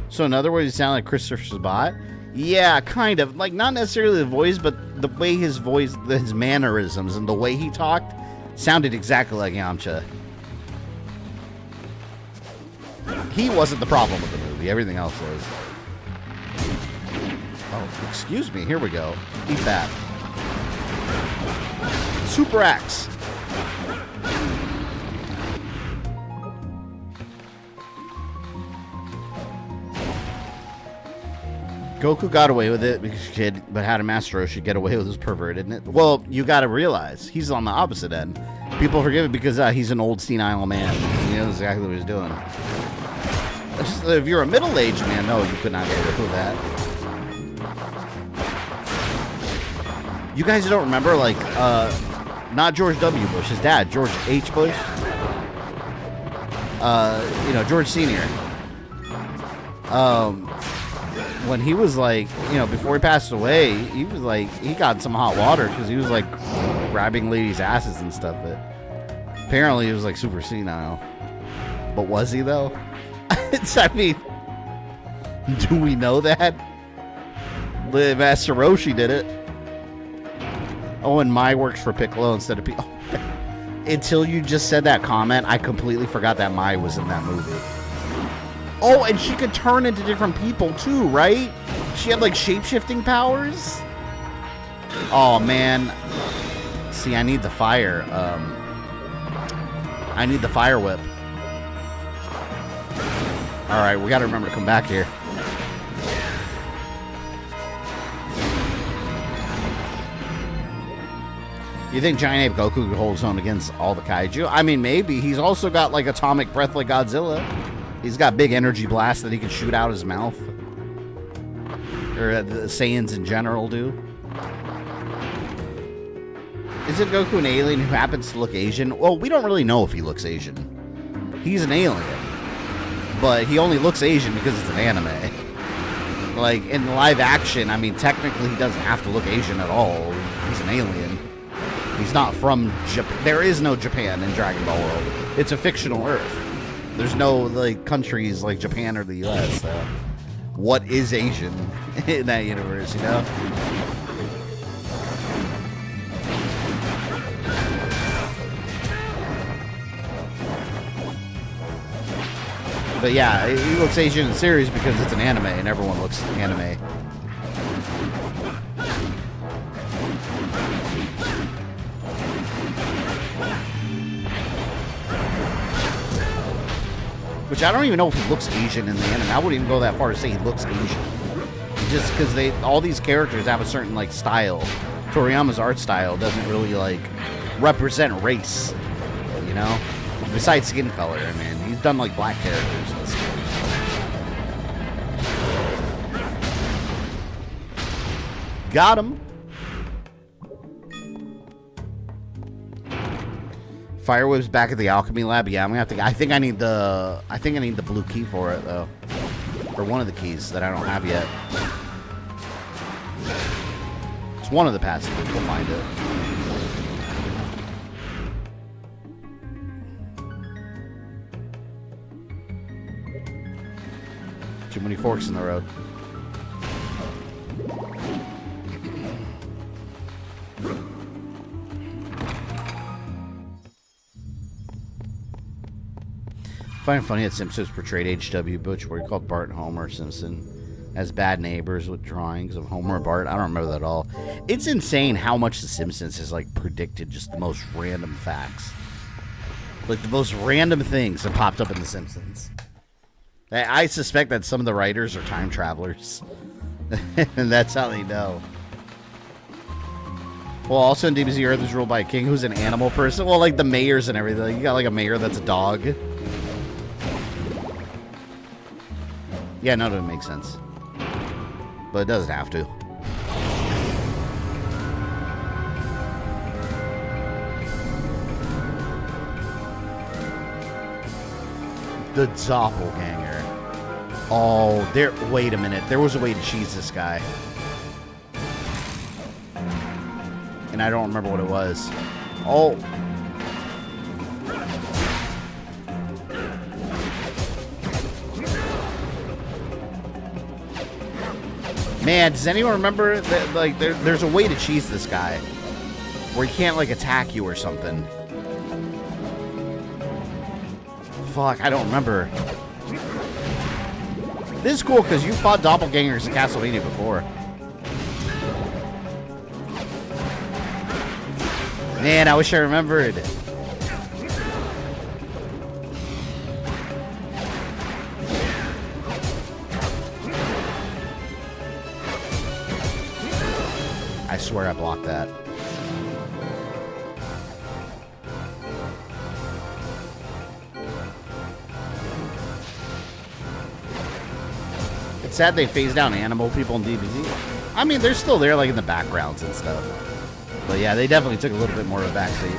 So in other words, he sounded like Christopher Sabat? Yeah, kind of. Like, not necessarily the voice, but the way his voice, his mannerisms, and the way he talked sounded exactly like Yamcha. He wasn't the problem with the movie. Everything else was. Oh, excuse me. Here we go. Eat that. Super Axe. Goku got away with it because but how did Master Roshi get away with his pervert, isn't it? Well, you got to realize he's on the opposite end. People forgive it because he's an old senile man. He knows exactly what he's doing. If you're a middle-aged man, no, you could not get away with that. You guys don't remember, like, not George W. Bush, his dad, George H. Bush. You know, George Sr. When he was like, you know, before he passed away, he was like, he got some hot water because he was like grabbing ladies' asses and stuff. But apparently he was like super senile. But was he though? I mean, do we know that? Master Roshi did it. Oh, and Mai works for Piccolo instead of Piccolo. Until you just said that comment, I completely forgot that Mai was in that movie. Oh, and she could turn into different people too, right? She had like shape-shifting powers? Oh, man. See, I need the fire. I need the fire whip. Alright, we gotta remember to come back here. You think Giant Ape Goku could hold his own against all the kaiju? I mean, maybe. He's also got like atomic breath like Godzilla. He's got big energy blasts that he can shoot out his mouth. Or the Saiyans in general do. Isn't Goku an alien who happens to look Asian? Well, we don't really know if he looks Asian. He's an alien. But he only looks Asian because it's an anime. Like, in live action, I mean, technically he doesn't have to look Asian at all. He's an alien. He's not from Japan. There is no Japan in Dragon Ball World. It's a fictional Earth. There's no like countries like Japan or the U.S. So what is Asian in that universe, you know? But yeah, he looks Asian in the series because it's an anime and everyone looks anime. Which I don't even know if he looks Asian in the anime. I wouldn't even go that far to say he looks Asian. Just because all these characters have a certain like style. Toriyama's art style doesn't really like represent race, you know? Besides skin color, I mean, he's done like black characters in this game. Got him. Fireweb's back at the alchemy lab. Yeah, I'm gonna have to. I think I need the blue key for it though, or one of the keys that I don't have yet. It's one of the passages. We'll find it. many forks in the road. I find it funny that Simpsons portrayed H.W. Bush, where he called Bart and Homer Simpson as bad neighbors with drawings of Homer and Bart. I don't remember that at all. It's insane how much The Simpsons has like predicted just the most random facts. Like the most random things have popped up in The Simpsons. I suspect that some of the writers are time travelers. And that's how they know. Well, also in DBZ, Earth is ruled by a king who's an animal person. Well, like the mayors and everything. Like, you got like a mayor that's a dog. Yeah, none of it makes sense. But it doesn't have to. The Doppelganger. Oh, there. Wait a minute. There was a way to cheese this guy. And I don't remember what it was. Oh. Man, does anyone remember that, like, there's a way to cheese this guy where he can't, like, attack you or something. Fuck, I don't remember. This is cool because you fought doppelgangers in Castlevania before. Man, I wish I remembered. I swear I blocked that. It's sad they phased out animal people in DBZ. I mean, they're still there, like, in the backgrounds and stuff. But yeah, they definitely took a little bit more of a backseat.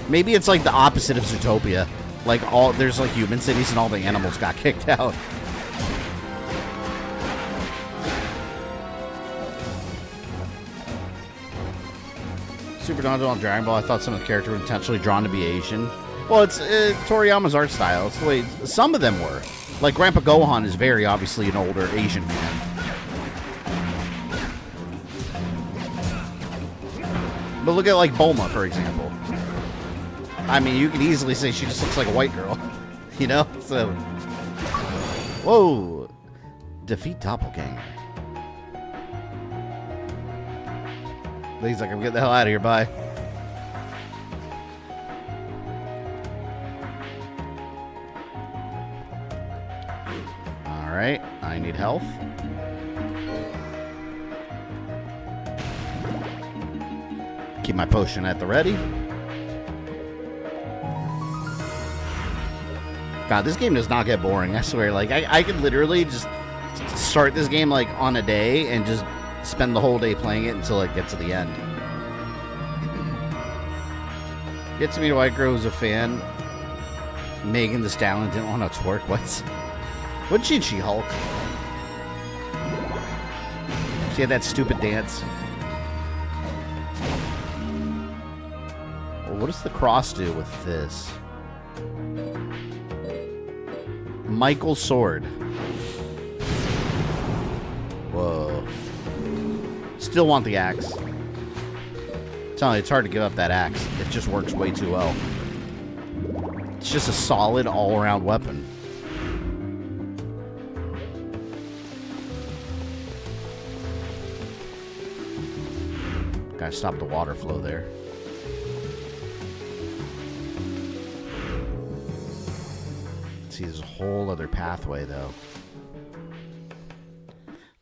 Maybe it's like the opposite of Zootopia. Like, there's like human cities and all the animals got kicked out. Super Nando on Dragon Ball, I thought some of the characters were intentionally drawn to be Asian. Well, it's Toriyama's art style. It's the way some of them were. Like, Grandpa Gohan is very obviously an older Asian man. But look at, like, Bulma, for example. I mean, you could easily say she just looks like a white girl. You know? So. Whoa. Defeat Doppelganger. He's like, I'm getting the hell out of here, bye. Alright, I need health. Keep my potion at the ready. God, this game does not get boring, I swear. Like, I could literally just start this game, like, on a day and just spend the whole day playing it until it gets to the end. Get to meet a white girl who's a fan. Megan the Stallion didn't want to twerk. What did she Hulk? She had that stupid dance. Well, what does the cross do with this? Michael's sword. Whoa. Still want the axe. I'm telling you, it's hard to give up that axe. It just works way too well. It's just a solid all-around weapon. Gotta stop the water flow there. See, there's a whole other pathway, though.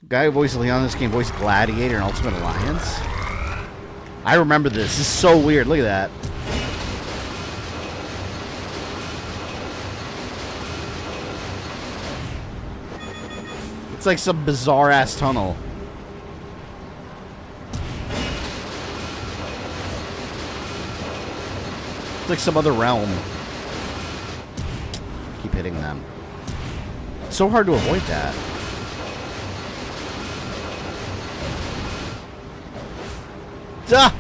Guy who voiced Leon in this game voiced Gladiator and Ultimate Alliance. I remember this. This is so weird. Look at that. It's like some bizarre-ass tunnel. It's like some other realm. Keep hitting them. It's so hard to avoid that. Duh!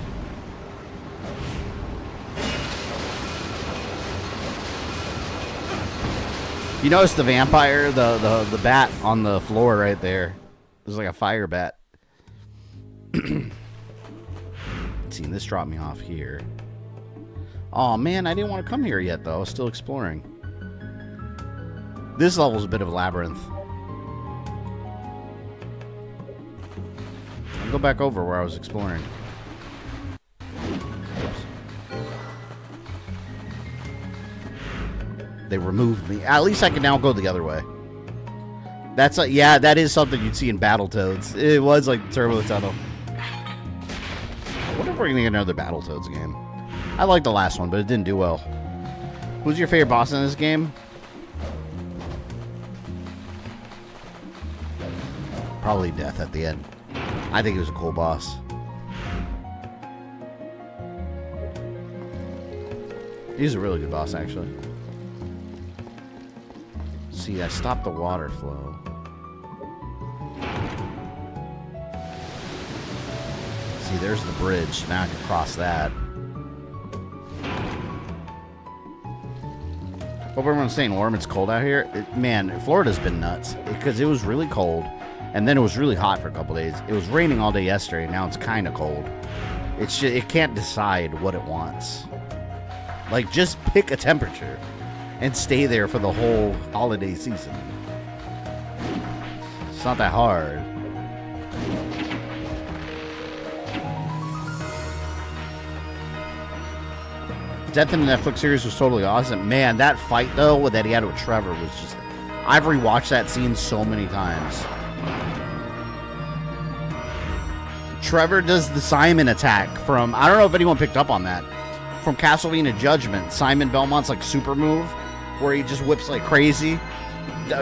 You notice the vampire, the bat on the floor right there. There's like a fire bat. See, this dropped me off here. Oh man, I didn't want to come here yet though. I was still exploring. This level's a bit of a labyrinth. I'll go back over where I was exploring. Oops. They removed me. At least I can now go the other way. That's a, yeah, that is something you'd see in Battletoads. It was like Turbo Tunnel. I wonder if we're gonna get another Battletoads game. I liked the last one, but it didn't do well. Who's your favorite boss in this game? Probably Death at the end. I think he was a cool boss. He's a really good boss, actually. See, I stopped the water flow. See, there's the bridge. Now I can cross that. Hope everyone's staying warm. It's cold out here. Man, Florida's been nuts because it was really cold, and then it was really hot for a couple days. It was raining all day yesterday. And now it's kind of cold. It's just, it can't decide what it wants. Like, just pick a temperature and stay there for the whole holiday season. It's not that hard. Death in the Netflix series was totally awesome. Man, that fight, though, that he had with Trevor was just... I've rewatched that scene so many times. Trevor does the Simon attack from... I don't know if anyone picked up on that. From Castlevania Judgment. Simon Belmont's, like, super move, where he just whips like crazy.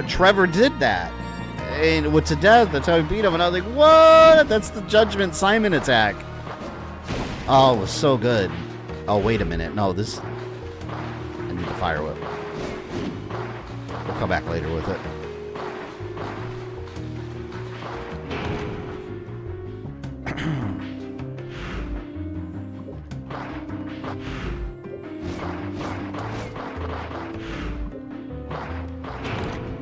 Trevor did that. And with to death, that's how he beat him. And I was like, what? That's the Judgment Simon attack. Oh, it was so good. Oh, wait a minute. No, this... I need the fire whip. We'll come back later with it.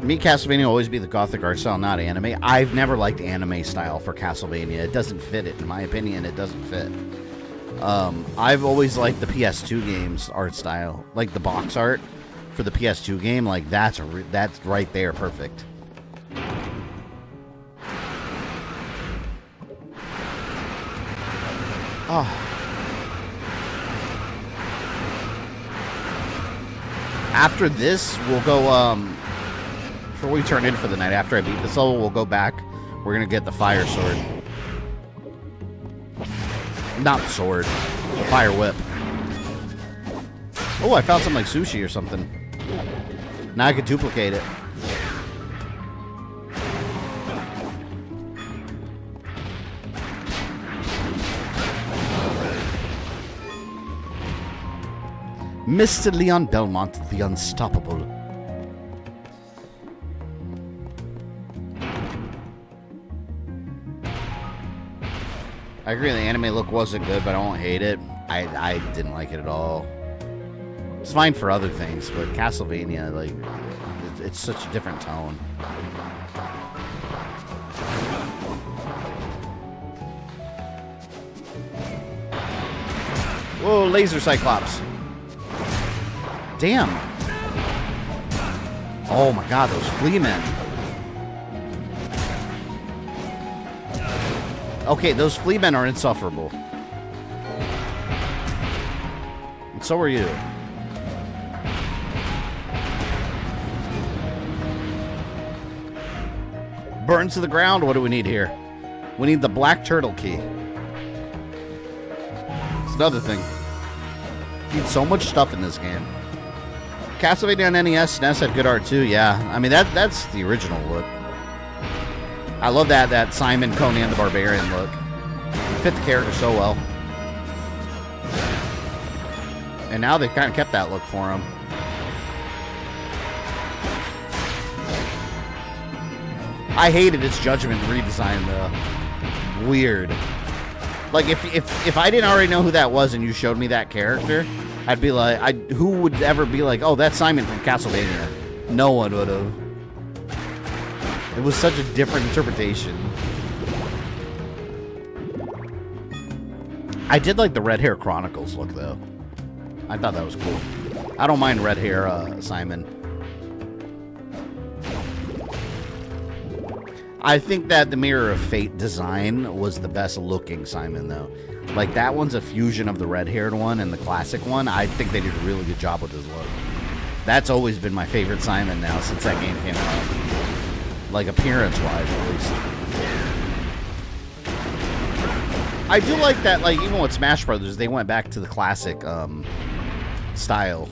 Me, Castlevania will always be the gothic art style, not anime. I've never liked anime style for Castlevania. It doesn't fit it. In my opinion, it doesn't fit. I've always liked the PS2 games art style. Like the box art for the PS2 game. Like, that's right there. Perfect. Oh. After this, we'll go, before we turn in for the night, after I beat this level, we'll go back. We're gonna get the fire sword. Not the sword. The fire whip. Oh, I found something like sushi or something. Now I can duplicate it. Mr. Leon Belmont, the Unstoppable. I agree the anime look wasn't good, but I won't hate it. I didn't like it at all. It's fine for other things, but Castlevania, like, it's such a different tone. Whoa, laser Cyclops. Damn. Oh my god, those flea men. Okay, those flea men are insufferable. And so are you. Burns to the ground. What do we need here? We need the black turtle key. It's another thing. You need so much stuff in this game. Castlevania on NES, SNES had good art too. Yeah, I mean that's the original look. I love that Simon Conan the Barbarian look. It fit the character so well. And now they've kind of kept that look for him. I hated its Judgment redesign though. Weird. Like if I didn't already know who that was and you showed me that character, I'd be like, who would ever be like, oh, that's Simon from Castlevania? No one would have. It was such a different interpretation. I did like the Red Hair Chronicles look, though. I thought that was cool. I don't mind red hair, Simon. I think that the Mirror of Fate design was the best looking Simon, though. Like, that one's a fusion of the red-haired one and the classic one. I think they did a really good job with his look. That's always been my favorite Simon now since that game came out. Like, appearance-wise, at least. I do like that, like, even with Smash Brothers, they went back to the classic style.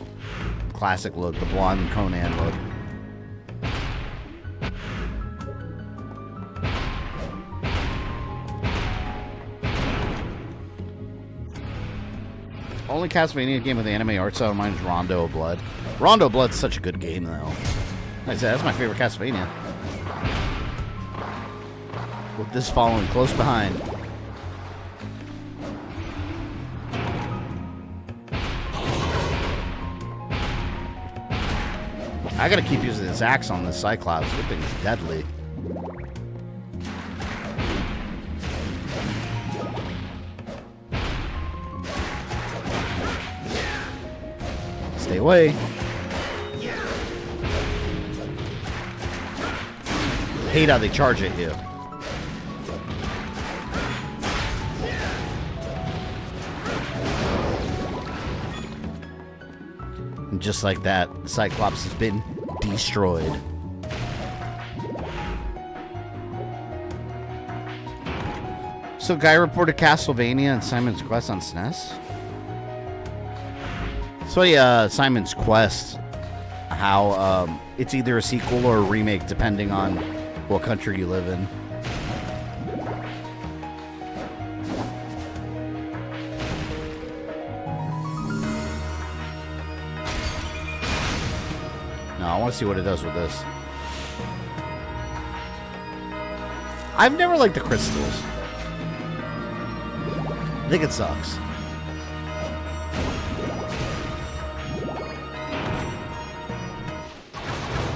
Classic look, the blonde Conan look. Only Castlevania game with anime art style of mine is Rondo of Blood. Rondo of Blood's such a good game, though. Like I said, that's my favorite Castlevania. With this following close behind. I gotta keep using this axe on this Cyclops. This thing's deadly. Stay away. Hate how they charge at you. And just like that, Cyclops has been destroyed. So, guy reported Castlevania and Simon's Quest on SNES. So yeah, Simon's Quest, how it's either a sequel or a remake depending on what country you live in. No, I want to see what it does with this. I've never liked the crystals. I think it sucks.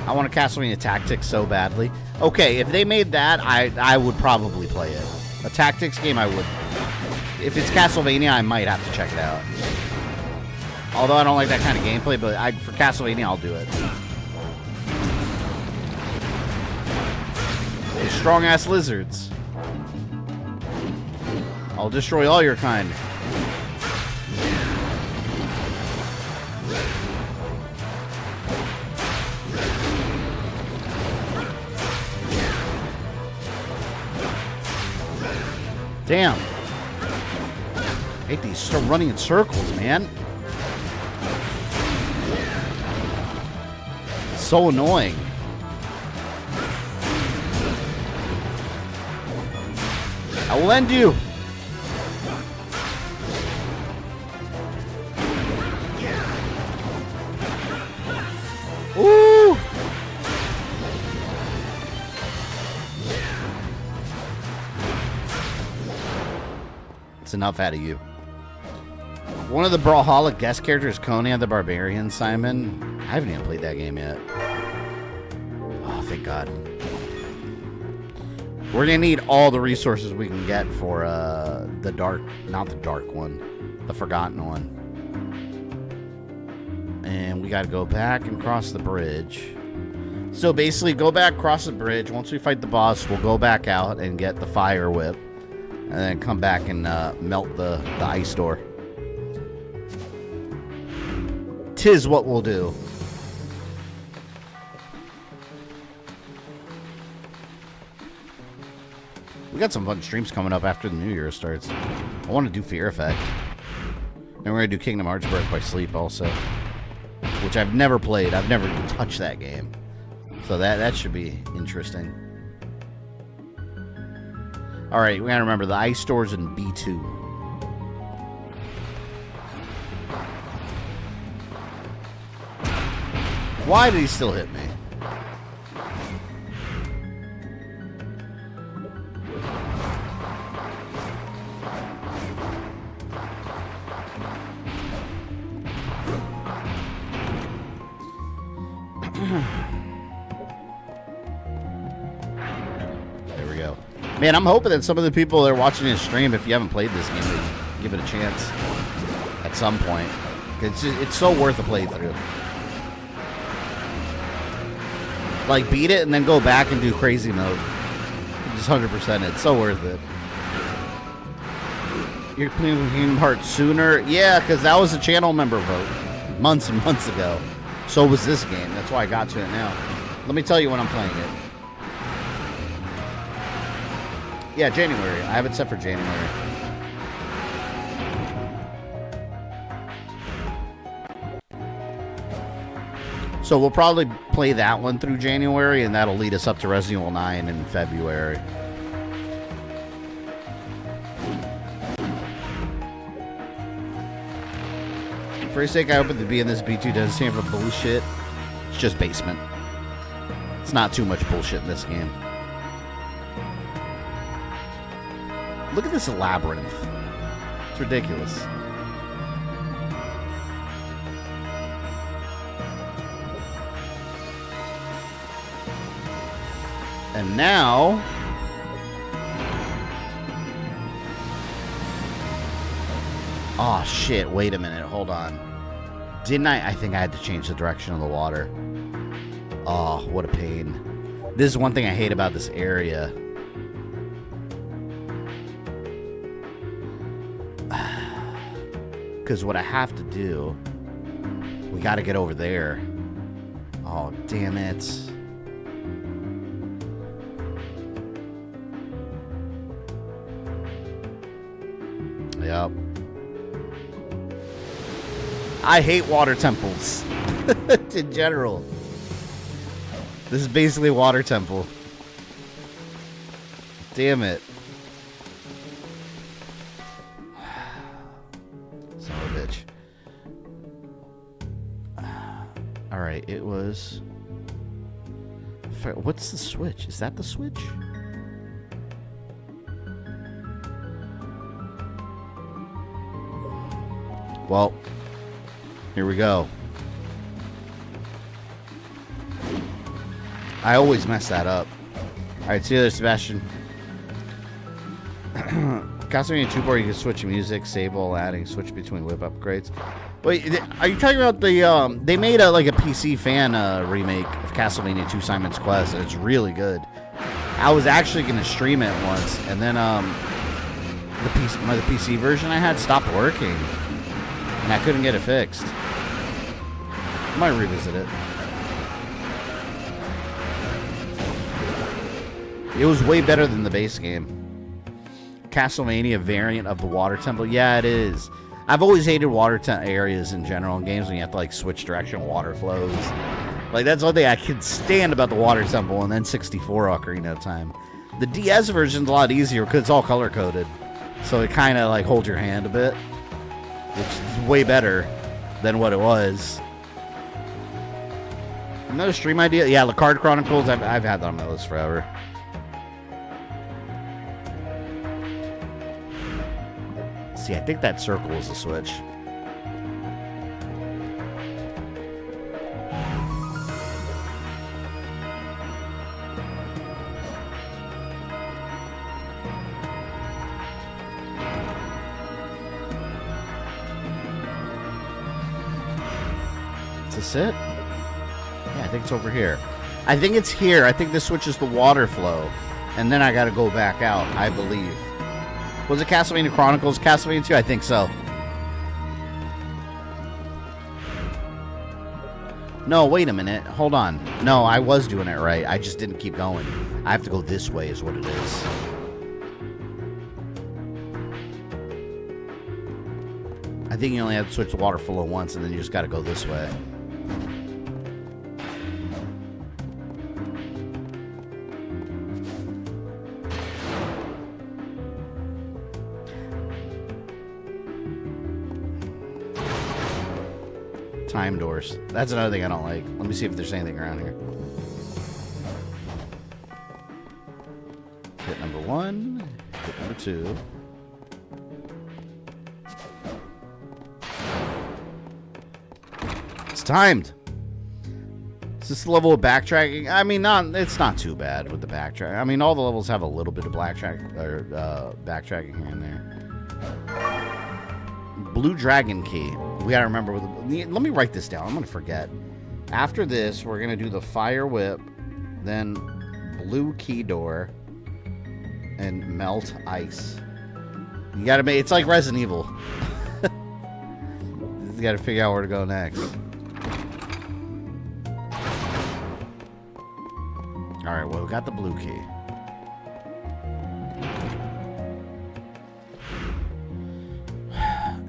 I want a Castlevania Tactics so badly. Okay, if they made that, I would probably play it. A Tactics game, I would. If it's Castlevania, I might have to check it out. Although I don't like that kind of gameplay, but for Castlevania, I'll do it. Those strong-ass lizards. I'll destroy all your kind. Damn. I hate these start running in circles, man. It's so annoying. I will end you. Ooh. Enough out of you. One of the Brawlhalla guest characters, Conan the Barbarian, Simon. I haven't even played that game yet. Oh, thank God. We're gonna need all the resources we can get for the dark, not the dark one, the forgotten one. And we gotta go back and cross the bridge. So basically, go back, cross the bridge. Once we fight the boss, we'll go back out and get the fire whip. And then come back and melt the ice door. 'Tis what we'll do. We got some fun streams coming up after the New Year starts. I want to do Fear Effect. And we're going to do Kingdom Hearts Birth by Sleep also. Which I've never played. I've never even touched that game. So that should be interesting. Alright, we gotta remember the ice store's in B2. Why did he still hit me? There we go. Man, I'm hoping that some of the people that are watching this stream, if you haven't played this game, they give it a chance at some point. It's so worth a playthrough. Like, beat it and then go back and do crazy mode. Just 100%. It's so worth it. You're playing Kingdom Hearts sooner? Yeah, because that was a channel member vote months and months ago. So was this game. That's why I got to it now. Let me tell you when I'm playing it. Yeah, January. I have it set for January. So we'll probably play that one through January, and that'll lead us up to Resident Evil 9 in February. For your sake, I hope it to be in this B2 doesn't stand for bullshit. It's just basement. It's not too much bullshit in this game. Look at this labyrinth. It's ridiculous. And now... Oh, shit. Wait a minute. Hold on. Didn't I? I think I had to change the direction of the water. Oh, what a pain. This is one thing I hate about this area. Because what I have to do... We got to get over there. Oh, damn it. Yep. I hate water temples. In general. This is basically a water temple. Damn it. Son of a bitch. Alright, it was... What's the switch? Is that the switch? Well, here we go. I always mess that up. Alright, see you there, Sebastian. Castlevania 2 board, you can switch music, save while adding, switch between whip upgrades. Wait, are you talking about the, they made a, like a PC fan remake of Castlevania 2 Simon's Quest, and it's really good. I was actually going to stream it once, and then, the PC version I had stopped working. And I couldn't get it fixed. I might revisit it. It was way better than the base game. Castlevania variant of the water temple. Yeah, it is. I've always hated water areas in general in games when you have to like switch direction water flows. Like that's one thing I can stand about the water temple and then 64 Ocarina of Time. The DS version's a lot easier because it's all color coded. So it kind of like holds your hand a bit. Which is way better than what it was. Another stream idea? Yeah, the Card Chronicles. I've had that on my list forever. See, I think that circle is the switch. Is it? Yeah, I think it's over here. I think it's here. I think this switches the water flow. And then I gotta go back out, I believe. Was it Castlevania Chronicles? Castlevania 2? I think so. No, wait a minute. Hold on. No, I was doing it right. I just didn't keep going. I have to go this way is what it is. I think you only have to switch the water flow once and then you just gotta go this way. Time doors. That's another thing I don't like. Let me see if there's anything around here. Hit number 1. Hit number 2. It's timed. Is this level of backtracking? I mean, it's not too bad with the backtrack. I mean, all the levels have a little bit of backtracking here and there. Blue Dragon Key. We gotta remember. Let me write this down. I'm gonna forget. After this, we're gonna do the Fire Whip, then Blue Key Door, and Melt Ice. You gotta make. It's like Resident Evil. You gotta figure out where to go next. Alright, well, we got the blue key.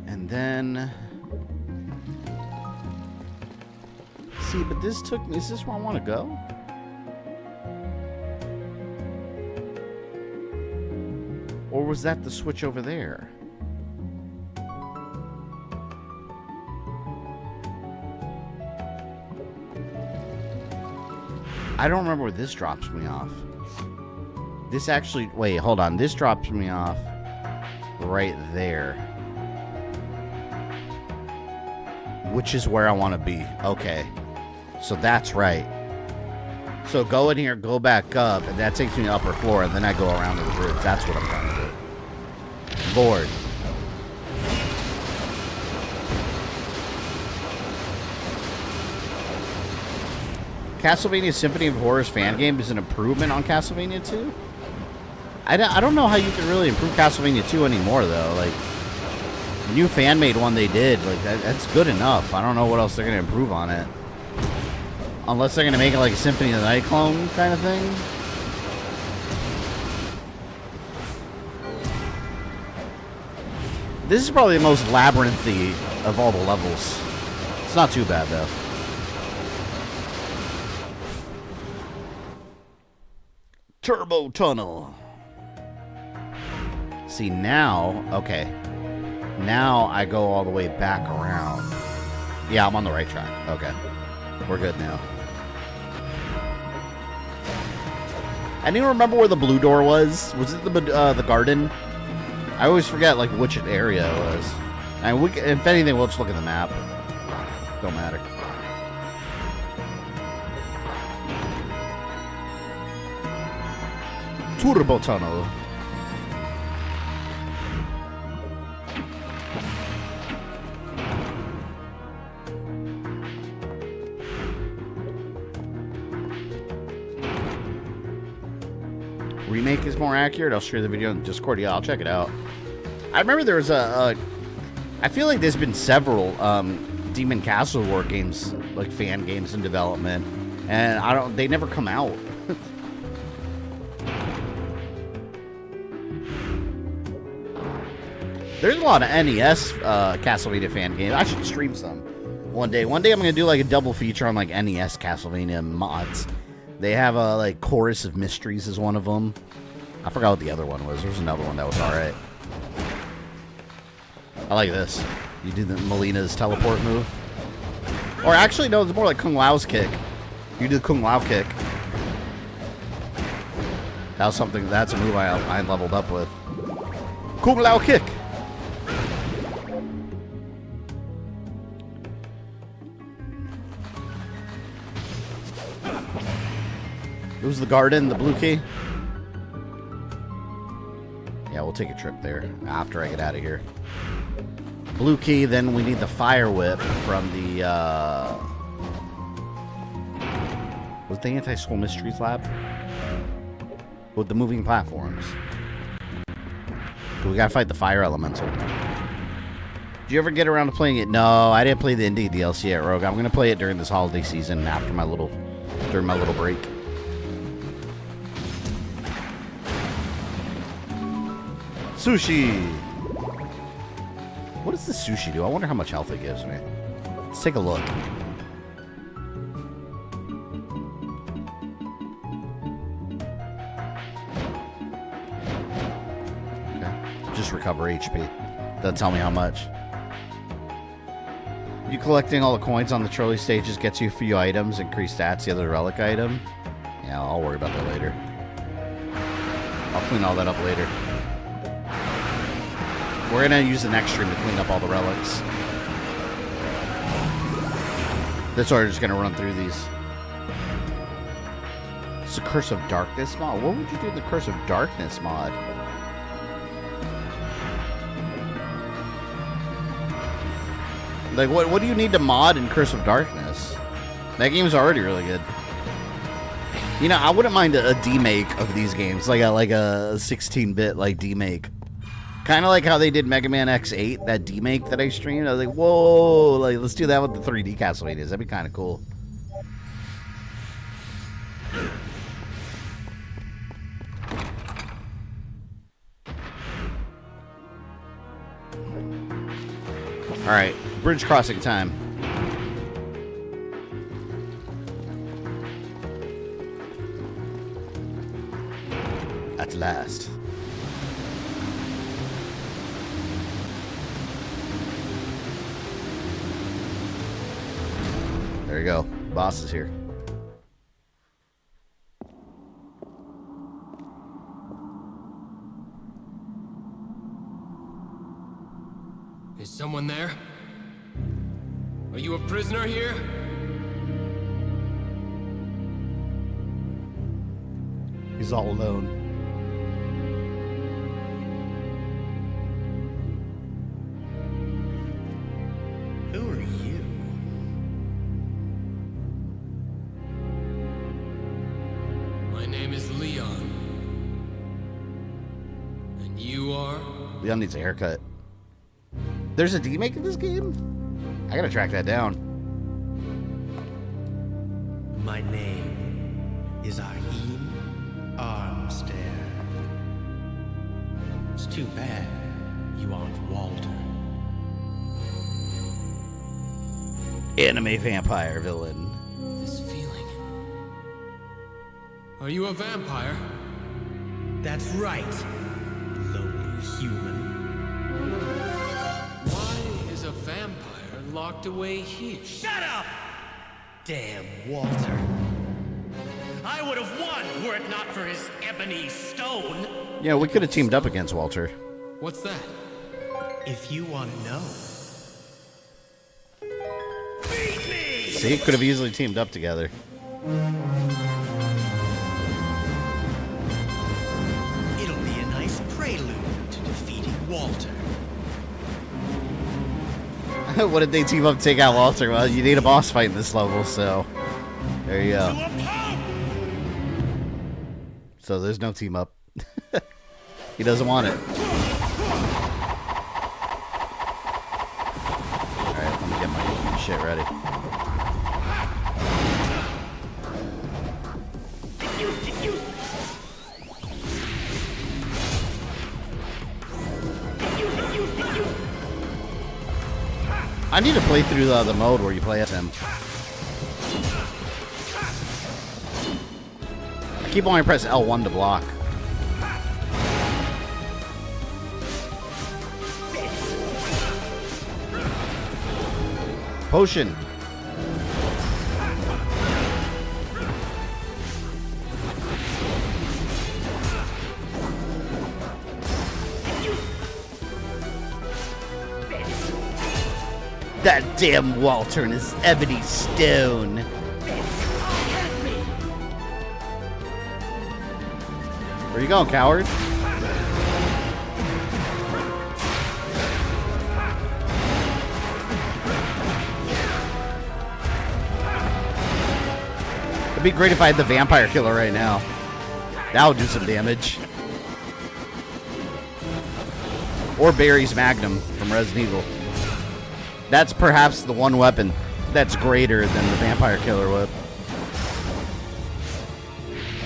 And then... See, but this took me... Is this where I want to go? Or was that the switch over there? I don't remember where this drops me off. This actually... Wait, hold on. This drops me off right there. Which is where I want to be. Okay. So that's right. So go in here, go back up, and that takes me to the upper floor, and then I go around to the bridge. That's what I'm trying to do. Lord. Castlevania Symphony of Horrors fan game is an improvement on Castlevania 2? I don't know how you can really improve Castlevania 2 anymore, though. Like, the new fan-made one they did, like, that's good enough. I don't know what else they're going to improve on it. Unless they're going to make it like a Symphony of the Night clone kind of thing. This is probably the most labyrinthy of all the levels. It's not too bad, though. Turbo Tunnel. See, now... Okay. Now I go all the way back around. Yeah, I'm on the right track. Okay. We're good now. I didn't remember where the blue door was. Was it the garden? I always forget, like, which area it was. And if anything, we'll just look at the map. Don't matter. Turbo Tunnel. Remake is more accurate. I'll share the video in Discord. Yeah, I'll check it out. I remember there was I feel like there's been several Demon Castle War games, like fan games in development, and they never come out. There's a lot of NES Castlevania fan games. I should stream some one day. One day I'm going to do like a double feature on like NES Castlevania mods. They have a like Chorus of Mysteries is one of them. I forgot what the other one was. There was another one that was alright. I like this. You do the Melina's teleport move. Or actually, no, it's more like Kung Lao's kick. You do the Kung Lao kick. That was something, that's a move I leveled up with. Kung Lao kick! It was the garden, the blue key. Yeah, we'll take a trip there after I get out of here. Blue key, then we need the fire whip from the, was the Anti-Soul Mysteries Lab? With the moving platforms. We gotta fight the fire elemental. Did you ever get around to playing it? No, I didn't play the Indie DLC at Rogue. I'm gonna play it during this holiday season after during my little break. Sushi! What does the sushi do? I wonder how much health it gives me. Let's take a look. Okay. Just recover HP. Doesn't tell me how much. You collecting all the coins on the trolley stages gets you a few items, increased stats, the other relic item. Yeah, I'll worry about that later. I'll clean all that up later. We're going to use the next stream to clean up all the relics. That's why we're just going to run through these. What's the Curse of Darkness mod? What would you do in the Curse of Darkness mod? Like, what do you need to mod in Curse of Darkness? That game's already really good. You know, I wouldn't mind a demake of these games, like a 16-bit like demake. Kind of like how they did Mega Man X8, that demake that I streamed. I was like, whoa, like let's do that with the 3D Castlevanias. That'd be kind of cool. All right, bridge crossing time. At last. There you go. Boss is here. Is someone there? Are you a prisoner here? He's all alone. Who are you? My name is Leon. And you are? Leon needs a haircut. There's a demake in this game? I gotta track that down. My name is Joachim Armstead. It's too bad you aren't Walter. Anime vampire villain. This feeling. Are you a vampire? That's right, lowly human. Why is a vampire locked away here? Shut up! Damn Walter. I would have won were it not for his ebony stone. Yeah, we could have teamed up against Walter. What's that? If you want to know. Beat me! See, could have easily teamed up together. It'll be a nice prelude to defeating Walter. What did they team up to take out Walter? Well, you need a boss fight in this level, so there you go. So there's no team up. He doesn't want it. Alright, let me get my shit ready. I need to play through the mode where you play as him. I keep wanting to press L1 to block. Potion. That damn Walter and his ebony stone. Where you going, coward? It'd be great if I had the vampire killer right now. That would do some damage. Or Barry's Magnum from Resident Evil. That's perhaps the one weapon that's greater than the vampire killer whip.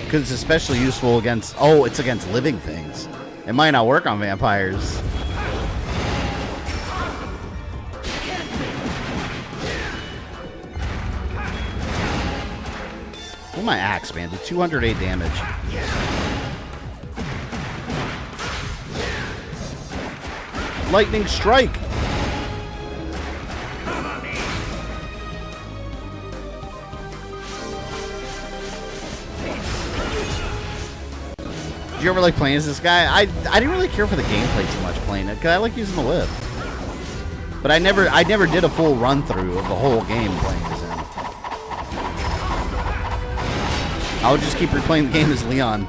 Because it's especially useful against... Oh, it's against living things. It might not work on vampires. Well, my axe, man, did 208 damage. Lightning strike! Did you ever like playing as this guy? I didn't really care for the gameplay too much playing it, because I like using the whip. But I never did a full run through of the whole game playing as him. I'll just keep replaying the game as Leon.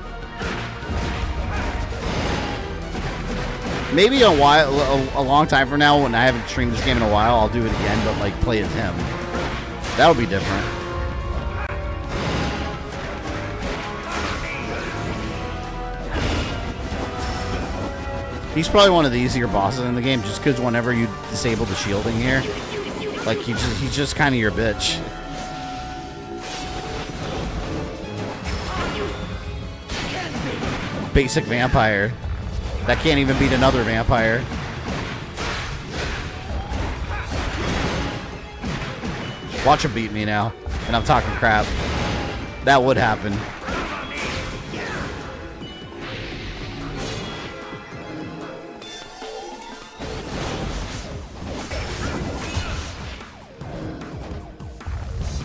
Maybe a long time from now, when I haven't streamed this game in a while, I'll do it again, but like play as him. That'll be different. He's probably one of the easier bosses in the game, just because whenever you disable the shielding here, like he's just kind of your bitch. Basic vampire that can't even beat another vampire. Watch him beat me now, and I'm talking crap. That would happen.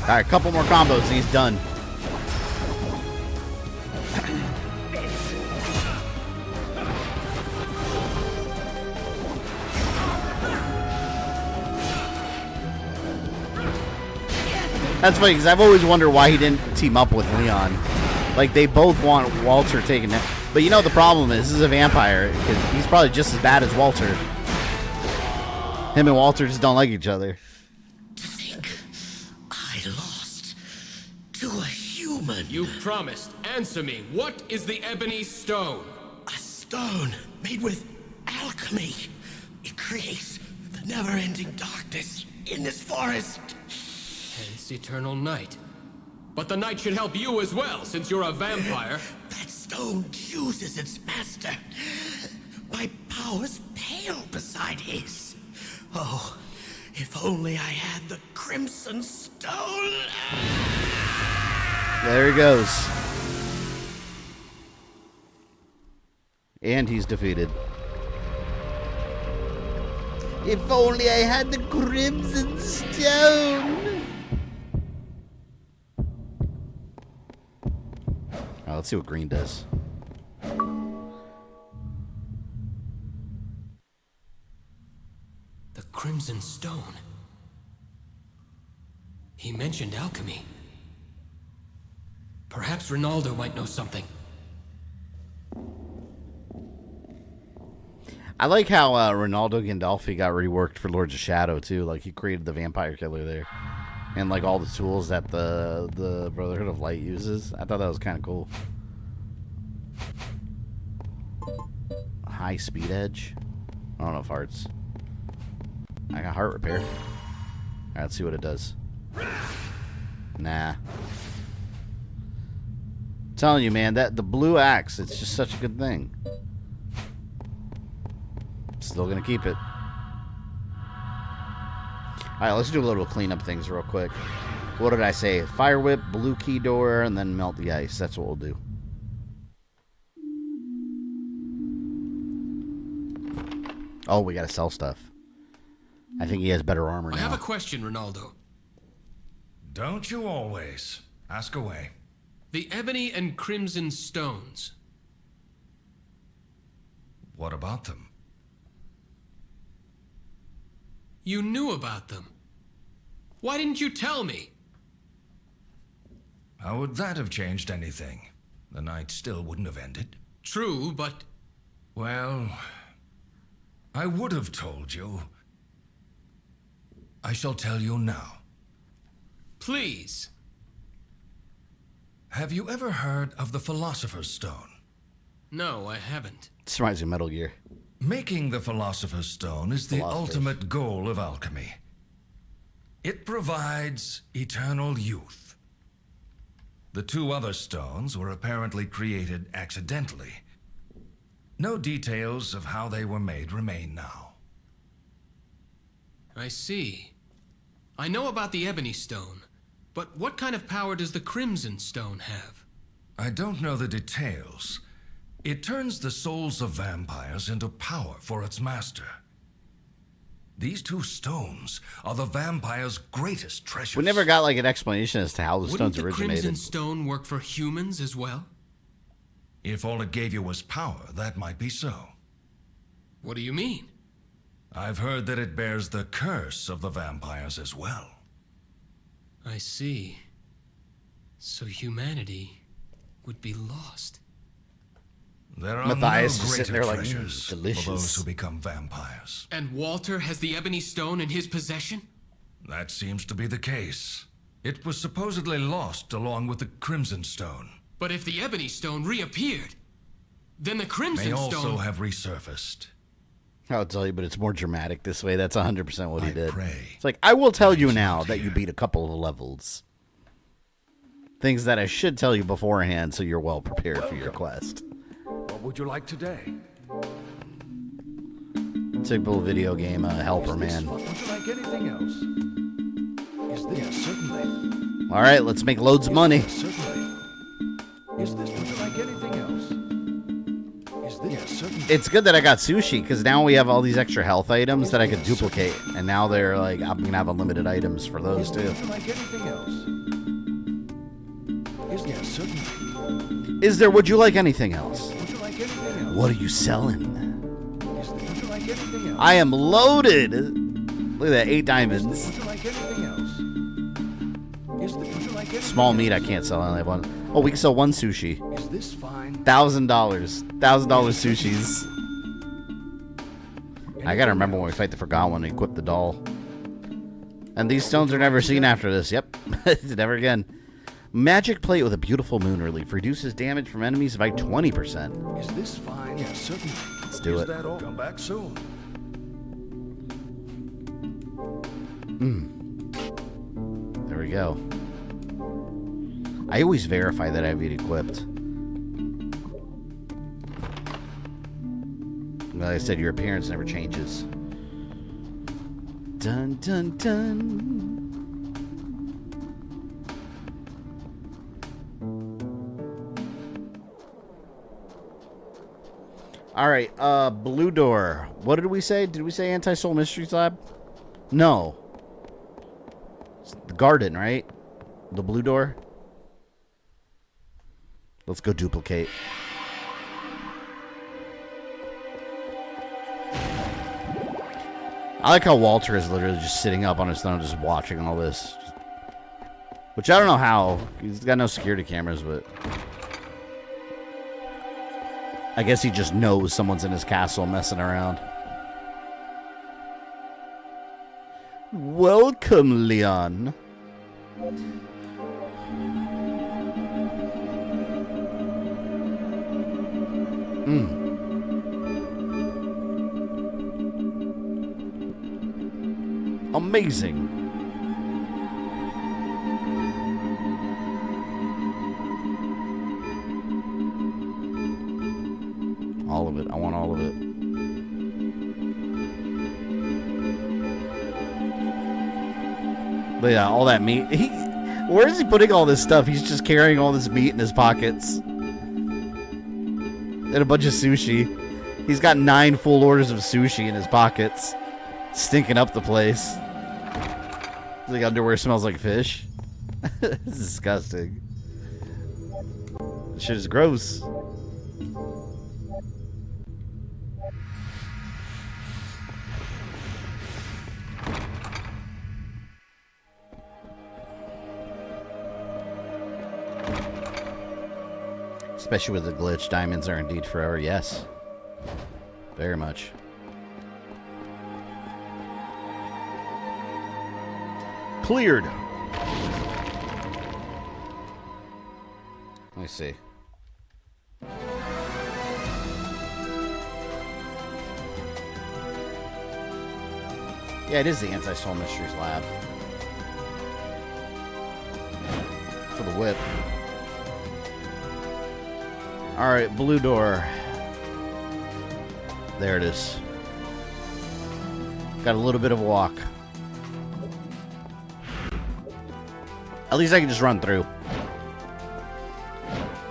Alright, a couple more combos and he's done. That's funny, because I've always wondered why he didn't team up with Leon. Like, they both want Walter taken down. But you know the problem is, this is a vampire. He's probably just as bad as Walter. Him and Walter just don't like each other. To a human. You promised. Answer me. What is the ebony stone? A stone made with alchemy. It creates the never-ending darkness in this forest. Hence eternal night. But the night should help you as well, since you're a vampire. That stone chooses its master. My powers pale beside his. Oh, if only I had the crimson stone. There he goes. And he's defeated. If only I had the crimson stone. Alright, let's see what green does. The crimson stone. He mentioned alchemy. Perhaps Ronaldo might know something. I like how Ronaldo Gandolfi got reworked for Lords of Shadow too. Like he created the vampire killer there, and like all the tools that the Brotherhood of Light uses. I thought that was kind of cool. High speed edge. I don't know if hearts. I got heart repair. Alright, let's see what it does. Nah. I'm telling you, man, that the blue axe, it's just such a good thing. Still gonna keep it. Alright, let's do a little cleanup things real quick. What did I say? Fire whip, blue key door, and then melt the ice. That's what we'll do. Oh, we gotta sell stuff. I think he has better armor now. I have a question, Ronaldo. Don't you always? Ask away. The ebony and crimson stones. What about them? You knew about them. Why didn't you tell me? How would that have changed anything? The night still wouldn't have ended. True, but... Well, I would have told you. I shall tell you now. Please. Have you ever heard of the Philosopher's Stone? No, I haven't. This reminds me of Metal Gear. Making the Philosopher's Stone is the ultimate goal of alchemy. It provides eternal youth. The two other stones were apparently created accidentally. No details of how they were made remain now. I see. I know about the ebony stone, but what kind of power does the crimson stone have? I don't know the details. It turns the souls of vampires into power for its master. These two stones are the vampire's greatest treasures. We never got like an explanation as to how the stones Wouldn't the originated. crimson stone work for humans as well? If all it gave you was power, that might be so. What do you mean? I've heard that it bears the curse of the vampires as well. I see. So humanity would be lost. There are Matthias no just sitting greater there like, treasures delicious. for those who become vampires. And Walter has the Ebony Stone in his possession? That seems to be the case. It was supposedly lost along with the Crimson Stone. But if the Ebony Stone reappeared, then the Crimson May also Stone... have resurfaced. I'll tell you, but it's more dramatic this way. That's 100% what he did. Pray It's like, I will tell you he's now not that you here. beat a couple of levels. Things that I should tell you beforehand so you're well prepared for your quest. What would you like today? Typical video game helper, Is this man. fun? Would you like anything else? Is this? Yes, certainly. All right, let's make loads of money. Certainly. Is this? Would you like anything else? Is this? Yes, certainly. It's good that I got sushi, because now we have all these extra health items that I could duplicate. And now they're like, I'm going to have unlimited items for those, too. Would you like anything else? Is yes, certainly. Is there, would you like anything else? Would you like anything else? What are you selling? Is there, would you like anything else? I am loaded. Look at that, 8 diamonds. Would you like anything else? Is there, would you like anything Small meat I else? can't sell. I only have one. Oh, we can sell one sushi. Is this fine? $1,000. $1,000 sushis. I gotta remember when we fight the Forgotten One and equip the doll. And these stones are never seen after this. Yep. Never again. Magic plate with a beautiful moon relief. Reduces damage from enemies by 20%. Is this fine? Yes, certainly. Let's do Is it. that all? Come back soon. There we go. I always verify that I have it equipped. Like I said, your appearance never changes. Dun dun dun. All right, blue door. What did we say? Did we say Anti-Soul Mysteries Lab? No. It's the garden, right? The blue door. Let's go duplicate. I like how Walter is literally just sitting up on his throne, just watching all this. Which I don't know how. He's got no security cameras, but I guess he just knows someone's in his castle messing around. Welcome, Leon. Amazing. All of it. I want all of it. But yeah, all that meat. Where is he putting all this stuff? He's just carrying all this meat in his pockets. And a bunch of sushi. He's got 9 full orders of sushi in his pockets. Stinking up the place. Like underwear smells like fish. This is disgusting. This shit is gross. Especially with the glitch, diamonds are indeed forever. Yes. Very much. Cleared. Let me see. Yeah, it is the Anti-Soul Mysteries Lab. For the whip. Alright, blue door. There it is. Got a little bit of a walk. At least I can just run through.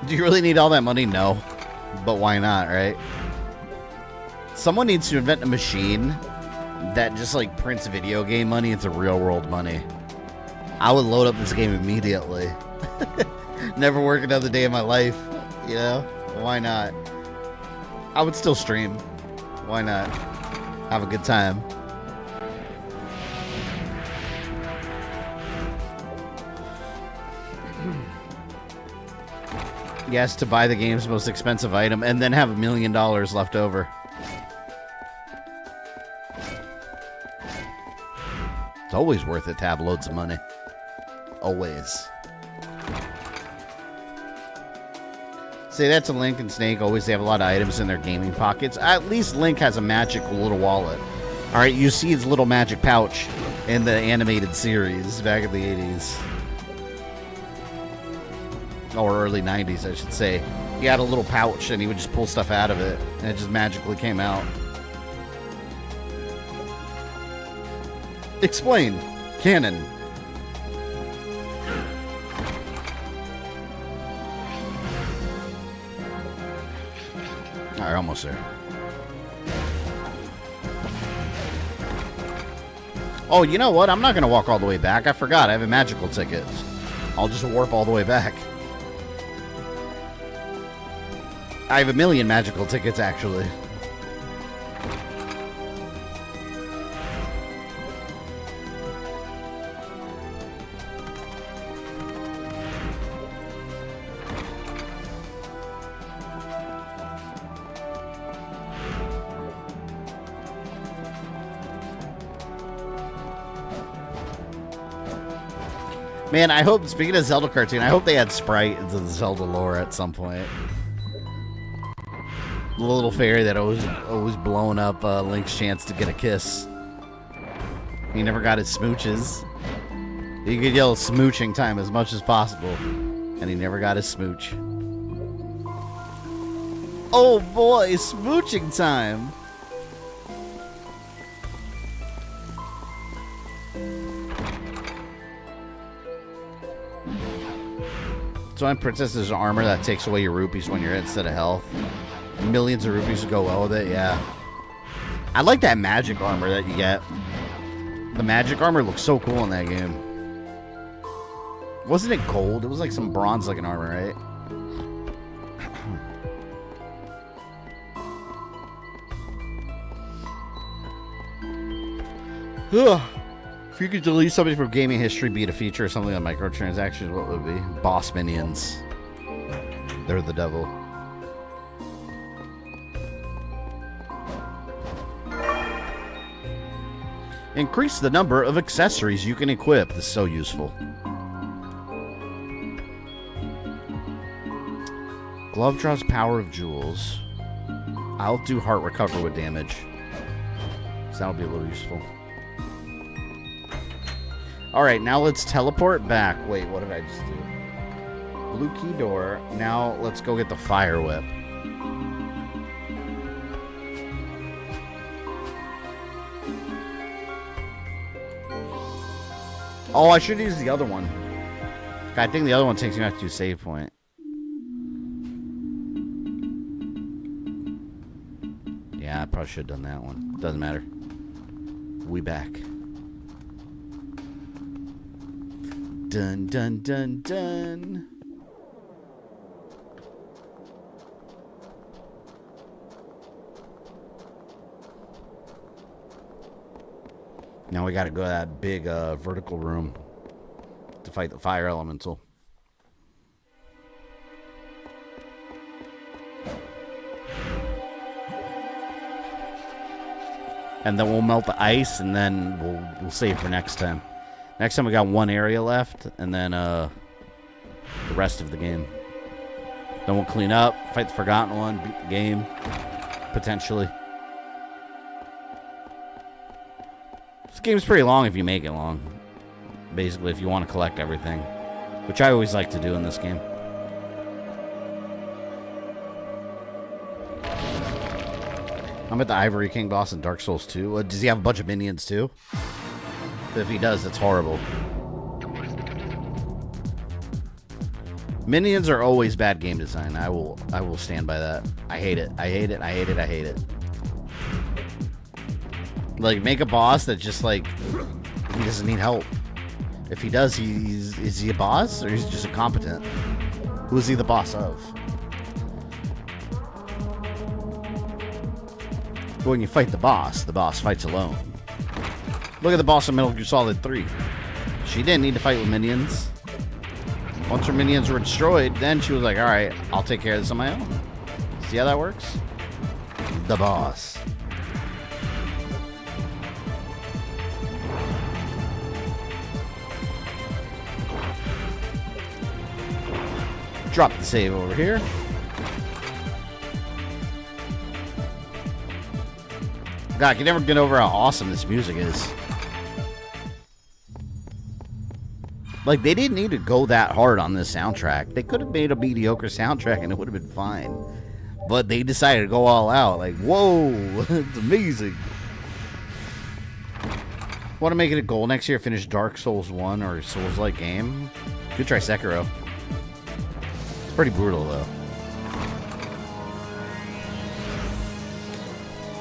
Do you really need all that money? No. But why not, right? Someone needs to invent a machine that just like prints video game money into real world money. I would load up this game immediately. Never work another day in my life. You know? Why not? I would still stream. Why not? Have a good time. Yes, to buy the game's most expensive item and then have $1 million left over. It's always worth it to have loads of money. Always. Say that to Link and Snake. Always they have a lot of items in their gaming pockets. At least Link has a magical little wallet. Alright, you see his little magic pouch in the animated series back in the 80s. Or early 90s, I should say. He had a little pouch and he would just pull stuff out of it. And it just magically came out. Explain. Canon. Alright, almost there. Oh, you know what? I'm not going to walk all the way back. I forgot. I have a magical ticket. I'll just warp all the way back. I have 1 million magical tickets, actually. Man, I hope, speaking of Zelda cartoon, I hope they had Sprite into the Zelda lore at some point. The little fairy that always blowing up Link's chance to get a kiss. He never got his smooches. He could yell smooching time as much as possible. And he never got his smooch. Oh boy, smooching time! So on Princess's armor that takes away your rupees when you're hit instead of health. Millions of rupees to go well with it, yeah. I like that magic armor that you get. The magic armor looks so cool in that game. Wasn't it gold? It was like some bronze-looking armor, right? Ugh. If you could delete somebody from gaming history, be it a feature or something on microtransactions, what would it be? Boss minions. They're the devil. Increase the number of accessories you can equip. This is so useful. Glove draws power of jewels. I'll do heart recover with damage. So that'll be a little useful. Alright, now let's teleport back. Wait, what did I just do? Blue key door. Now let's go get the fire whip. Oh, I should use the other one. I think the other one takes me back to save point. Yeah, I probably should have done that one. Doesn't matter. We back. Dun, dun, dun, dun. Now we gotta go to that big vertical room to fight the fire elemental. And then we'll melt the ice, and then we'll save for next time. Next time we got one area left, and then the rest of the game. Then we'll clean up, fight the Forgotten One, beat the game, potentially. This game's pretty long if you make it long. Basically, if you want to collect everything. Which I always like to do in this game. I'm at the Ivory King boss in Dark Souls 2. Does he have a bunch of minions too? If he does, it's horrible. Minions are always bad game design. I will stand by that. I hate it. I hate it. I hate it. I hate it. Like, make a boss that just, like, he doesn't need help. If he does, is he a boss or he's just incompetent? Who is he the boss of? But when you fight the boss fights alone. Look at the boss of Metal Gear Solid 3. She didn't need to fight with minions. Once her minions were destroyed, then she was like, alright, I'll take care of this on my own. See how that works? The boss. Drop the save over here. God, I can never get over how awesome this music is. Like, they didn't need to go that hard on this soundtrack. They could have made a mediocre soundtrack and it would have been fine. But they decided to go all out. Like, whoa, it's amazing. Want to make it a goal next year, finish Dark Souls 1 or Souls-like game? Could try Sekiro. It's pretty brutal, though.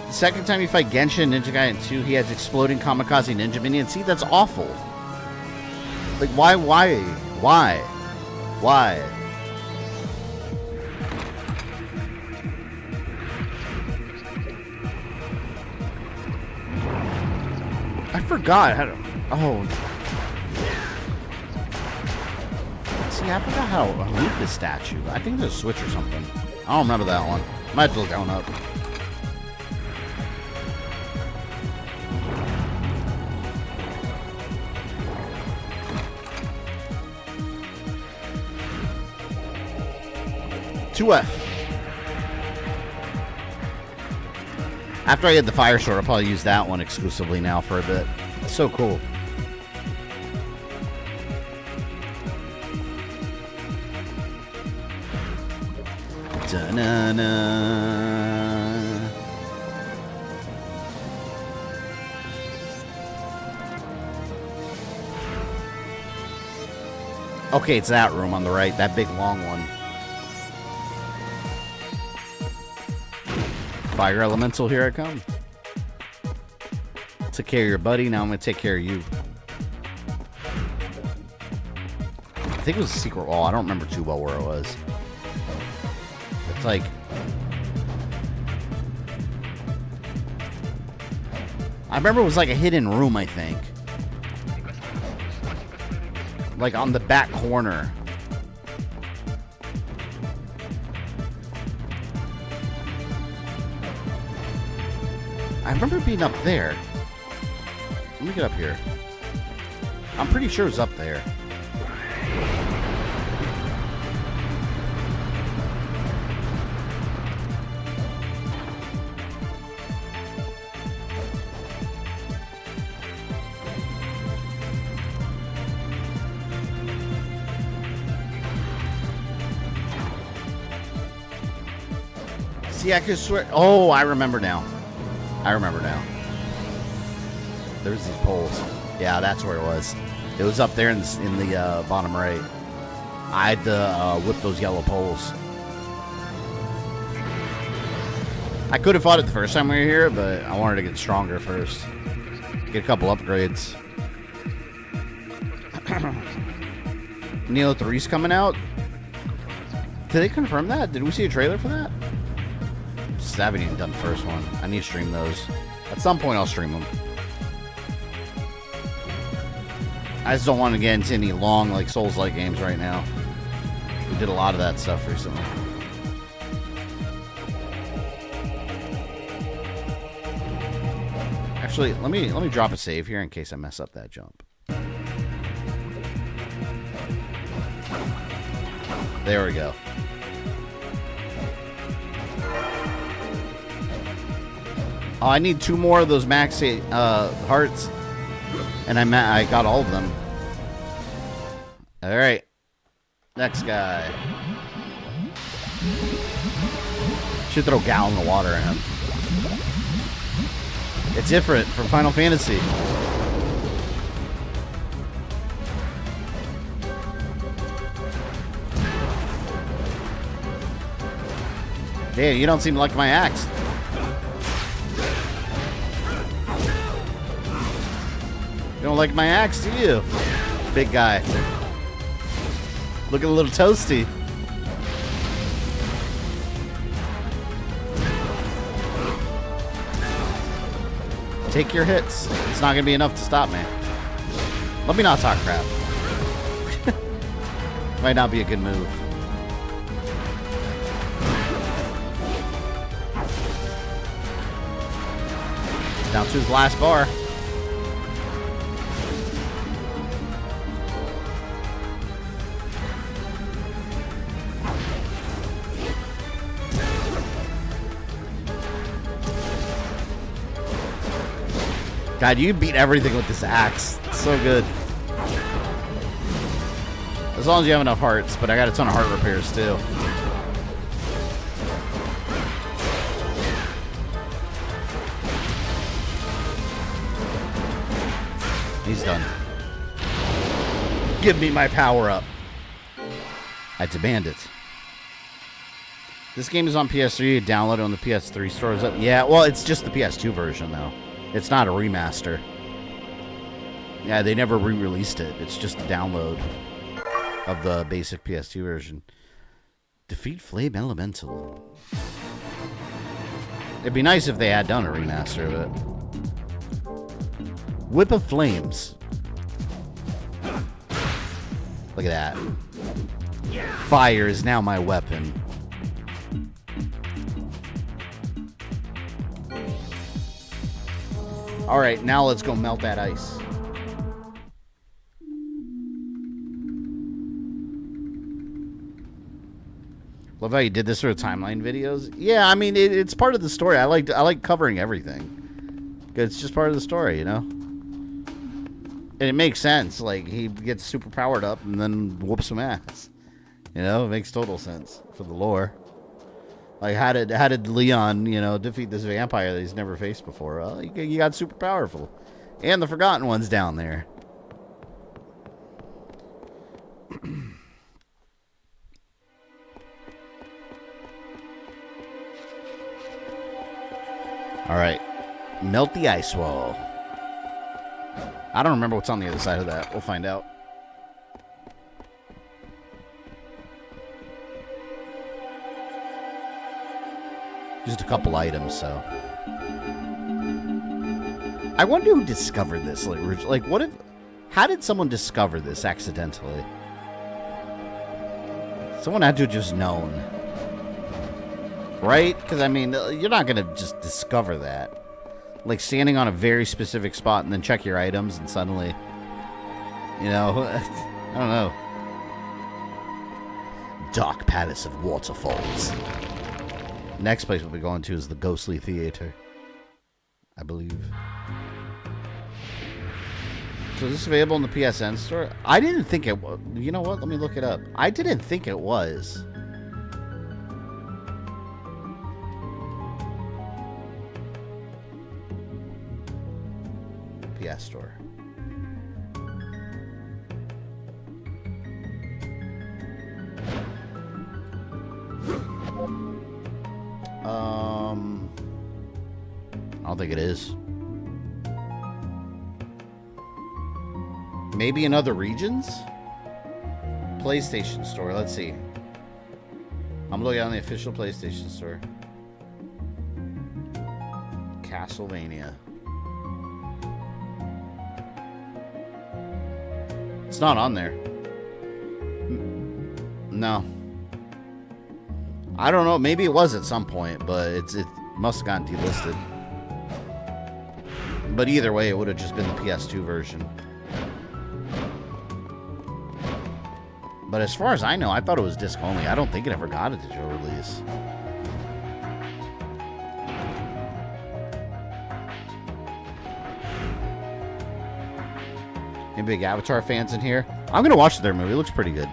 The second time you fight Genshin Ninja Gaiden 2, he has exploding kamikaze ninja minions. See, that's awful. Like, why? I forgot how to... Oh. See, I forgot how to move this statue. I think there's a switch or something. I don't remember that one. Might have to look that one up. After I had the fire sword, I'll probably use that one exclusively now for a bit. It's so cool. Da-na-na. Okay, it's that room on the right, that big long one. Fire elemental, here I come. Took care of your buddy, now I'm gonna take care of you. I think it was a secret wall. I don't remember too well where it was. It's like... I remember it was like a hidden room, I think. Like on the back corner. I remember being up there. Let me get up here. I'm pretty sure it's up there. See, I could swear. Oh, I remember now. There's these poles. Yeah, that's where it was. It was up there in the bottom right. I had to whip those yellow poles. I could have fought it the first time we were here, but I wanted to get stronger first. Get a couple upgrades. Neo 3's coming out. Did they confirm that? Did we see a trailer for that? I haven't even done the first one. I need to stream those. At some point, I'll stream them. I just don't want to get into any long, like, Souls-like games right now. We did a lot of that stuff recently. Actually, let me drop a save here in case I mess up that jump. There we go. Oh, I need 2 more of those max hearts, and I got all of them. All right, next guy. Should throw a gallon of water at him. It's different from Final Fantasy. Damn, you don't seem to like my axe. You don't like my axe, do you? Big guy. Looking a little toasty. Take your hits. It's not going to be enough to stop me. Let me not talk crap. Might not be a good move. Down to his last bar. God, you beat everything with this axe. It's so good. As long as you have enough hearts, but I got a ton of heart repairs too. He's done. Give me my power up. I demand it. This game is on PS3. Download it on the PS3 stores up. Yeah, well, it's just the PS2 version though. It's not a remaster. Yeah, they never re-released it. It's just a download of the basic PS2 version. Defeat Flame Elemental. It'd be nice if they had done a remaster of it. Whip of Flames. Look at that. Fire is now my weapon. Alright, now let's go melt that ice. Love how you did this sort of timeline videos. Yeah, I mean, it's part of the story. I like covering everything. It's just part of the story, you know? And it makes sense. Like, he gets super powered up and then whoops some ass. You know, it makes total sense for the lore. Like, how did Leon, you know, defeat this vampire that he's never faced before? Well, he got super powerful. And the Forgotten One's down there. Alright. Melt the ice wall. I don't remember what's on the other side of that. We'll find out. Just a couple items, so. I wonder who discovered this. Like, what if... How did someone discover this accidentally? Someone had to have just known. Right? Because, I mean, you're not going to just discover that. Like, standing on a very specific spot and then check your items and suddenly... You know, I don't know. Dark Palace of Waterfalls. Next place we'll be going to is the Ghostly Theater, I believe. So is this available in the PSN store? I didn't think it was. You know what? Let me look it up. I didn't think it was. PS store. I don't think it is. Maybe in other regions? PlayStation Store. Let's see. I'm looking on the official PlayStation Store. Castlevania. It's not on there. No. I don't know. Maybe it was at some point, but it must have gotten delisted. But either way, it would have just been the PS2 version. But as far as I know, I thought it was disc only. I don't think it ever got a digital release. Any big Avatar fans in here? I'm going to watch their movie. It looks pretty good.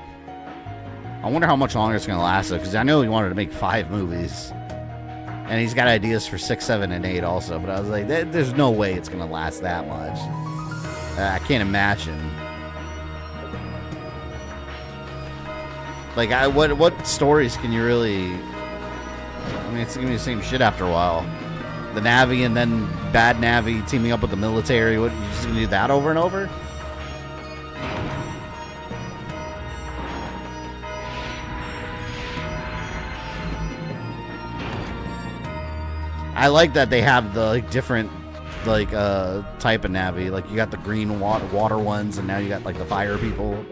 I wonder how much longer it's going to last, though, because I know he wanted to make 5 movies. And he's got ideas for 6, 7, and 8 also. But I was like, there's no way it's going to last that much. I can't imagine. Like, what stories can you really... I mean, it's going to be the same shit after a while. The Na'vi and then bad Na'vi teaming up with the military. What, you just going to do that over and over? I like that they have the different type of Na'vi. Like, you got the green water ones, and now you got like the fire people.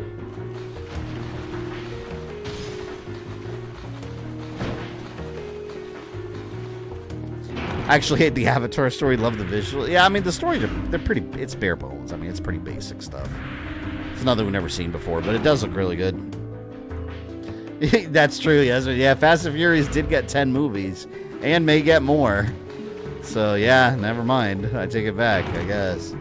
I actually hate the Avatar story. Love the visual. Yeah, I mean, the stories they're pretty. It's bare bones. I mean, it's pretty basic stuff. It's nothing we've never seen before, but it does look really good. That's true. Yes, yeah. Fast and Furious did get 10 movies, and may get more. So yeah, never mind. I take it back, I guess.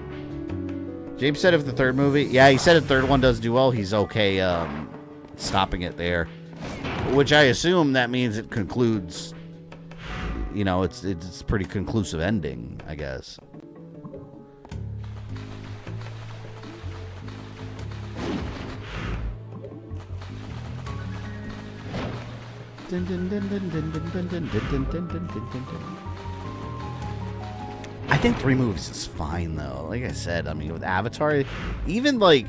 James said if the third movie, yeah, he said if the third one does do well, he's okay stopping it there. Which I assume that means it concludes. You know, it's a pretty conclusive ending, I guess. I think 3 movies is fine, though. Like I said, I mean, with Avatar, even like,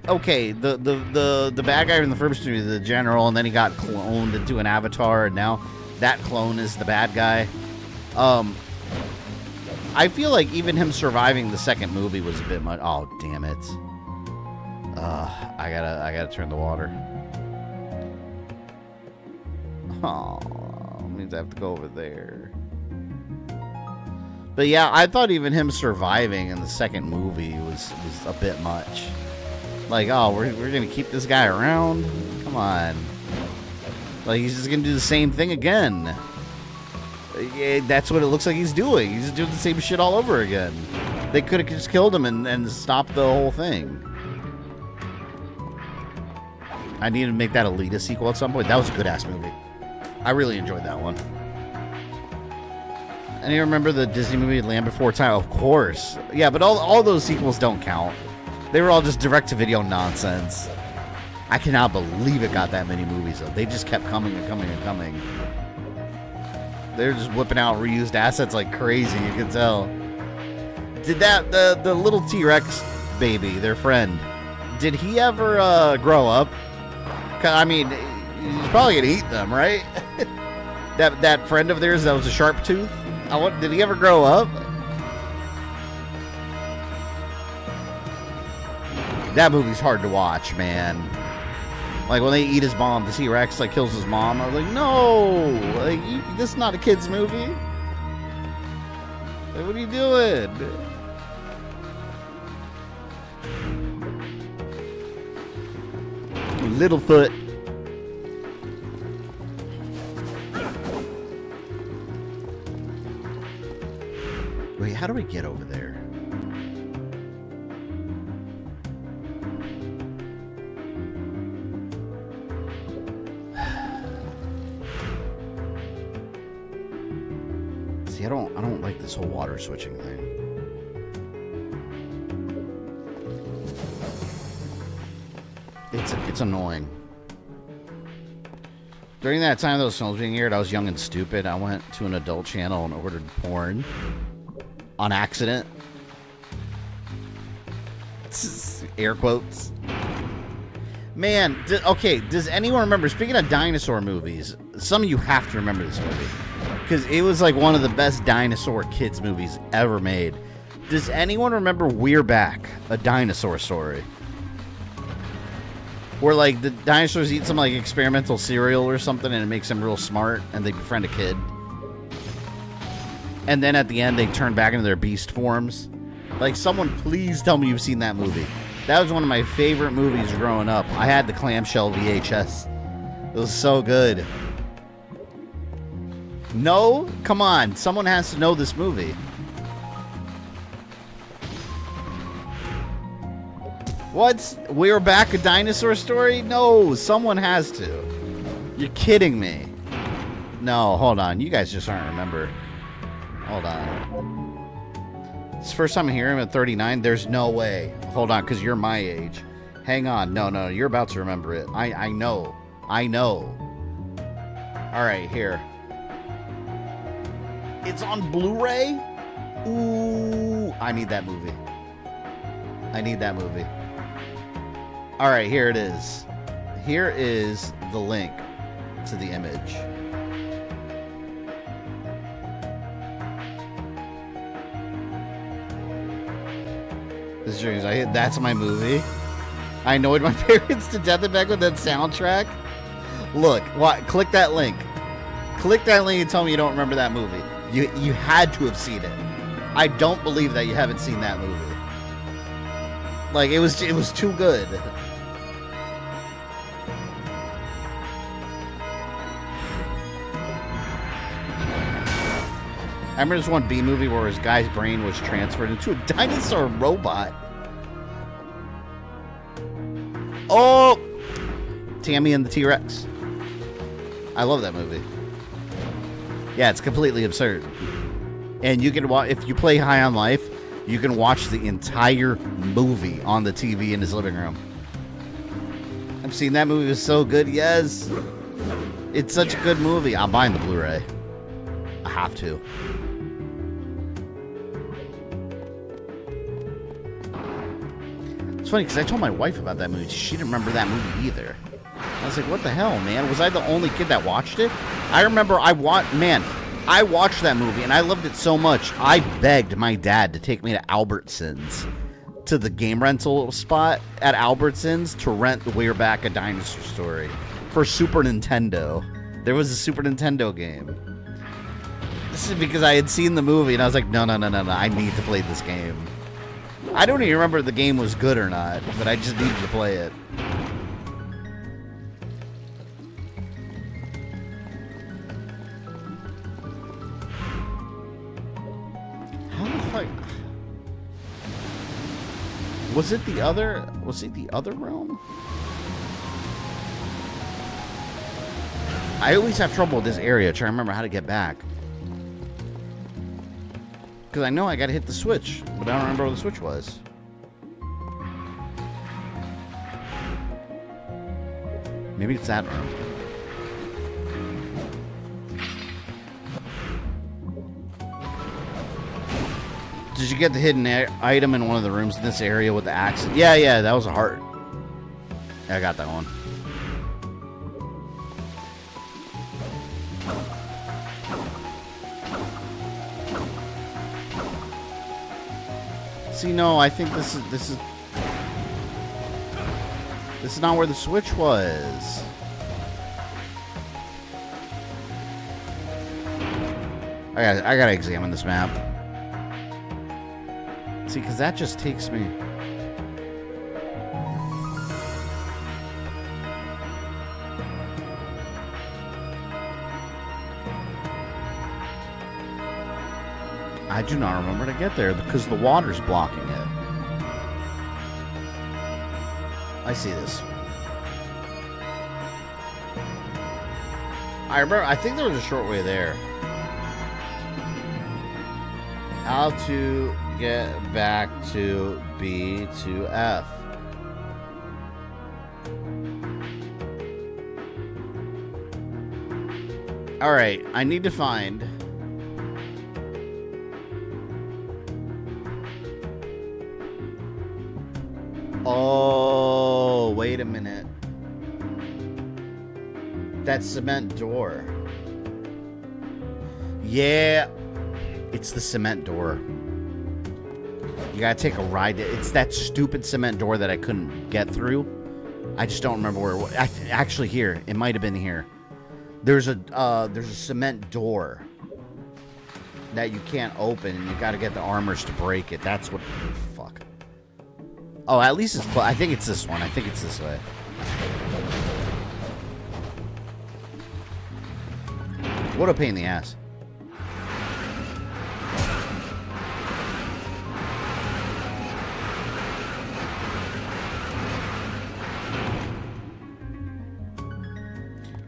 okay, the bad guy in the first movie, the general, and then he got cloned into an Avatar, and now that clone is the bad guy. I feel like even him surviving the second movie was a bit much. Oh, damn it! I gotta turn the water. Oh, means I have to go over there. But yeah, I thought even him surviving in the second movie was a bit much. Like, oh, we're gonna keep this guy around? Come on. Like, he's just gonna do the same thing again. Yeah, that's what it looks like he's doing. He's doing the same shit all over again. They could have just killed him and stopped the whole thing. I need to make that Alita sequel at some point. That was a good-ass movie. I really enjoyed that one. And you remember the Disney movie Land Before Time? Of course. Yeah, but all those sequels don't count. They were all just direct-to-video nonsense. I cannot believe it got that many movies, though. They just kept coming and coming and coming. They're just whipping out reused assets like crazy, you can tell. Did that, the little T-Rex baby, their friend, did he ever grow up? 'Cause, I mean, he's probably gonna eat them, right? that friend of theirs that was a sharp tooth? Did he ever grow up? That movie's hard to watch, man. Like, when they eat his mom, the T-Rex, like, kills his mom. I was like, no! Like, this is not a kid's movie. Like, what are you doing? Littlefoot. Wait, how do we get over there? See, I don't like this whole water switching thing. It's annoying. During that time those films being aired, I was young and stupid. I went to an adult channel and ordered porn on accident. Air quotes. Man, okay, does anyone remember, speaking of dinosaur movies, some of you have to remember this movie, because it was like one of the best dinosaur kids movies ever made. Does anyone remember We're Back, a dinosaur story? Where, like, the dinosaurs eat some, like, experimental cereal or something, and it makes them real smart, and they befriend a kid. And then at the end, they turn back into their beast forms. Like, someone please tell me you've seen that movie. That was one of my favorite movies growing up. I had the clamshell VHS. It was so good. No? Come on. Someone has to know this movie. What? We're Back, a dinosaur story? No, someone has to. You're kidding me. No, hold on. You guys just aren't remember. Hold on. It's the first time I'm hearing him at 39. There's no way. Hold on, because you're my age. Hang on. No, you're about to remember it. I know. All right, here. It's on Blu-ray? Ooh, I need that movie. All right, here it is. Here is the link to the image. This is that's my movie. I annoyed my parents to death and back with that soundtrack. Look, click that link. Click that link and tell me you don't remember that movie. You had to have seen it. I don't believe that you haven't seen that movie. Like, it was too good. I remember this one B movie where his guy's brain was transferred into a dinosaur robot. Oh! Tammy and the T-Rex. I love that movie. Yeah, it's completely absurd. And you can watch, if you play High on Life, you can watch the entire movie on the TV in his living room. I've seen that movie. It was so good. Yes. It's such a good movie. I'm buying the Blu-ray. I have to. It's funny because I told my wife about that movie. She didn't remember that movie either. I was like, what the hell, man? Was I the only kid that watched it? I remember I watched that movie and I loved it so much. I begged my dad to take me to Albertsons, to the game rental spot at Albertsons, to rent Way Back a Dinosaur Story for Super Nintendo. There was a Super Nintendo game. This is because I had seen the movie and I was like, no, I need to play this game. I don't even remember if the game was good or not, but I just needed to play it. How the fuck? Was it the other realm? I always have trouble with this area trying to remember how to get back. Because I know I gotta hit the switch, but I don't remember where the switch was. Maybe it's that room. Did you get the hidden item in one of the rooms in this area with the axe? Yeah, that was a heart. Yeah, I got that one. See, no, I think this is not where the switch was. I gotta examine this map. See, because that just takes me. I do not remember to get there because the water's blocking it. I see this. I remember, I think there was a short way there. How to get back to B to F. Alright, I need to find... Oh, wait a minute. That cement door. Yeah. It's the cement door. You gotta take a ride. It's that stupid cement door that I couldn't get through. I just don't remember where it was. Actually, here. It might have been here. There's a cement door that you can't open, and you gotta get the armors to break it. That's what... Fuck. Oh, at least it's close. I think it's this one. I think it's this way. What a pain in the ass.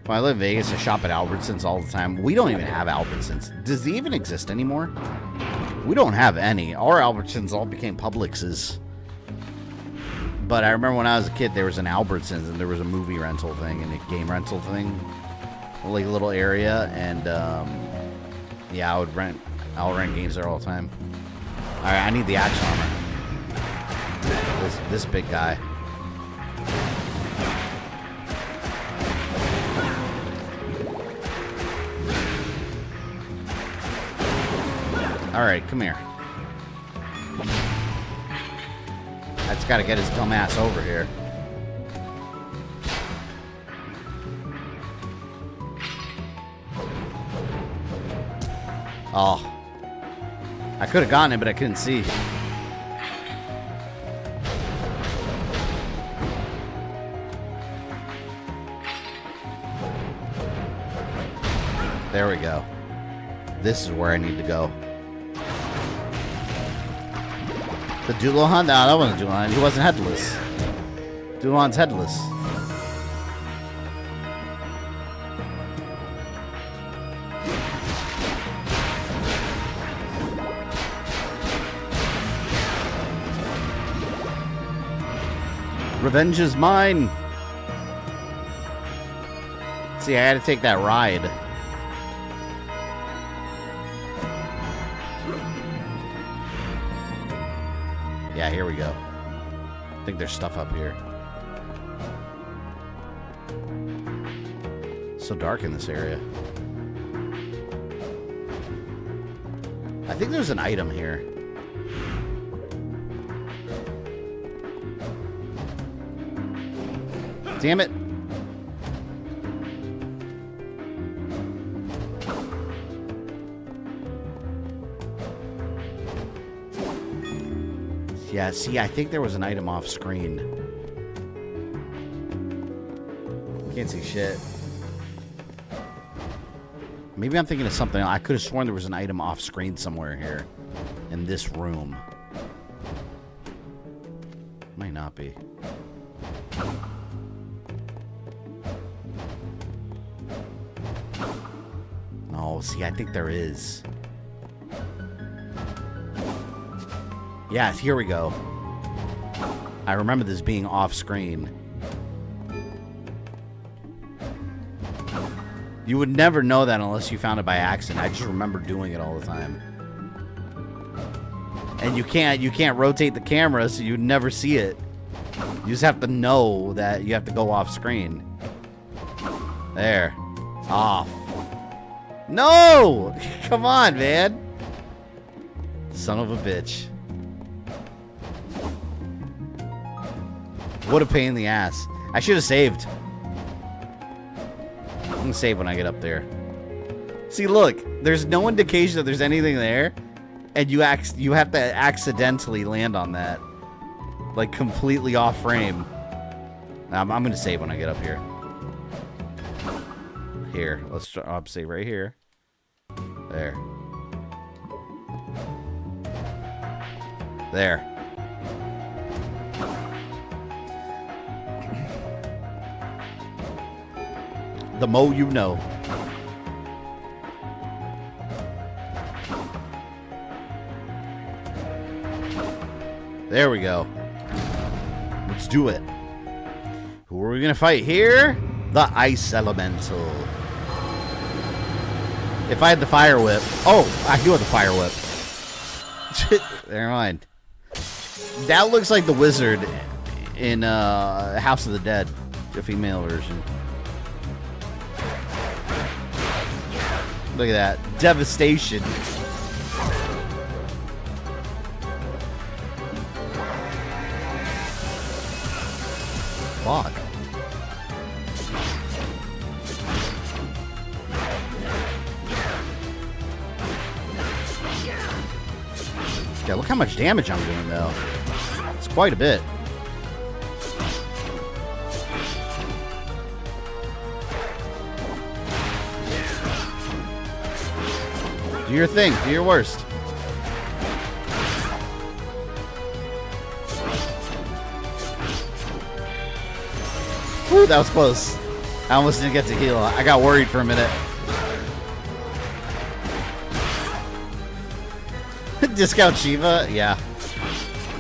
When I live in Vegas, I shop at Albertsons all the time. We don't even have Albertsons. Does they even exist anymore? We don't have any. Our Albertsons all became Publixes. But I remember when I was a kid, there was an Albertsons, and there was a movie rental thing and a game rental thing, like a little area, and yeah, I'll rent games there all the time. All right, I need the axe armor. This big guy. All right, come here. I just gotta get his dumb ass over here. Oh. I could have gotten it, but I couldn't see. There we go. This is where I need to go. The Doodlehan? No, that wasn't Doodlehan. He wasn't headless. Doodlehan's headless. Revenge is mine. See, I had to take that ride. Yeah, here we go. I think there's stuff up here. It's so dark in this area. I think there's an item here. Damn it. Yeah, see, I think there was an item off screen. Can't see shit. Maybe I'm thinking of something. I could have sworn there was an item off screen somewhere here. In this room. Might not be. Oh, see, I think there is. Yeah, here we go. I remember this being off screen. You would never know that unless you found it by accident. I just remember doing it all the time. And you can't rotate the camera, so you'd never see it. You just have to know that you have to go off screen. There. Off. No! Come on, man. Son of a bitch. What a pain in the ass. I should have saved. I'm gonna save when I get up there. See, look. There's no indication that there's anything there. And you have to accidentally land on that. Like, completely off frame. I'm gonna save when I get up here. Here. Let's try. I'll save right here. There. There. The mo you know. There we go. Let's do it. Who are we gonna fight here? The Ice Elemental. If I had the Fire Whip. Oh, I do have the Fire Whip. Never mind. That looks like the wizard in House of the Dead, the female version. Look at that. Devastation. Fuck. Yeah, look how much damage I'm doing, though. It's quite a bit. Do your thing. Do your worst. Woo, that was close. I almost didn't get to heal. I got worried for a minute. Discount Shiva? Yeah.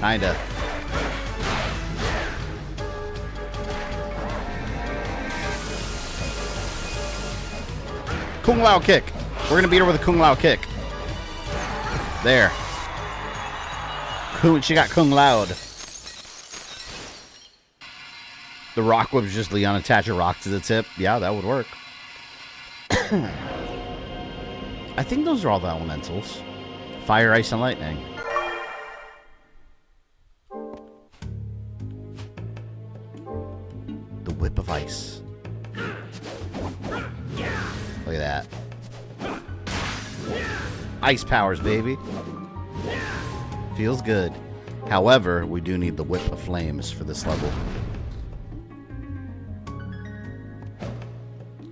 Kinda. Kung Lao kick. We're gonna beat her with a Kung Lao kick. There. She got Kung Lao'd. The rock whip is just Leon attach a rock to the tip. Yeah, that would work. I think those are all the elementals. Fire, ice, and lightning. The whip of ice. Look at that. Ice powers, baby. Feels good. However, we do need the Whip of Flames for this level.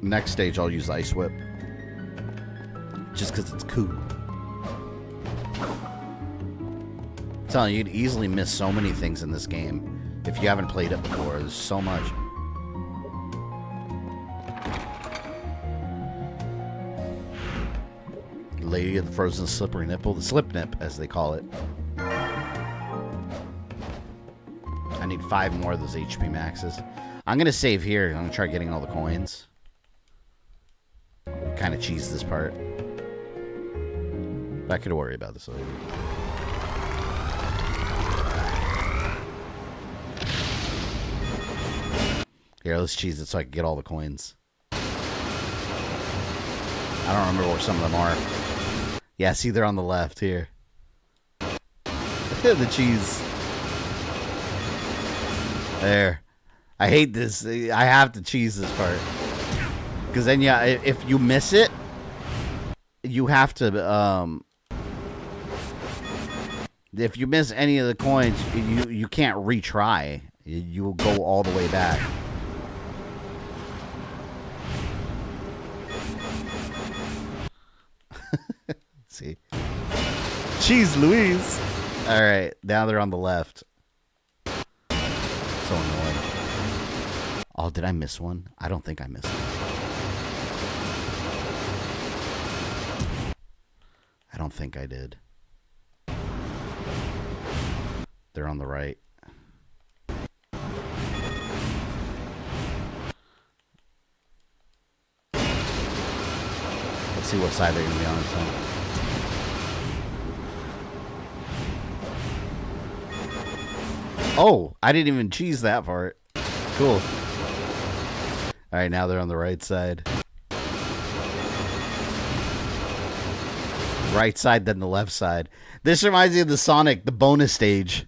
Next stage, I'll use Ice Whip. Just because it's cool. I'm telling you, you'd easily miss so many things in this game if you haven't played it before. There's so much. Lady of the Frozen Slippery Nipple. The Slip Nip, as they call it. I need 5 more of those HP maxes. I'm going to save here. I'm going to try getting all the coins. Kind of cheese this part. But I could worry about this later. Here, let's cheese it so I can get all the coins. I don't remember where some of them are. Yeah, see, they're on the left here. The cheese. There. I hate this. I have to cheese this part. Because then, yeah, if you miss it, you have to, if you miss any of the coins, you can't retry. You will go all the way back. See. Jeez Louise. Alright, now they're on the left. So annoying. Oh, did I miss one? I don't think I missed one. I don't think I did. They're on the right. Let's see what side they're going to be on. Oh, I didn't even cheese that part. Cool. Alright, now they're on the right side. Right side, then the left side. This reminds me of the Sonic, the bonus stage.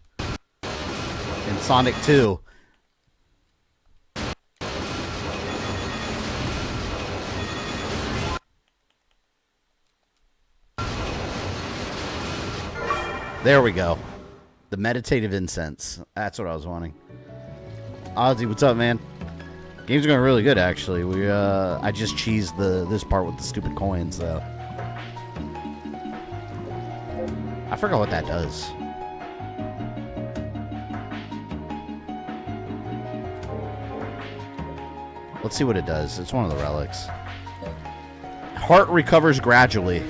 In Sonic 2. There we go. The meditative incense. That's what I was wanting. Ozzy, what's up, man? Game's going really good, actually. I just cheesed this part with the stupid coins, though. I forgot what that does. Let's see what it does. It's one of the relics. Heart recovers gradually.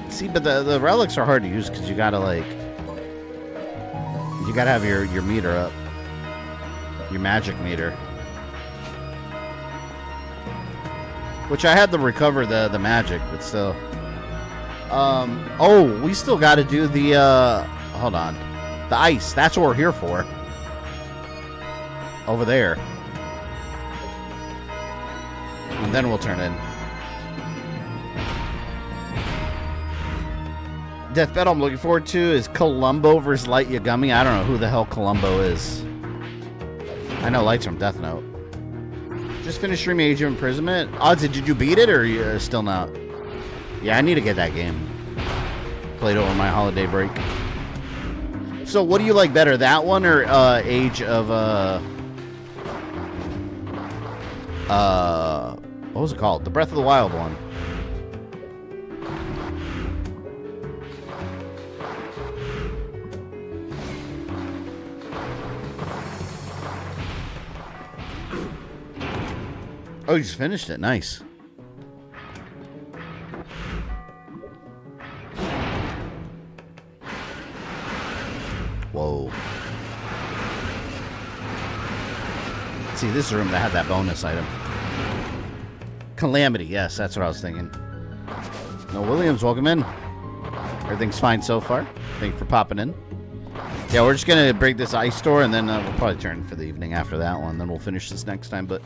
See, but the relics are hard to use because you gotta, like... You gotta have your meter up. Your magic meter. Which I had to recover the magic, but still. Oh, we still gotta do the, hold on. The ice. That's what we're here for. Over there. And then we'll turn in. Deathbed I'm looking forward to is Columbo versus Light Yagami. I don't know who the hell Columbo is. I know Light's from Death Note. Just finished streaming Age of Imprisonment. Odds, did you beat it or you still not? Yeah, I need to get that game. Played over my holiday break. So what do you like better, that one or Age of what was it called? The Breath of the Wild one. Oh, you just finished it. Nice. Whoa. See, this room that had that bonus item. Calamity. Yes, that's what I was thinking. No, Williams, welcome in. Everything's fine so far. Thank you for popping in. Yeah, we're just going to break this ice store, and then we'll probably turn for the evening after that one. Then we'll finish this next time, but...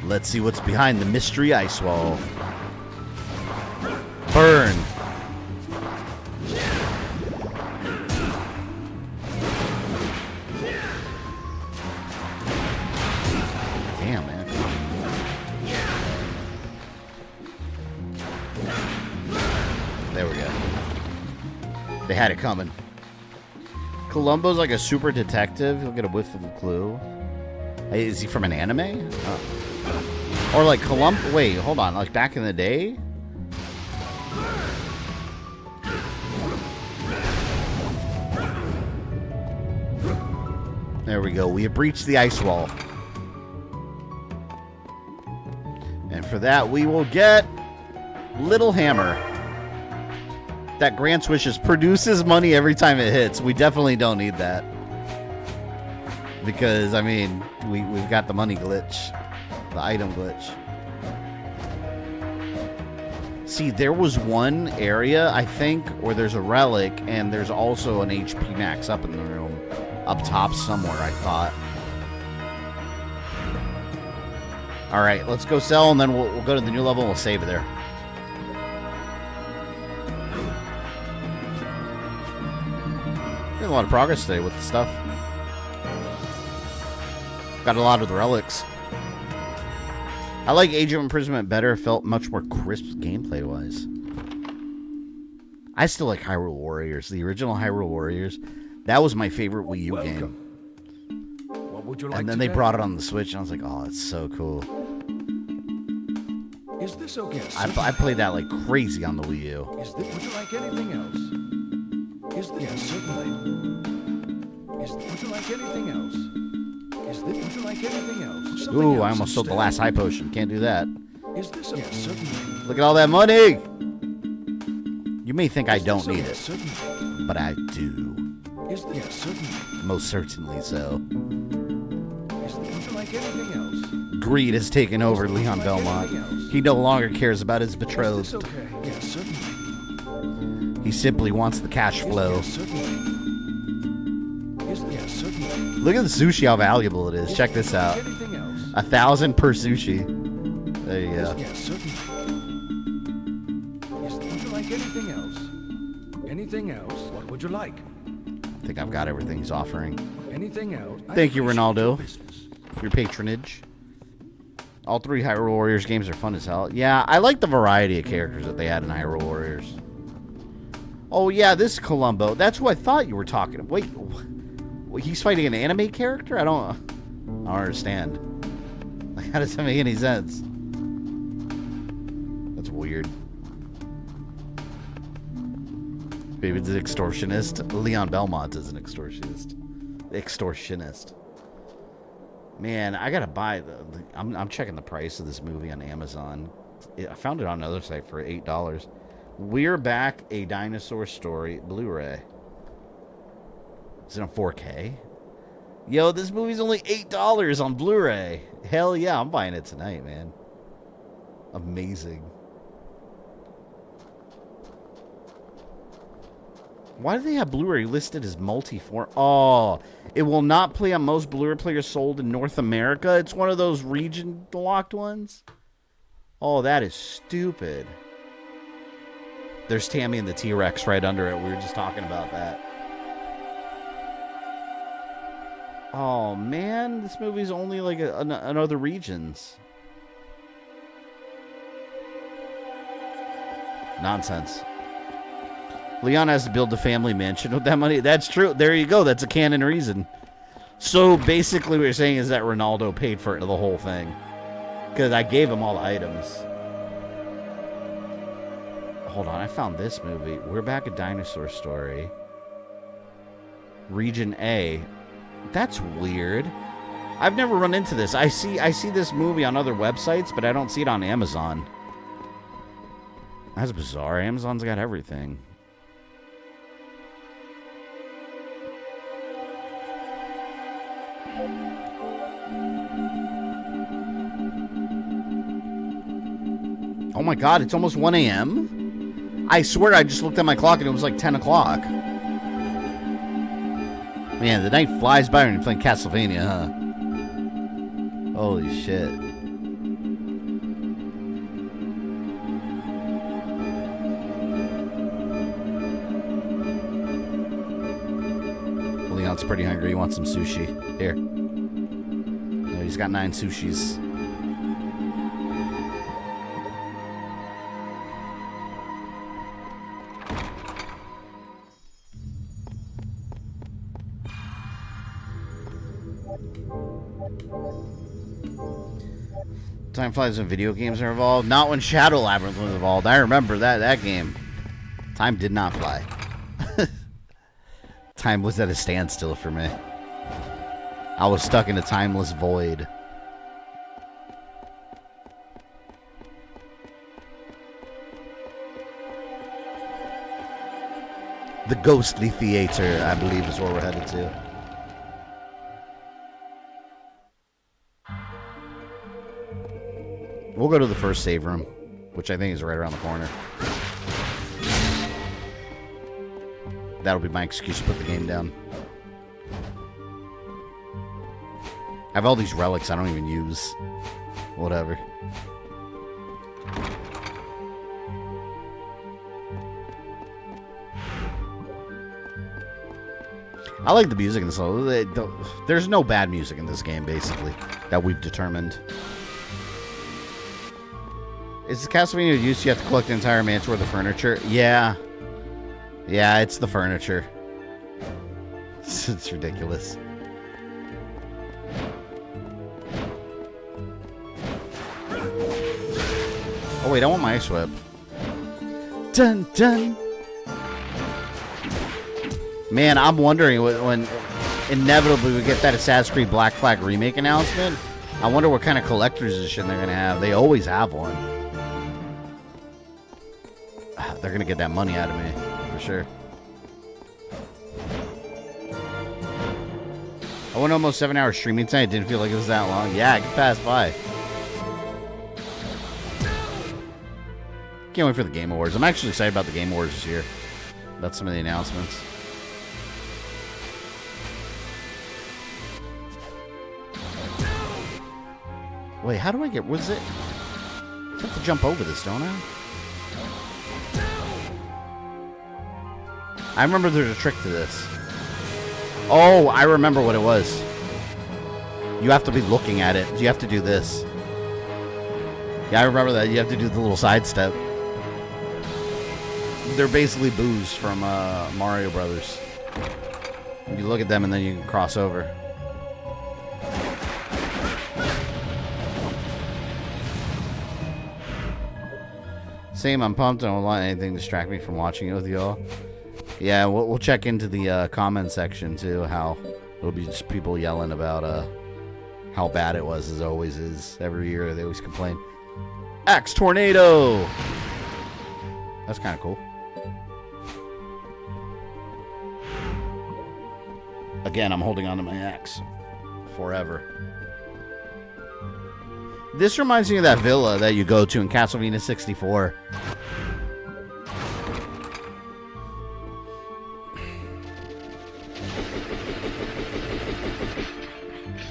Let's see what's behind the mystery ice wall. Burn. Damn, man. They had it coming. Columbo's like a super detective. He'll get a whiff of a clue. Hey, is he from an anime? Or like Columbo? Wait, hold on. Like back in the day? There we go. We have breached the ice wall. And for that, we will get Little Hammer. That grants wishes, produces money every time it hits. We definitely don't need that. Because, I mean, we've got the money glitch. The item glitch. See, there was one area, I think, where there's a relic, and there's also an HP max up in the room. Up top somewhere, I thought. Alright, let's go sell, and then we'll go to the new level, and we'll save it there. A lot of progress today with the stuff. Got a lot of the relics. I like Age of Imprisonment better. It felt much more crisp gameplay wise. I still like Hyrule Warriors. The original Hyrule Warriors. That was my favorite Wii U game. What would you like and then they brought it on the Switch, and I was like, oh, it's so cool. Is this okay? I played that like crazy on the Wii U. Would you like anything else? Yes, certainly. Would you like anything else? Would you like anything else? Something Ooh, else I almost sold the last high potion. Can't do that. Yes, certainly. Look at all that money! You may think I don't need it, but I do. Yes, certainly. Most certainly so. Would you like anything else? Greed has taken over Leon Belmont. He no longer cares about his betrothed. Okay. Yes, certainly. He simply wants the cash flow. Yes, certainly. Look at the sushi, how valuable it is. Check this out. 1,000 per sushi. There you go. Yes, certainly. Would you like anything else? Anything else? What would you like? I think I've got everything he's offering. Anything else? Thank you, Ronaldo, for your patronage. All 3 Hyrule Warriors games are fun as hell. Yeah, I like the variety of characters that they had in Hyrule Warriors. Oh, yeah, this is Columbo. That's who I thought you were talking about. Wait, he's fighting an anime character? I don't understand. Like, how does that make any sense? That's weird. Maybe it's an extortionist. Leon Belmont is an extortionist. Man, I gotta buy I'm checking the price of this movie on Amazon. I found it on another site for $8. We're Back, A Dinosaur Story Blu-ray. Is it on 4K? Yo, this movie's only $8 on Blu-ray. Hell yeah, I'm buying it tonight, man. Amazing. Why do they have Blu-ray listed as multi-form? Oh, it will not play on most Blu-ray players sold in North America. It's one of those region-locked ones. Oh, that is stupid. There's Tammy and the T-Rex right under it. We were just talking about that. Oh, man. This movie's only like in other regions. Nonsense. Leon has to build a family mansion with that money. That's true. There you go. That's a canon reason. So basically what you're saying is that Ronaldo paid for the whole thing. Because I gave him all the items. Hold on. I found this movie. We're Back, A Dinosaur Story. Region A. That's weird. I've never run into this. I see this movie on other websites, but I don't see it on Amazon. That's bizarre. Amazon's got everything. Oh my god, it's almost 1 a.m.? I swear I just looked at my clock and it was like 10 o'clock. Man, the night flies by when you're playing Castlevania, huh? Holy shit. Leon's pretty hungry. He wants some sushi. Here. Oh, he's got 9 sushis. Time flies when video games are involved. Not when Shadow Labyrinth was involved. I remember that game. Time did not fly. Time was at a standstill for me. I was stuck in a timeless void. The Ghostly Theater, I believe, is where we're headed to. We'll go to the first save room, which I think is right around the corner. That'll be my excuse to put the game down. I have all these relics I don't even use. Whatever. I like the music in this. There's no bad music in this game, basically, that we've determined. Is the Castlevania used you have to collect the entire mansion or the furniture? Yeah. Yeah, it's the furniture. It's ridiculous. Oh wait, I want my ice whip. Dun dun. Man, I'm wondering when inevitably we get that Assassin's Creed Black Flag remake announcement. I wonder what kind of collector's edition they're gonna have. They always have one. They're gonna get that money out of me for sure. I went almost 7 hours streaming tonight. Didn't feel like it was that long. Yeah, I could pass by. Can't wait for the Game Awards. I'm actually excited about the Game Awards this year. About some of the announcements. Wait, how do I get... What is it? I have to jump over this, don't I? I remember there's a trick to this. Oh, I remember what it was. You have to be looking at it. You have to do this. Yeah, I remember that. You have to do the little sidestep. They're basically boos from Mario Brothers. You look at them and then you can cross over. Same, I'm pumped. I don't want anything to distract me from watching it with y'all. Yeah, we'll check into the comment section too. How it'll be just people yelling about how bad it was, as always is. Every year they always complain. Axe Tornado. That's kind of cool. Again, I'm holding on to my axe forever. This reminds me of that villa that you go to in Castlevania 64.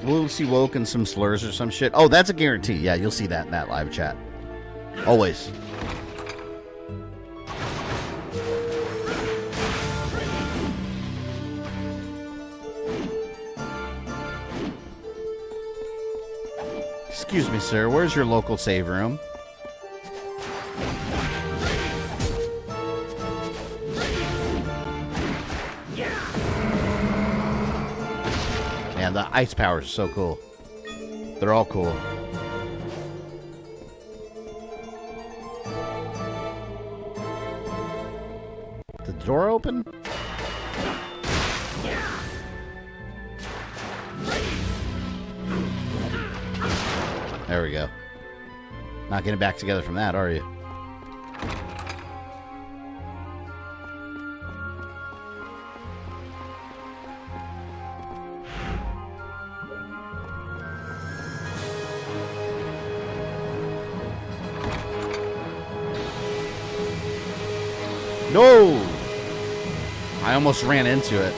We'll see woke and some slurs or some shit. Oh, that's a guarantee. Yeah, you'll see that in that live chat. Always. Excuse me, sir. Where's your local save room? Man, the ice powers are so cool. They're all cool. Did the door open? There we go. Not getting back together from that, are you? No! I almost ran into it.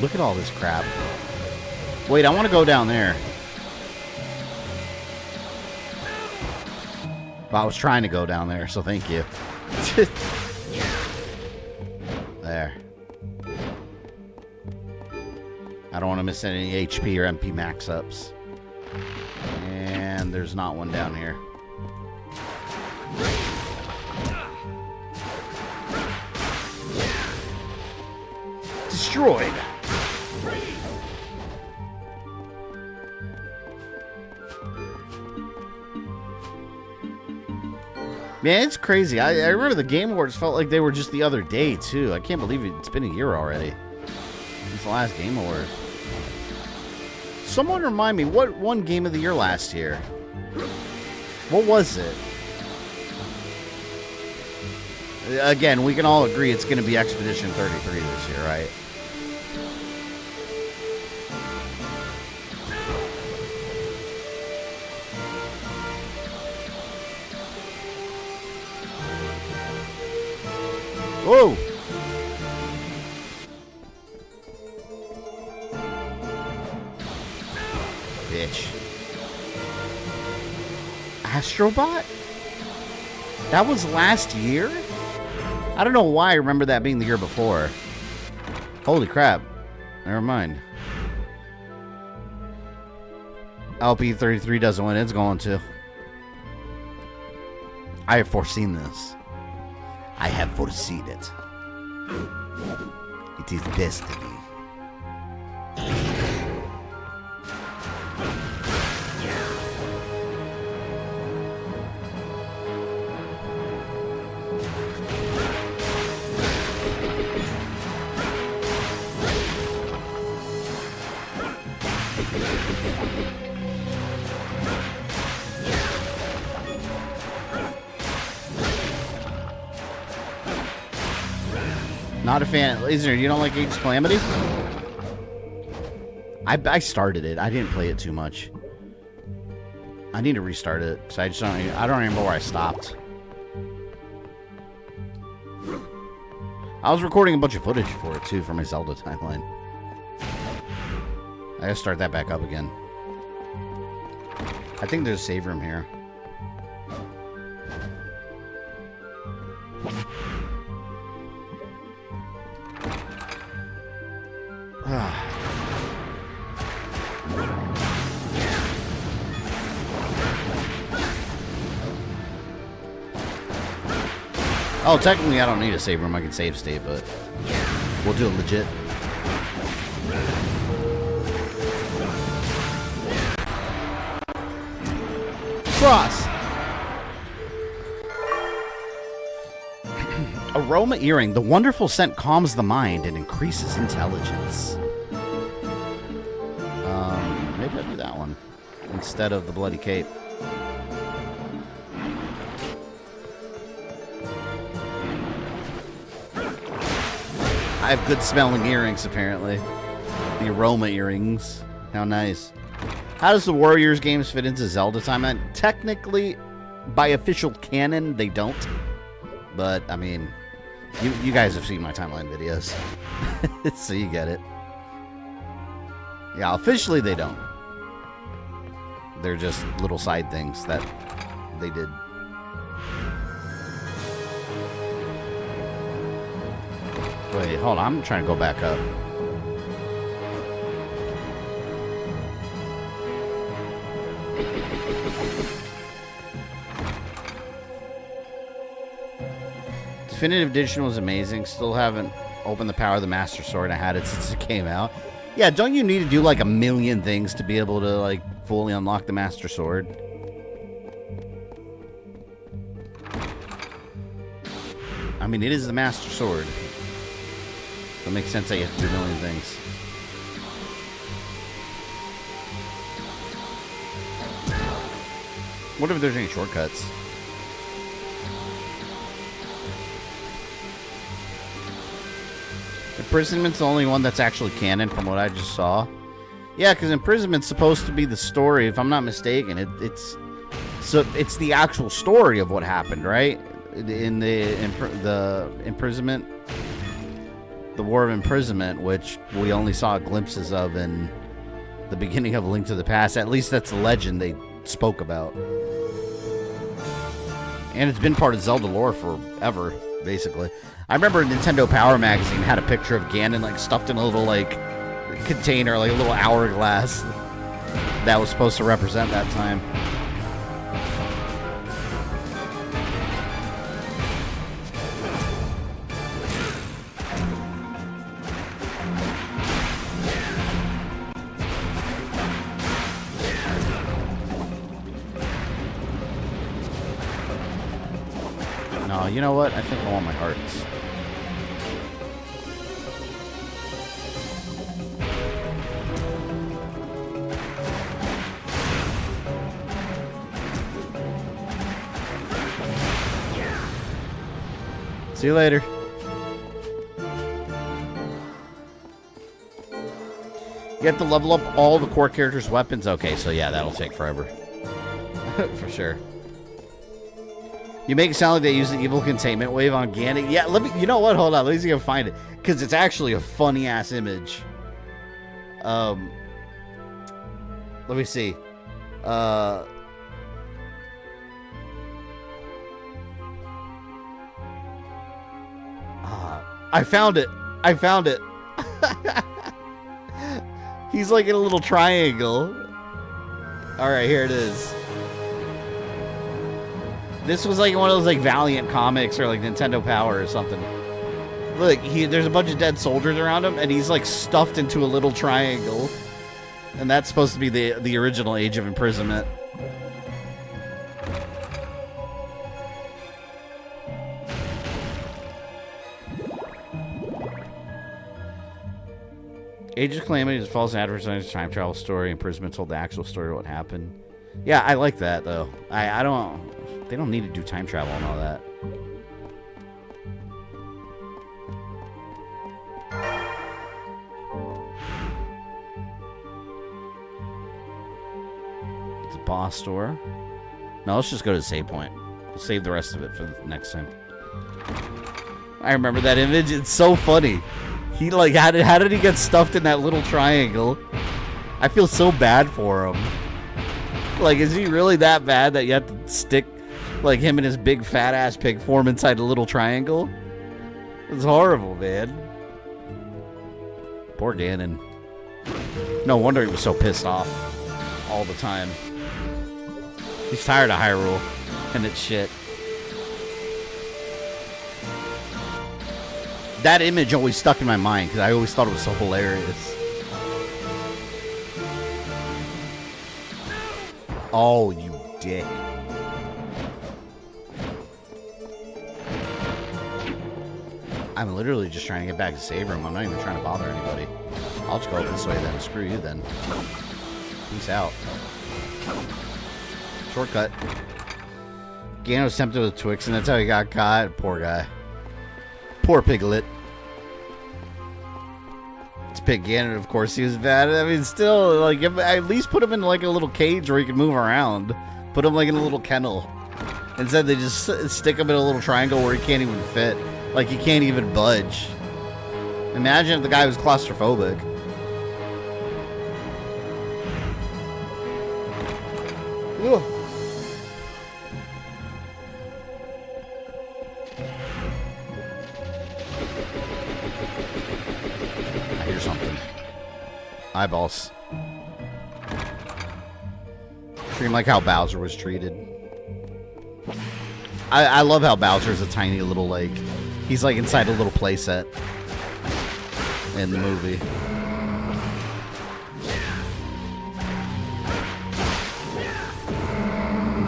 Look at all this crap. Wait, I want to go down there. Well, I was trying to go down there, so thank you. There. I don't want to miss any HP or MP max ups. And there's not one down here. Destroyed. Man, it's crazy. I remember the Game Awards felt like they were just the other day, too. I can't believe it's been a year already. Since the last Game Awards. Someone remind me, what won Game of the Year last year? What was it? Again, we can all agree it's going to be Expedition 33 this year, right? Whoa! Bitch. Astrobot? That was last year? I don't know why I remember that being the year before. Holy crap. Never mind. LP33 doesn't win. It's going to. I have foreseen this. I have foreseen it. It is destiny. Not a fan. Laser, you don't like Age's Calamity? I started it. I didn't play it too much. I need to restart it because I don't remember where I stopped. I was recording a bunch of footage for it too for my Zelda timeline. I gotta start that back up again. I think there's a save room here. Oh, technically I don't need a save room. I can save state, but we'll do it legit. Cross. Aroma earring. The wonderful scent calms the mind and increases intelligence. Maybe I'll do that one instead of the bloody cape. I have good smelling earrings, apparently. The aroma earrings. How nice. How does the Warriors games fit into Zelda timeline? Technically, by official canon, they don't. But, I mean, you guys have seen my timeline videos. So you get it. Yeah, officially they don't. They're just little side things that they did. Wait, hold on. I'm trying to go back up. Definitive Edition was amazing. Still haven't opened the power of the Master Sword. I had it since it came out. Yeah, don't you need to do like a million things to be able to like fully unlock the Master Sword? I mean, it is the Master Sword. So it makes sense that you have to do a million things. What if there's any shortcuts? Imprisonment's the only one that's actually canon from what I just saw. Yeah, because Imprisonment's supposed to be the story, if I'm not mistaken. It's the actual story of what happened, right? In the imprisonment, the War of Imprisonment, which we only saw glimpses of in the beginning of Link to the Past. At least that's the legend they spoke about. And it's been part of Zelda lore forever, basically. I remember Nintendo Power Magazine had a picture of Ganon like stuffed in a little like container, like a little hourglass that was supposed to represent that time. Oh, you know what? I think I want my hearts. See you later. You have to level up all the core characters' weapons. Okay, so yeah, that'll take forever. For sure. You make it sound like they use the evil containment wave on Ganon. Yeah, let me. You know what? Hold on. Let me see if I can find it. Because it's actually a funny ass image. Let me see. I found it. I found it. He's like in a little triangle. Alright, here it is. This was like one of those like Valiant comics or like Nintendo Power or something. Look, there's a bunch of dead soldiers around him and he's like stuffed into a little triangle. And that's supposed to be the original Age of Imprisonment. Age of Calamity is a false advertising time travel story. Imprisonment told the actual story of what happened. Yeah, I like that though. I don't. They don't need to do time travel and all that. It's a boss door. No, let's just go to the save point. We'll save the rest of it for the next time. I remember that image. It's so funny. He like how did he get stuffed in that little triangle? I feel so bad for him. Like, is he really that bad that you have to stick like him and his big fat ass pig form inside a little triangle? It's horrible, man. Poor Ganon. No wonder he was so pissed off all the time. He's tired of Hyrule and its shit. That image always stuck in my mind because I always thought it was so hilarious. Oh, you dick. I'm literally just trying to get back to save room. I'm not even trying to bother anybody. I'll just go this way then. Screw you then. Peace out. Shortcut. Ganon was tempted with Twix and that's how he got caught. Poor guy. Poor Piglet. It's Pig Ganon, of course, he was bad. I mean, still, like, at least put him in, like, a little cage where he can move around. Put him, like, in a little kennel. Instead, they just stick him in a little triangle where he can't even fit. Like, he can't even budge. Imagine if the guy was claustrophobic. Ugh. Something. Eyeballs. Treat him like how Bowser was treated. I love how Bowser's a tiny little, like, he's like inside a little playset in the movie.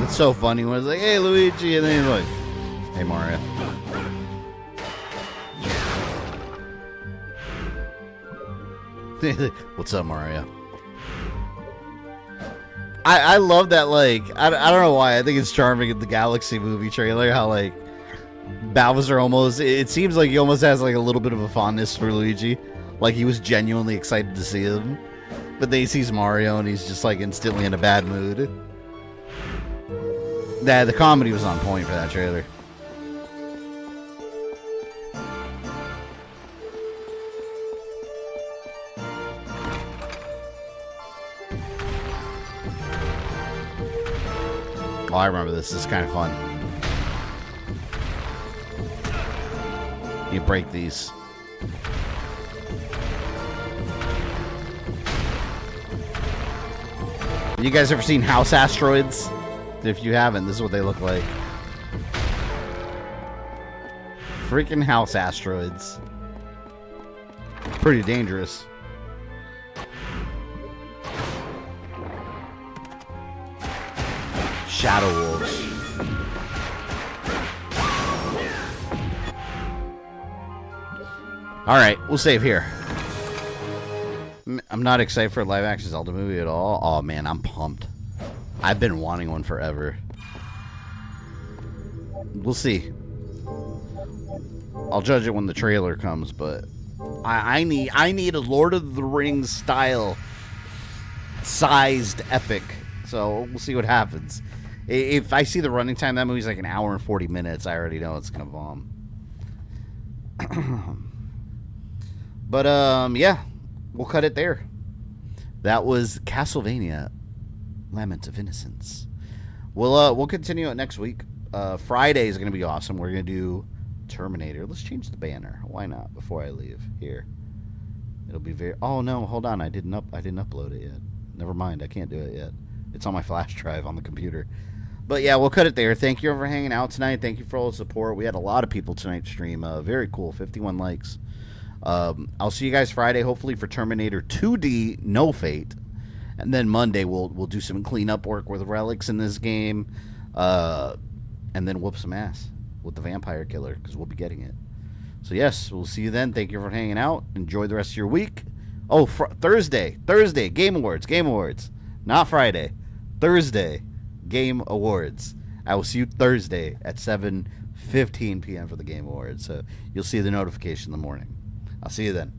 It's so funny when it's like, hey Luigi, and then he's like, hey Mario. What's up, Mario? I love that, like, I don't know why. I think it's charming in the Galaxy movie trailer how, like, Bowser almost, it seems like he almost has, like, a little bit of a fondness for Luigi. Like, he was genuinely excited to see him. But then he sees Mario and he's just, like, instantly in a bad mood. The comedy was on point for that trailer. Oh, I remember this. This is kind of fun. You break these. You guys ever seen house asteroids? If you haven't, this is what they look like. Freaking house asteroids. Pretty dangerous. Shadow wolves. All right, we'll save here. I'm not excited for a live-action Zelda movie at all. Oh, man, I'm pumped. I've been wanting one forever. We'll see. I'll judge it when the trailer comes, but I need a Lord of the Rings style sized epic. So we'll see what happens. If I see the running time, that movie's like an hour and 40 minutes. I already know it's gonna bomb. But yeah, we'll cut it there. That was Castlevania, Lament of Innocence. We'll continue it next week. Friday is gonna be awesome. We're gonna do Terminator. Let's change the banner. Why not? Before I leave here, it'll be very. Oh no, hold on. I didn't upload it yet. Never mind. I can't do it yet. It's on my flash drive on the computer. But yeah, we'll cut it there. Thank you for hanging out tonight. Thank you for all the support. We had a lot of people tonight stream. Very cool. 51 likes. I'll see you guys Friday, hopefully for Terminator 2D, No Fate, and then Monday we'll do some cleanup work with relics in this game, and then whoop some ass with the Vampire Killer, because we'll be getting it. So yes, we'll see you then. Thank you for hanging out. Enjoy the rest of your week. Oh, Thursday, Game Awards, not Friday. Thursday, Game Awards. I will see you Thursday at 7:15 p.m. for the Game Awards. So you'll see the notification in the morning. I'll see you then.